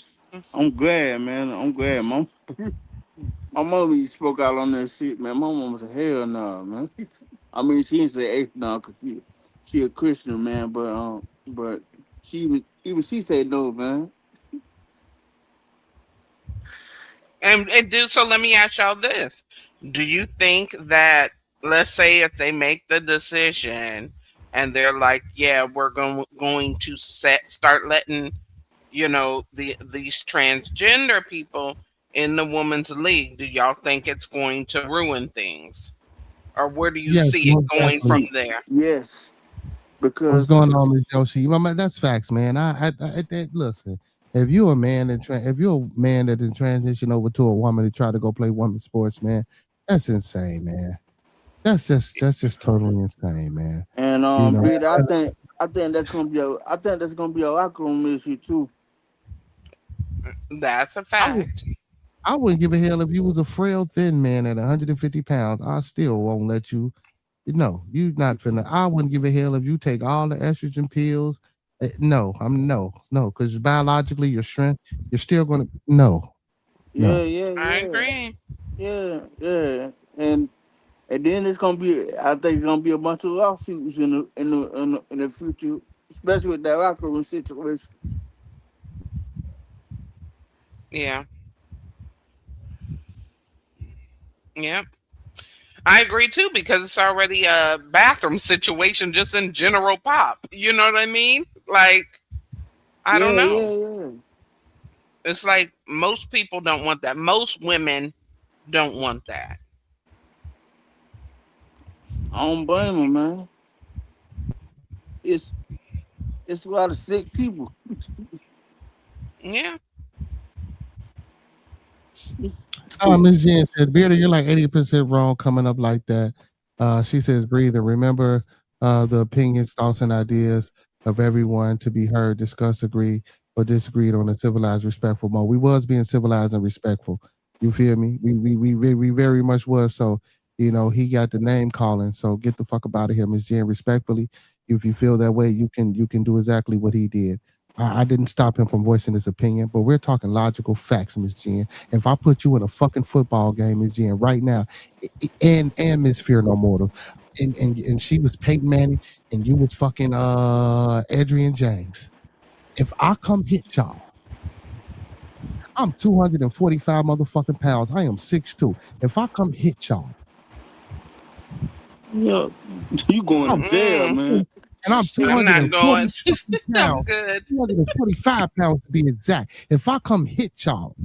I'm glad, man. I'm glad, mom. My mom spoke out on that shit, man. My mom was a hell no, man. I mean, she didn't say eighth now because she a Christian, man. But even she said no, man. And do so. Let me ask y'all this: do you think that, let's say, if they make the decision and they're like, "Yeah, we're going to start letting these transgender people in the women's league," do y'all think it's going to ruin things, or where do you Yes, see it most going from definitely. there? Yes, What's because going on, Miss Joshi? That's facts, man. Listen. If you're a man if you're a man that then transition over to a woman to try to go play women's sports, man, that's insane, man. That's just totally insane, man. and You know, Peter, I think that's gonna be a locker room issue too. That's a I, would, fact. I wouldn't give a hell if you was a frail, thin man at 150 pounds. I still won't let you. No, you not finna. I wouldn't give a hell if you take all the estrogen pills. No, no, because biologically, your strength, you're still gonna Yeah, no. yeah, I yeah, agree. yeah. And then it's gonna be. I think it's gonna be a bunch of lawsuits in the future, especially with that locker room situation. Yeah. Yeah. I agree too because it's already a bathroom situation just in general pop. You know what I mean? Like, I don't Yeah, know. yeah, yeah. It's like most people don't want that. Most women don't want that. I don't blame them, man. It's it's a lot of sick people. Yeah. Miss Jen said, Bearder, you're like 80% wrong coming up like that. She says, breathe and remember the opinions, thoughts, and ideas of everyone to be heard, discussed, agree, or disagreed on a civilized, respectful mode. We was being civilized and respectful. You feel me? We very much was. So, he got the name calling. So get the fuck up out of here, Miss Jen. Respectfully, if you feel that way, you can do exactly what he did. I didn't stop him from voicing his opinion, but we're talking logical facts, Miss Jen. If I put you in a fucking football game, Miss Jen, right now, and Miss Fear No Mortal, and she was Peyton Manning, and you was fucking Adrian James. if I come hit y'all, I'm 245 motherfucking pounds. I am 6'2". If I come hit y'all, Yeah, you going to jail, man. and I'm I'm not 240 going. I'm pounds, good. 245 pounds to be exact. If I come hit y'all,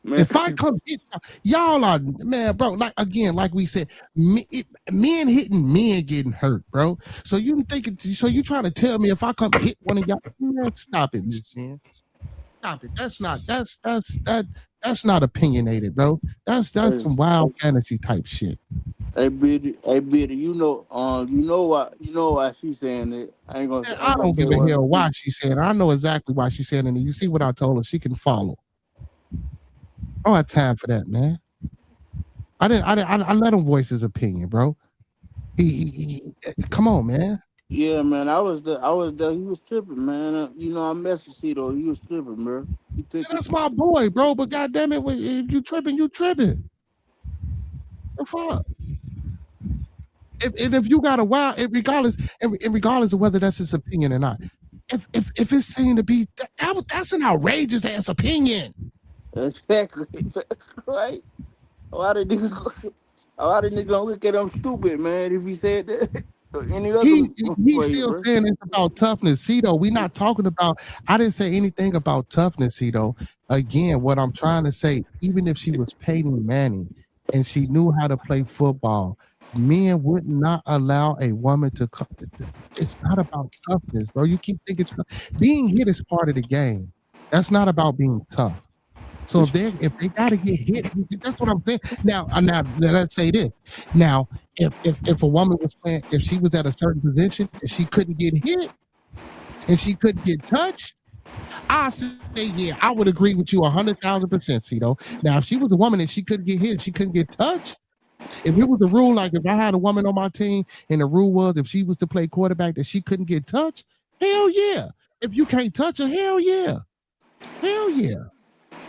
Man, if I come hit y'all are, man, bro, like again, like we said, men hitting men getting hurt, bro. So you trying to tell me if I come hit one of y'all, man, stop it, man. Stop it. That's not opinionated, bro. That's hey, some wild fantasy type shit. hey, Biddy, you know why she's saying it. Man, I ain't I gonna don't say give a what. hell why she said it. I know exactly why she said it. And you see what I told her, she can follow. I don't have time for that, man. I let him voice his opinion, bro. Come on, man. Yeah, man, I was there. He was tripping, man. I messaged Cito. He was tripping, bro. He took Man, it. that's my boy, bro. But goddamn it, if you tripping, you tripping. The fuck. If you got a wild, regardless of whether that's his opinion or not, if it's seen to be that's an outrageous ass opinion. Exactly, right? A lot of niggas, gonna look at him stupid, man. If he said that, or any other He's way, still bro. saying it's about toughness. See though, we not talking about. I didn't say anything about toughness. See though, again, what I'm trying to say, even if she was Peyton Manning and she knew how to play football, men would not allow a woman to come. It's not about toughness, bro. You keep thinking being hit is part of the game. That's not about being tough. So if they gotta get hit, that's what I'm saying. Now let's say this. Now, if a woman was playing, if she was at a certain position and she couldn't get hit and she couldn't get touched, I say yeah, I would agree with you 100,000%, Cito. Now, if she was a woman and she couldn't get hit, she couldn't get touched. If it was a rule, like if I had a woman on my team and the rule was if she was to play quarterback that she couldn't get touched, hell yeah. If you can't touch her, hell yeah. Hell yeah.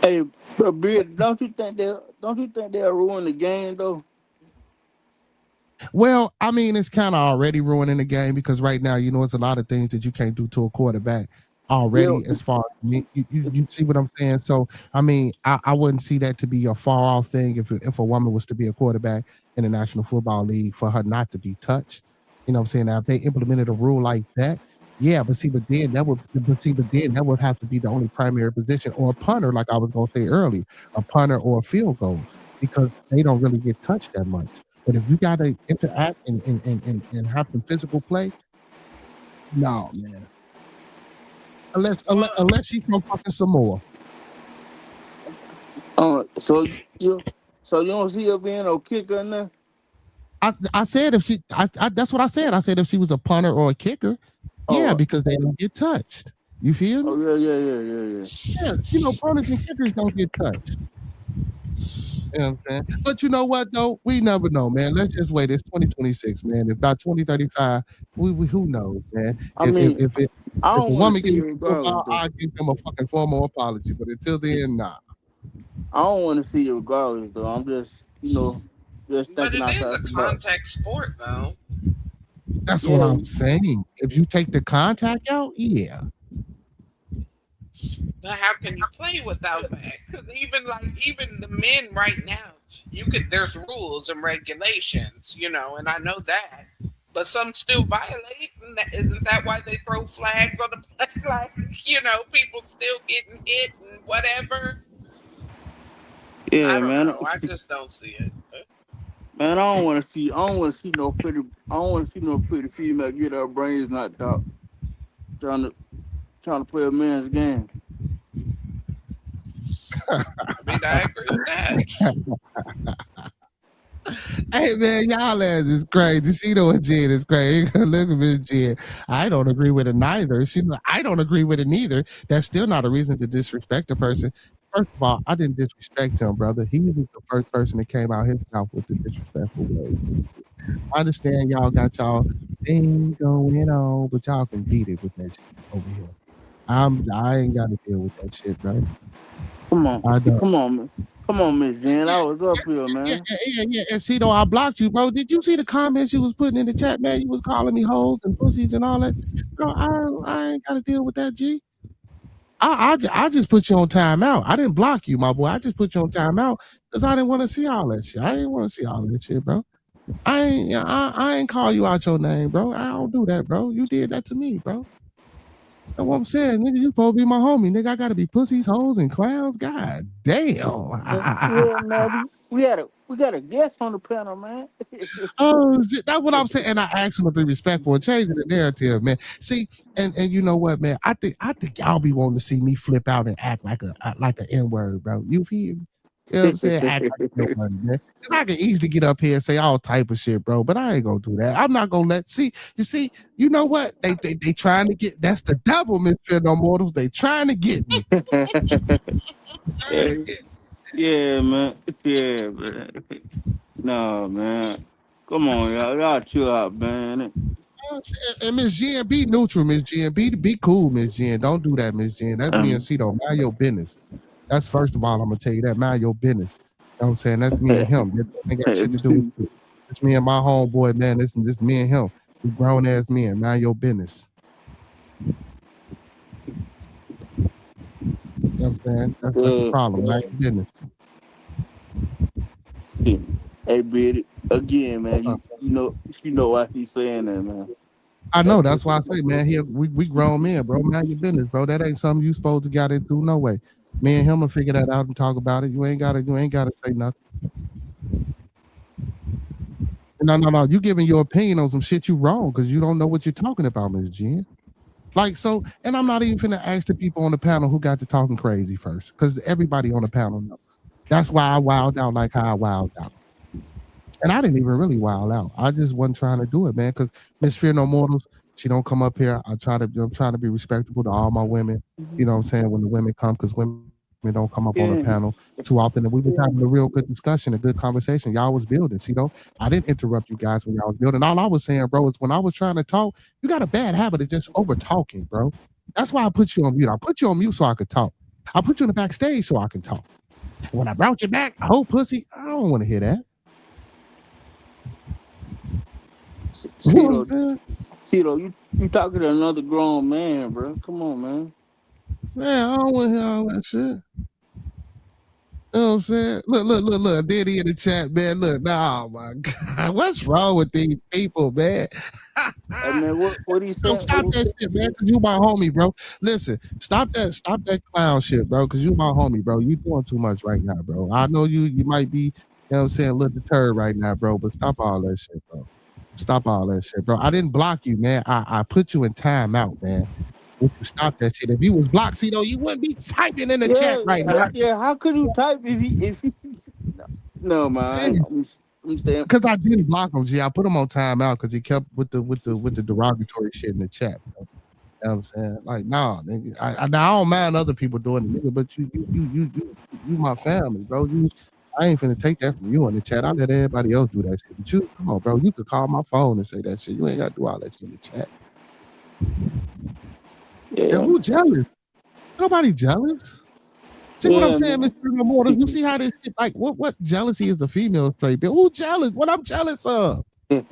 Hey, bro, Beard, don't you think they'll ruin the game though? Well, I mean, it's kind of already ruining the game because right now, it's a lot of things that you can't do to a quarterback Yeah, already. As far as you see what I'm saying. So, I mean, I wouldn't see that to be a far off thing if a woman was to be a quarterback in the National Football League for her not to be touched. You know what I'm saying? Now, if they implemented a rule like that, yeah, but then that would have to be the only primary position or a punter, like I was gonna say earlier, a punter or a field goal, because they don't really get touched that much. But if you got to interact and have some physical play, no, man. Unless she's from fucking Samoa. so you don't see her being no kicker or nothing? I said if she, that's what I said. I said if she was a punter or a kicker, yeah, Oh, because they don't get touched. You feel me? yeah. Yeah, punters and kickers don't get touched. You know what I'm saying? But you know what though? We never know, man. Let's just wait. It's 2026, man. If by 2035, we who knows, man. I mean, I If a don't want to woman see gets her into football, regardless though. I give them a fucking formal apology. But until then, nah. I don't want to see her regardless though. I'm just just But thinking it is outside a the box. contact sport, though. That's what Yeah, I'm saying. If you take the contact out, yeah. But how can you play without that? Because even the men right now, there's rules and regulations, and I know that. But some still violate, and isn't that why they throw flags on the play? Like, people still getting hit and whatever. I yeah, don't man. know. I just don't see it. Man, I don't want to see. I don't want to see no pretty. I don't want to see no pretty female get her brains knocked out trying to play a man's game. I mean, I agree with that. Hey man, y'all ass is crazy. Cito and Jen is crazy. Look at Miss Jen. I don't agree with it neither. I don't agree with it neither. That's still not a reason to disrespect a person. First of all, I didn't disrespect him, brother. He was the first person that came out his mouth with the disrespectful words. I understand y'all got y'all thing going on, but y'all can beat it with that shit over here. I ain't got to deal with that shit, bro. Come on, I don't. come on, man. Come on, Miss Jen. I was up here, Yeah, man. yeah. And see though, I blocked you, bro. Did you see the comments you was putting in the chat, man? You was calling me hoes and pussies and all that. Bro, I ain't gotta deal with that, G. I just put you on timeout. I didn't block you, my boy. I just put you on timeout because I didn't want to see all that shit. I didn't want to see all that shit, bro. I ain't call you out your name, bro. I don't do that, bro. You did that to me, bro. That's what I'm saying, nigga. You supposed to be my homie, nigga. I gotta be pussies, hoes, and clowns. God damn. Yeah, man. We got a guest on the panel, man. Oh, shit, that's what I'm saying. And I asked him to be respectful and changing the narrative, man. See, and you know what, man? I think y'all be wanting to see me flip out and act like a N-word, bro. You feel me? You know what I'm saying? Act like an N-word, man. Cause I can easily get up here and say all type of shit, bro. But I ain't gonna do that. I'm not gonna let you know what? They trying to get that's the devil, Mr. No Mortals. They trying to get me. Yeah, man. Yeah, man. No, man. Come on, y'all chill out, man. And Miss Jen, be neutral, Miss Jen. Be cool, Miss Jen. Don't do that, Miss Jen. That's me and Cito. Mind your business. That's first of all, I'm gonna tell you that. Mind your business. You know what I'm saying? That's me and him. That ain't got shit to do with you. It's me and my homeboy, man. This me and him. We grown ass men. Mind your business. You know what I'm saying? That's the problem. Mind your business. Hey, Biddy, again, man. You know why he's saying that, man. I know. That's why I say, man, here we grown men, bro. Mind your business, bro. That ain't something you supposed to get into. No way. Me and him will figure that out and talk about it. You ain't gotta say nothing. No. You giving your opinion on some shit you wrong because you don't know what you're talking about, Ms. Jen. Like so, and I'm not even finna ask the people on the panel who got to talking crazy first, because everybody on the panel knows. That's why I wilded out like how I wilded out. And I didn't even really wild out. I just wasn't trying to do it, man. Because Miss Fear No Mortals, she don't come up here. I'm trying to be respectful to all my women. You know what I'm saying? When the women come, because women don't come up on the panel too often. And we was having a real good discussion, a good conversation. Y'all was building. See, though, I didn't interrupt you guys when y'all was building. All I was saying, bro, is when I was trying to talk, you got a bad habit of just over talking, bro. That's why I put you on mute. I put you on mute so I could talk. I put you in the backstage so I can talk. When I brought you back, whole pussy, I don't want to hear that. Cito, you talking to another grown man, bro. Come on, man. Man, I don't want to hear all that shit. You know what I'm saying? Look. Diddy in the chat, man. Look, oh my God. What's wrong with these people, man? Hey, man, what he said? Stop that shit, man, because you my homie, bro. Listen, stop that clown shit, bro, because you my homie, bro. You doing too much right now, bro. I know you might be, you know what I'm saying, a little deterred right now, bro, but stop all that shit, bro. Stop all that shit, bro. I didn't block you, man. I put you in timeout, man. If you stop that shit. If you was blocked, Cito, you wouldn't be typing in the chat right now. Yeah, how could you type if he no, man. I'm staying. Because I didn't block him, G. I put him on timeout because he kept with the derogatory shit in the chat, bro. You know what I'm saying? Like, nah, nigga. I don't mind other people doing it, nigga, but you my family, bro. I ain't finna take that from you in the chat. I let everybody else do that shit. But you, come on, bro. You could call my phone and say that shit. You ain't gotta do all that shit in the chat. Yeah. And who jealous? Nobody jealous. See what I'm saying, Mr. Immortal? You see how this shit, like, what jealousy is a female trait? Who jealous? What I'm jealous of? Hey,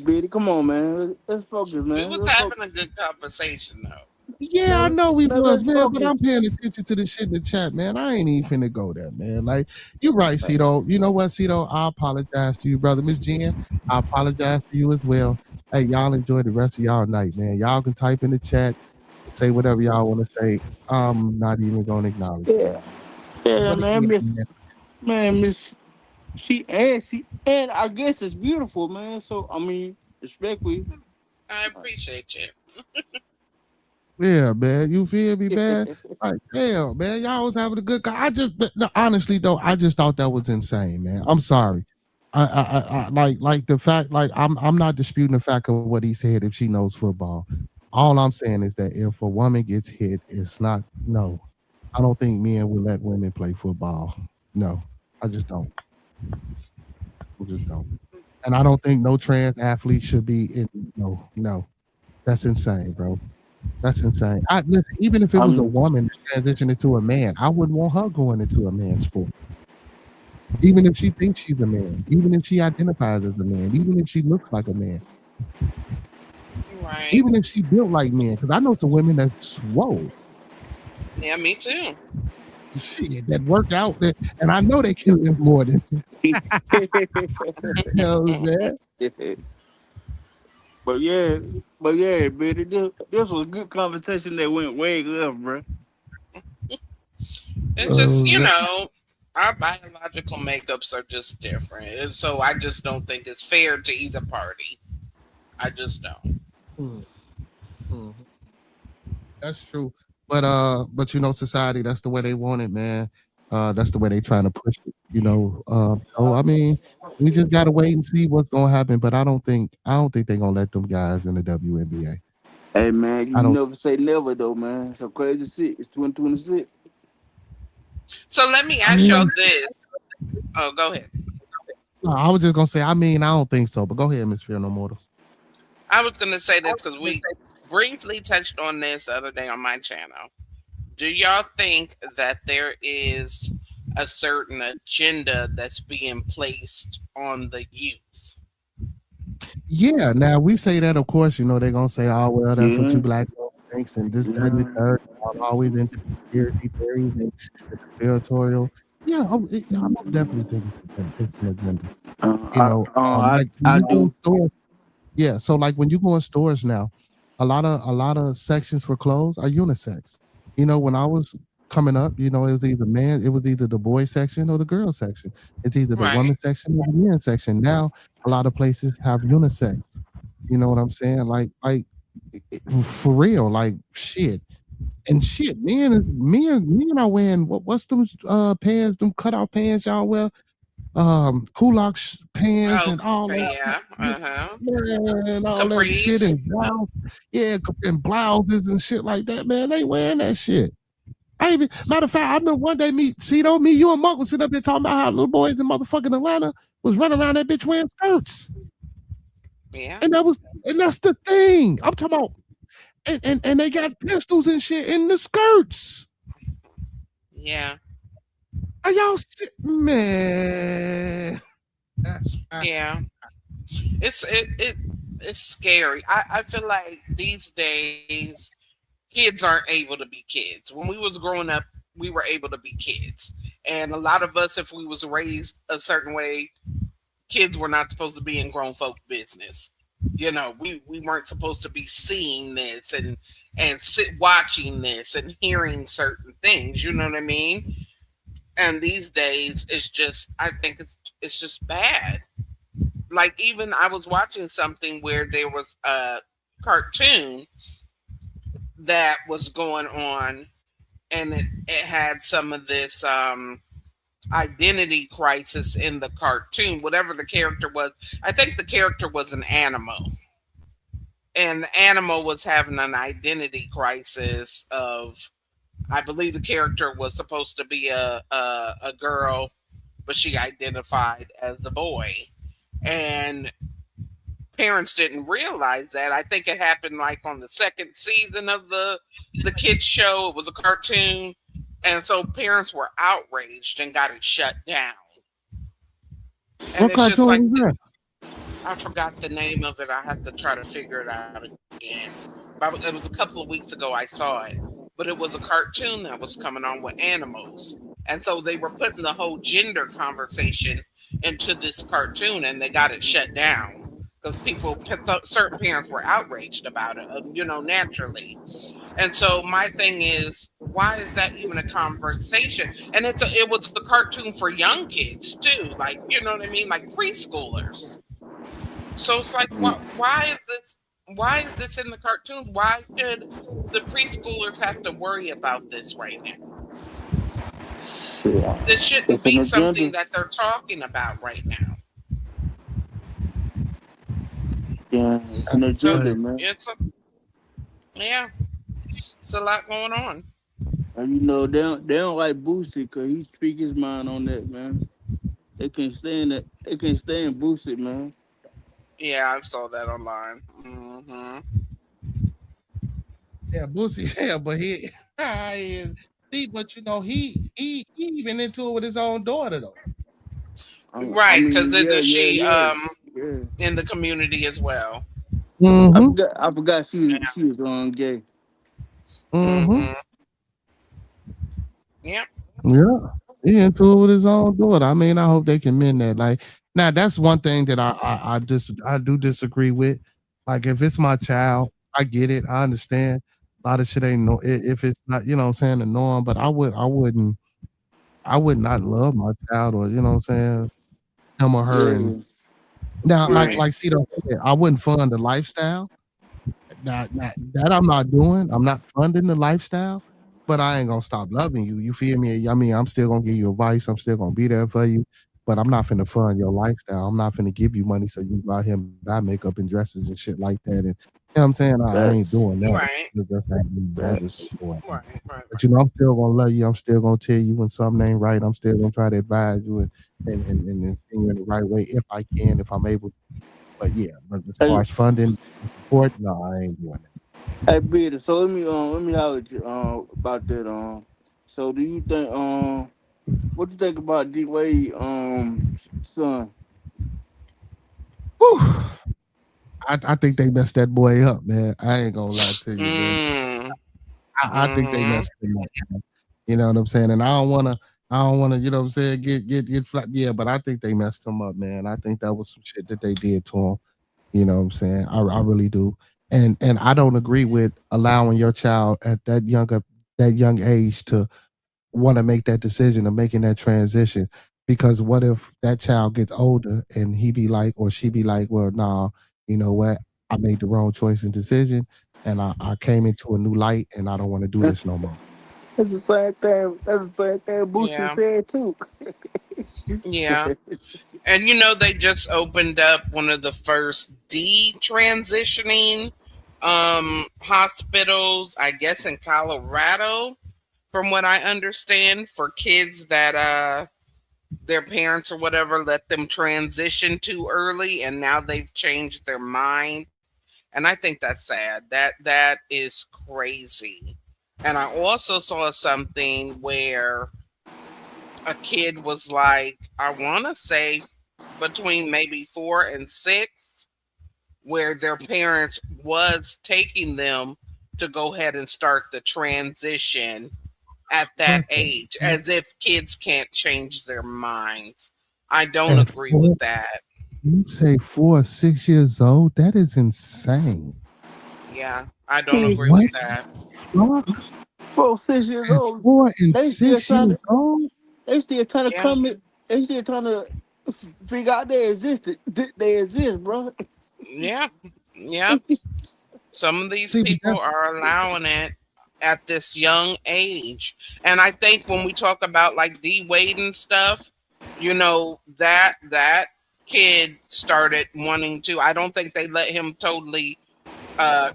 Biddy, come on, man. Let's focus, man. We was having a good conversation, though. Yeah, I know we was, man, but I'm paying attention to the shit in the chat, man. I ain't even finna go there, man. Like, you're right, Cito. You know what, Cito? I apologize to you, brother. Miss Jen, I apologize to you as well. Hey, y'all enjoy the rest of y'all night, man. Y'all can type in the chat, say whatever y'all want to say. I'm not even gonna acknowledge it. Yeah, man, Miss she and I guess it's beautiful, man. So I mean, respectfully. I appreciate you. Yeah, man. You feel me, man? Like, damn, man. Y'all was having a good honestly though, I just thought that was insane, man. I'm sorry. I like the fact, like I'm not disputing the fact of what he said if she knows football. All I'm saying is that if a woman gets hit, it's not no. I don't think men will let women play football. No, I just don't. And I don't think no trans athlete should be in no. That's insane, bro. That's insane. Listen, even if it was a I'm woman that transitioned into a man, I wouldn't want her going into a man's sport. Even if she thinks she's a man, even if she identifies as a man, even if she looks like a man, Right. even if she built like men. Because I know some women that's swole. Yeah, me too. Shit, that work out, and I know they can live more than you know what I'm saying? but yeah, man, this was a good conversation that went way left, bro. It's just, Oh, our biological makeups are just different. And so I just don't think it's fair to either party. I just don't. mm, mm. That's true. But society, that's the way they want it, man. That's the way they trying to push it, So I mean, we just gotta wait and see what's gonna happen. But I don't think they're gonna let them guys in the WNBA. Hey man, I you don't never say never though, man. So crazy shit. It's 2026. So let me I ask y'all mean, this. Oh, go ahead. no, I was just gonna say, I mean, I don't think so, but go ahead, Miss Fear No Mortals. I was going to say this because we briefly touched on this the other day on my channel. Do y'all think that there is a certain agenda that's being placed on the youth? Yeah, now we say that, of course, they're gonna say, oh well, that's what you Yeah. black folks thinks, and this, that, and the Yeah. third. I'm always into conspiracy theories and conspiratorial. Yeah, I most definitely think it's an agenda. Like when I you go in do. stores, yeah. So like when you go in stores now, a lot of sections for clothes are unisex. When I was coming up, it was either the boy section or the girl section. It's either the Right. woman section or the men section. Now a lot of places have unisex. You know what I'm saying? For real, like shit. And shit, men are wearing what's them pants, them cutout pants y'all wear, kulak pants and all that Okay, yeah. shit. Uh-huh. Man, all that shit Capris. and blouse, yeah, and blouses and shit like that, man. They wearing that shit. I even matter of fact, I remember one day me, you and Mark was sitting up there talking about how little boys in motherfucking Atlanta was running around that bitch wearing skirts. Yeah. And that's the thing. I'm talking about and they got pistols and shit in the skirts. Yeah. Are y'all man? Yeah. It's scary. I feel like these days kids aren't able to be kids. When we was growing up, we were able to be kids. And a lot of us, if we was raised a certain way, kids were not supposed to be in grown folk business. We weren't supposed to be seeing this and sit watching this and hearing certain things. You know what I mean? And these days, I think it's just bad. Like even I was watching something where there was a cartoon that was going on, and it had some of this identity crisis in the cartoon. Whatever the character was, I think the character was an animal, and the animal was having an identity crisis of. I believe the character was supposed to be a girl, but she identified as a boy, and parents didn't realize that. I think it happened like on the second season of the kids show. It was a cartoon, and so parents were outraged and got it shut down. And What it's just like cartoon was that? I forgot the name of it. I have to try to figure it out again. But it was a couple of weeks ago I saw it. But it was a cartoon that was coming on with animals. And so they were putting the whole gender conversation into this cartoon, and they got it shut down because certain parents were outraged about it, naturally. And so my thing is, why is that even a conversation? And it was a cartoon for young kids too, like you know what I mean, like preschoolers. So it's like, why is this? Why is this in the cartoon? Why should the preschoolers have to worry about this right now? Yeah. This shouldn't It's an be something agenda. that they're talking about right now. Yeah, it's an That's So agenda, insane. man. yeah, it's a lot going on. And they don't like Boosie because he speak his mind on that, man. They can't stand that. They can't stand Boosie, man. Yeah, I saw that online. Yeah, Boosie. Yeah, but but he even into it with his own daughter though. I Right, because mean, yeah, isn't yeah, she yeah, yeah. in the community as well? Mm-hmm. I forgot she was on gay. Mm-hmm. Mm-hmm. Yep. Yeah. He into it with his own daughter. I mean, I hope they can mend that. Like now, that's one thing that I do disagree with. Like if it's my child, I get it. I understand. A lot of shit ain't no if it's not, you know what I'm saying, the norm, but I would not love my child or, you know what I'm saying, him or her. And Yeah. now Right. like see, I wouldn't fund the lifestyle. That I'm not doing. I'm not funding the lifestyle, but I ain't gonna stop loving you. You feel me? I mean, I'm still gonna give you advice. I'm still gonna be there for you, but I'm not finna fund your lifestyle. I'm not finna give you money so you go out here and buy makeup and dresses and shit like that. And you know what I'm saying? I ain't That's doing that. Right. I just that's ain't doing that. Right. Right. But you know, I'm still gonna love you. I'm still gonna tell you when something ain't right. I'm still gonna try to advise you and send you in the right way if I can, if I'm able. But yeah, but as far hey, as funding and support, no, I ain't doing that. hey, Peter. So let me holler at you about that So do you think what you think about D Wade son? Whew. I think they messed that boy up, man. I ain't gonna lie to you, man. Mm. I think they Mm-hmm. messed him up, man. You know what I'm saying? And I don't wanna, you know what I'm saying, get flat. Yeah, but I think they messed him up, man. I think that was some shit that they did to him. You know what I'm saying? I really do. And I don't agree with allowing your child at that young age to want to make that decision of making that transition. Because what if that child gets older and he be like, or she be like, well, nah, you know what? I made the wrong choice and decision and I came into a new light and I don't want to do this no more. That's the same thing. That's the same thing Boosie Yeah. said too. Yeah. And they just opened up one of the first detransitioning hospitals, I guess in Colorado, from what I understand, for kids that their parents or whatever let them transition too early and now they've changed their mind. And I think that's sad. That is crazy. And I also saw something where a kid was like, I want to say between maybe 4 and 6, where their parents was taking them to go ahead and start the transition at that What the age, fuck? as if kids can't change their minds. I don't At agree with four, that. you say 4 or 6 years old? That is insane. Yeah, I don't agree What with that. the fuck? 4 6 years At old. 4 and They still 6 years trying to. old? They still trying to Yeah, come. They still trying to figure out they existed. They exist, bro. yeah, yeah. Some of these See, but people are allowing it at this young age. And I think when we talk about like D Wade and stuff, that kid started wanting to. I don't think they let him totally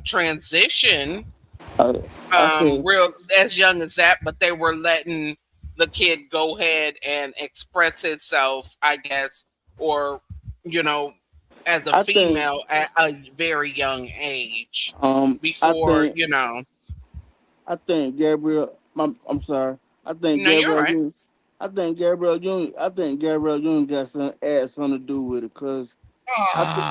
transition I, I said, real as young as that, but they were letting the kid go ahead and express himself, I guess, or you know, as a I think, female at a very young age I before, think, I think I'm sorry. I think no, you're Gabriel right. Union. I think Gabriel Union got something to do with it, cause I think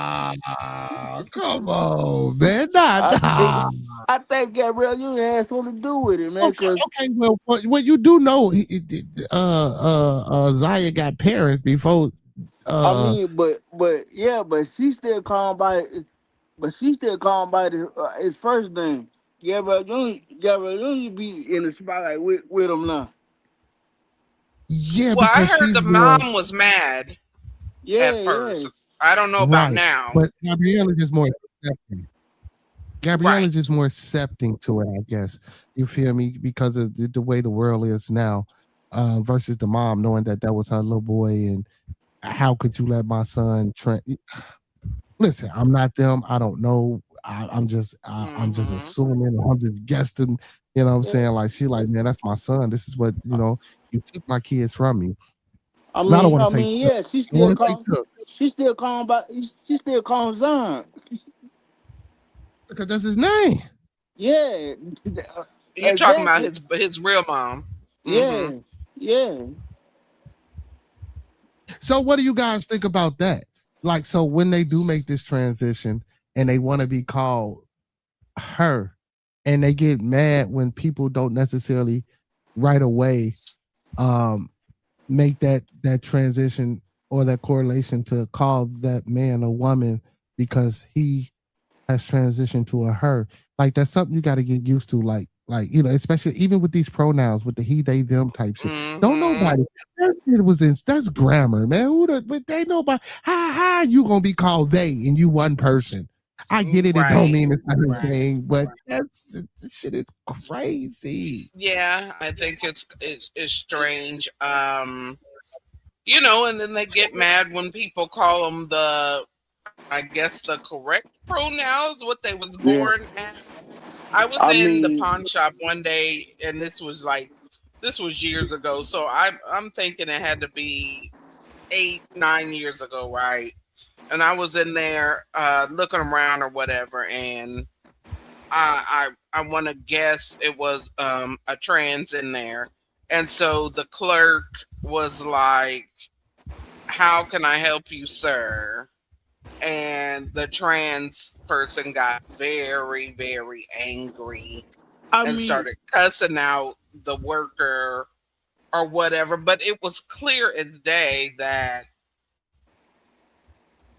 Come on, man. Nah, I think nah. I think Gabriel Union had something to do with it, man. Okay, Cause okay. Well, you do know, Zaya got parents before. I Uh, mean, but yeah, but she still called by his first name. Gabriel Union be in the spotlight with him now. yeah, Well, I because heard the she's more mom was mad at Yeah, yeah. first. I don't know about right, now. but Gabrielle is just more accepting. Gabrielle Right. is just more accepting to it, I guess. You feel me? Because of the way the world is now, versus the mom knowing that that was her little boy, and how could you let my son? Listen, I'm not them. I don't know. I'm just Mm-hmm. assuming. I'm just guessing. You know what I'm Yeah. saying? Like she like, man, that's my son. This is what you took my kids from me. And I don't want to I say mean, took. yeah. I want to say took She still calling Zion. because that's his name. Yeah, You talking about exactly. his real mom? Mm-hmm. Yeah, yeah. So what do you guys think about that? Like, so when they do make this transition and they want to be called her, and they get mad when people don't necessarily right away um make that transition or that correlation to call that man a woman because he has transitioned to a her. Like that's something you got to get used to. Like especially even with these pronouns with the he, they, them type shit. Don't Mm-hmm. nobody. That shit was in. That's grammar, man. But they nobody. How you gonna be called they and you one person? I get it. It don't Right. mean the same Right. thing, but this shit is crazy. Yeah, I think it's strange. And then they get mad when people call them I guess the correct pronouns, what they was Yeah. born as. I was I in the mean, pawn shop one day, and this was years ago, so I'm thinking it had to be 8, 9 years ago, right? And I was in there looking around or whatever, and I want to guess it was a trans in there, and so the clerk was like, "How can I help you, sir?" And the trans person got very, very angry I and mean, started cussing out the worker or whatever. But it was clear as day that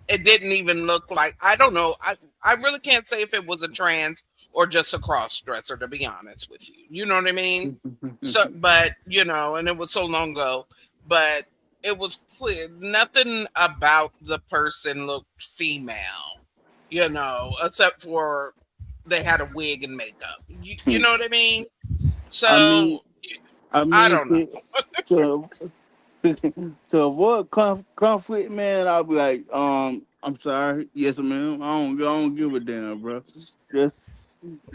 it didn't even look like, I don't know. I really can't say if it was a trans or just a cross dresser, to be honest with you. You know what I mean? So, but, and it was so long ago, but it was clear nothing about the person looked female, except for they had a wig and makeup. You know what I mean? I mean, So, I I mean don't know. to to avoid conflict, man. I'll be like, I'm sorry, yes, ma'am. I don't give a damn, bro. Just,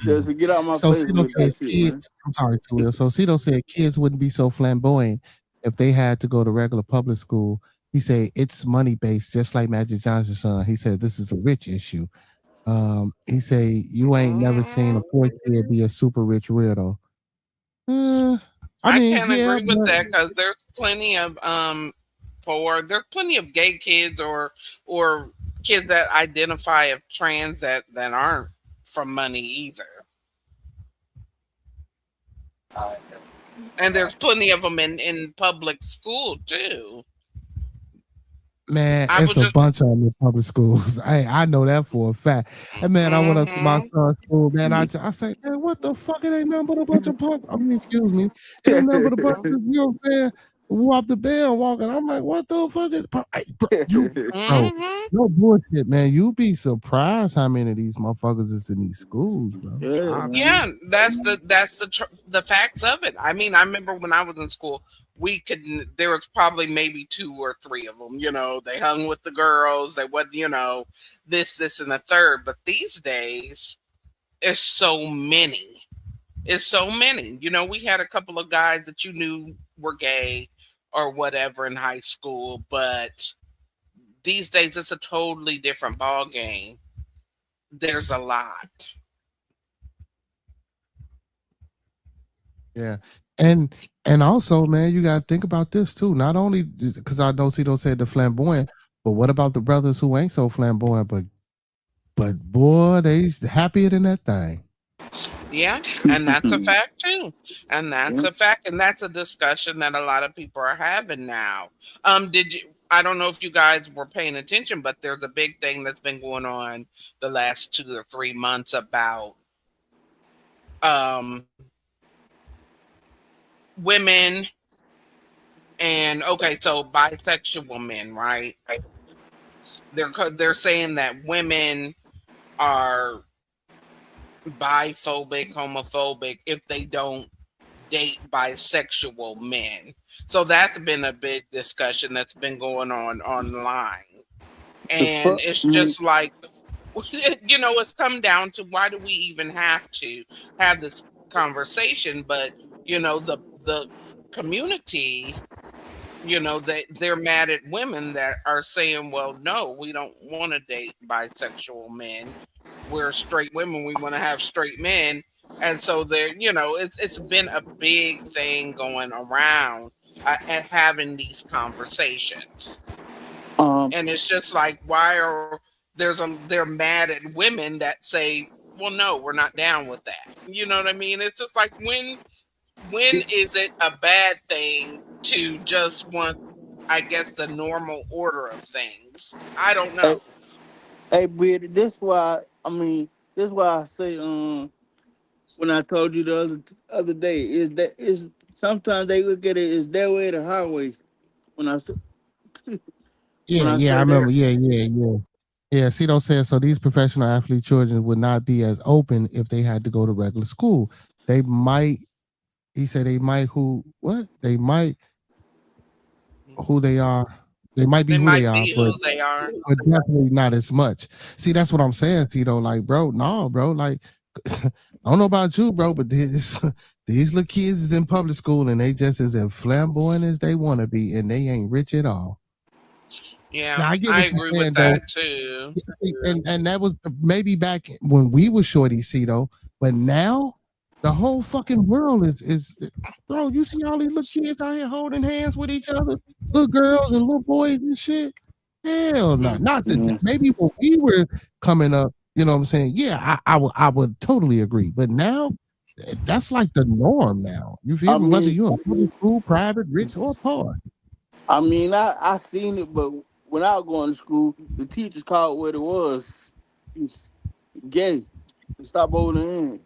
just to get out my So face Cito with said that shit, man. kids. I'm sorry, Tulio. So Cito said kids wouldn't be so flamboyant if they had to go to regular public school. He said it's money based, just like Magic Johnson's son. He said this is a rich issue. He said you ain't never seen a Mhm. poor kid be a super rich weirdo. Uh, I I mean, can't yeah, agree with but that because there's plenty of there's plenty of gay kids or kids that identify as trans that aren't from money either, and there's plenty of them in public school too. man, I it's was a just bunch of them in public schools. I know that for a fact. And man, I went up to my hmm son's school, man. I say, man, what the fuck? It ain't nothing but a bunch of punk. I mean, excuse me. It ain't nothing but a bunch of, you know what I'm saying? Walk the bell walking. I'm like, what the fuck is hey, bro, hmm no bullshit, man. You be surprised how many of these motherfuckers is in these schools, bro. Yeah, man. Yeah, that's the facts of it. I mean, I remember when I was in school, we could there was probably maybe two or three of them. They hung with the girls. They would this and the third. But these days, it's so many. It's so many. We had a couple of guys that you knew were gay or whatever in high school, but these days it's a totally different ball game. There's a lot. Yeah. And and also, man, you gotta think about this too. Not only because I know Cito said the flamboyant, but what about the brothers who ain't so flamboyant, but boy, they happier than that thing. Yeah, and that's a fact too. And that's Yeah. a fact, and that's a discussion that a lot of people are having now. Did you I don't know if you guys were paying attention, but there's a big thing that's been going on the last 2 or 3 months about um women and okay, so bisexual men, right? They're saying that women are biphobic, homophobic if they don't date bisexual men. So that's been a big discussion that's been going on online. The And fuck, it's man. just like, it's come down to why do we even have to have this conversation? But, the community, they're mad at women that are saying, well, no, we don't want to date bisexual men. We're straight women. We want to have straight men. And so there, it's been a big thing going around and having these conversations. Um, And it's just like, why are they're mad at women that say, well, no, we're not down with that. You know what I mean? It's just like, when is it a bad thing to just want, I guess, the normal order of things? I don't know. hey, hey, Britt, this why I say when I told you the other day is that is sometimes they look at it as their way or the highway. When I s- when I I say remember. that, Yeah, see, those said so. These professional athlete children would not be as open if they had to go to regular school. They might. He said they might who what they might who they are. They might be They who they might are, be who they are. but definitely not as much. See, that's what I'm saying. See, though, like, bro, no, bro, like, I don't know about you, bro, but these little kids is in public school and they just as flamboyant as they want to be, and they ain't rich at all. Yeah, Now I get I what you're agree with saying though, that too. and that was maybe back when we were shorty, see though, but now the whole fucking world is bro. You see all these little kids out here holding hands with each other, little girls and little boys and shit. Hell no, not that mm, maybe when we were coming up, you know what I'm saying? Yeah, I would totally agree, but now that's like the norm now. You I feel me? Whether mean, you're in public school, private, rich, or poor. I seen it, but when I was going to school, the teachers called what it was. It's gay. Stop holding in.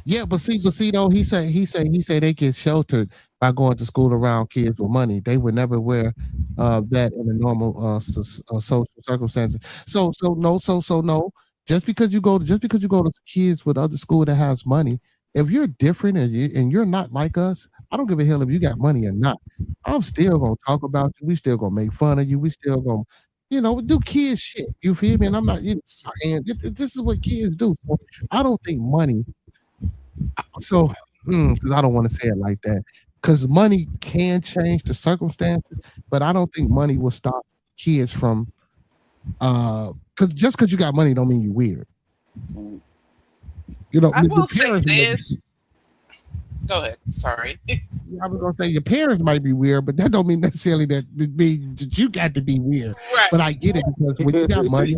Yeah, but see though, he said they get sheltered by going to school around kids with money. They would never wear that in a normal social circumstances. So no. Just because you go to kids with other school that has money, if you're different and you're not like us, I don't give a hell if you got money or not. I'm still gonna talk about you. We still gonna make fun of you. We still gonna, do kid shit. You feel me? And I'm not, and this is what kids do. So I don't think money so, because I don't want to say it like that, because money can change the circumstances, but I don't think money will stop kids from, because just because you got money don't mean you weird. Mm. I The will say parents might this. Go ahead. Sorry. I was gonna say your parents might be weird, but that don't mean necessarily that you got to be weird. Right. But I get it because when you got money,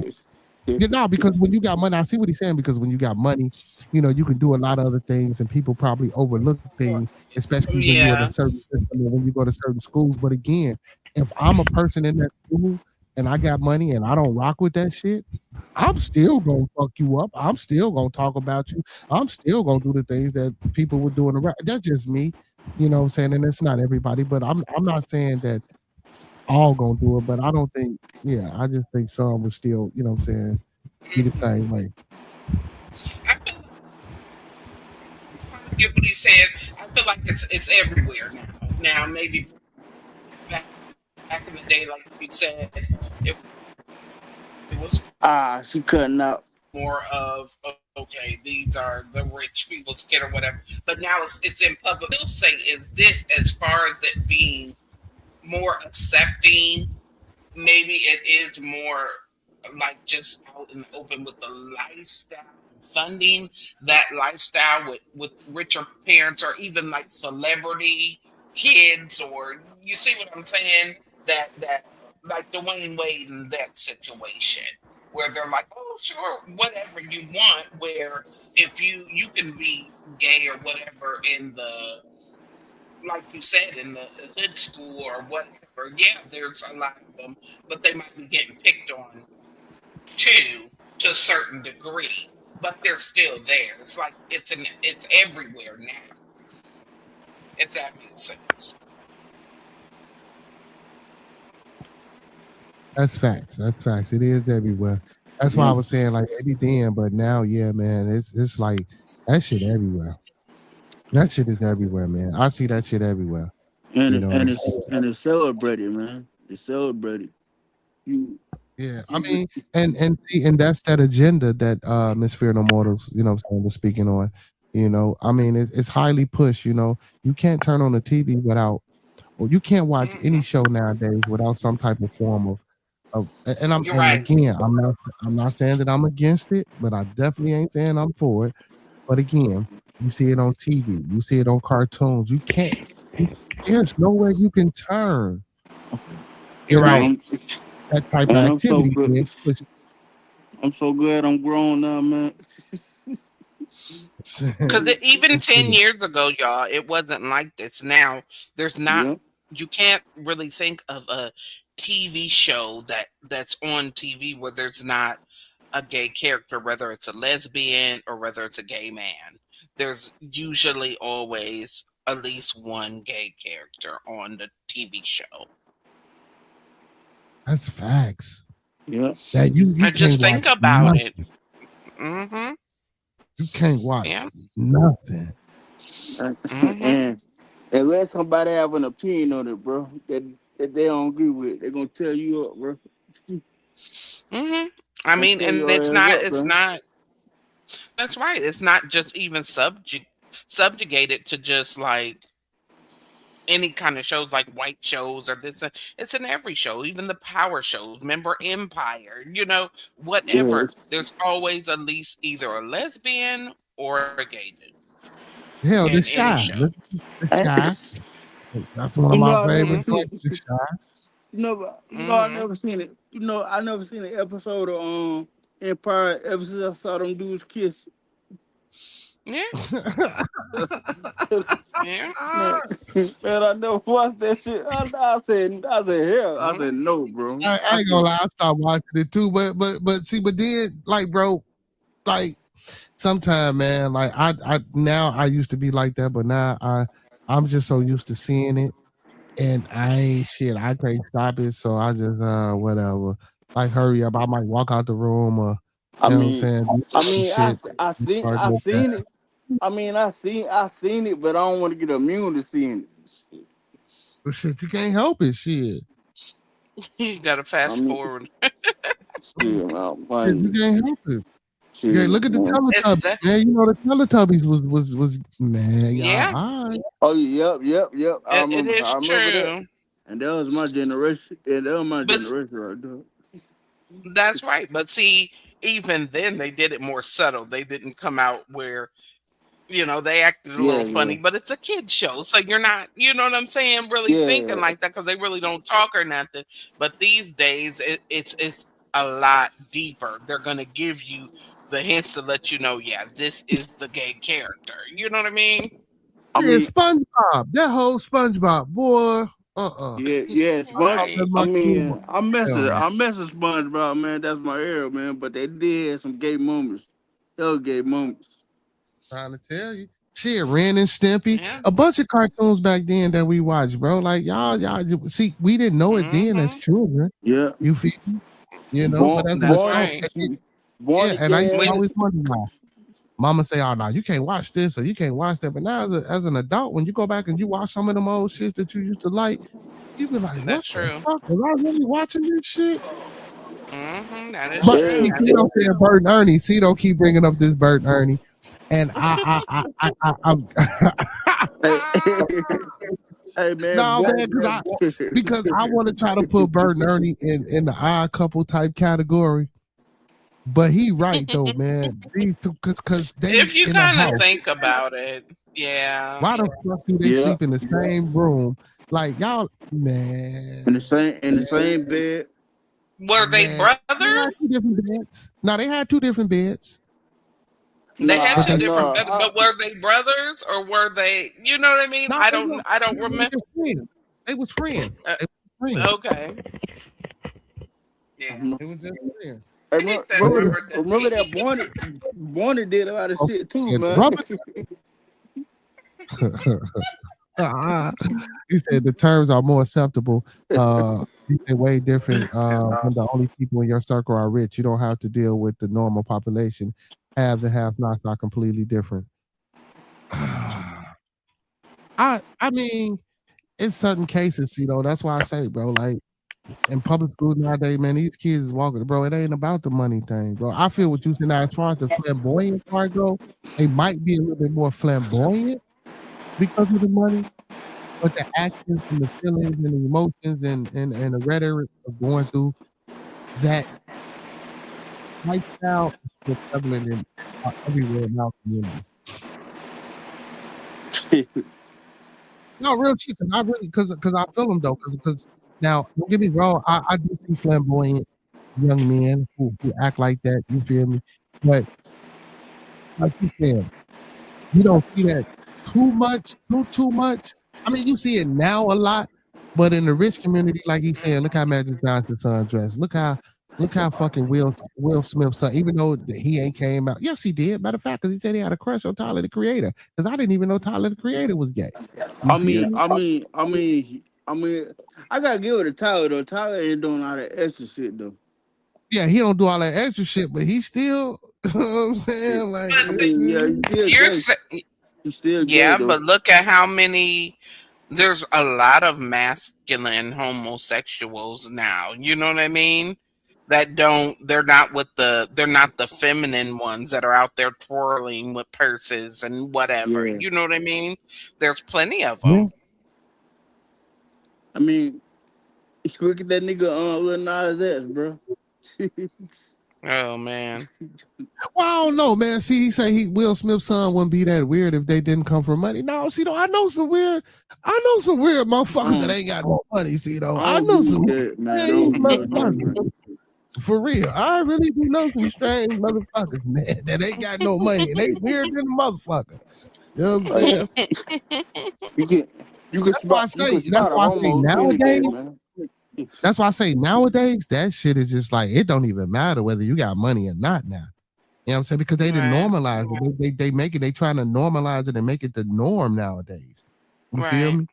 because when you got money, I see what he's saying. Because when you got money, you can do a lot of other things, and people probably overlook things, especially when you're in a Yeah. certain system or when you go to certain schools. But again, if I'm a person in that school and I got money and I don't rock with that shit, I'm still gonna fuck you up. I'm still gonna talk about you. I'm still gonna do the things that people would do in the right. That's just me, what I'm saying, and it's not everybody. But I'm not saying that all gonna do it, but I don't think. Yeah, I just think some would still, what I'm saying, be the same way. I feel like I get what he said. I feel like it's everywhere now. Now maybe back in the day, like you said, it was She cutting out. more of, okay, these are the rich people's kid or whatever. But now it's in public. I'll say, is this, as far as it being more accepting, maybe it is more like just out in the open with the lifestyle and funding that lifestyle with richer parents, or even like celebrity kids, or you see what I'm saying, that like Dwayne Wade in that situation, where they're like, oh sure, whatever you want, where if you can be gay or whatever in the, like you said, in the hood school or whatever. Yeah, there's a lot of them, but they might be getting picked on too, to a certain degree. But they're still there. It's like it's everywhere now. If that makes sense. That's facts. That's facts. It is everywhere. That's why I Yeah. was saying like maybe then, but now, yeah, man, it's like that shit everywhere. That shit is everywhere, man. I see that shit everywhere. And You it, know what and I'm it's saying? and it's celebrated, man. It's celebrated. You, Yeah, I you mean, and see, and that's that agenda that Miss Fear No Mortals, what I'm saying, was speaking on. I mean, it's highly pushed. You can't turn on the TV without, or you can't watch any Mm-mm. show nowadays without some type of form of. And I'm You're and right. again, I'm not saying that I'm against it, but I definitely ain't saying I'm for it. But again. You see it on TV. You see it on cartoons. You can't. There's nowhere you can turn. You're right. That type of Man, I'm so activity. good. I'm so glad I'm grown now, man. Because even 10 years ago, y'all, it wasn't like this. Now, there's not, Yeah. you can't really think of a TV show that's on TV where there's not a gay character, whether it's a lesbian or whether it's a gay man. There's usually always at least one gay character on the TV show. That's facts. Yeah. That you And just can't think watch about nothing. it. Mm-hmm. You can't watch Yeah. nothing. Mm-hmm. And unless somebody have an opinion on it, bro, that they don't agree with, they're gonna tear you up, bro. Mm-hmm. I Gonna mean, tear and your ass up, it's bro. not, that's right. It's not just even subjugated to just like any kind of shows like white shows or this. It's in every show, even the power shows. Remember Empire, Yeah. whatever. There's always at least either a lesbian or a gay dude Hell, The in any Shy. show. Look at The Shy. That's one of You know, my I never favorite Mm-hmm. seen. joints. The Shy. I Mm-hmm. never seen it. I never seen an episode of Empire ever since I saw them dudes kiss. Yeah. Yeah. man, man, I never watched that shit. I said, hell, I said, Mm-hmm. no, bro. I I ain't gonna said, lie, I stopped watching it too. But see, but then like, bro, like sometime, man, like I now I used to be like that, but now I'm just so used to seeing it, and I ain't shit. I can't stop it, so I just whatever. Like hurry up, I might walk out the room or I you know what I'm mean, saying, do I some mean, shit. Start I with that. seen it. I mean, I seen it, but I don't want to get immune to seeing it. But shit, you can't help it, shit. You gotta I fast mean, forward. shit, man, Shit, you can't help it. Yeah, shit, look at the man. It's Teletubbies, that. man. You know the Teletubbies was man, y'all. Yeah, All right. Oh, yep. it is I remember that. true. And that was my generation. And that was my But generation right there. that's right. But see, even then they did it more subtle. They didn't come out where, they acted a Yeah, little yeah, funny, but it's a kid show. So you're not, you know what I'm saying, really thinking yeah. like that because they really don't talk or nothing. But these days it's a lot deeper. They're gonna give you the hints to let you know, yeah, this is the gay character. You know what I mean? I Yeah, mean, SpongeBob. That whole SpongeBob, boy. yeah. I thought Right. that I monkey was mean, hell, man. I mess with SpongeBob, man. That's my era, man. But they did have some gay moments. Hell, gay moments. Trying to tell you. Shit, Ren and Stimpy. Yeah. A bunch of cartoons back then that we watched, bro. Like y'all, see, we didn't know it then as Mm-hmm. children. Yeah. You feel me? You know, Born, but as an That's born, adult, right. born yeah, and I used to again. When always wonder why. Mama say, "Oh no, you can't watch this or you can't watch that." But now, as an adult, when you go back and you watch some of them old shits that you used to like, you be like, "What that's the true. fuck? Was I really watching this shit?" That is But true. see, Yeah. Cito said Bert and Ernie. Cito keep bringing up this Bert and Ernie, and I'm Hey, hey, man. no man, because I want to try to put Bert and Ernie in the odd couple type category. But he right though, man. These two, cause they If you in the kind of house. think about it, yeah. Why the fuck do they yeah. sleep in the same room? Like y'all, In man, the same bed. Were they man. They had two brothers? different beds. No, they had two different beds. They had Nah, But two they different nah. beds, but were they brothers or were they? You know what I mean? no, I they don't. were, I don't they remember. was friends. They was friends. Uh, They was friends. okay. Yeah. It was just friends. Hey, I need to Look at remember remember that. that Bonnie did a lot of shit too, the man. rubber. He said the terms are more acceptable. He said way different when the only people in your circle are rich. You don't have to deal with the normal population. Haves and have-nots are completely different. I mean, in certain cases, that's why I say, bro, like in public schools nowadays, man, these kids is walking, bro. It ain't about the money thing, bro. I feel what you said now as far as the flamboyant part go, they might be a little bit more flamboyant because of the money, but the actions and the feelings and the emotions and the rhetoric of going through that lifestyle is still prevalent in everywhere in our communities. No, real shit. Cause I really, cause I feel them though. Cause now, don't get me wrong. I do see flamboyant young men who act like that. You feel me? But like you said, you don't see that too much, too much. I mean, you see it now a lot, but in the rich community, like he's saying, look how Magic Johnson's son dressed. Look how fucking Will Smith's son. Even though he ain't came out, yes, he did. Matter of fact, because he said he had a crush on Tyler the Creator. Because I didn't even know Tyler the Creator was gay. You I feel mean, me? I mean, I mean, I mean, I gotta give it to Tyler though. Tyler ain't doing all that extra shit though. Yeah, he don't do all that extra shit, but he still, you know what I'm Yeah. saying? Like, I mean, yeah, he's still You're gay. sa- He's still gay yeah, though. but look at how many. There's a lot of masculine homosexuals now. You know what I mean? That don't. They're not with the. They're not the feminine ones that are out there twirling with purses and whatever. Yeah. You know what I mean? There's plenty of yeah. them. I mean, look at that nigga Lil Nas X, bro. Oh man. Well, I don't know, man. See, he say Will Smith's son wouldn't be that weird if they didn't come from money. No, see, though, I know some weird motherfuckers that um, ain't got no money. See, though, I I don't know give some a shit, man. I strange don't give a shit, man. motherfuckers. For real, I really do know some strange motherfuckers, man, that ain't got no money and they weird than a motherfucker. You know what I'm Like saying? you can That's why I you say. can That's spot a why I say homo any day, nowadays. man. That's why I say nowadays that shit is just like it don't even matter whether you got money or not now. You know what I'm saying? Because they didn't Right. normalize it. They make it, they trying to normalize it and make it the norm nowadays. You feel Right. me?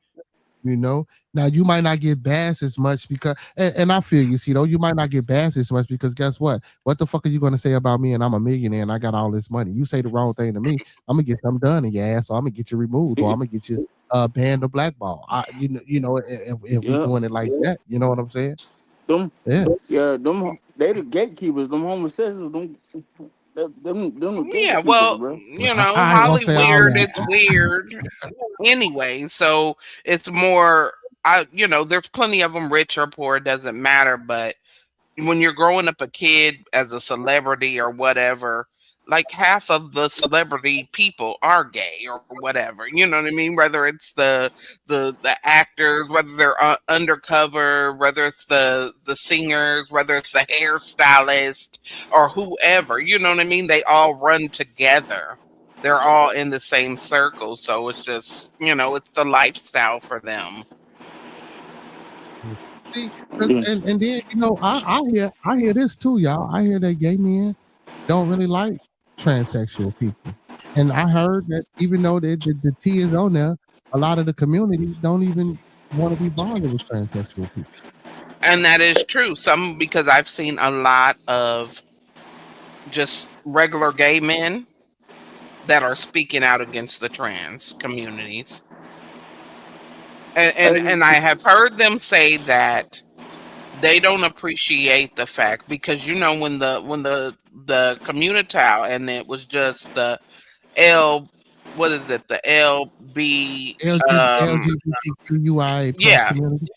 You know? Now you might not get bashed as much because and I feel you, see though, you might not get bashed as much because guess what? What the fuck are you gonna say about me and I'm a millionaire and I got all this money? You say the wrong thing to me, I'm gonna get something done in your ass, or I'm gonna get you removed, or I'm gonna get you banned or blackball. You know, if we Yeah, doing it like that, you know what I'm saying? them, Yeah. yeah, them. They the gatekeepers. Them homosexuals. Them the Yeah, gatekeepers, well, bro. I ain't gonna say all Hollyweird, it's that. weird anyway. So it's more, there's plenty of them, rich or poor, it doesn't matter. But when you're growing up a kid as a celebrity or whatever, like half of the celebrity people are gay or whatever. You know what I mean? Whether it's the actors, whether they're undercover, whether it's the singers, whether it's the hairstylist or whoever. You know what I mean? They all run together. They're all in the same circle, so it's just it's the lifestyle for them. See, Yeah. and then I hear this too, y'all. I hear that gay men don't really like transsexual people, and I heard that even though the T is on there, a lot of the community don't even want to be bothered with transsexual people. And that is true. Some because I've seen a lot of just regular gay men that are speaking out against the trans communities. And I have heard them say that they don't appreciate the fact because when the community and it was just the L what is it the LB LGBTQIA plus yeah. community.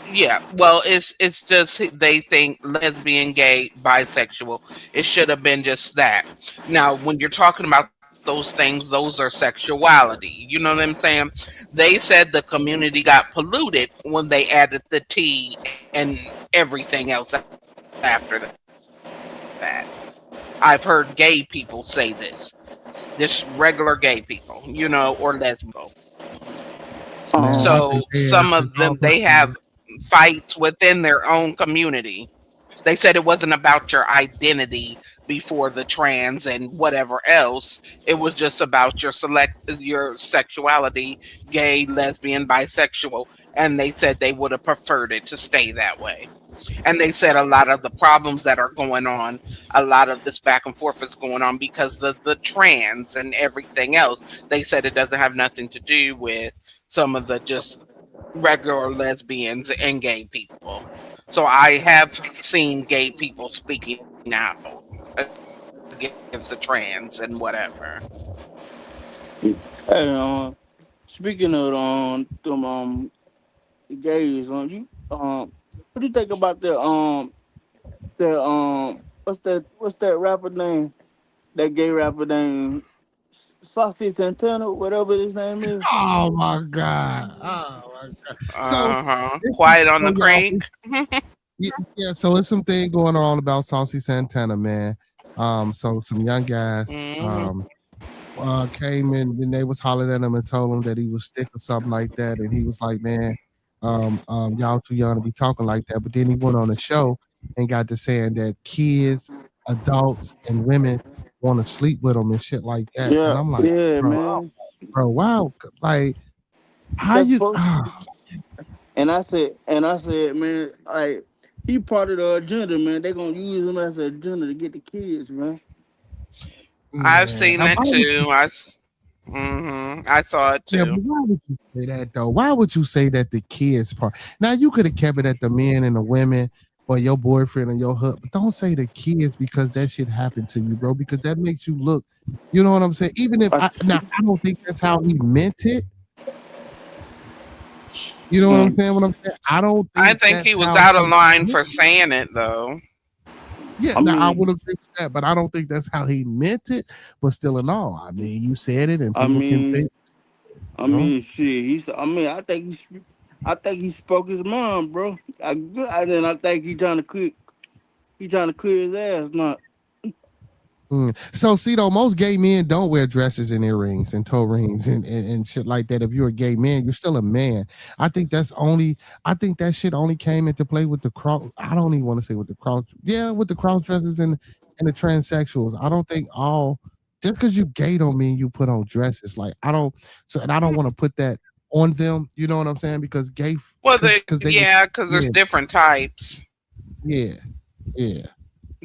Yeah, well, it's just they think lesbian, gay, bisexual. It should have been just that. Now, when you're talking about those things, those are sexuality. You know what I'm saying? They said the community got polluted when they added the T and everything else after that. I've heard gay people say this, just regular gay people, or lesbian people. Man, So I Um. think some they ass of is them all they have fights within their own community. They said it wasn't about your identity before the trans and whatever else. It was just about your sexuality, gay, lesbian, bisexual, and they said they would have preferred it to stay that way. And they said a lot of the problems that are going on, a lot of this back and forth is going on because of the trans and everything else. They said it doesn't have nothing to do with some of the just regular lesbians and gay people. So I have seen gay people speaking out against the trans and whatever. Hey, speaking of them gays, what do you think about what's that rapper name? That gay rapper name Saucy Santana, whatever his name is. Oh my God. Oh my God. So Quiet on so the y'all, Creek. yeah, so it's something going on about Saucy Santana, man. So some young guys came in and they was hollering at him and told him that he was sick or something like that. And he was like, man, y'all too young to be talking like that. But then he went on a show and got to saying that kids, adults, and women want to sleep with him and shit like that. And Yeah, I'm like, yeah, man. bro, wow, like how That's you supposed. And I said, man, like he part of the agenda, man. They gonna use him as an agenda to get the kids, man. I've man, seen it too. I saw it yeah, too. but why would you say that though? Why would you say that the kids part? Now you could have kept it at the men and the women or your boyfriend or your husband, but don't say the kids because that shit happened to you, bro. Because that makes you look, you know what I'm saying? Even if I don't think that's how he meant it. You know what I'm saying? What I'm saying? I don't I think think he that's was how out of he line meant for it. saying it though. Yeah, I now I mean, would agree with that, but I don't think that's how he meant it. But still in all, I mean, you said it and I people can think, mean, you know? shit. I think he spoke his mind, bro. I think he trying to quit. He trying to clear his ass, not. So see though, most gay men don't wear dresses and earrings and toe rings and shit like that. If you're a gay man, you're still a man. I think that shit only came into play with the cross. I don't even want to say with the cross. Yeah, with the cross dresses and the transsexuals. I don't think all just because you gay don't mean you put on dresses. Like I don't and I don't want to put that on them. You know what I'm saying? Because gay Well, because they get because there's yeah, different types. yeah, yeah.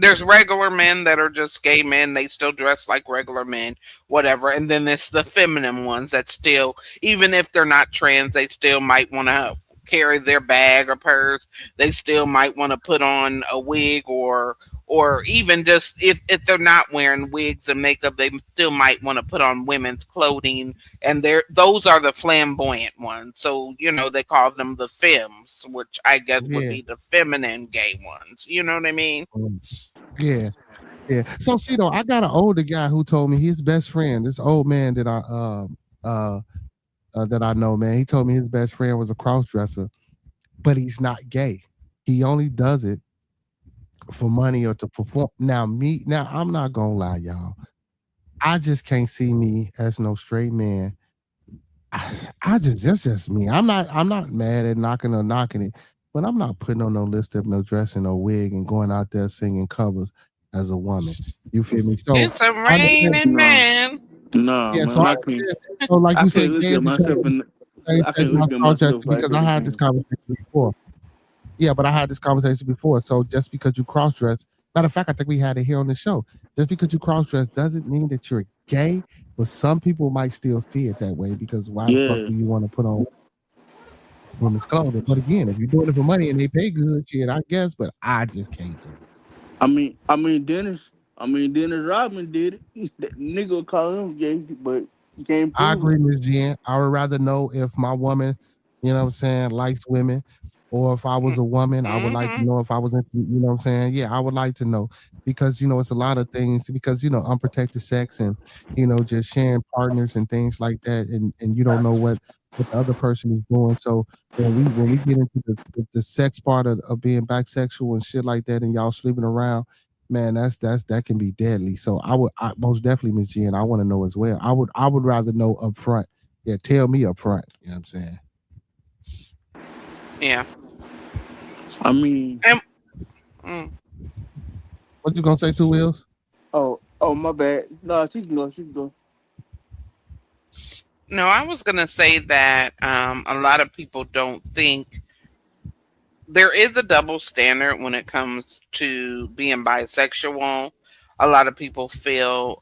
There's regular men that are just gay men. They still dress like regular men, whatever. And then it's the feminine ones that still, even if they're not trans, they still might want to carry their bag or purse. They still might want to put on a wig or even just if they're not wearing wigs and makeup, they still might want to put on women's clothing. And those are the flamboyant ones. So, they call them the femmes, which I guess would Yeah. be the feminine gay ones. You know what I mean? Yeah. Yeah. So see though, I got an older guy who told me his best friend, this old man that I know, man. He told me his best friend was a cross dresser, but he's not gay. He only does it for money or to perform. Now I'm not gonna lie, y'all. I just can't see me as no straight man. I just that's just me. I'm not mad at knocking it, but I'm not putting on no list of no dress and no wig and going out there singing covers as a woman. You feel me? So It's a I understand. raining man. Nah, Yeah, so man, I can't. so like I you can't said, look gay at is the myself in. same I thing can't about look at cross dressing myself like because I that had this again. conversation before. Yeah, but I had this conversation before. So just because you cross dress, matter of fact, I think we had it here on the show. Just because you cross dress doesn't mean that you're gay, but some people might still see it that way because why the fuck Yeah. do you want to put on women's clothing? But again, if you're doing it for money and they pay good, shit, I guess, but I just can't do it. Dennis Rodman did it. That nigga call him gay, but you can't I prove agree, it. Ms. Jen. I would rather know if my woman, you know what I'm saying, likes women, or if I was a woman, I would like to Mm-hmm. know if I was, you know what I'm saying? Yeah, I would like to know because, it's a lot of things because, unprotected sex and, just sharing partners and things like that. And you don't know what the other person is doing. So when we get into the sex part of being bisexual and shit like that and y'all sleeping around, man, that can be deadly. So I most definitely, Miss Jen, I want to know as well. I would rather know up front. Yeah, tell me up front. You know what I'm saying? Yeah. I mean, And, mm. What you gonna say, Two Wheels? oh, my bad. No, she can go. She can go. No, I was gonna say that a lot of people don't think there is a double standard when it comes to being bisexual. A lot of people feel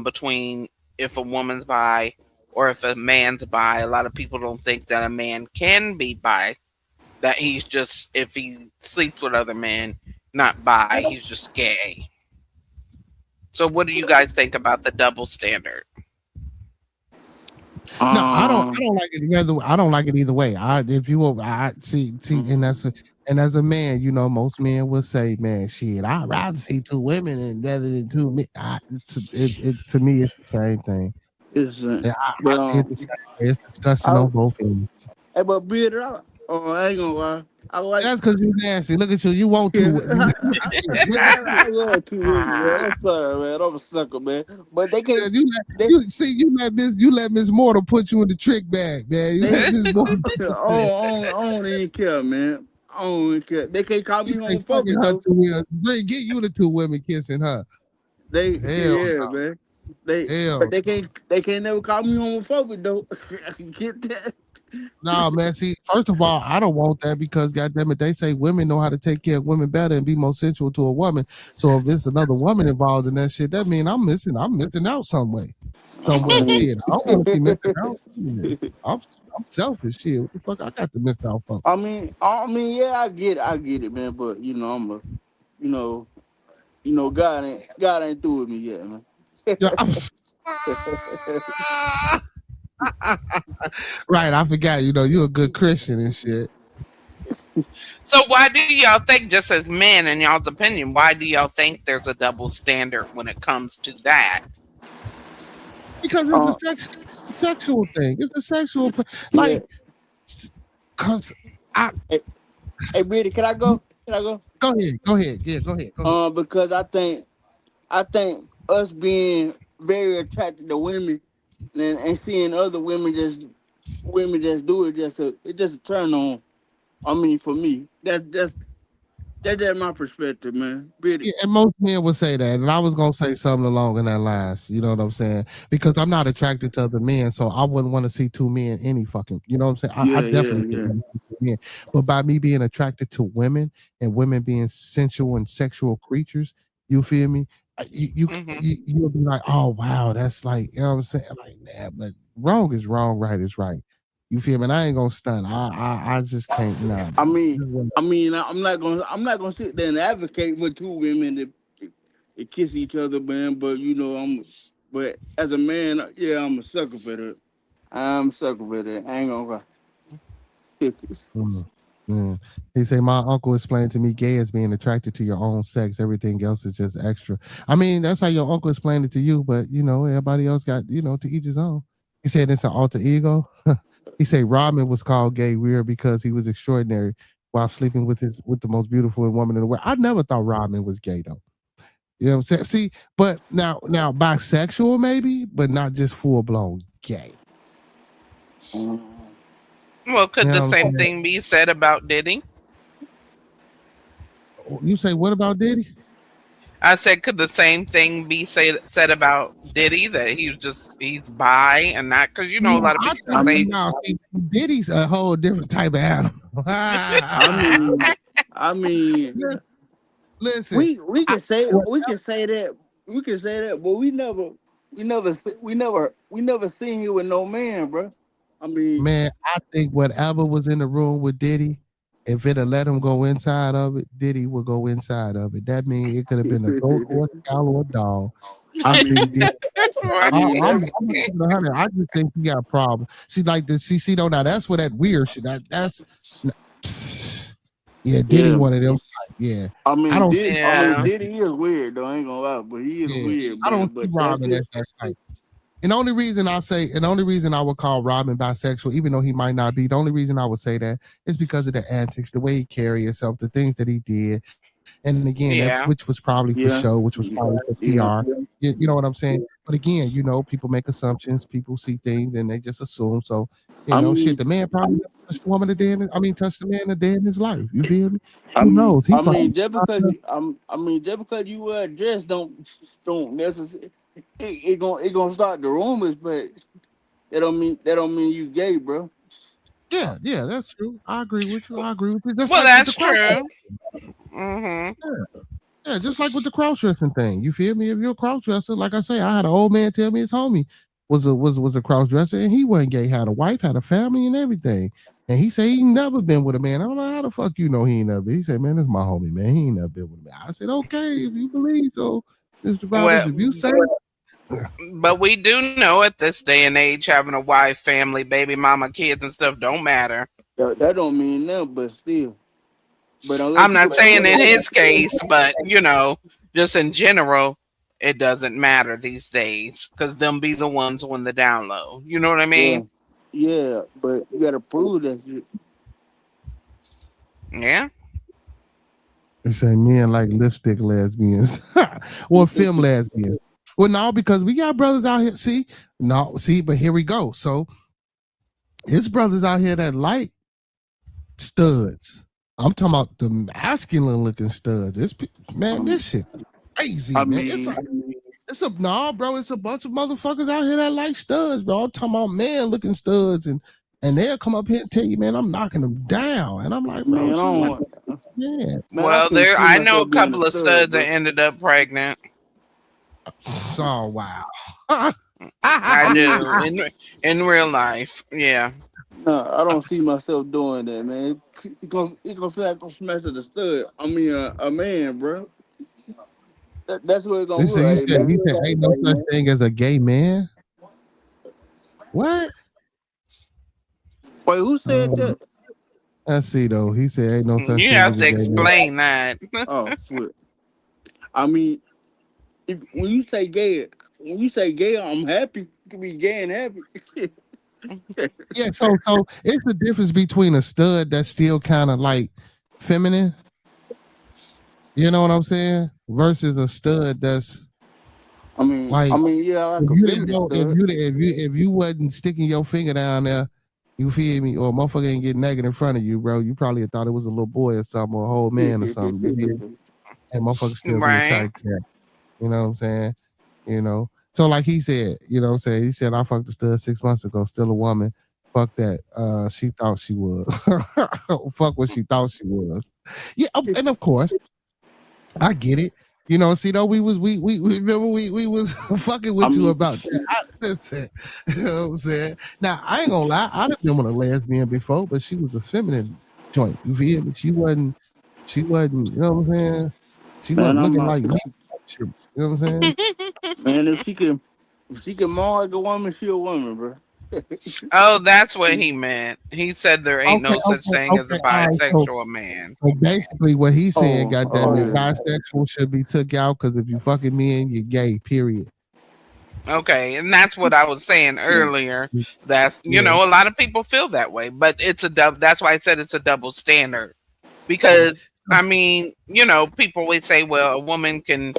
between if a woman's bi or if a man's bi. A lot of people don't think that a man can be bi. That he's just if he sleeps with other men, not bi. He's just gay. So, what do you guys think about the double standard? No, I don't. Um, I don't like it either. I don't like it either way. If you will, I see, and as a man, most men will say, "Man, shit, I'd rather see two women and rather than two men." To me, it's the same thing. It's Yeah, but I see it the same way. It's disgusting I on both ends. hey, but beard, I ain't gonna lie. I like. That's because you nasty. Look at you. You want Yeah, to. I love two women, man. I'm sorry, man. I'm a sucker, man. But they can't. You let They you let Miss Mortal put you in the trick bag, man. You they. let Miss Mortal put you in there. I don't even care, man. I don't even care. They can't call You me say fucking homophobic her though. two women. Get you the two women kissing her. Hell, Yeah, man. hell. They can't never call me homophobic though. I can get that. No, man. See, first of all, I don't want that because, goddamn it, they say women know how to take care of women better and be more sensual to a woman. So if it's another woman involved in that shit, that means I'm missing out some way. Somewhere, shit. I don't want to be missing out. Shit. I'm selfish. Shit. What the fuck I got to miss out for? Yeah, I get it, man. But you know, God ain't through with me yet, man. Yeah, right. I forgot. You're a good Christian and shit. So why do y'all think, just as men, in y'all's opinion, why do y'all think there's a double standard when it comes to that? Because uh, it's a sexual thing. It's a sexual yeah. like, cause I Hey, Brady, can I go? Can I go? go ahead. Yeah, go ahead. Go ahead. Because I think us being very attracted to women and seeing other women just do it it's just a turn on. I mean, for me, that's my perspective, man. Really. Yeah, and most men would say that, and I was gonna say something along in that lines. You know what I'm saying? Because I'm not attracted to other men, so I wouldn't want to see two men any fucking. You know what I'm saying? I Yeah, definitely yeah, wouldn't want to see two men, but by me being attracted to women and women being sensual and sexual creatures, you feel me? Hmm. You'll be like, oh wow, that's like, you know what I'm saying? Like, nah, but wrong is wrong, right is right. You feel me? And I ain't gonna stun. I just can't. Nah. I mean, I'm not gonna sit there and advocate for two women to kiss each other, man. But but as a man, yeah, I'm a sucker for that. I'm a sucker for that. I ain't gonna lie. Mm, mm. He say my uncle explained to me gay is being attracted to your own sex. Everything else is just extra. I mean, that's how your uncle explained it to you, but everybody else got, to each his own. He said it's an alter ego. He said Rodman was called gay weird because he was extraordinary while sleeping with the most beautiful woman in the world. I never thought Rodman was gay though. You know what I'm saying? See, but now bisexual maybe, but not just full blown gay. Well, You could know the what I'm same saying? thing be said about Diddy? You say what about Diddy? I said, could the same thing be said about Diddy, that he's bi and not? Because a No, lot of I people think can say, no. See, Diddy's a whole different type of animal. I mean, I mean, Listen, we I, can say well, but we never seen him with no man, bro. I mean, man, I think whatever was in the room with Diddy, if it had let him go inside of it, Diddy would go inside of it. That means it could have been a goat or a cow or a dog. I I think mean, Diddy. I mean, I'm gonna keep it 100. I just think he got a problem. See, like the CC though. Now that's where that weird shit. Yeah, Diddy yeah. one of them. Yeah, I don't see. yeah, Diddy is weird though. I ain't gonna lie, but he is Yeah, weird, I don't man. see But that's Robin it. as that type. And the only reason I would call Robin bisexual, even though he might not be, the only reason I would say that is because of the antics, the way he carried himself, the things that he did, and again, that yeah. which was probably for Yeah, show, which was probably for yeah. PR. You know what I'm saying? But again, people make assumptions, people see things, and they just assume. So, I shit, mean, the man probably never touched a woman a day. Touched the man a day in his life. You feel me? Who knows? He probably. just because you wear a dress don't necessarily it gonna start the rumors, but that don't mean you gay, bro. Yeah, that's true. I agree with you. I agree with you. Just Well, like with the that's cross. true. Hmm. Yeah, just like with the cross dressing thing. You feel me? If you're a cross dresser, like I say, I had an old man tell me his homie was a cross dresser and he wasn't gay, had a wife, had a family and everything. And he said he never been with a man. I don't know how the fuck he ain't never been. He said, man, this is my homie, man. He ain't never been with a man. I said, okay, if you believe so, Mr. Roberts, Well, if you say but we do know at this day and age, having a wife, family, baby mama, kids, and stuff don't matter. That don't mean nothing, but still. But I'm not saying in his case, but just in general, it doesn't matter these days because them be the ones when the down low. You know what I Yeah, mean? yeah, but you gotta prove that shit. Yeah. They say men like lipstick lesbians or film lesbians. Well, no, because we got brothers out here. See, but here we go. So it's brothers out here that like studs. I'm talking about the masculine looking studs. Man, this shit crazy, I man. mean, Bro. It's a bunch of motherfuckers out here that like studs, bro. I'm talking about man looking studs, and they'll come up here and tell you, man, I'm knocking them down, and I'm like, bro, man, I so what? don't, Yeah. man, I Well, couldn't there see I know a myself being a couple of stud, studs that bro. ended up pregnant. So wow. I I mean, do in real life. Yeah. no, I don't see myself doing that, man. It gonna say I gonna smash at the stud. I mean, a man, bro. That's what it's gonna He look said, like, man. ain't no such thing as a gay man. What? Wait, who said that? Let's see though. He said, ain't no such You thing have as to a gay man. explain that. Oh, shit. I mean, if when you say gay, I'm happy. You can be gay and happy. Yeah, so it's the difference between a stud that's still kind of like feminine, you know what I'm saying, versus a stud that's like, Yeah, like if a you didn't feminine know, stud. if you wasn't sticking your finger down there, you feel me, or a motherfucker ain't get naked in front of you, bro, you probably thought it was a little boy or something, or a whole man or something. You feel me? And motherfucker still be Right. attracted to that. You know what I'm saying? You know. So like he said, you know what I'm saying? He said, I fucked a stud 6 months ago, still a woman. Fuck that. She thought she was. Fuck what she thought she was. Yeah, and of course, I get it. You know, see though, we remember we was fucking with you about that. Listen, you know what I'm saying? Now I ain't gonna lie, I'd have been with a lesbian before, but she was a feminine joint. You feel me? She wasn't, you know what I'm saying? She Man, wasn't I'm looking not. like me. You know what I'm saying? Man, if she can mourn like a woman, she a woman, bro. Oh, that's what he meant. He said there ain't Okay, no such thing as a all right. So, bisexual man. basically, what he's saying, Oh, goddamn it, bisexual should be took out because if you fucking men, you're gay. Period. Okay, and that's what I was saying earlier. That's Yeah. a lot of people feel that way, but it's a that's why I said it's a double standard. Because I mean, people always say, well, a woman can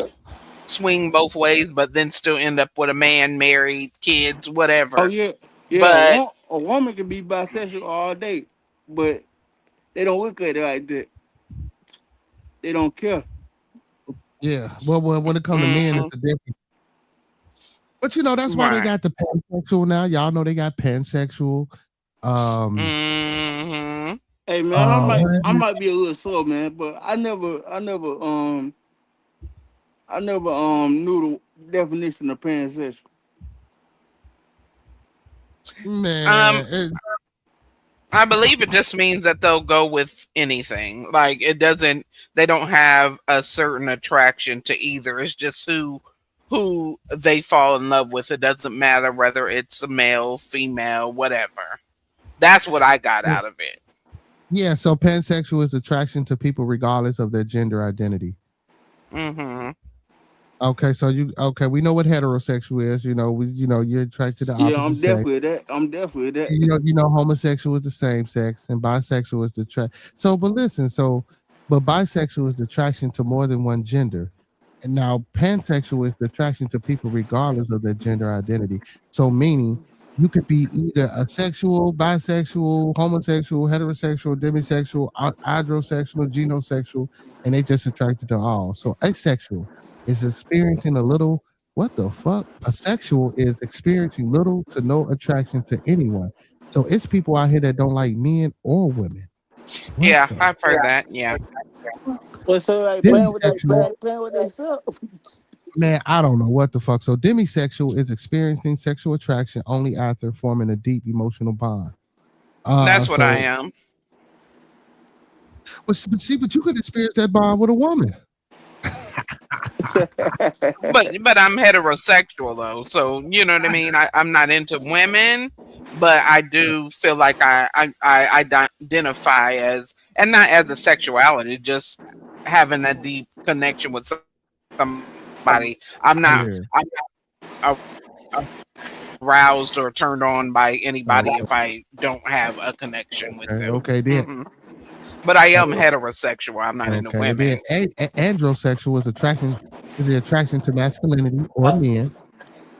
swing both ways, but then still end up with a man, married, kids, Oh whatever. yeah, yeah. But A woman can be bisexual all day, but they don't look at it like that. They don't care. Yeah. Well, when it comes to men, it's a different. But that's why they right. got the pansexual now. Y'all know they got pansexual. Mm-hmm. Hey man, I Whatever. might be a little slow, man, but I never knew the definition of pansexual. Man, I believe it just means that they'll go with anything. Like they don't have a certain attraction to either. It's just who they fall in love with. It doesn't matter whether it's a male, female, whatever. That's what I got out of it. yeah. So pansexual is attraction to people regardless of their gender identity. Mm-hmm. Okay, so we know what heterosexual is. You're attracted to the Yeah, opposite sex. I'm definitely that. Homosexual is the same sex, and bisexual is the but bisexual is the attraction to more than one gender, and now pansexual is the attraction to people regardless of their gender identity. So meaning you could be either asexual, bisexual, homosexual, heterosexual, demisexual, hydrosexual, genosexual, and they just attracted to all. So asexual is experiencing a little. What the fuck? Asexual is experiencing little to no attraction to anyone. So it's people out here that don't like men or women. What Yeah, the I've heard that. Yeah. Well, so like demisexual? playing with themselves. Man, I don't know what the fuck. So demisexual is experiencing sexual attraction only after forming a deep emotional bond. That's what I am. But you could experience that bond with a woman. but I'm heterosexual though, so you know what I mean. I'm not into women, but I do feel like I identify as, and not as a sexuality, just having a deep connection with somebody anybody. I'm not aroused or turned on by anybody if I don't have a connection with them. Okay, then. Mm-hmm. But I am heterosexual. I'm not into women. Then androsexual is the attraction to masculinity or men.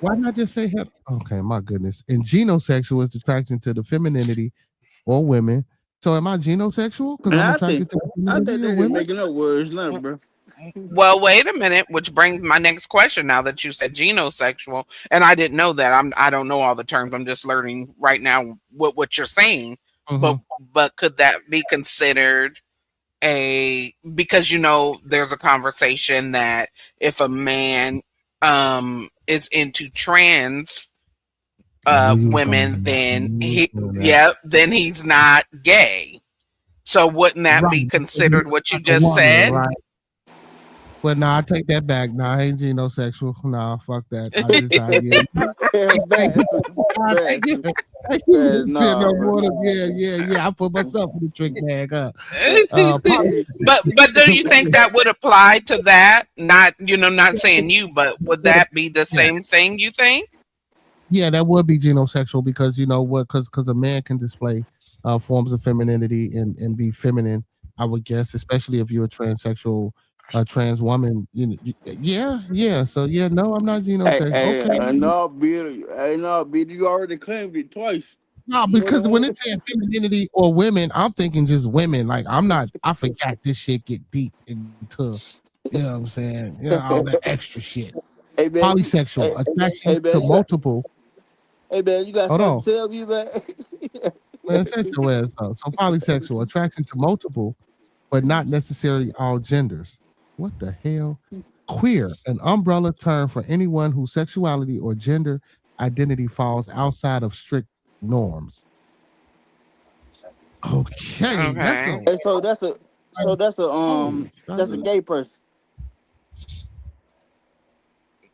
Why not just say okay, my goodness. And genosexual is the attraction to the femininity or women. So am I genosexual? Because I'm attracted to I think they're just making up words, not bro. Well, wait a minute, which brings my next question. Now that you said genosexual, and I didn't know that, I don't know all the terms. I'm just learning right now what you're saying. Mm-hmm. But could that be considered because there's a conversation that if a man is into trans women, then he's not gay. So wouldn't that be considered what you just said? Right. Well, I take that back. I ain't genosexual. Fuck that. I put myself in the trick bag. But do you think that would apply to that? Not saying you, but would that be the same thing? You think? Yeah, that would be genosexual because because a man can display forms of femininity and be feminine. I would guess, especially if you're a transsexual. A trans woman, So no, I'm not genosexual. No, B, you already claimed it twice. No, because when it's saying femininity or women, I'm thinking just women. Like I forgot this shit get deep into, you know what I'm saying? All that extra shit. Hey, man, polysexual, attraction to multiple. Hey man, you got something to tell me, man? Man, shut your ass up. So polysexual, attraction to multiple, but not necessarily all genders. What the hell? Queer, an umbrella term for anyone whose sexuality or gender identity falls outside of strict norms. Okay. That's a gay person.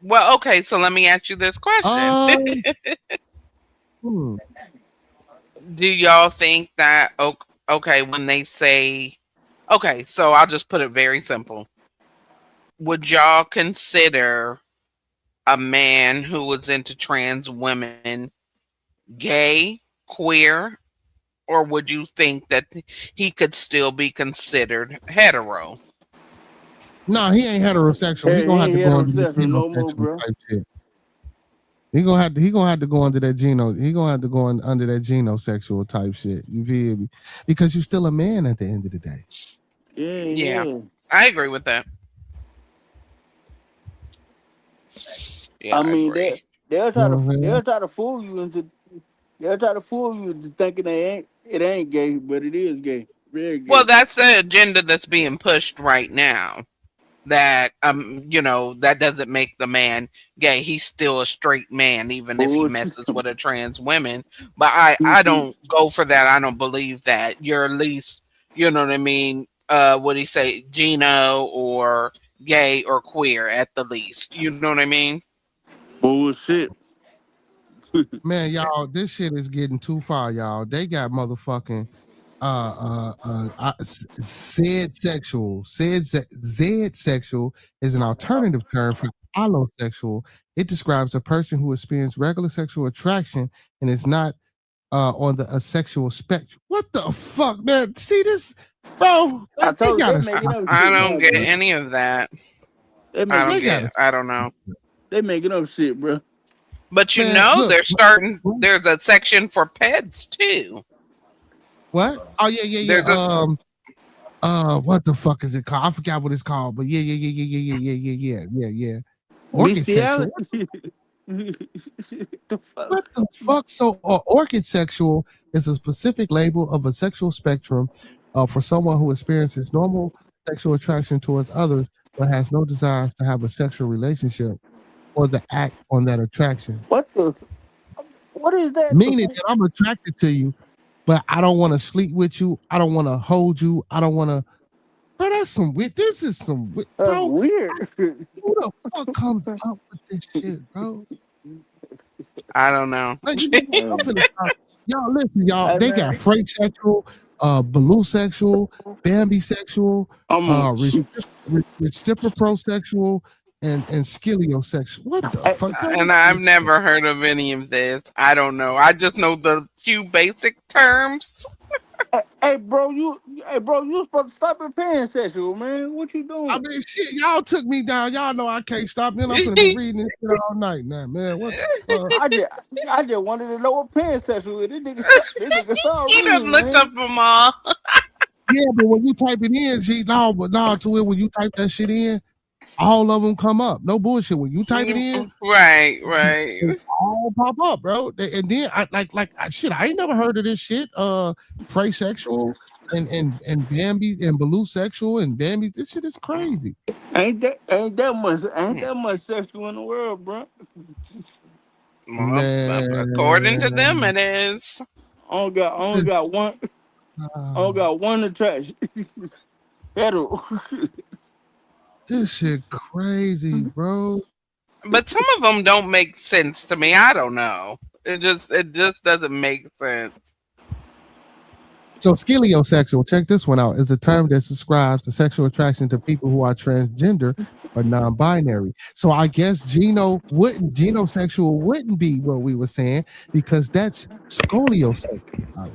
Well, okay, so let me ask you this question. Do y'all think that when they say so I'll just put it very simple. Would y'all consider a man who was into trans women gay, queer, or would you think that he could still be considered hetero? No, he ain't heterosexual. He gonna have to go into the genosexual type shit. He gonna have to go under that He gonna have to go under that genosexual type shit. You feel me? Because you're still a man at the end of the day. Yeah. I agree with that. Yeah, I mean, they'll try to fool you into thinking it ain't gay, but it is gay. Very gay. Well, that's the agenda that's being pushed right now. That that doesn't make the man gay. He's still a straight man, even if he messes with a trans woman. But I don't go for that. I don't believe that. You're at least, you know what I mean? What do you say, Geno or gay or queer at the least? You know what I mean? Bullshit. Man, y'all, this shit is getting too far, y'all. They got motherfucking said sexual. Zed sexual is an alternative term for allosexual. It describes a person who experiences regular sexual attraction and is not on the asexual spectrum. What the fuck, man? See this, bro? I don't get any of that. I don't know. They making up shit, bro. But look, they're starting. There's a section for pets too. What? Oh yeah. What the fuck is it called? I forgot what it's called, but yeah. Orchid sexual. What the fuck? So, orchid sexual is a specific label of a sexual spectrum for someone who experiences normal sexual attraction towards others, but has no desire to have a sexual relationship or the act on that attraction. What is that? Meaning that I'm attracted to you, but I don't want to sleep with you. I don't want to hold you. I don't want to. Bro, that's some weird. This is some weird. Bro, weird. Who the fuck comes up with this shit, bro? I don't know. Y'all listen, y'all. They got freight sexual, baloo sexual, Bambi sexual, reciprosexual, and skiliosexual. What the fuck? And I've never heard of any of this. I don't know. I just know the few basic terms. Hey, bro, you supposed to stop at pansexual, man. What you doing? I mean, shit, y'all took me down. Y'all know I can't stop. Then I'm gonna be reading this shit all night now, man. What the fuck? I just wanted to know what pansexual is. This nigga saw You just reading, looked man. up them all. Yeah, but when you type it in, to it, when you type that shit in, all of them come up. No bullshit. When you type it in, right, it all pop up, bro. And then shit, I ain't never heard of this shit. Frasexual and Bambi and Belusexual and Bambi. This shit is crazy. Ain't that much sexual in the world, bro. Well, according to them, it is. I only got one attraction. Hetero. This shit crazy, bro. But some of them don't make sense to me. I don't know. It just doesn't make sense. So skiliosexual, check this one out, is a term that describes the sexual attraction to people who are transgender or non-binary. So I guess genosexual wouldn't be what we were saying, because that's scoliosexuality.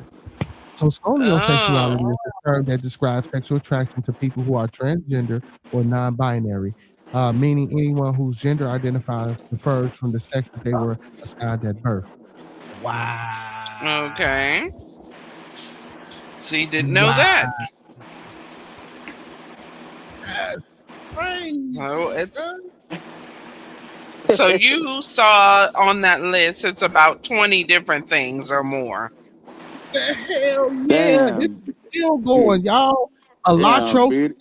So scoliosexuality is a term that describes sexual attraction to people who are transgender or non-binary, meaning anyone whose gender identifies differs from the sex that they were assigned at birth. Wow. Okay. So you didn't know that. That's crazy. So you saw on that list it's about 20 different things or more. The hell yeah. This is still going, y'all. Prosexual,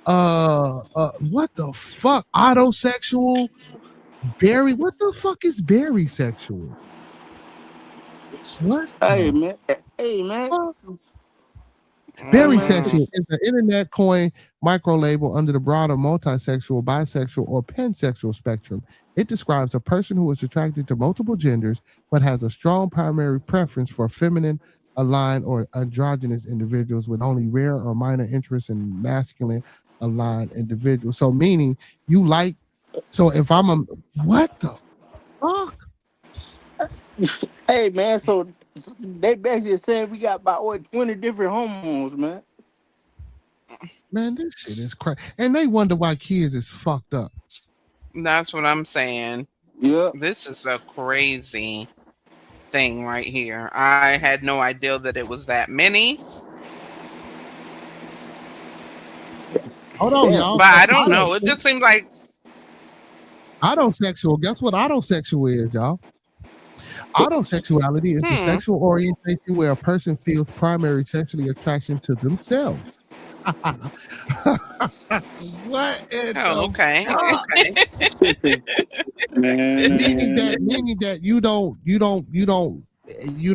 what the fuck? Autosexual, berry. What the fuck is berry sexual? What? Hey man. Berrysexual is an internet coin micro label under the broader multisexual, bisexual, or pansexual spectrum. It describes a person who is attracted to multiple genders but has a strong primary preference for feminine, aligned, or androgynous individuals with only rare or minor interest in masculine aligned individuals. So meaning you like, so if I'm a, what the fuck? Hey man, so they basically saying we got about 20 different hormones, man. Man, this shit is crazy. And they wonder why kids is fucked up. That's what I'm saying. Yeah. This is a crazy thing right here. I had no idea that it was that many. Hold on, y'all. But I don't know. It just seems like autosexual. Guess what autosexual is, y'all? Autosexuality is the sexual orientation where a person feels primary sexually attraction to themselves. What? Okay. Meaning that you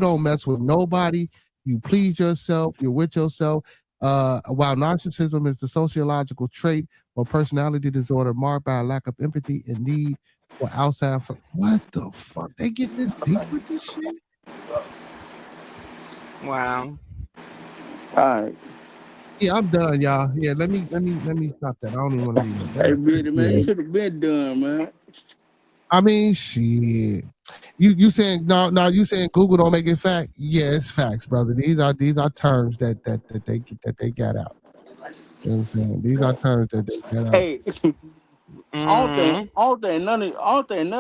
don't mess with nobody. You please yourself. You're with yourself. While narcissism is the sociological trait or personality disorder marked by a lack of empathy and need for outside. What the fuck? They get this deep with this shit? Wow. All right. Yeah, I'm done, y'all. Yeah, let me stop that. I don't even want to read that. Hey, Billy, man, you should have been done, man. I mean, shit. You saying no? You saying Google don't make it fact? Yeah, it's facts, brother. These are terms that they got out. You know what I'm saying? These are terms that they got out. Hey, I don't think none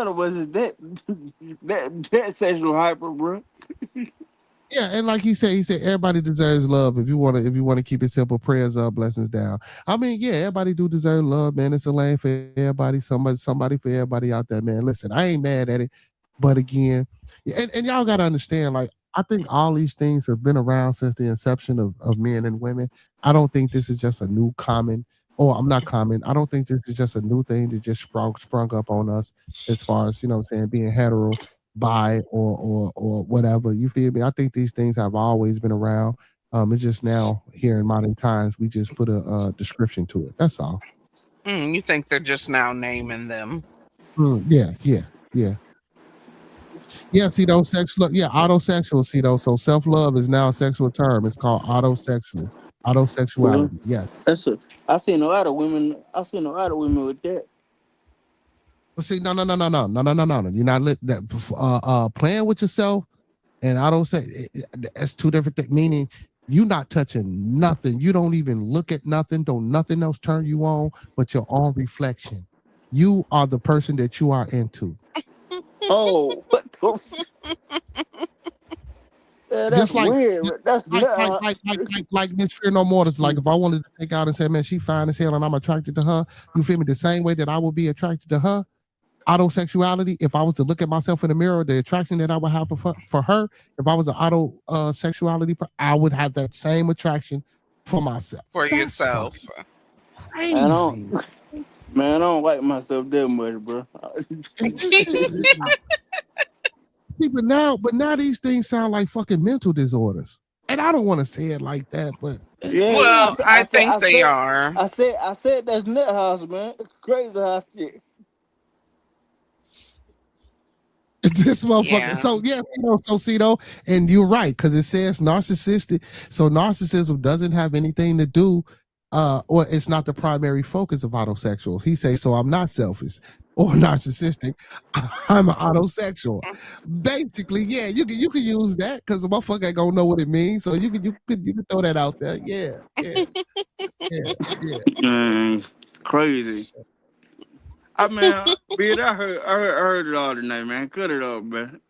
of us is that sexual hyper, bro. Yeah, and like he said everybody deserves love. If you want to keep it simple, prayers up, blessings down. I mean, yeah, everybody do deserve love, man. It's a lane for everybody, somebody for everybody out there, man. Listen, I ain't mad at it, but again, and y'all gotta understand, like, I think all these things have been around since the inception of men and women. I don't think this is just a new common. I'm not common. I don't think this is just a new thing that just sprung up on us as far as, you know what I'm saying, being hetero, bi, or whatever. You feel me? I think these things have always been around. It's just now here in modern times we just put a description to it. That's all. You think they're just now naming them? Yeah. See those autosexual. See those. So self-love is now a sexual term. It's called autosexual. Autosexuality, yes. I seen a lot of women. I seen a lot of women with that. But see, no. You're not playing with yourself, and I don't say that's two different things. Meaning, you're not touching nothing. You don't even look at nothing. Don't nothing else turn you on but your own reflection. You are the person that you are into. Oh, what the? Yeah, that's Just weird. That's like Miss Fear No More. It's like if I wanted to take out and say, man, she fine as hell, and I'm attracted to her. You feel me? The same way that I would be attracted to her. Autosexuality, if I was to look at myself in the mirror, the attraction that I would have for her, if I was an sexuality, I would have that same attraction for myself. For yourself. Crazy. Man, I don't like myself that much, bro. See, but now these things sound like fucking mental disorders. And I don't want to say it like that, but yeah, well, I think they are. I said that's nut house, man. Crazy house shit. This motherfucker. Yeah. So yeah, and you're right, because it says narcissistic. So narcissism doesn't have anything to do, or it's not the primary focus of autosexuals. He says, so I'm not selfish or narcissistic. I'm an autosexual. Basically, yeah, you can use that because the motherfucker ain't gonna know what it means. So you can throw that out there. Yeah. Crazy. I mean, bitch, I heard it all tonight, man. Cut it up, man.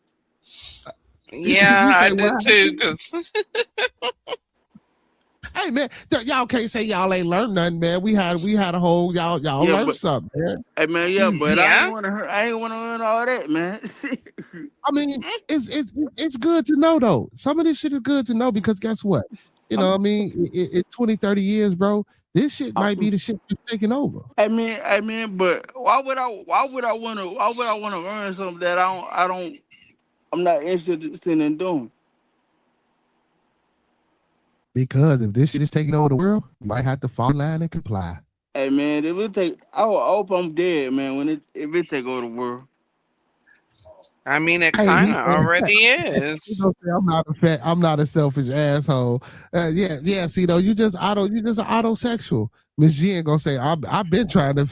Yeah, I did too. Cause hey, man, y'all can't say y'all ain't learned nothing, man. We had a whole y'all learned something, man. Hey, man, but I ain't want to learn all that, man. I mean, it's good to know though. Some of this shit is good to know because guess what? You know, what I mean, in 20, 30 years, bro. This shit might be the shit that's taking over. I mean, but why would I want to learn something that I'm not interested in doing? Because if this shit is taking over the world, you might have to fall in line and comply. Hey man, I hope I'm dead, man. If it take over the world. I mean, it kind of already is. I'm not a selfish asshole. Yeah. See, though, you just autosexual. Miss G ain't gonna say I've been trying to.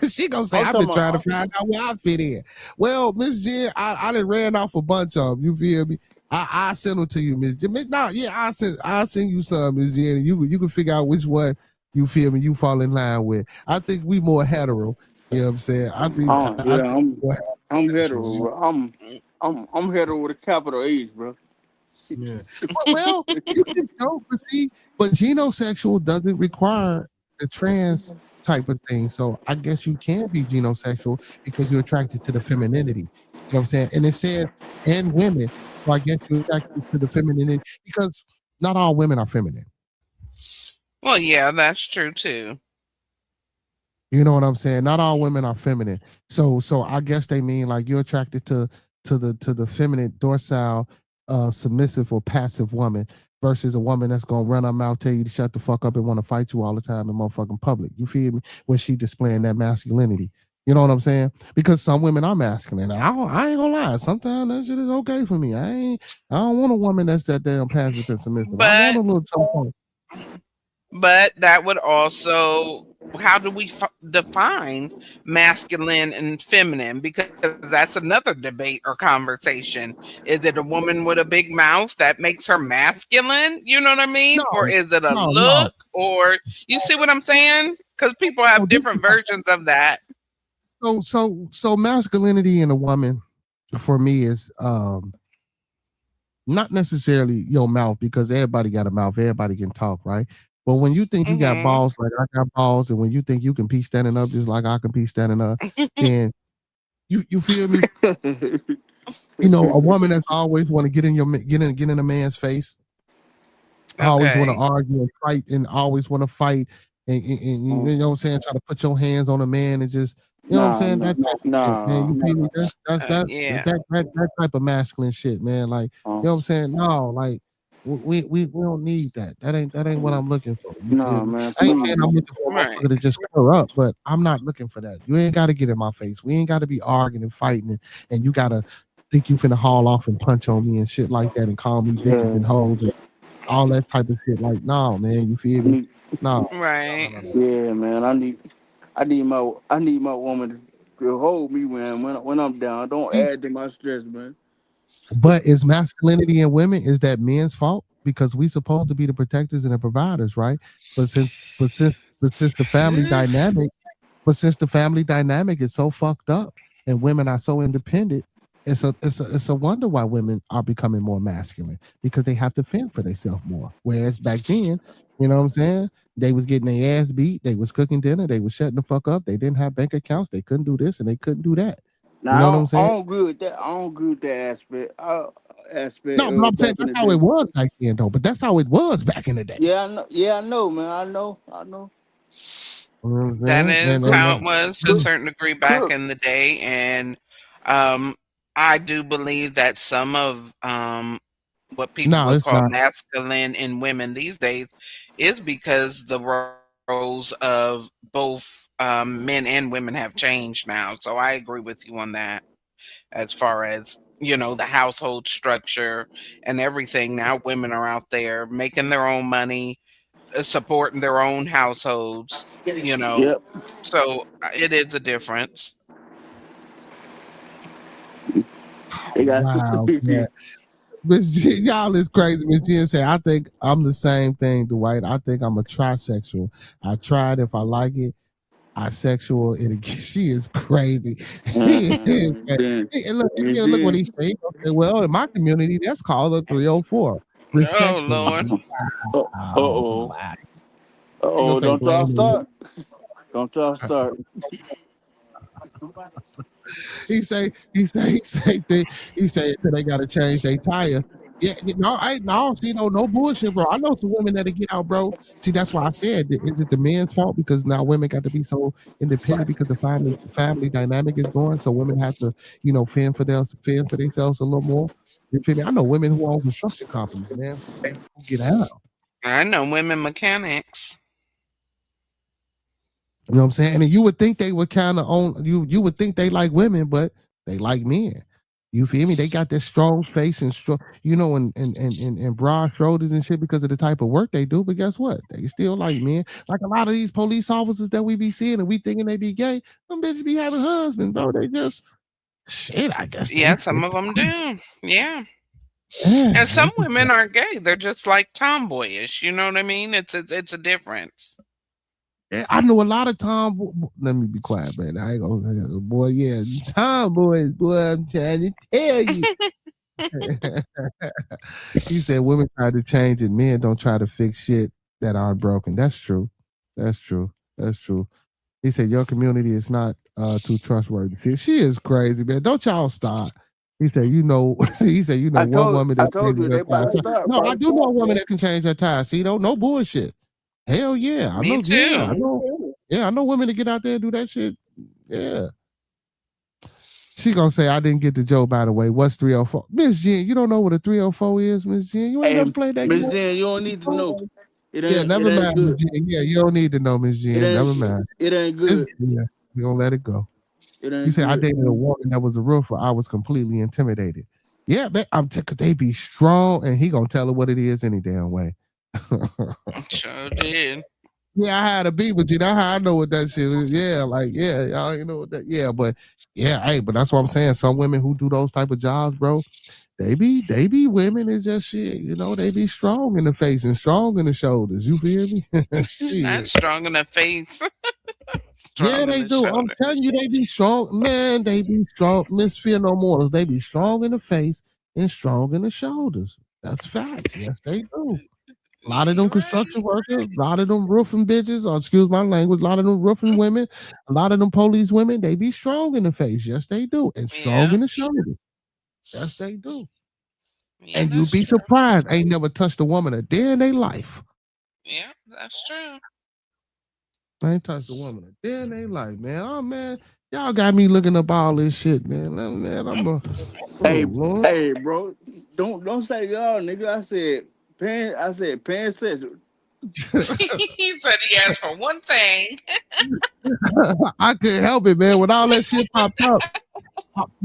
She gonna say I've been trying to find out where I fit in. Well, Miss G, I done ran off a bunch of them. You feel me? I send them to you, Miss G. No, yeah, I send you some, Miss G, and you can figure out which one you feel me. You fall in line with. I think we more hetero. You know what I'm saying? I'm hetero. I'm hetero with a capital H, bro. Yeah. Well, you can go, but genosexual doesn't require the trans type of thing. So I guess you can be genosexual because you're attracted to the femininity. You know what I'm saying? And it says, and women. So I guess you're attracted to the femininity because not all women are feminine. Well, yeah, that's true too. You know what I'm saying? Not all women are feminine. So I guess they mean like you're attracted to the feminine, docile, submissive or passive woman versus a woman that's gonna run her mouth, tell you to shut the fuck up and want to fight you all the time in motherfucking public. You feel me? When she displaying that masculinity. You know what I'm saying? Because some women are masculine. I ain't gonna lie. Sometimes that shit is okay for me. I don't want a woman that's that damn passive and submissive. I want a little something. But that would also, how do we define masculine and feminine? Because that's another debate or conversation. Is it a woman with a big mouth that makes her masculine? You know what I mean? Or is it a look? Or you see what I'm saying? Because people have different versions of that. So masculinity in a woman for me is not necessarily your mouth, because everybody got a mouth, everybody can talk, right? But when you think you got balls like I got balls, and when you think you can be standing up just like I can be standing up, and you feel me? You know, a woman that's always want to get in a man's face, always want to argue and fight, and always want to fight, and you know what I'm saying, try to put your hands on a man and just, you know what I'm saying? Man, you feel me? That's that type of masculine shit, man. Like, you know what I'm saying? No, like we don't need that. That ain't what I'm looking for. Man. I ain't saying I'm looking for a motherfucker to just stir up, but I'm not looking for that. You ain't got to get in my face. We ain't got to be arguing and fighting, and you got to think you finna haul off and punch on me and shit like that and call me bitches and hoes. all that type of shit. Like, no, man, you feel I me? need, No, Right. no. yeah, man. I need my woman to hold me when I'm down. Don't add to my stress, man. But is masculinity in women, is that men's fault? Because we supposed to be the protectors and the providers, right? But since the family dynamic, since the family dynamic is so fucked up and women are so independent, it's a wonder why women are becoming more masculine because they have to fend for themselves more. Whereas back then, you know what I'm saying? They was getting their ass beat, they was cooking dinner, they was shutting the fuck up, they didn't have bank accounts, they couldn't do this and they couldn't do that. You Now know what I'm I saying? don't agree with that. I don't agree with that aspect No, but I'm saying back in that's the how it day. was back then, though. But that's how it was back in the day. Yeah, I know. Yeah, I know, man. I know. You know what I'm That saying? is how it was to a Cook, certain degree back cook. in the day, and um, I do believe that some of what people No, would it's call not. masculine in women these days is because the roles of both men and women have changed now. So I agree with you on that. As far as the household structure and everything, now women are out there making their own money, supporting their own households. Yep. So it is a difference. They got. Wow, man. Miss Jen, y'all is crazy. Miss Jen said, I think I'm the same thing, Dwight. I think I'm a trisexual. I tried if I like it. I sexual it again. She is crazy. Then, And look, and look what he then, said. He gonna say, well, in my community, that's called a 304. Oh Respectfully. Lord. oh, Wow. He gonna say don't y'all blame it. start. Don't y'all start. He say they gotta change their tire. Yeah, no, see, no bullshit, bro. I know some women that'll get out, bro. See, that's why I said, is it the men's fault because now women got to be so independent because the family dynamic is going, so women have to, fend for themselves a little more. You feel me? I know women who own construction companies, man, who get out. I know women mechanics. You know what I'm saying? And you would think they would kind of own you would think they like women, but they like men. You feel me? They got this strong face and strong, and broad shoulders and shit because of the type of work they do. But guess what? They still like men. Like a lot of these police officers that we be seeing and we thinking they be gay, them bitches be having husbands, bro. They just shit. I guess Yeah, some of them do. Yeah. And yeah. some women aren't gay. They're just like tomboyish. You know what I mean? It's a difference. I know a lot of let me be quiet, man. I ain't gonna boy, yeah, tomboys, boy. I'm trying to tell you. He said women try to change it, men don't try to fix shit that aren't broken. That's true. That's true. That's true. He said your community is not too trustworthy. See, she is crazy, man. Don't y'all stop. He said, he said, one woman I that told changes you her they about to tire. start, No, I bro. do know a woman that can change her tire. See, no bullshit. Hell yeah. I Me know, yeah, I too. know. Yeah, I know women that get out there and do that shit. Yeah. She gonna say I didn't get the joke, by the way. What's 304? Miss Jen, you don't know what a 304 is, Miss Jen. You ain't Hey, never played that Miss game. Jen, you don't need to know. Yeah, It never ain't mind, Miss good. Jen. Yeah, you don't need to know, Miss It Jen. ain't Never mind. it ain't It's, good. yeah, we gonna let it go. It You ain't said I good. dated a woman that was a roofer. I was completely intimidated. Yeah, man, they be strong, and he gonna tell her what it is any damn way. Sure did. Yeah, I had a beat, but you know how I know what that shit is. Yeah, like y'all you know what that. Yeah, but yeah, hey, but that's what I'm saying. Some women who do those type of jobs, bro, they be women is just shit. They be strong in the face and strong in the shoulders. You feel me? Not Shit. strong in the face, Yeah, strong in they the do. I'm shoulder. telling you, they be strong. Man, they be strong. Miss Fear No Mortals. They be strong in the face and strong in the shoulders. That's facts. Yes, they do. A lot of them You're right. construction workers, a lot of them roofing bitches, or excuse my language, a lot of them roofing women, a lot of them police women, they be strong in the face. Yes, they do. And strong Yeah. in the shoulders. Yes, they do. Yeah, And you'd that's be true. surprised. Ain't never touched a woman a day in their life. Yeah, that's true. I ain't touched a woman a day in their life, man. Oh man, y'all got me looking up all this shit, man. Man, oh Hey, Lord. hey, bro. Don't say y'all, nigga. I said pansexual. He said he asked for one thing. I couldn't help it, man. When all that shit popped up,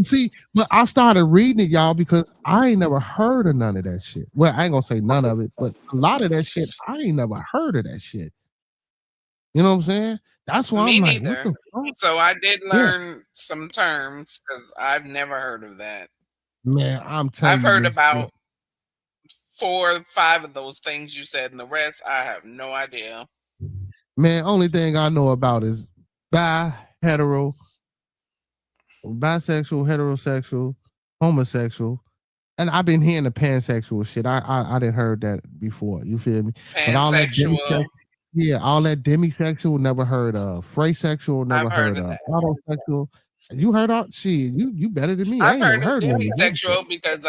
See, but I started reading it, y'all, because I ain't never heard of none of that shit. Well, I ain't gonna say none of it, but a lot of that shit, I ain't never heard of that shit. You know what I'm saying? That's why I'm Me like, what neither. the fuck? So I did Yeah, learn some terms because I've never heard of that. man, I'm I've telling you heard this. about 4 or 5 of those things you said, and the rest I have no idea. Man, only thing I know about is hetero, bisexual, heterosexual, homosexual, and I've been hearing the pansexual shit. I didn't heard that before. You feel me? But all that Pansexual. all that demisexual never heard of. Phrasexual never I've heard heard of of. that. Autosexual. You heard all shit. You better than me. I I've ain't never heard of heard one of them. demisexual because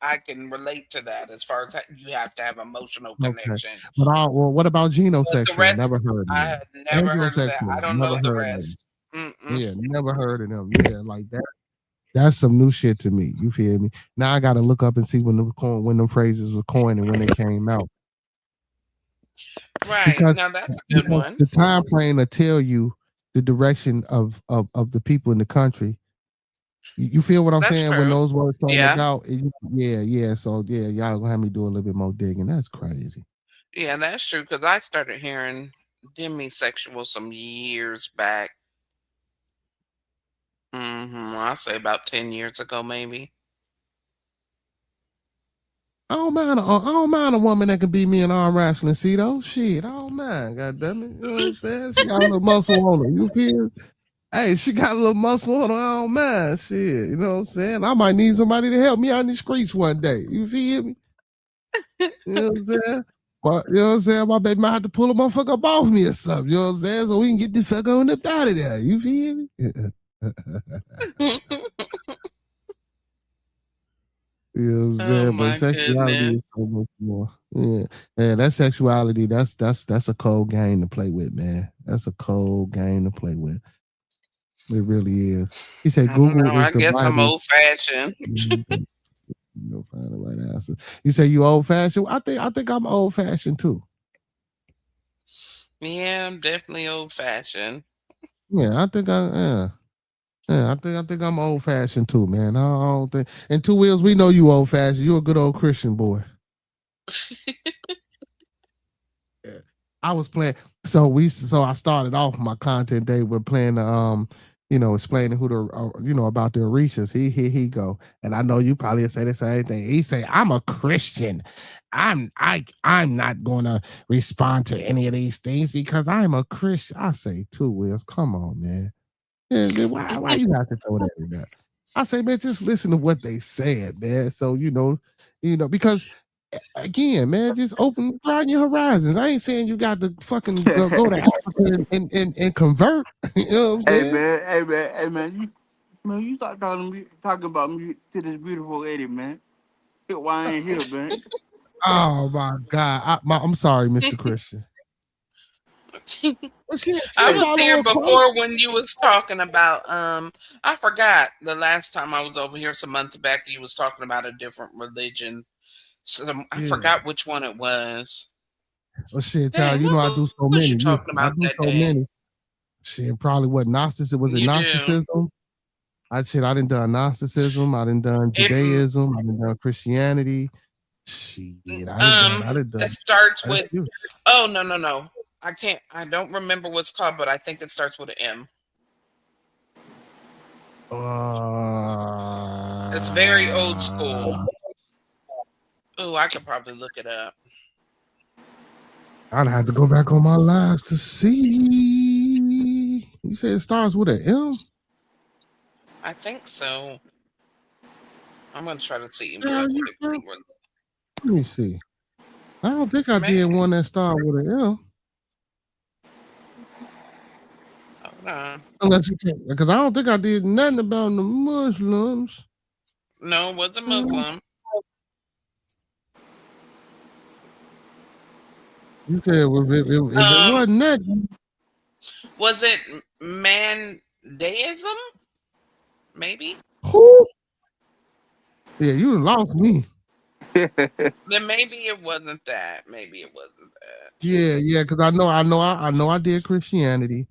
I can relate to that as far as you have to have emotional Okay. connection. But what about But the genosexual? rest, Never heard of I them. had never heard of that. Androsexual. I don't Never know the heard of them. rest. Yeah, never heard of them. Yeah, like that. That's some new shit to me. You feel me? Now I got to look up and see when them phrases were coined and when they came out. Right. Because, Now that's a good one. the time frame will tell you the direction of the people in the country. You feel what I'm That's saying? When true. those words start to Yeah. go, yeah. So yeah, y'all gonna have me do a little bit more digging. That's crazy. Yeah, that's true because I started hearing demisexual some years back. I'll say about 10 years ago, maybe. I don't mind a woman that can beat me in arm wrestling. See those shit. I don't mind. God damn it. You know what I'm saying? She got a little muscle on her. You feel? Hey, she got a little muscle on her. I don't mind. Shit. You know what I'm saying? I might need somebody to help me out in the streets one day. You feel me? You know what I'm saying? But, you know what I'm saying? My baby might have to pull a motherfucker up off me or something. You know what I'm saying? So we can get the fuck on up out of there. You feel me? You know what I'm Oh saying? But my sexuality goodness. is so much more. Yeah. Yeah, that sexuality, that's a cold game to play with, man. That's a cold game to play with. It really is. He said I don't Google know. is I the guess I'm Bible. old fashioned. You'll find the right answer. You say you old fashioned? I think I'm old fashioned too. Yeah, I'm definitely old fashioned. Yeah, I think I think I'm old fashioned too, man. I don't think. And Two Wheels, we know you old fashioned. You a good old Christian boy. Yeah. I was playing. So I started off my content day with playing the explaining who the about the Orishas. He go, and I know you probably say the same thing. He say, "I'm a Christian. I'm not gonna respond to any of these things because I'm a Christian." I say, Two Wheels, come on, man. Yeah, why you have to throw that in there? I say, man, just listen to what they said, man. So because again, man, just broaden your horizons. I ain't saying you got to fucking go to Africa and convert. You know what I'm saying? Hey man, you start talking about me to this beautiful lady, man. Why I ain't here, man? Oh my God. I'm sorry, Mr. Christian. Well, she I a was follower here of Christ. before when you was talking about I forgot the last time I was over here some months back you was talking about a different religion. So I Yeah. forgot which one it was. Well, shit, child, Dang, you know I what do so was you many. talking I about do that so day? many. Shit, probably what Gnosticism was it You do. Gnosticism? I done done Gnosticism, I done Judaism, I done Christianity. Shit, I done it starts quite a with few. oh no. I don't remember what's called, but I think it starts with an M. It's very old school. Oh, I could probably look it up. I'd have to go back on my lives to see. You say it starts with an M? I think so. I'm gonna try to see Yeah, real quick. let me see. I don't think I Man, did one that started with an M. hold on. Unless you can, because I don't think I did nothing about the Muslims. No, it was a Muslim. You said if it wasn't that, Was it Mandaism? Maybe. who? Yeah, you done lost me. Then maybe it wasn't that. Maybe it wasn't that. Yeah, because I know I did Christianity.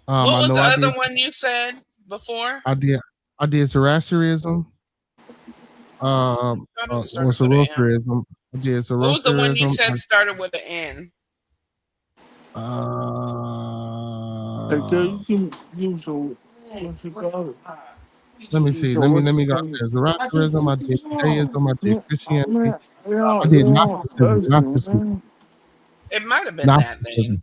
What I was know the I other did one you said before? I did I did Zoroastrianism. Or Zoroastrianism. I did Zoroastrianism. What was the one you said started with an N? You can use some. What you call it? Let me see. Let me go. Zoroastrianism. I did Judaism. I did Christianity. I did Gnosticism. Gnosticism. It might have been that name.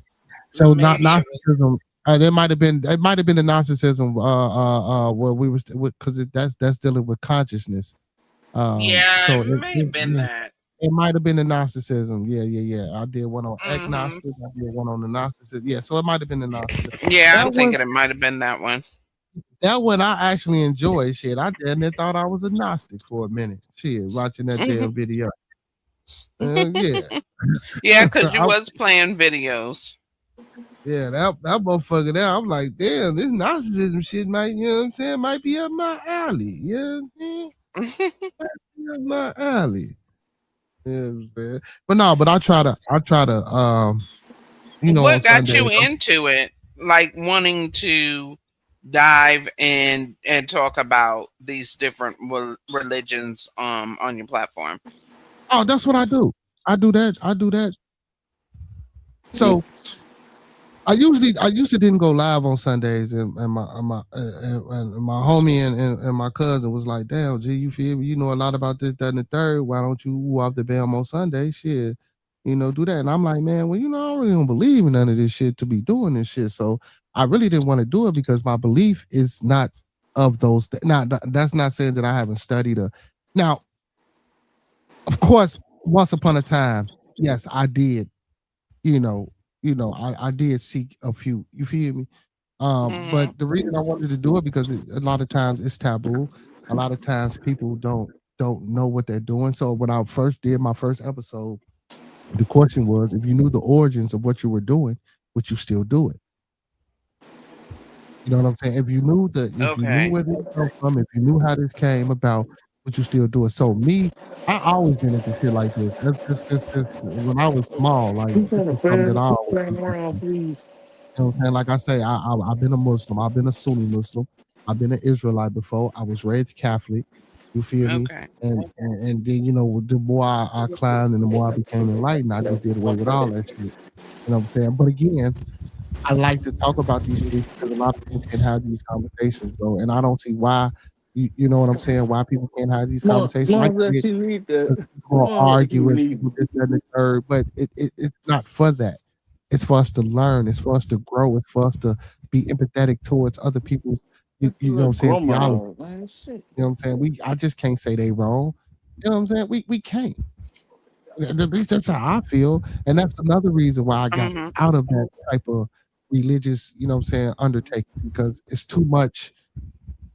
So not Gnosticism. It might have been the Gnosticism. Where we was because that's dealing with consciousness. So it may have been that. It might have been the Gnosticism. Yeah. I did one on agnosticism. I did one on the Gnosticism. Yeah, so it might have been the Gnosticism. Yeah, I'm thinking it might have been that one. That one I actually enjoyed. Shit, I didn't thought I was a Gnostic for a minute. Shit, watching that damn video. Yeah. Yeah, because you was playing videos. Yeah, that motherfucker there. I'm like, damn, this Gnosticism shit might, you know what I'm saying, might be up my alley. Yeah, might be up my alley. Yeah, but no, but I try to you know, what got you into it, like wanting to dive in and talk about these different religions on your platform? Oh, that's what I do. I do that. So I used to didn't go live on Sundays, and my homie and my cousin was like, "Damn, G, you feel me? You know a lot about this, that, and the third. Why don't you woo off the bam on Sunday? Shit, you know, do that." And I'm like, man, well, you know, I don't really don't believe in none of this shit to be doing this shit. So I really didn't want to do it because my belief is not of those. Now, that's not saying that I haven't studied now. Of course, once upon a time, yes, I did. I did seek a few. You feel me? But the reason I wanted to do it because a lot of times it's taboo. A lot of times people don't know what they're doing. So when I first did my first episode, the question was, if you knew the origins of what you were doing, would you still do it? You know what I'm saying? If you knew you knew where this came from, if you knew how this came about, would you still do it? So me, I always been into shit like this. That's when I was small, like this is something that I always been into. You know what I'm saying? Like I say, I've been a Muslim. I've been a Sunni Muslim. I've been an Israelite before. I was raised Catholic. You feel me? And then, you know, the more I climbed and the more I became enlightened, I just did away with all that shit. You know what I'm saying? But again, I like to talk about these things because a lot of people can't have these conversations, bro. And I don't see why, you know what I'm saying, why people can't have these conversations. People argue with people, this, that, and the third, but it's not for that. It's for us to learn. It's for us to grow. It's for us to be empathetic towards other people's, you know what I'm saying, theology. You know what I'm saying? I just can't say they wrong. You know what I'm saying? We can't. At least that's how I feel. And that's another reason why I got out of that type of religious, you know what I'm saying, undertaking, because it's too much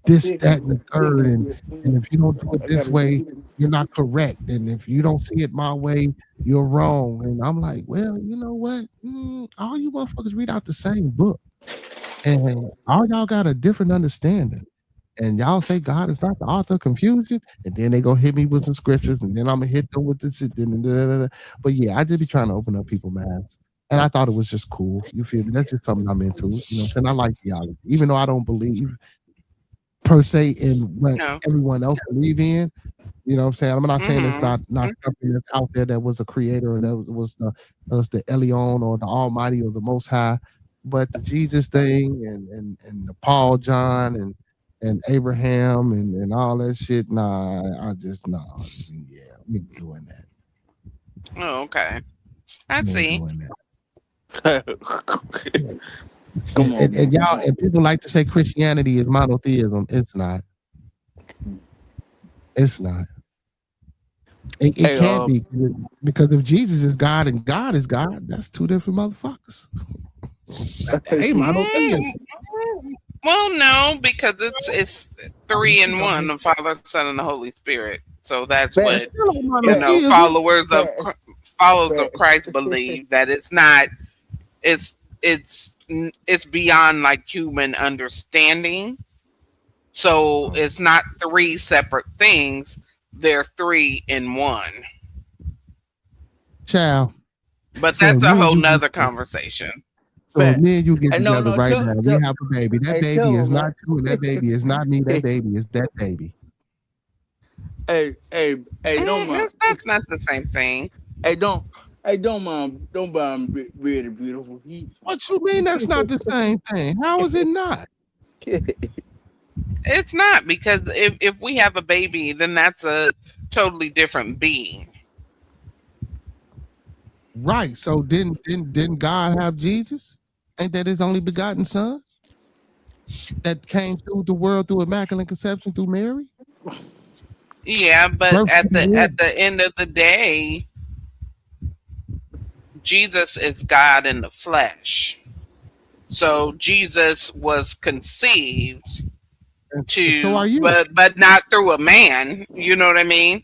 this, that, and the third. And if you don't do it this way, you're not correct. And if you don't see it my way, you're wrong. And I'm like, well, you know what? All you motherfuckers read out the same book. And all y'all got a different understanding. And y'all say God is not the author of confusion, and then they gonna hit me with some scriptures, and then I'm gonna hit them with this. But yeah, I just be trying to open up people's minds, and I thought it was just cool. You feel me? That's just something I'm into. You know what I'm saying? I like theology, even though I don't believe per se in what everyone else believe in. You know what I'm saying? I'm not saying it's not something that's out there that was a creator or that was the Elyon or the Almighty or the Most High, but the Jesus thing and the Paul, John, and Abraham and all that shit. Nah, I just yeah, we ain't doing that. Oh, okay. I see. And y'all, and people like to say Christianity is monotheism. It's not. It's not. It can't be, because if Jesus is God and God is God, that's two different motherfuckers. Hey, monotheism. Well, no, because it's 3 in 1, the Father, Son, and the Holy Spirit. So that's what followers of Christ believe, that it's not. It's beyond like human understanding. So it's not 3 separate things. They're 3 in 1. Child. But that's a whole nother conversation. So Fact. me and you get And no, together no, right now. We tell, have a baby. That hey, baby tell is him, not man. you, and that baby is not me. That baby is that baby. Hey, don't mind. That's not the same thing. Hey, don't mind. Don't mind. Really beautiful. What you mean that's not the same thing? How is it not? It's not, because if we have a baby, then that's a totally different being. Right. So didn't God have Jesus? Ain't that his only begotten son that came through the world through immaculate conception through Mary? Yeah, but Birth at through womb. the end of the day, Jesus is God in the flesh. So Jesus was conceived And so are you. but not through a man. You know what I mean?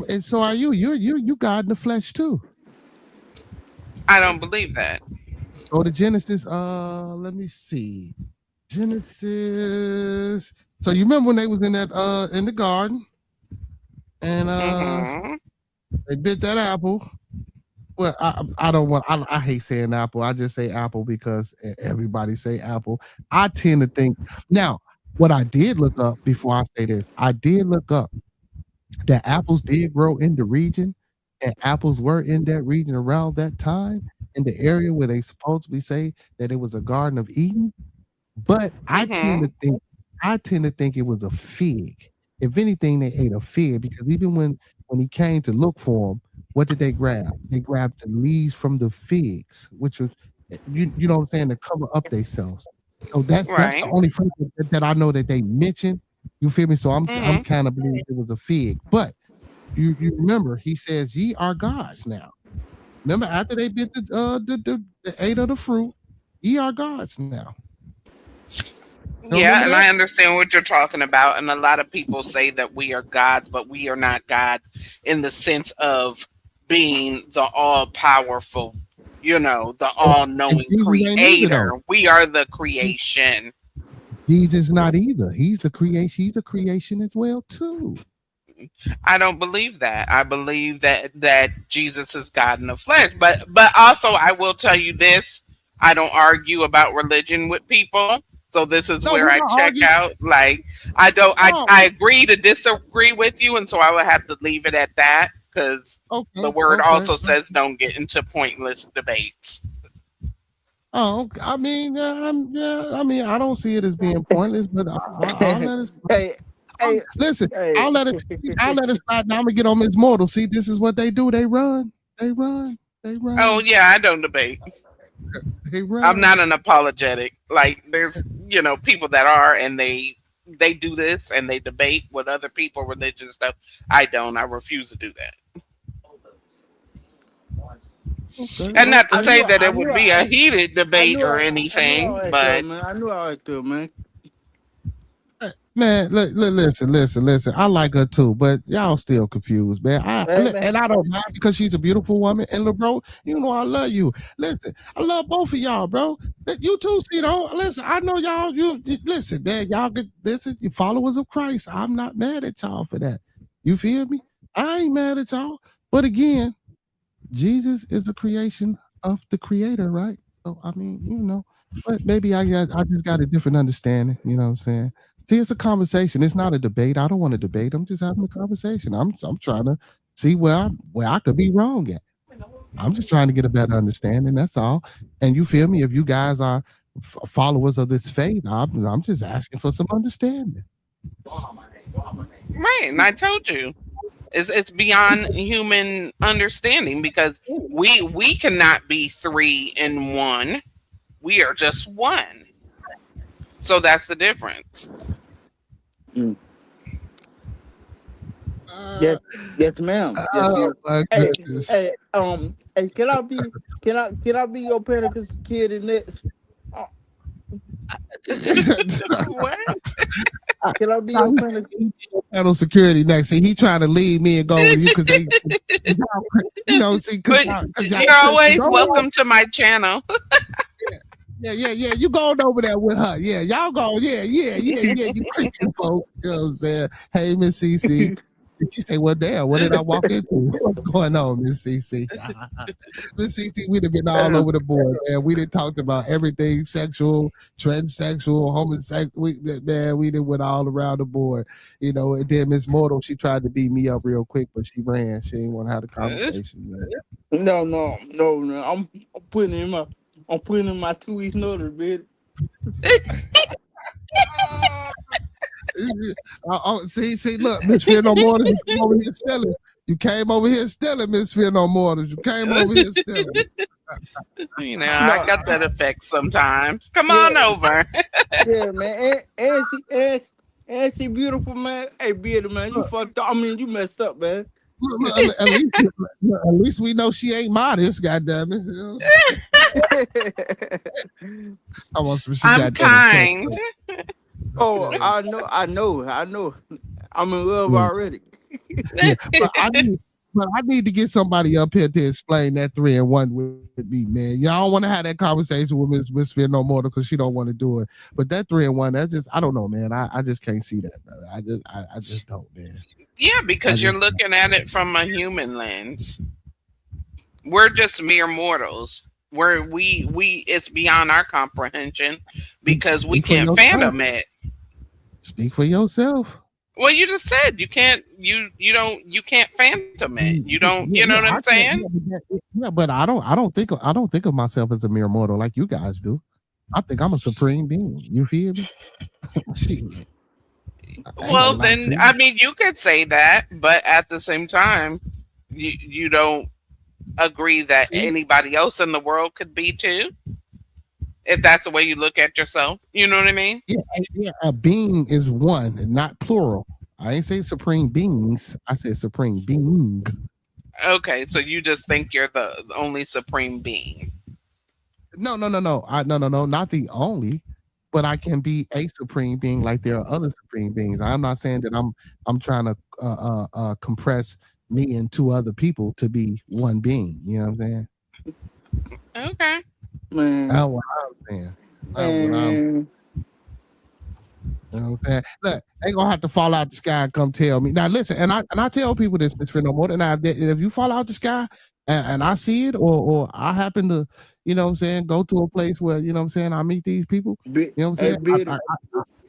And so are you. You God in the flesh too. I don't believe that. Go to Genesis. Let me see. Genesis. So you remember when they was in that in the garden and they bit that apple. Well, I don't want. I hate saying apple. I just say apple because everybody say apple. I tend to think now. What I did look up before I say this, I did look up that apples did grow in the region, and apples were in that region around that time in the area where they supposedly say that it was a Garden of Eden. But I tend to think it was a fig. If anything, they ate a fig because even when he came to look for them, what did they grab? They grabbed the leaves from the figs, which was you know what I'm saying, to cover up themselves. So that's the only fruit that I know that they mentioned. You feel me? So I'm kind of believing it was a fig. But you remember he says, "Ye are gods now." Remember after they bit the ate of the fruit, ye are gods now. Yeah, and I understand what you're talking about. And a lot of people say that we are gods, but we are not gods in the sense of being the all powerful, the all knowing creator. We are the creation. Jesus not either. He's the creation. He's a creation as well too. I don't believe that. I believe that Jesus is God in the flesh. But also I will tell you this. I don't argue about religion with people. So this is where I check out. Like I agree to disagree with you, and so I would have to leave it at that because the word also says don't get into pointless debates. Oh, I mean, I don't see it as being pointless, but I'll let it. Listen, I'll let it slide. Now I'm gonna get on Miss Mortal. See, this is what they do. They run. Oh yeah, I don't debate. I'm not an apologetic. Like there's people that are, and they do this and they debate with other people religion stuff. I don't. I refuse to do that. Okay. And not to say that it would be a heated debate or anything, but I knew I was too, man. Man, listen. I like her too, but y'all still confused, man. And I don't mind because she's a beautiful woman. And bro, you know I love you. Listen, I love both of y'all, bro. You too, Cito. Listen, I know y'all. You listen, man. Y'all get listen. You followers of Christ. I'm not mad at y'all for that. You feel me? I ain't mad at y'all. But again, Jesus is the creation of the Creator, right? So I mean, but maybe I just got a different understanding. You know what I'm saying? See, it's a conversation. It's not a debate. I don't want to debate. I'm just having a conversation. I'm trying to see where I could be wrong at. I'm just trying to get a better understanding. That's all. And you feel me? If you guys are followers of this faith, I'm just asking for some understanding. Right, and I told you, it's beyond human understanding because we cannot be three in one. We are just one. So that's the difference. Yes, ma'am. Hey, can I be your Pentacles kid in this? What? Can I be your Pentacles security next? See, he trying to lead me and go with you because they, see, because you're always welcome to my channel. Yeah. You going over there with her. Yeah, y'all go. Yeah. You Christian folks. You know what I'm saying? Hey, Miss CC. She say, well, damn, what did I walk into? What's going on, Miss CC? Miss CC, we'd have been all over the board, man. We done talked about everything sexual, transsexual, homosexual. We done went all around the board, you know. And then Miss Mortal, she tried to beat me up real quick, but she ran. She didn't want to have the conversation, man. No. I'm putting in my 2 weeks notice, bitch. See, look, Miss Fear No Mortals, you came over here stealing. You came over here stealing, Miss Fear No Mortals. You came over here stealing. You know, I got that effect sometimes. Come on over. Yeah, man. And she beautiful, man. Hey, Beardy, man, you fucked up. I mean, you messed up, man. Look, at least we know she ain't modest, goddamn it. You know? I'm kind. Oh, I know. I'm in love already. Yeah, but I need to get somebody up here to explain that 3 and 1 with me, man. Y'all don't want to have that conversation with Miss Fear No More because she don't want to do it. But that 3 and 1, that's just, I don't know, man. I just can't see that, brother. I just don't, man. Yeah, because you're looking at it from a human lens. We're just mere mortals. Where we it's beyond our comprehension because we can't fathom it. Speak for yourself. Well, you just said you can't fathom it. You don't, you know what I'm saying? Yeah, but I don't think of myself as a mere mortal like you guys do. I think I'm a supreme being. You feel me? Well, then I mean, you could say that, but at the same time, you don't agree that anybody else in the world could be too. If that's the way you look at yourself, you know what I mean? Yeah. A being is one, not plural. I ain't say supreme beings. I said supreme being. Okay, so you just think you're the only supreme being? No. No, not the only, but I can be a supreme being like there are other supreme beings. I'm not saying that I'm trying to compress me and 2 other people to be one being. You know what I'm saying? Okay. Man. That's what I'm saying. You know what I'm saying? Look, ain't gonna have to fall out the sky and come tell me. Now listen, and I tell people this, Mr. No More than if you fall out the sky and I see it or I happen to, you know what I'm saying, go to a place where, you know what I'm saying, I meet these people, you know what I'm saying?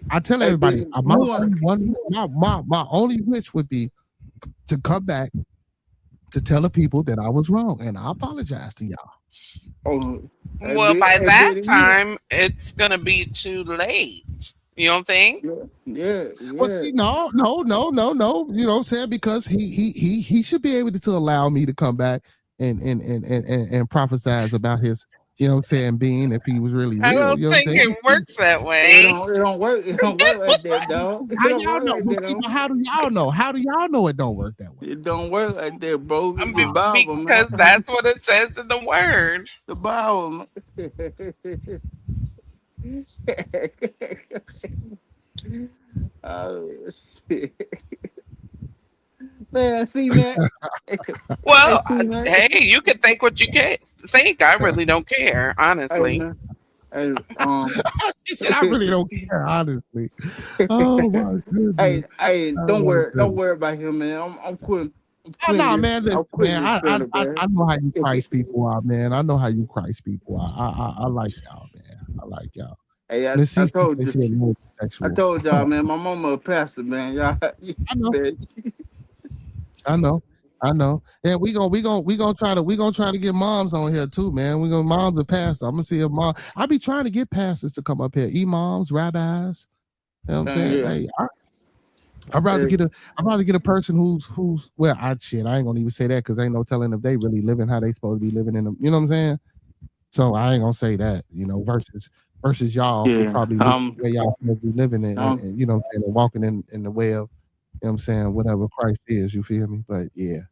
I tell everybody, my only wish would be to come back to tell the people that I was wrong, and I apologize to y'all. Well, by that time, it's gonna be too late. You don't think? Yeah. Well, no. You know what I'm saying? Because he should be able to allow me to come back and prophesize about his, you know what I'm saying, being if he was really real. I don't think it works that way. It don't work. It don't work like that, dog. How y'all know? How do y'all know? How do y'all know it don't work that way? It don't work like that, bro. Because that's what it says in the word. The Bible. Oh shit. Man, see, man. Well, hey, you can think what you can think. I really don't care, honestly. She said, "I really don't care, honestly." Oh my goodness. Hey, don't worry about him, man. I'm quitting. No, man, listen, man. I know how you Christ people are, man. I know how you Christ people are. I like y'all, man. I like y'all. Hey, I told y'all, man. My mama a pastor, man. Y'all, I know. And we gonna try to get moms on here too, man. Moms are pastors. I'm gonna see if mom. I be trying to get pastors to come up here, imams, rabbis. You know what I'm saying? Yeah. Hey, I'd rather get a person who's well, I ain't gonna even say that because ain't no telling if they really living how they supposed to be living in them. You know what I'm saying? So I ain't gonna say that. You know, versus y'all who probably live the way y'all supposed to be living in, and you know what I'm saying, and walking in the way of, you know what I'm saying, whatever Christ is. You feel me? But yeah.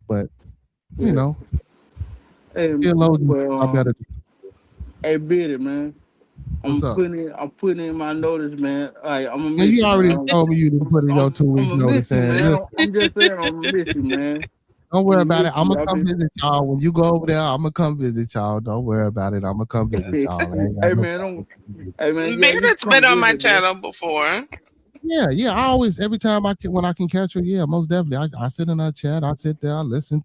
But you know, well, I better. Hey, Biddy, man. I'm putting in my notice, man. Like, I'm gonna miss you already told me you didn't put in your 2 weeks notice, man. I'm just saying, I'm gonna miss you, man. Don't worry about it. I'm gonna come visit y'all when you go over there. I'm gonna come visit y'all. Don't worry about it. I'm gonna come visit y'all. Hey, man, Bearded's been on my channel before. Yeah. I always, every time when I can catch her, yeah, most definitely. I sit in her chat, I sit there, I listen.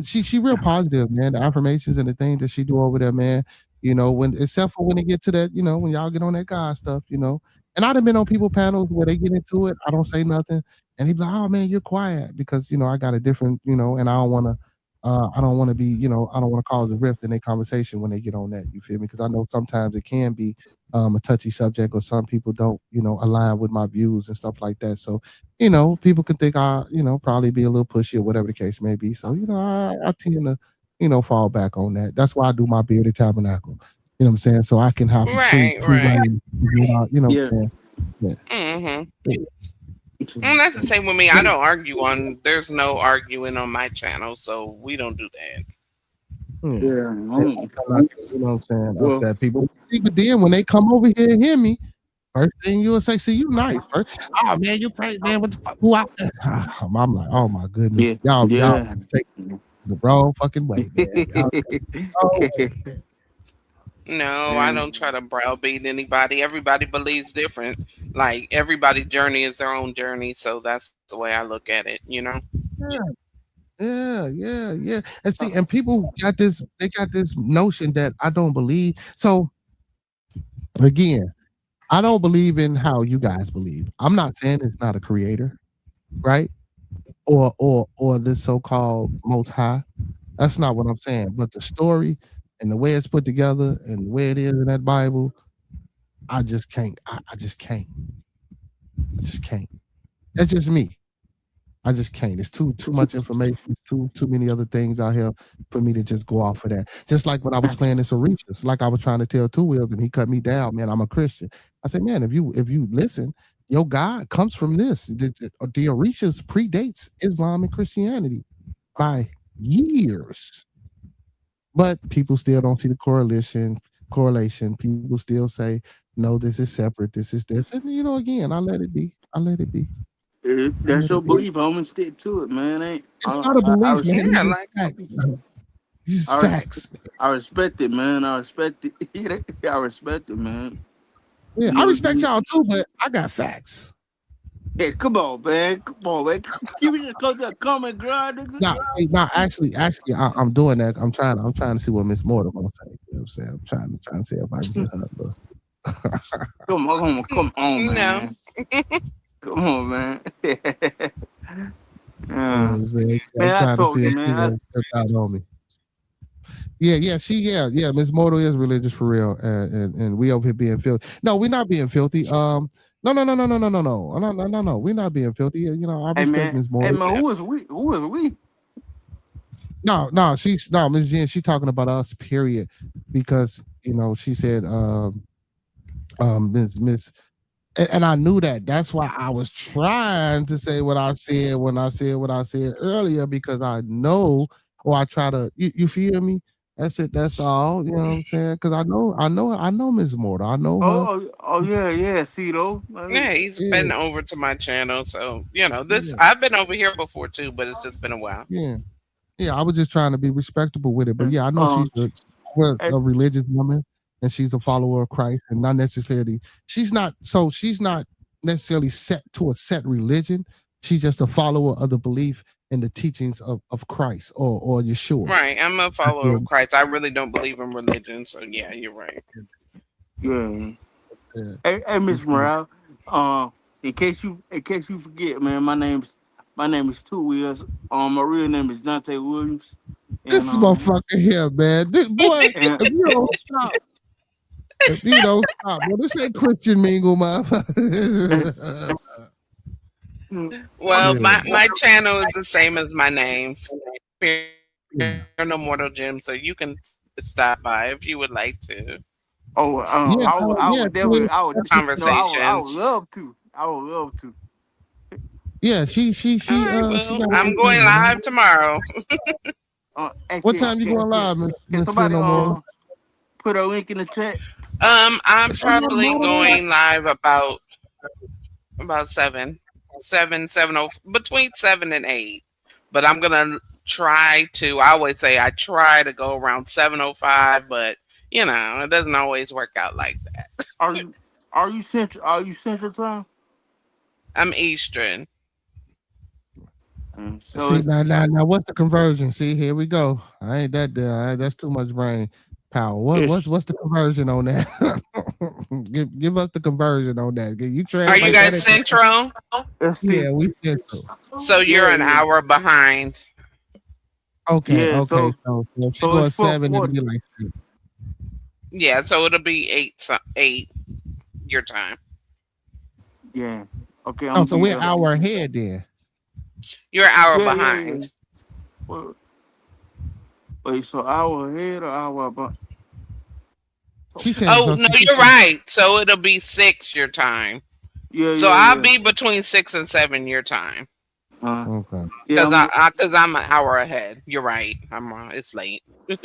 She real positive, man. The affirmations and the things that she do over there, man. When except for when they get to that, when y'all get on that God stuff, And I'd have been on people panels where they get into it, I don't say nothing, and he be like, "Oh man, you're quiet," because I got a different, and I don't want to be, I don't want to cause a rift in their conversation when they get on that. You feel me? Because I know sometimes it can be a touchy subject, or some people don't, align with my views and stuff like that. So, people can think I, probably be a little pushy or whatever the case may be. So, I tend to, fall back on that. That's why I do my bearded tabernacle. You know what I'm saying? So I can have free Right. reign. Yeah. Yeah. Mm-hmm. Yeah. And that's the same with me. I don't argue on. There's no arguing on my channel, so we don't do that. Yeah. Yeah. You know what I'm saying? Well, Upset people. See, but then when they come over here and hear me, first thing you'll say, "See, you nice." First, "Oh man, you crazy, man. What the fuck? Who out there?" I'm like, "Oh my yeah. goodness, y'all Yeah. take the wrong fucking way, man. Y'all wrong way, man." No, I And don't try to browbeat anybody. Everybody believes different. Like everybody's journey is their own journey, so that's the way I look at it. Yeah. And see, and people got this. They got this notion that I don't believe. So again, I don't believe in how you guys believe. I'm not saying it's not a creator, right? Or this so-called most high. That's not what I'm saying. But the story and the way it's put together and the way it is in that Bible, I just can't. I just can't. I just can't. That's just me. I just can't. It's too much information. It's too many other things out here for me to just go off of that. Just like when I was playing this Orishas, like I was trying to tell Two Wheels, and he cut me down. Man, I'm a Christian. I said, man, if you listen, your God comes from this. The Orishas predates Islam and Christianity by years, but people still don't see the correlation. People still say, no, this is separate. This is this, and again, I let it be. I let it be. I that's let your it be. belief. I'm gonna stick to it, man. Ain't It's not a I belief, man. respect. Yeah, These are like facts. These are I res- facts. I respect it, man. I respect it. I respect it, man. Yeah, You I know, respect y'all too, but I got facts. hey, come on, man. Come on, man. Give me just come to a common ground, nigga. Actually, I'm doing that. I'm trying to see what Miss Mortar gonna say. You know what I'm saying? I'm trying to see if I can get her. Come on, no. man. Come on, man. Yeah, I'm Man, I trying to told see you, if she man. gonna step out on me. Yeah. Miss Mortal is religious for real, and we over here being filthy. No, we're not being filthy. No. We're not being filthy. I respect Miss Hey, Mortal. man. Who is we? Who is we? No, Miss Jen. She talking about us, period, because she said Miss, and I knew that. That's why I was trying to say what I said when I said what I said earlier, because I know, or I try to. You feel me? That's it. That's all. You know what I'm saying? Because I know Miss Mortal. I know her. Yeah. See though. Yeah, he's Yeah, been over to my channel, so this yeah, I've been over here before too, but it's just been a while. yeah. Yeah, I was just trying to be respectable with it, but Yeah. yeah, I know she's Hey, a religious woman and she's a follower of Christ, and not necessarily she's not necessarily set to a set religion. She's just a follower of the belief and the teachings of Christ or Yeshua. Right, I'm a That's follower what of Christ. I really don't believe in religion, so yeah, you're right. yeah. I'm Hey, Miss saying. Morale. In case you forget, man, my name is Two Wheels. My real name is Dante Williams, and This motherfucker here, man. This boy, and if you don't stop, boy, this ain't Christian mingle, motherfucker. Well, Yeah. my channel is the same as my name, Fear Yeah. No Mortal Gym, so you can stop by if you would like to. Yeah, I yeah, would definitely, I would Conversations. love to. I would love to. yeah. All right, She well, got I'm everything, going man. live tomorrow. Hey, What time you going live, can Miss Fear somebody No More? put a link in the chat? I'm If I'm not probably moderate, going live about 7 between 7 and 8. But I'm gonna try to. I always say I try to go around 7:05, but it doesn't always work out like that. Are you Central? Are you Central Time? I'm Eastern. So See it's now, what's the conversion? See, here we go. I ain't that there. That's too much brain power. it's What's the conversion on that? Give us the conversion on that. Can you Are you translate that guys into? Central? Yeah, it's we said so. So you're yeah, an yeah, hour behind. Okay, yeah. okay. So if she So it's goes four 7, it'll forty. be like 6. Yeah, so it'll be eight your time. Yeah. Okay, Oh, I'm so gonna be we're an hour ahead then. You're an hour Yeah, yeah, yeah. behind. Well, wait, so hour ahead or hour behind? She said Oh so. no, See, she you're said, right. So it'll be 6 your time. Yeah, So yeah, I'll yeah. be between 6 and 7 your time. okay. Yeah, Cause I'm an hour ahead. You're right. I'm wrong. It's late. yeah,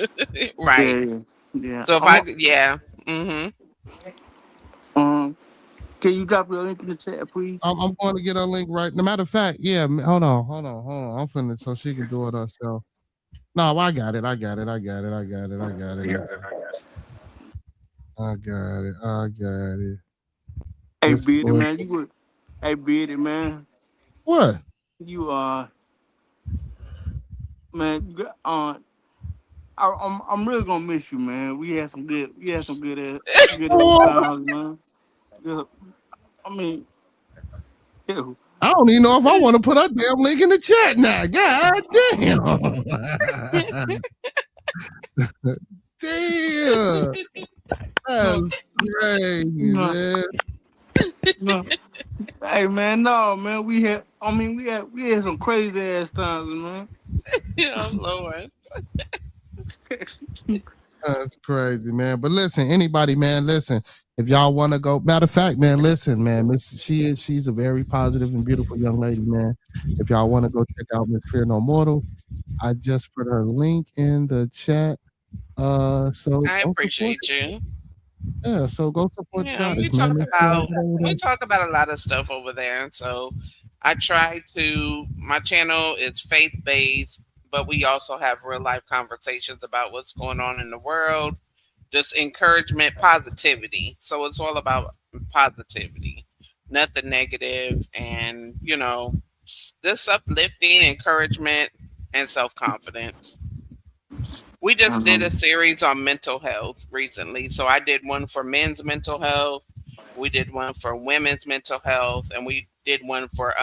Right. yeah, yeah. So if I yeah. Mm-hmm. Um, can you drop your link in the chat, please? I'm going to get a link right. No matter of fact, yeah. Hold on. I'm finna so she can do it herself. No, I got it. I got it. I got it. I got it. I got it. I got it. I got it. Hey, Let's Bearded go. man, you would. Hey, Bearded man, What? you man, you got I'm really gonna miss you, man. We had some good ass times, man. Yeah, I mean, yeah. I don't even know if I want to put a damn link in the chat now. God damn. Damn. That's No, crazy, no, man. no. Hey, man, no, man. We had some crazy ass times, man. Oh Lord. That's crazy, man. But listen, anybody, man, listen. If y'all want to go, matter of fact, man, listen, man. She's a very positive and beautiful young lady, man. If y'all want to go check out Miss Fear No Mortal, I just put her link in the chat. So I go support appreciate you. Yeah, so go support the Yeah, goddess, man. Make sure y'all get over we there. talk about a lot of stuff over there. So I try to my channel is faith based, but we also have real life conversations about what's going on in the world, just encouragement, positivity. So it's all about positivity, nothing negative, and just uplifting, encouragement, and self confidence. We just did a series on mental health recently. So I did one for men's mental health, we did one for women's mental health, and we did one for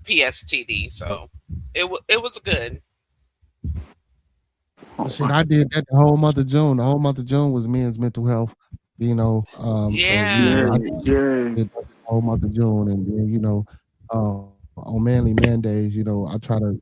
PSTD. So it was good. Shit, I did that the whole month of June. The whole month of June was men's mental health, So Yeah. I Yeah. did that the whole month of June, and then on Manly Man Days, I try to.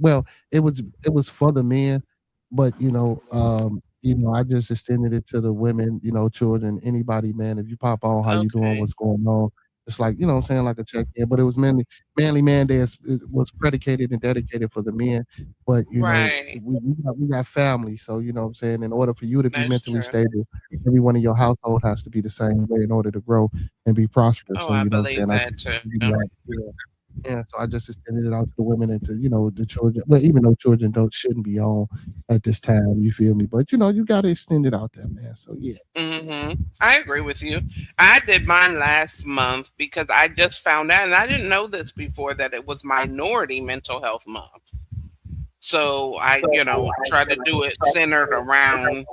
Well, it was for the men, but I just extended it to the women, children, anybody, man. If you pop on, how you doing? Okay. What's going on? It's like what I'm saying, like a check in. But it was Manly Man Day it was predicated and dedicated for the men. But Right. we got family, so what I'm saying. In order for you to be That's mentally true. stable, everyone in your household has to be the same way in order to grow and be prosperous. Oh, So I what I'm believe saying. that too. Yeah, so I just extended it out to the women and to the children. Well, even though children shouldn't be on at this time, you feel me? But you got to extend it out there, man. So yeah. I agree with you. I did mine last month because I just found out, and I didn't know this before, that it was Minority Mental Health Month. So I, try to do it centered around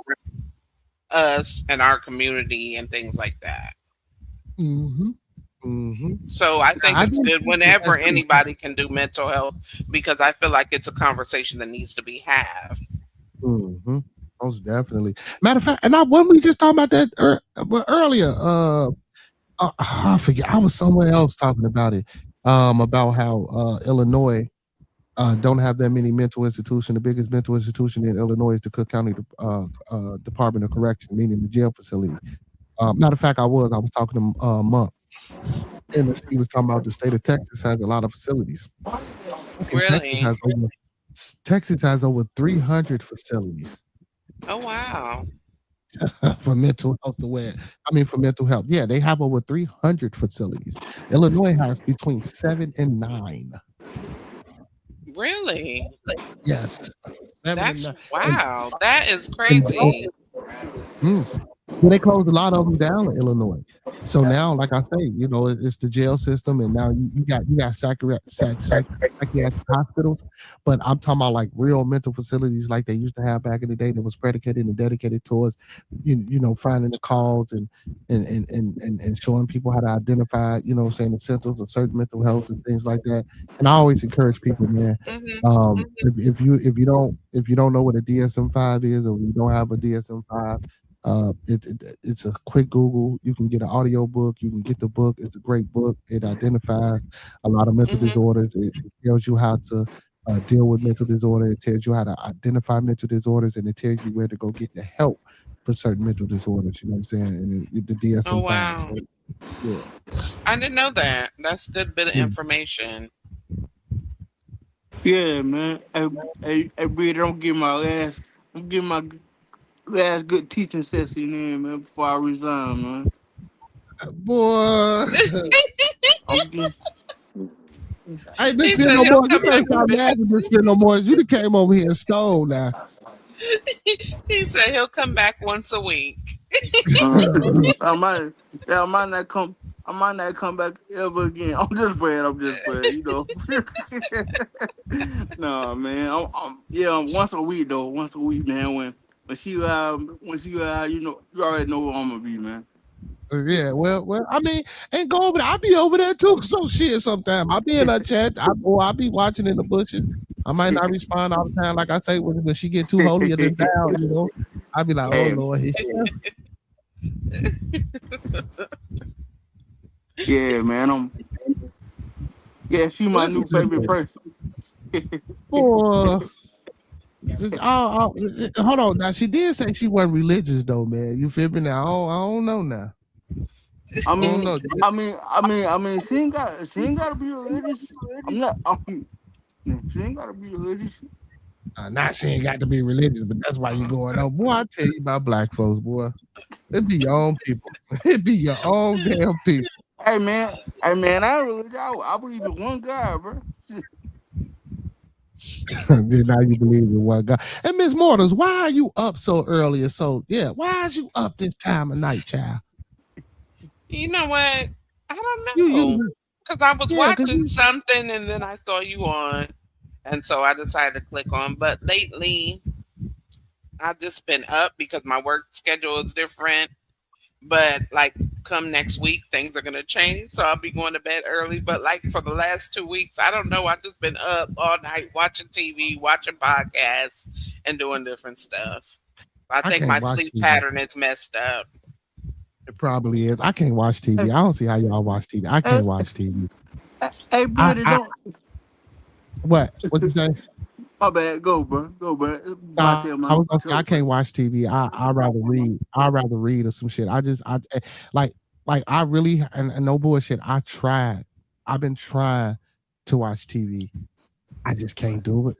us and our community and things like that. Mm-hmm. Mm-hmm. So I think I it's didn't good think that whenever that's anybody can do mental health, because I feel like it's a conversation that needs to be had. Mm-hmm. Most definitely. Matter of fact, and when we just talking about that earlier, I forget. I was somewhere else talking about it. About how Illinois don't have that many mental institutions. The biggest mental institution in Illinois is the Cook County Department of Correction, meaning the jail facility. Matter of fact, I was talking to Monk, and he was talking about the state of Texas has a lot of facilities. Fucking Really? Texas has over 300 facilities Oh wow. for mental health. For mental health. Yeah, they have over 300 facilities. Illinois has between 7 and 9. Really? Yes, 7 and That's 9. wow. That is And crazy. they closed a lot of them down in Illinois. So now, like I say, it's the jail system, and now you got psychiatric hospitals, but I'm talking about like real mental facilities like they used to have back in the day that was predicated and dedicated towards finding the cause and showing people how to identify saying the symptoms of certain mental health and things like that. And I always encourage people, man. If you don't know what a DSM-5 is, or you don't have a DSM-5, it's a quick Google. You can get an audio book. You can get the book. It's a great book. It identifies a lot of mental disorders. It tells you how to deal with mental disorder. It tells you how to identify mental disorders, and it tells you where to go get the help for certain mental disorders. You know what I'm saying? And the Oh DSM-5. wow. So yeah. I didn't know that. That's a good bit of Yeah. information. Yeah, man. Hey, Bree, don't give my last. I'm getting my last good teaching session in, man, before I resign, man. Boy. I'm getting, I ain't been He spending said no he'll more. You come better back. stop laughing. Been spending no more. You done came over here and stole now. He said he'll come back once a week. I might, yeah, I might not come back ever again. I'm just playing. I'm just playing. Nah, man. Yeah, once a week though. Once a week, man. When she you already know who I'm gonna be, man. Yeah, well, I mean, and go over there. I'll be over there too. So shit, sometime I'll be in her chat, or I'll be watching in the bushes. I might not respond all the time, like I say, when she get too holier than thou, I'll be like, oh Hey, Lord, here she is. yeah, man. She my That's a new good favorite thing. person. Boy, hold on. Now she did say she wasn't religious though, man. You feel me now? I don't know now. I I don't mean, know. she ain't gotta be religious. I'm not. She ain't gotta be religious. Not she ain't got to be religious, but that's why you going on. Boy, I tell you about black folks, boy. It be your own people. It be your own damn people. Hey man, I ain't religious. I believe in one God, bro. Then now you believe in one God. And Miss Mortals, why are you up so early? Why is you up this time of night, child? You know what? I You, don't know. you, Because I was yeah, cause watching something and then I saw you on. And so I decided to click on. But lately, I've just been up because my work schedule is different. But like come next week, things are gonna change. So I'll be going to bed early. But like for the last 2 weeks, I don't know. I've just been up all night watching TV, watching podcasts, and doing different stuff. I I think can't my watch sleep TV. pattern is messed up. It probably is. I can't watch TV. I don't see how y'all watch TV. I Hey, can't watch TV. hey, I, Brady, I don't. what? What you say? My bad. Go, bro. Go, bro. Before I tell I my was gonna say I joke. can't watch TV. I rather read. I rather read or some shit. Like I really and no bullshit. I've been trying to watch TV. I just can't do it.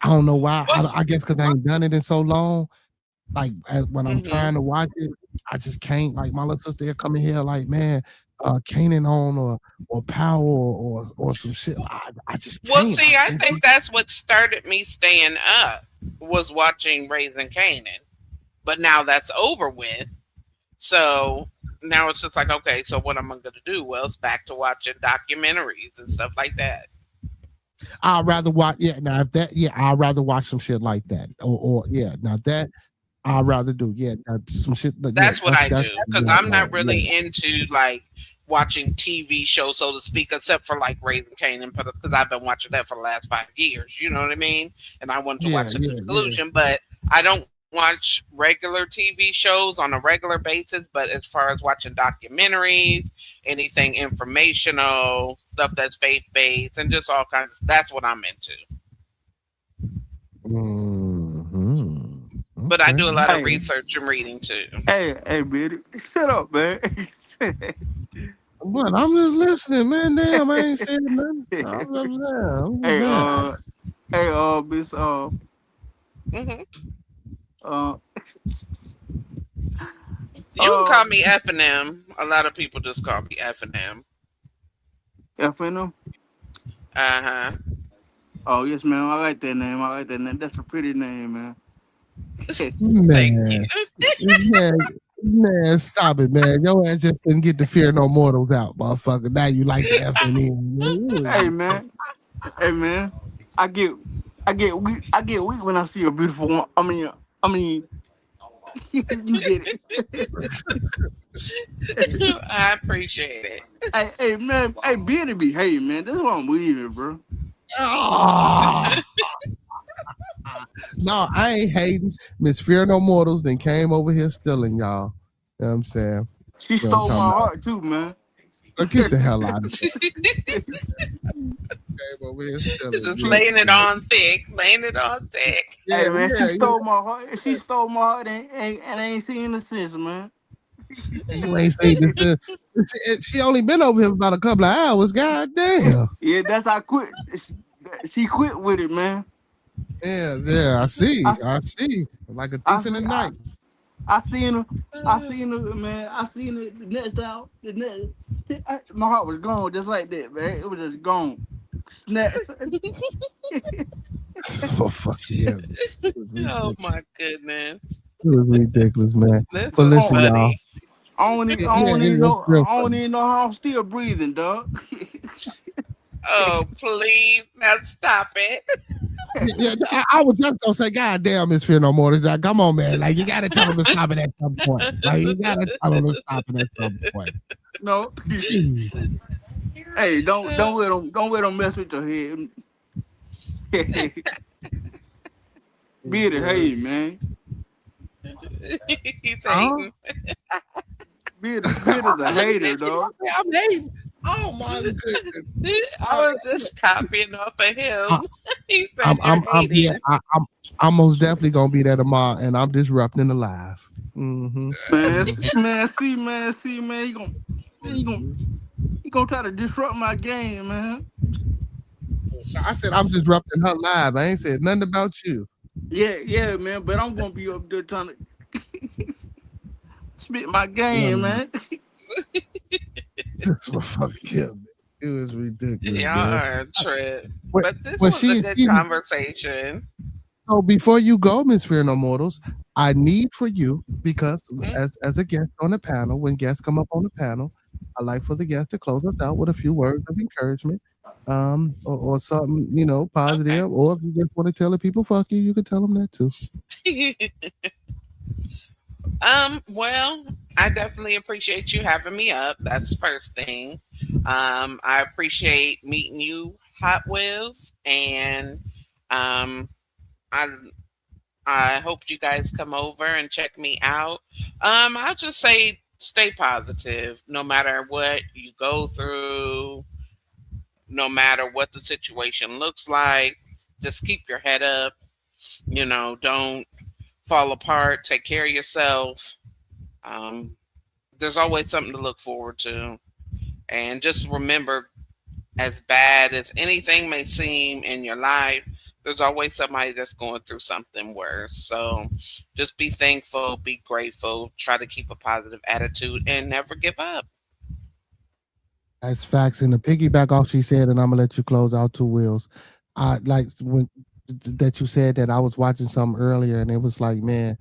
I don't know why. What's I guess because I ain't done it in so long. Like when I'm hmm trying to watch it, I just can't. Like my little sister here coming here, like man, Kanan on or Power or some shit. I just Well, can't. see, I think that's what started me staying up was watching Raising Canaan. But now that's over with. So now it's just like, okay, so what am I going to do? Well, it's back to watching documentaries and stuff like that. I'd rather watch. Yeah, now if that. Yeah, I'd rather watch some shit like that. Or yeah, now that I'd rather do. Yeah, now, some shit. Yeah, That's what I that's do because yeah, I'm right. not really into like watching TV shows, so to speak, except for like Raising Canaan, because I've been watching that for the last 5 years. You know what I mean? And I wanted to Yeah, watch the yeah, yeah. conclusion, but I don't watch regular TV shows on a regular basis. But as far as watching documentaries, anything informational, stuff that's faith based, and just all kinds, that's what I'm into. Hmm. But I Okay. do a lot of Hey, research and reading too. hey, Brady. Shut up, man. But I'm just listening, man. Damn, I ain't saying nothing. I'm just saying. I'm just hey, saying. Miss, Hmm. uh, You can uh, call me F and M. A lot of people just call me F and M. FNM. Uh huh. Oh yes, man. I like that name. I like that name. That's a pretty name, man. Thank you. Man, man. Man, stop it, man. Your ass just couldn't get the fear no mortals out, motherfucker. Now you like the effing in. Hey man, hey man, I get I get weak when I see a beautiful one. I mean, you get it. I appreciate it. Hey man, hey Benny be hey man, that's what I'm leaving, bro. Ah. No, I ain't hating. Miss Fear No Mortals then came over here stealing y'all. You know what I'm saying? She You know what I'm stole talking my about? heart too, man. Get the hell out of here. Came over here stealing. Just Yeah, laying it yeah. on thick, laying it on thick. Yeah, Hey man, she yeah, stole my heart. She stole my heart and I ain't seen her since, man. You ain't seen this. She only been over here about a couple of hours. God damn. Yeah, that's how quit. She quit with it, man. Yeah, yeah. I see. I, I see. Like a I thief in the see. night. I seen her. I seen her, man. I seen her the next out. My heart was gone just like that, man. It was just gone. Snap. So fuck yeah. It was Oh ridiculous. my goodness. It was ridiculous, man. This But was listen, Oh, y'all. funny. I don't even It's know. real I don't funny. even know how I'm still breathing, dog. Oh, please. Now stop it. Yeah, I was just gonna say, God damn, Miss Fear No More. It's like, come on, man. Like, you gotta tell them to stop it at some point. Like, you gotta tell them to stop it at some point. No. Jeez. Hey, don't let them mess with your head. Be it, hey, man. He's Huh? hating. Be it as a hater, dog. I'm hating. Oh my goodness. I was just copying off of I, him. He said you're yeah, hating. I'm most definitely gonna be there tomorrow, and I'm disrupting the live. Mm-hmm. Man, Mm-hmm. see, man. He gonna try to disrupt my game, man. I said I'm disrupting her live. I ain't said nothing about you. Yeah, man. But I'm gonna be up there trying to spit my Yeah, game, man. man. This was fucking killed me. It was ridiculous, Y'all man. are a trip. Well, But this well, was a good conversation. so before you go, Miss Fear No Mortals, I need for you, because Mhm. as a guest on the panel, when guests come up on the panel, I like for the guest to close us out with a few words of encouragement, or something, Okay. positive. Or if you just want to tell the people fuck you, you can tell them that too. Well, I definitely appreciate you having me up. That's the first thing. I appreciate meeting you, Hot Wheels, and um, I I hope you guys come over and check me out. I'll just say stay positive no matter what you go through, no matter what the situation looks like. Just keep your head up. Don't fall apart. Take care of yourself. Um, there's always something to look forward to. And just remember, as bad as anything may seem in your life, there's always somebody that's going through something worse. So just be thankful, be grateful, try to keep a positive attitude, and never give up. That's facts. And to piggyback off she said, and I'm gonna let you close out Two Wheels. I like when that you said that I was watching something earlier, and it was like, man,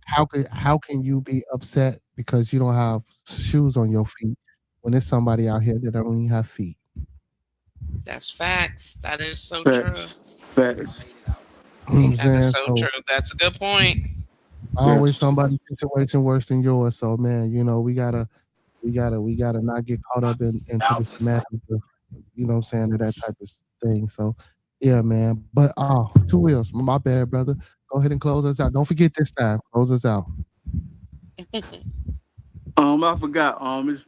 how can you be upset because you don't have shoes on your feet when there's somebody out here that don't even have feet? That's facts. That is so true. Facts, facts. You know what I'm That is saying? so So true. That's a good point. always Yes. somebody's situation worse than yours. So man, we gotta not get caught up into the semantics of, what I'm saying, to that type of thing. So yeah, man. But Two Wheels, my bad, brother. Go ahead and close us out. Don't forget this time. Close us out. I forgot. Miss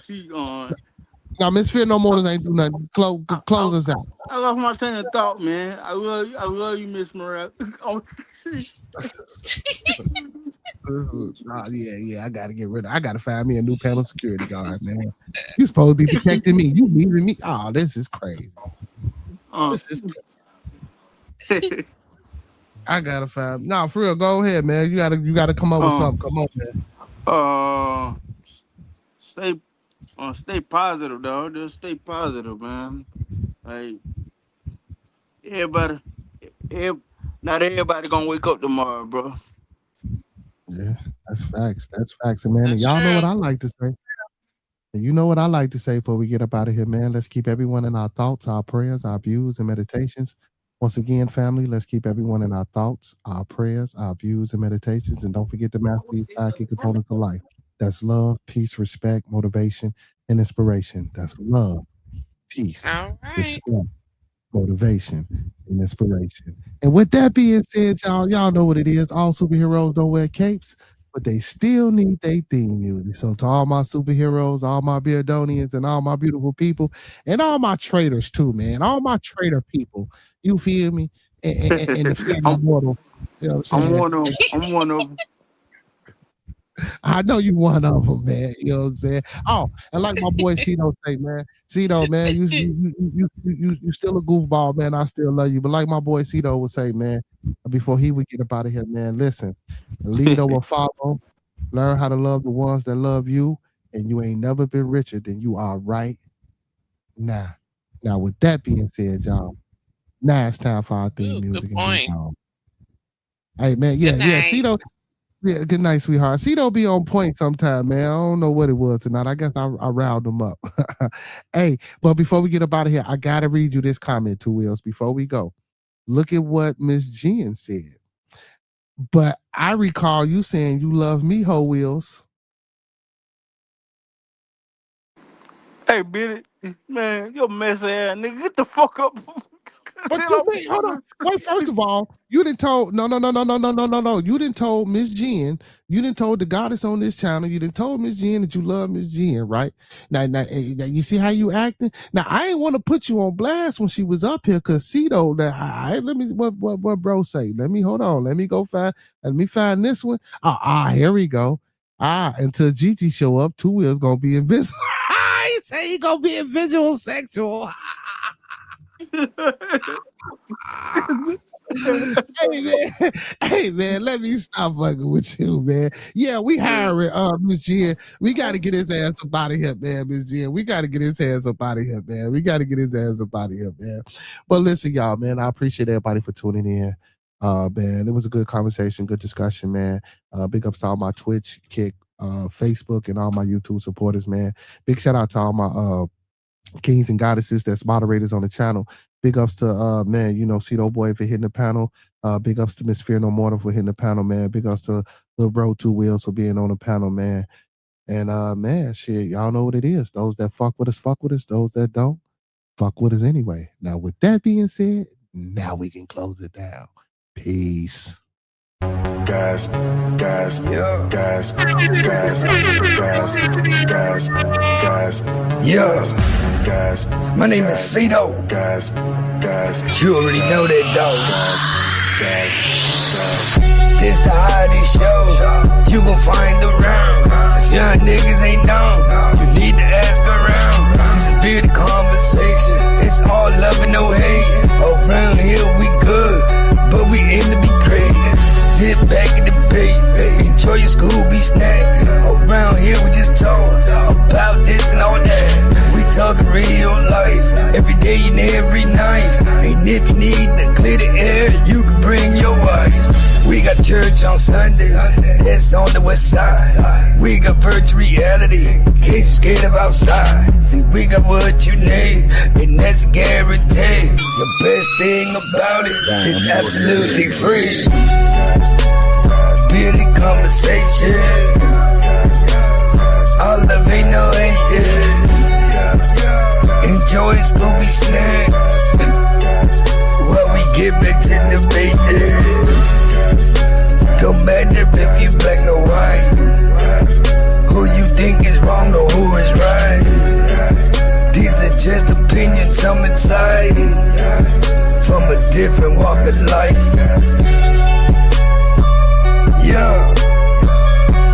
she Now, Miss Fear No Mortals ain't do nothing. Close I, us out. I lost my train of thought, man. I love you, Miss Morel. Yeah. I gotta get rid of. I gotta find me a new panel security guard, man. You supposed to be protecting me. You leaving me? Oh, this is crazy. uh, This is. I gotta find. Nah, for real. Go ahead, man. You gotta come up with um, something. Come on, man. uh, stay, stay positive, dog. Just stay positive, man. Like everybody, ev- not everybody gonna wake up tomorrow, bro. Yeah, that's facts. That's facts, and man. And That's y'all know what true. I like to say. And you know what I like to say before we get up out of here, man. Let's keep everyone in our thoughts, our prayers, our views, and meditations. Once again, family, let's keep everyone in our thoughts, our prayers, our views, and meditations. And don't forget to master these 5 key components of life. That's love, peace, respect, motivation, and inspiration. That's love, peace, All right. respect, motivation, and inspiration. And with that being said, y'all know what it is. All superheroes don't wear capes, but they still need their theme music. So to all my superheroes, all my Beardonians, and all my beautiful people, and all my traders too, man. All my trader people, you feel me? And the fear I'm, immortal. You know what I'm I'm saying? one of them. I'm one of them. I know you one of them, man. You know what I'm saying? Oh, and like my boy Cito say, man, Cito, man, you still a goofball, man. I still love you. But like my boy Cito would say, man, before he would get up out of here, man, listen, lead over follow, learn how to love the ones that love you, and you ain't never been richer than you are right now. Now, with that being said, y'all, now it's time for our theme Ooh, music. good point. Hey, man, Good night. Cito. Yeah, good night, sweetheart. See, don't be on point sometime, man. I don't know what it was tonight. I guess I riled them up. Hey, but before we get up out of here, I gotta read you this comment, Two Wheels, before we go. Look at what Miss Jen said. But I recall you saying you love me, Ho Wheels. Hey, Billy, man, you're messy ass nigga. Get the fuck up. But you mean, hold on. Wait, first of all, you didn't told no. You didn't told Miss Jen. You didn't told the goddess on this channel. You didn't told Miss Jen that you love Miss Jen, right? Now, you see how you acting. Now, I ain't want to put you on blast when she was up here, cause Cito. That let me what bro say. Let me hold on. Let me go find. Let me find this one. Here we go. Until Gigi show up, Two Wheels gonna be invisible. He say he gonna be invisible sexual. Hey man, let me stop fucking with you, man. Yeah, we hiring Miss Jen. We got to get his ass up out of here, man, Miss Jen. We got to get his ass up out of here, man. We got to get his ass up out of here, man. But listen, y'all, man, I appreciate everybody for tuning in. Man, it was a good conversation, good discussion, man. Big ups to all my Twitch, Kick, Facebook, and all my YouTube supporters, man. Big shout out to all my kings and goddesses that's moderators on the channel. Big ups to man, you know, Cito Boy for hitting the panel. Big ups to Miss Fear No Mortal for hitting the panel, man. Big ups to Lil Bro Two Wheels for being on the panel, man. And man, shit, y'all know what it is. Those that fuck with us, fuck with us. Those that don't, fuck with us anyway. Now, with that being said, now we can close it down. Peace. Guys, yeah. Guys, yeah. Guys, my name is Cito. Guys, you already know that, dog. This the hottest show you gon' find around. If young niggas ain't known, you need to ask around. This is bearded conversation. It's all love and no hate. Around here we good, but we aim to be great. Dip back in the bay, enjoy your Scooby snacks. Around here we just talk about this and all that. We talking real life, every day and every night. And if you need to clear the air, you can bring your wife. We got church on Sunday, that's on the west side. We got virtual reality, in case you're scared of outside. See, we got what you need, and that's a guarantee. The best thing about it is absolutely free. Bearded conversations, all love ain't no haters. Enjoy Scooby snacks while we get back to the business. Don't matter if you black or white, who you think is wrong or who is right. These are just opinions, some inside from a different walk of life. Yeah,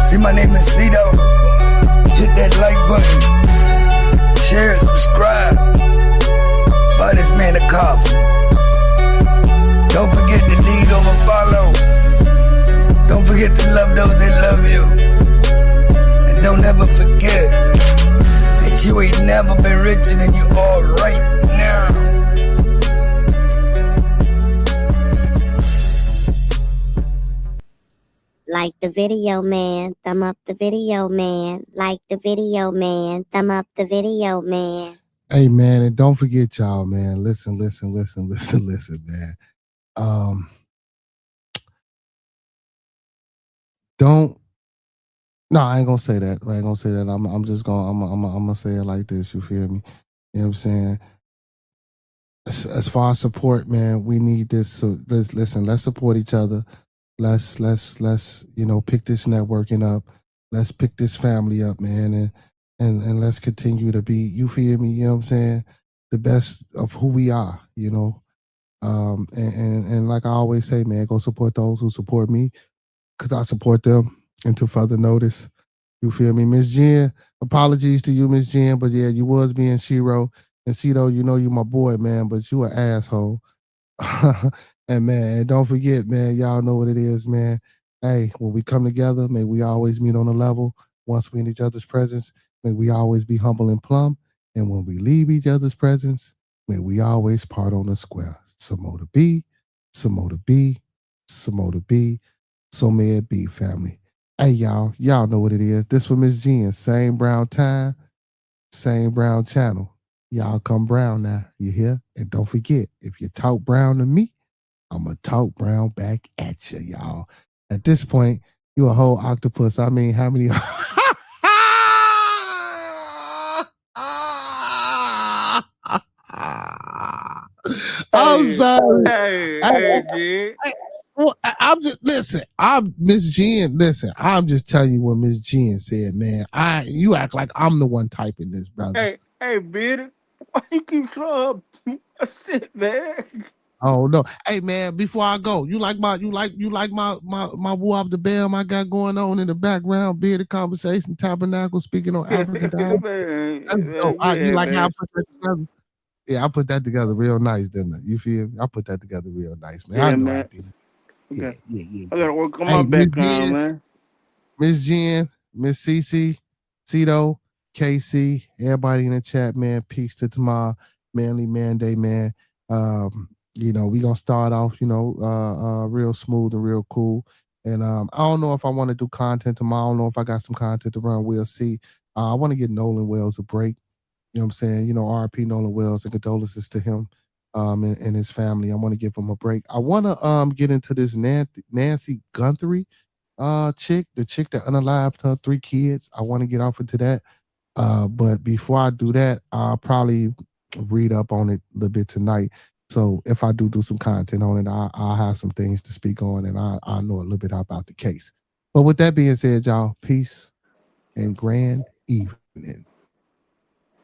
see, my name is Cito. Hit that like button, share, subscribe, buy this man a coffee. Don't forget to lead over follow. Don't forget to love those that love you. And don't ever forget that you ain't never been richer than you are right now. Like the video, man. Thumb up the video, man. Like the video, man. Thumb up the video, man. Hey, man, and don't forget, y'all, man. Listen, man. Don't. No, I ain't gonna say that. I ain't gonna say that. I'm just gonna. I'm gonna say it like this. You feel me? You know what I'm saying? As far as support, man, we need this. So let's support each other. Let's pick this networking up. Let's pick this family up, man, and let's continue to be, you feel me, you know what I'm saying, the best of who we are, you know. And like I always say, man, go support those who support me, because I support them until further notice. You feel me? Miss Jen, apologies to you, Miss Jen, but yeah, you was being Shiro. And Cito, you know you my boy, man, but you an asshole. And man, don't forget, man, y'all know what it is, man. Hey, when we come together, may we always meet on a level. Once we in each other's presence, may we always be humble and plumb. And when we leave each other's presence, may we always part on the square. Some more to be, some more to be, some more to be. So may it be, family. Hey, y'all know what it is. This for Miss Jen. Same brown time, same brown channel. Y'all come brown now. You hear? And don't forget, if you talk brown to me, I'm going to talk brown back at you, y'all. At this point, you a whole octopus. I mean, how many... I'm sorry. Hey, I'm just listen. I'm Miss Jen. Listen, I'm just telling you what Miss Jen said, man. You act like I'm the one typing this, brother. Hey, Biddy, why you keep throwing up shit, man? Oh no. Hey man, before I go, you like my woo up the bam I got going on in the background, beer the conversation, tabernacle, speaking on African diaspora. That's dope. You like how I put that together? Yeah, I put that together real nice, didn't I? You feel me? I put that together real nice, man. I know I Man. did. Okay. Yeah. I gotta work on Hey, my background, man. Miss Jen, Miss Cece, Tito, KC, everybody in the chat, man. Peace to tomorrow. Manly Man Day, man. We gonna start off, real smooth and real cool. And I don't know if I want to do content tomorrow. I don't know if I got some content to run. We'll see. I want to get Nolan Wells a break. You know what I'm saying? RP Nolan Wells, and condolences to him and his family. I want to give him a break. I want to get into this Nancy Guthrie chick, the chick that unalived her 3 kids. I want to get off into that. But before I do that, I'll probably read up on it a little bit tonight. So if I do some content on it, I'll have some things to speak on, and I'll know a little bit about the case. But with that being said, y'all, peace and grand evening.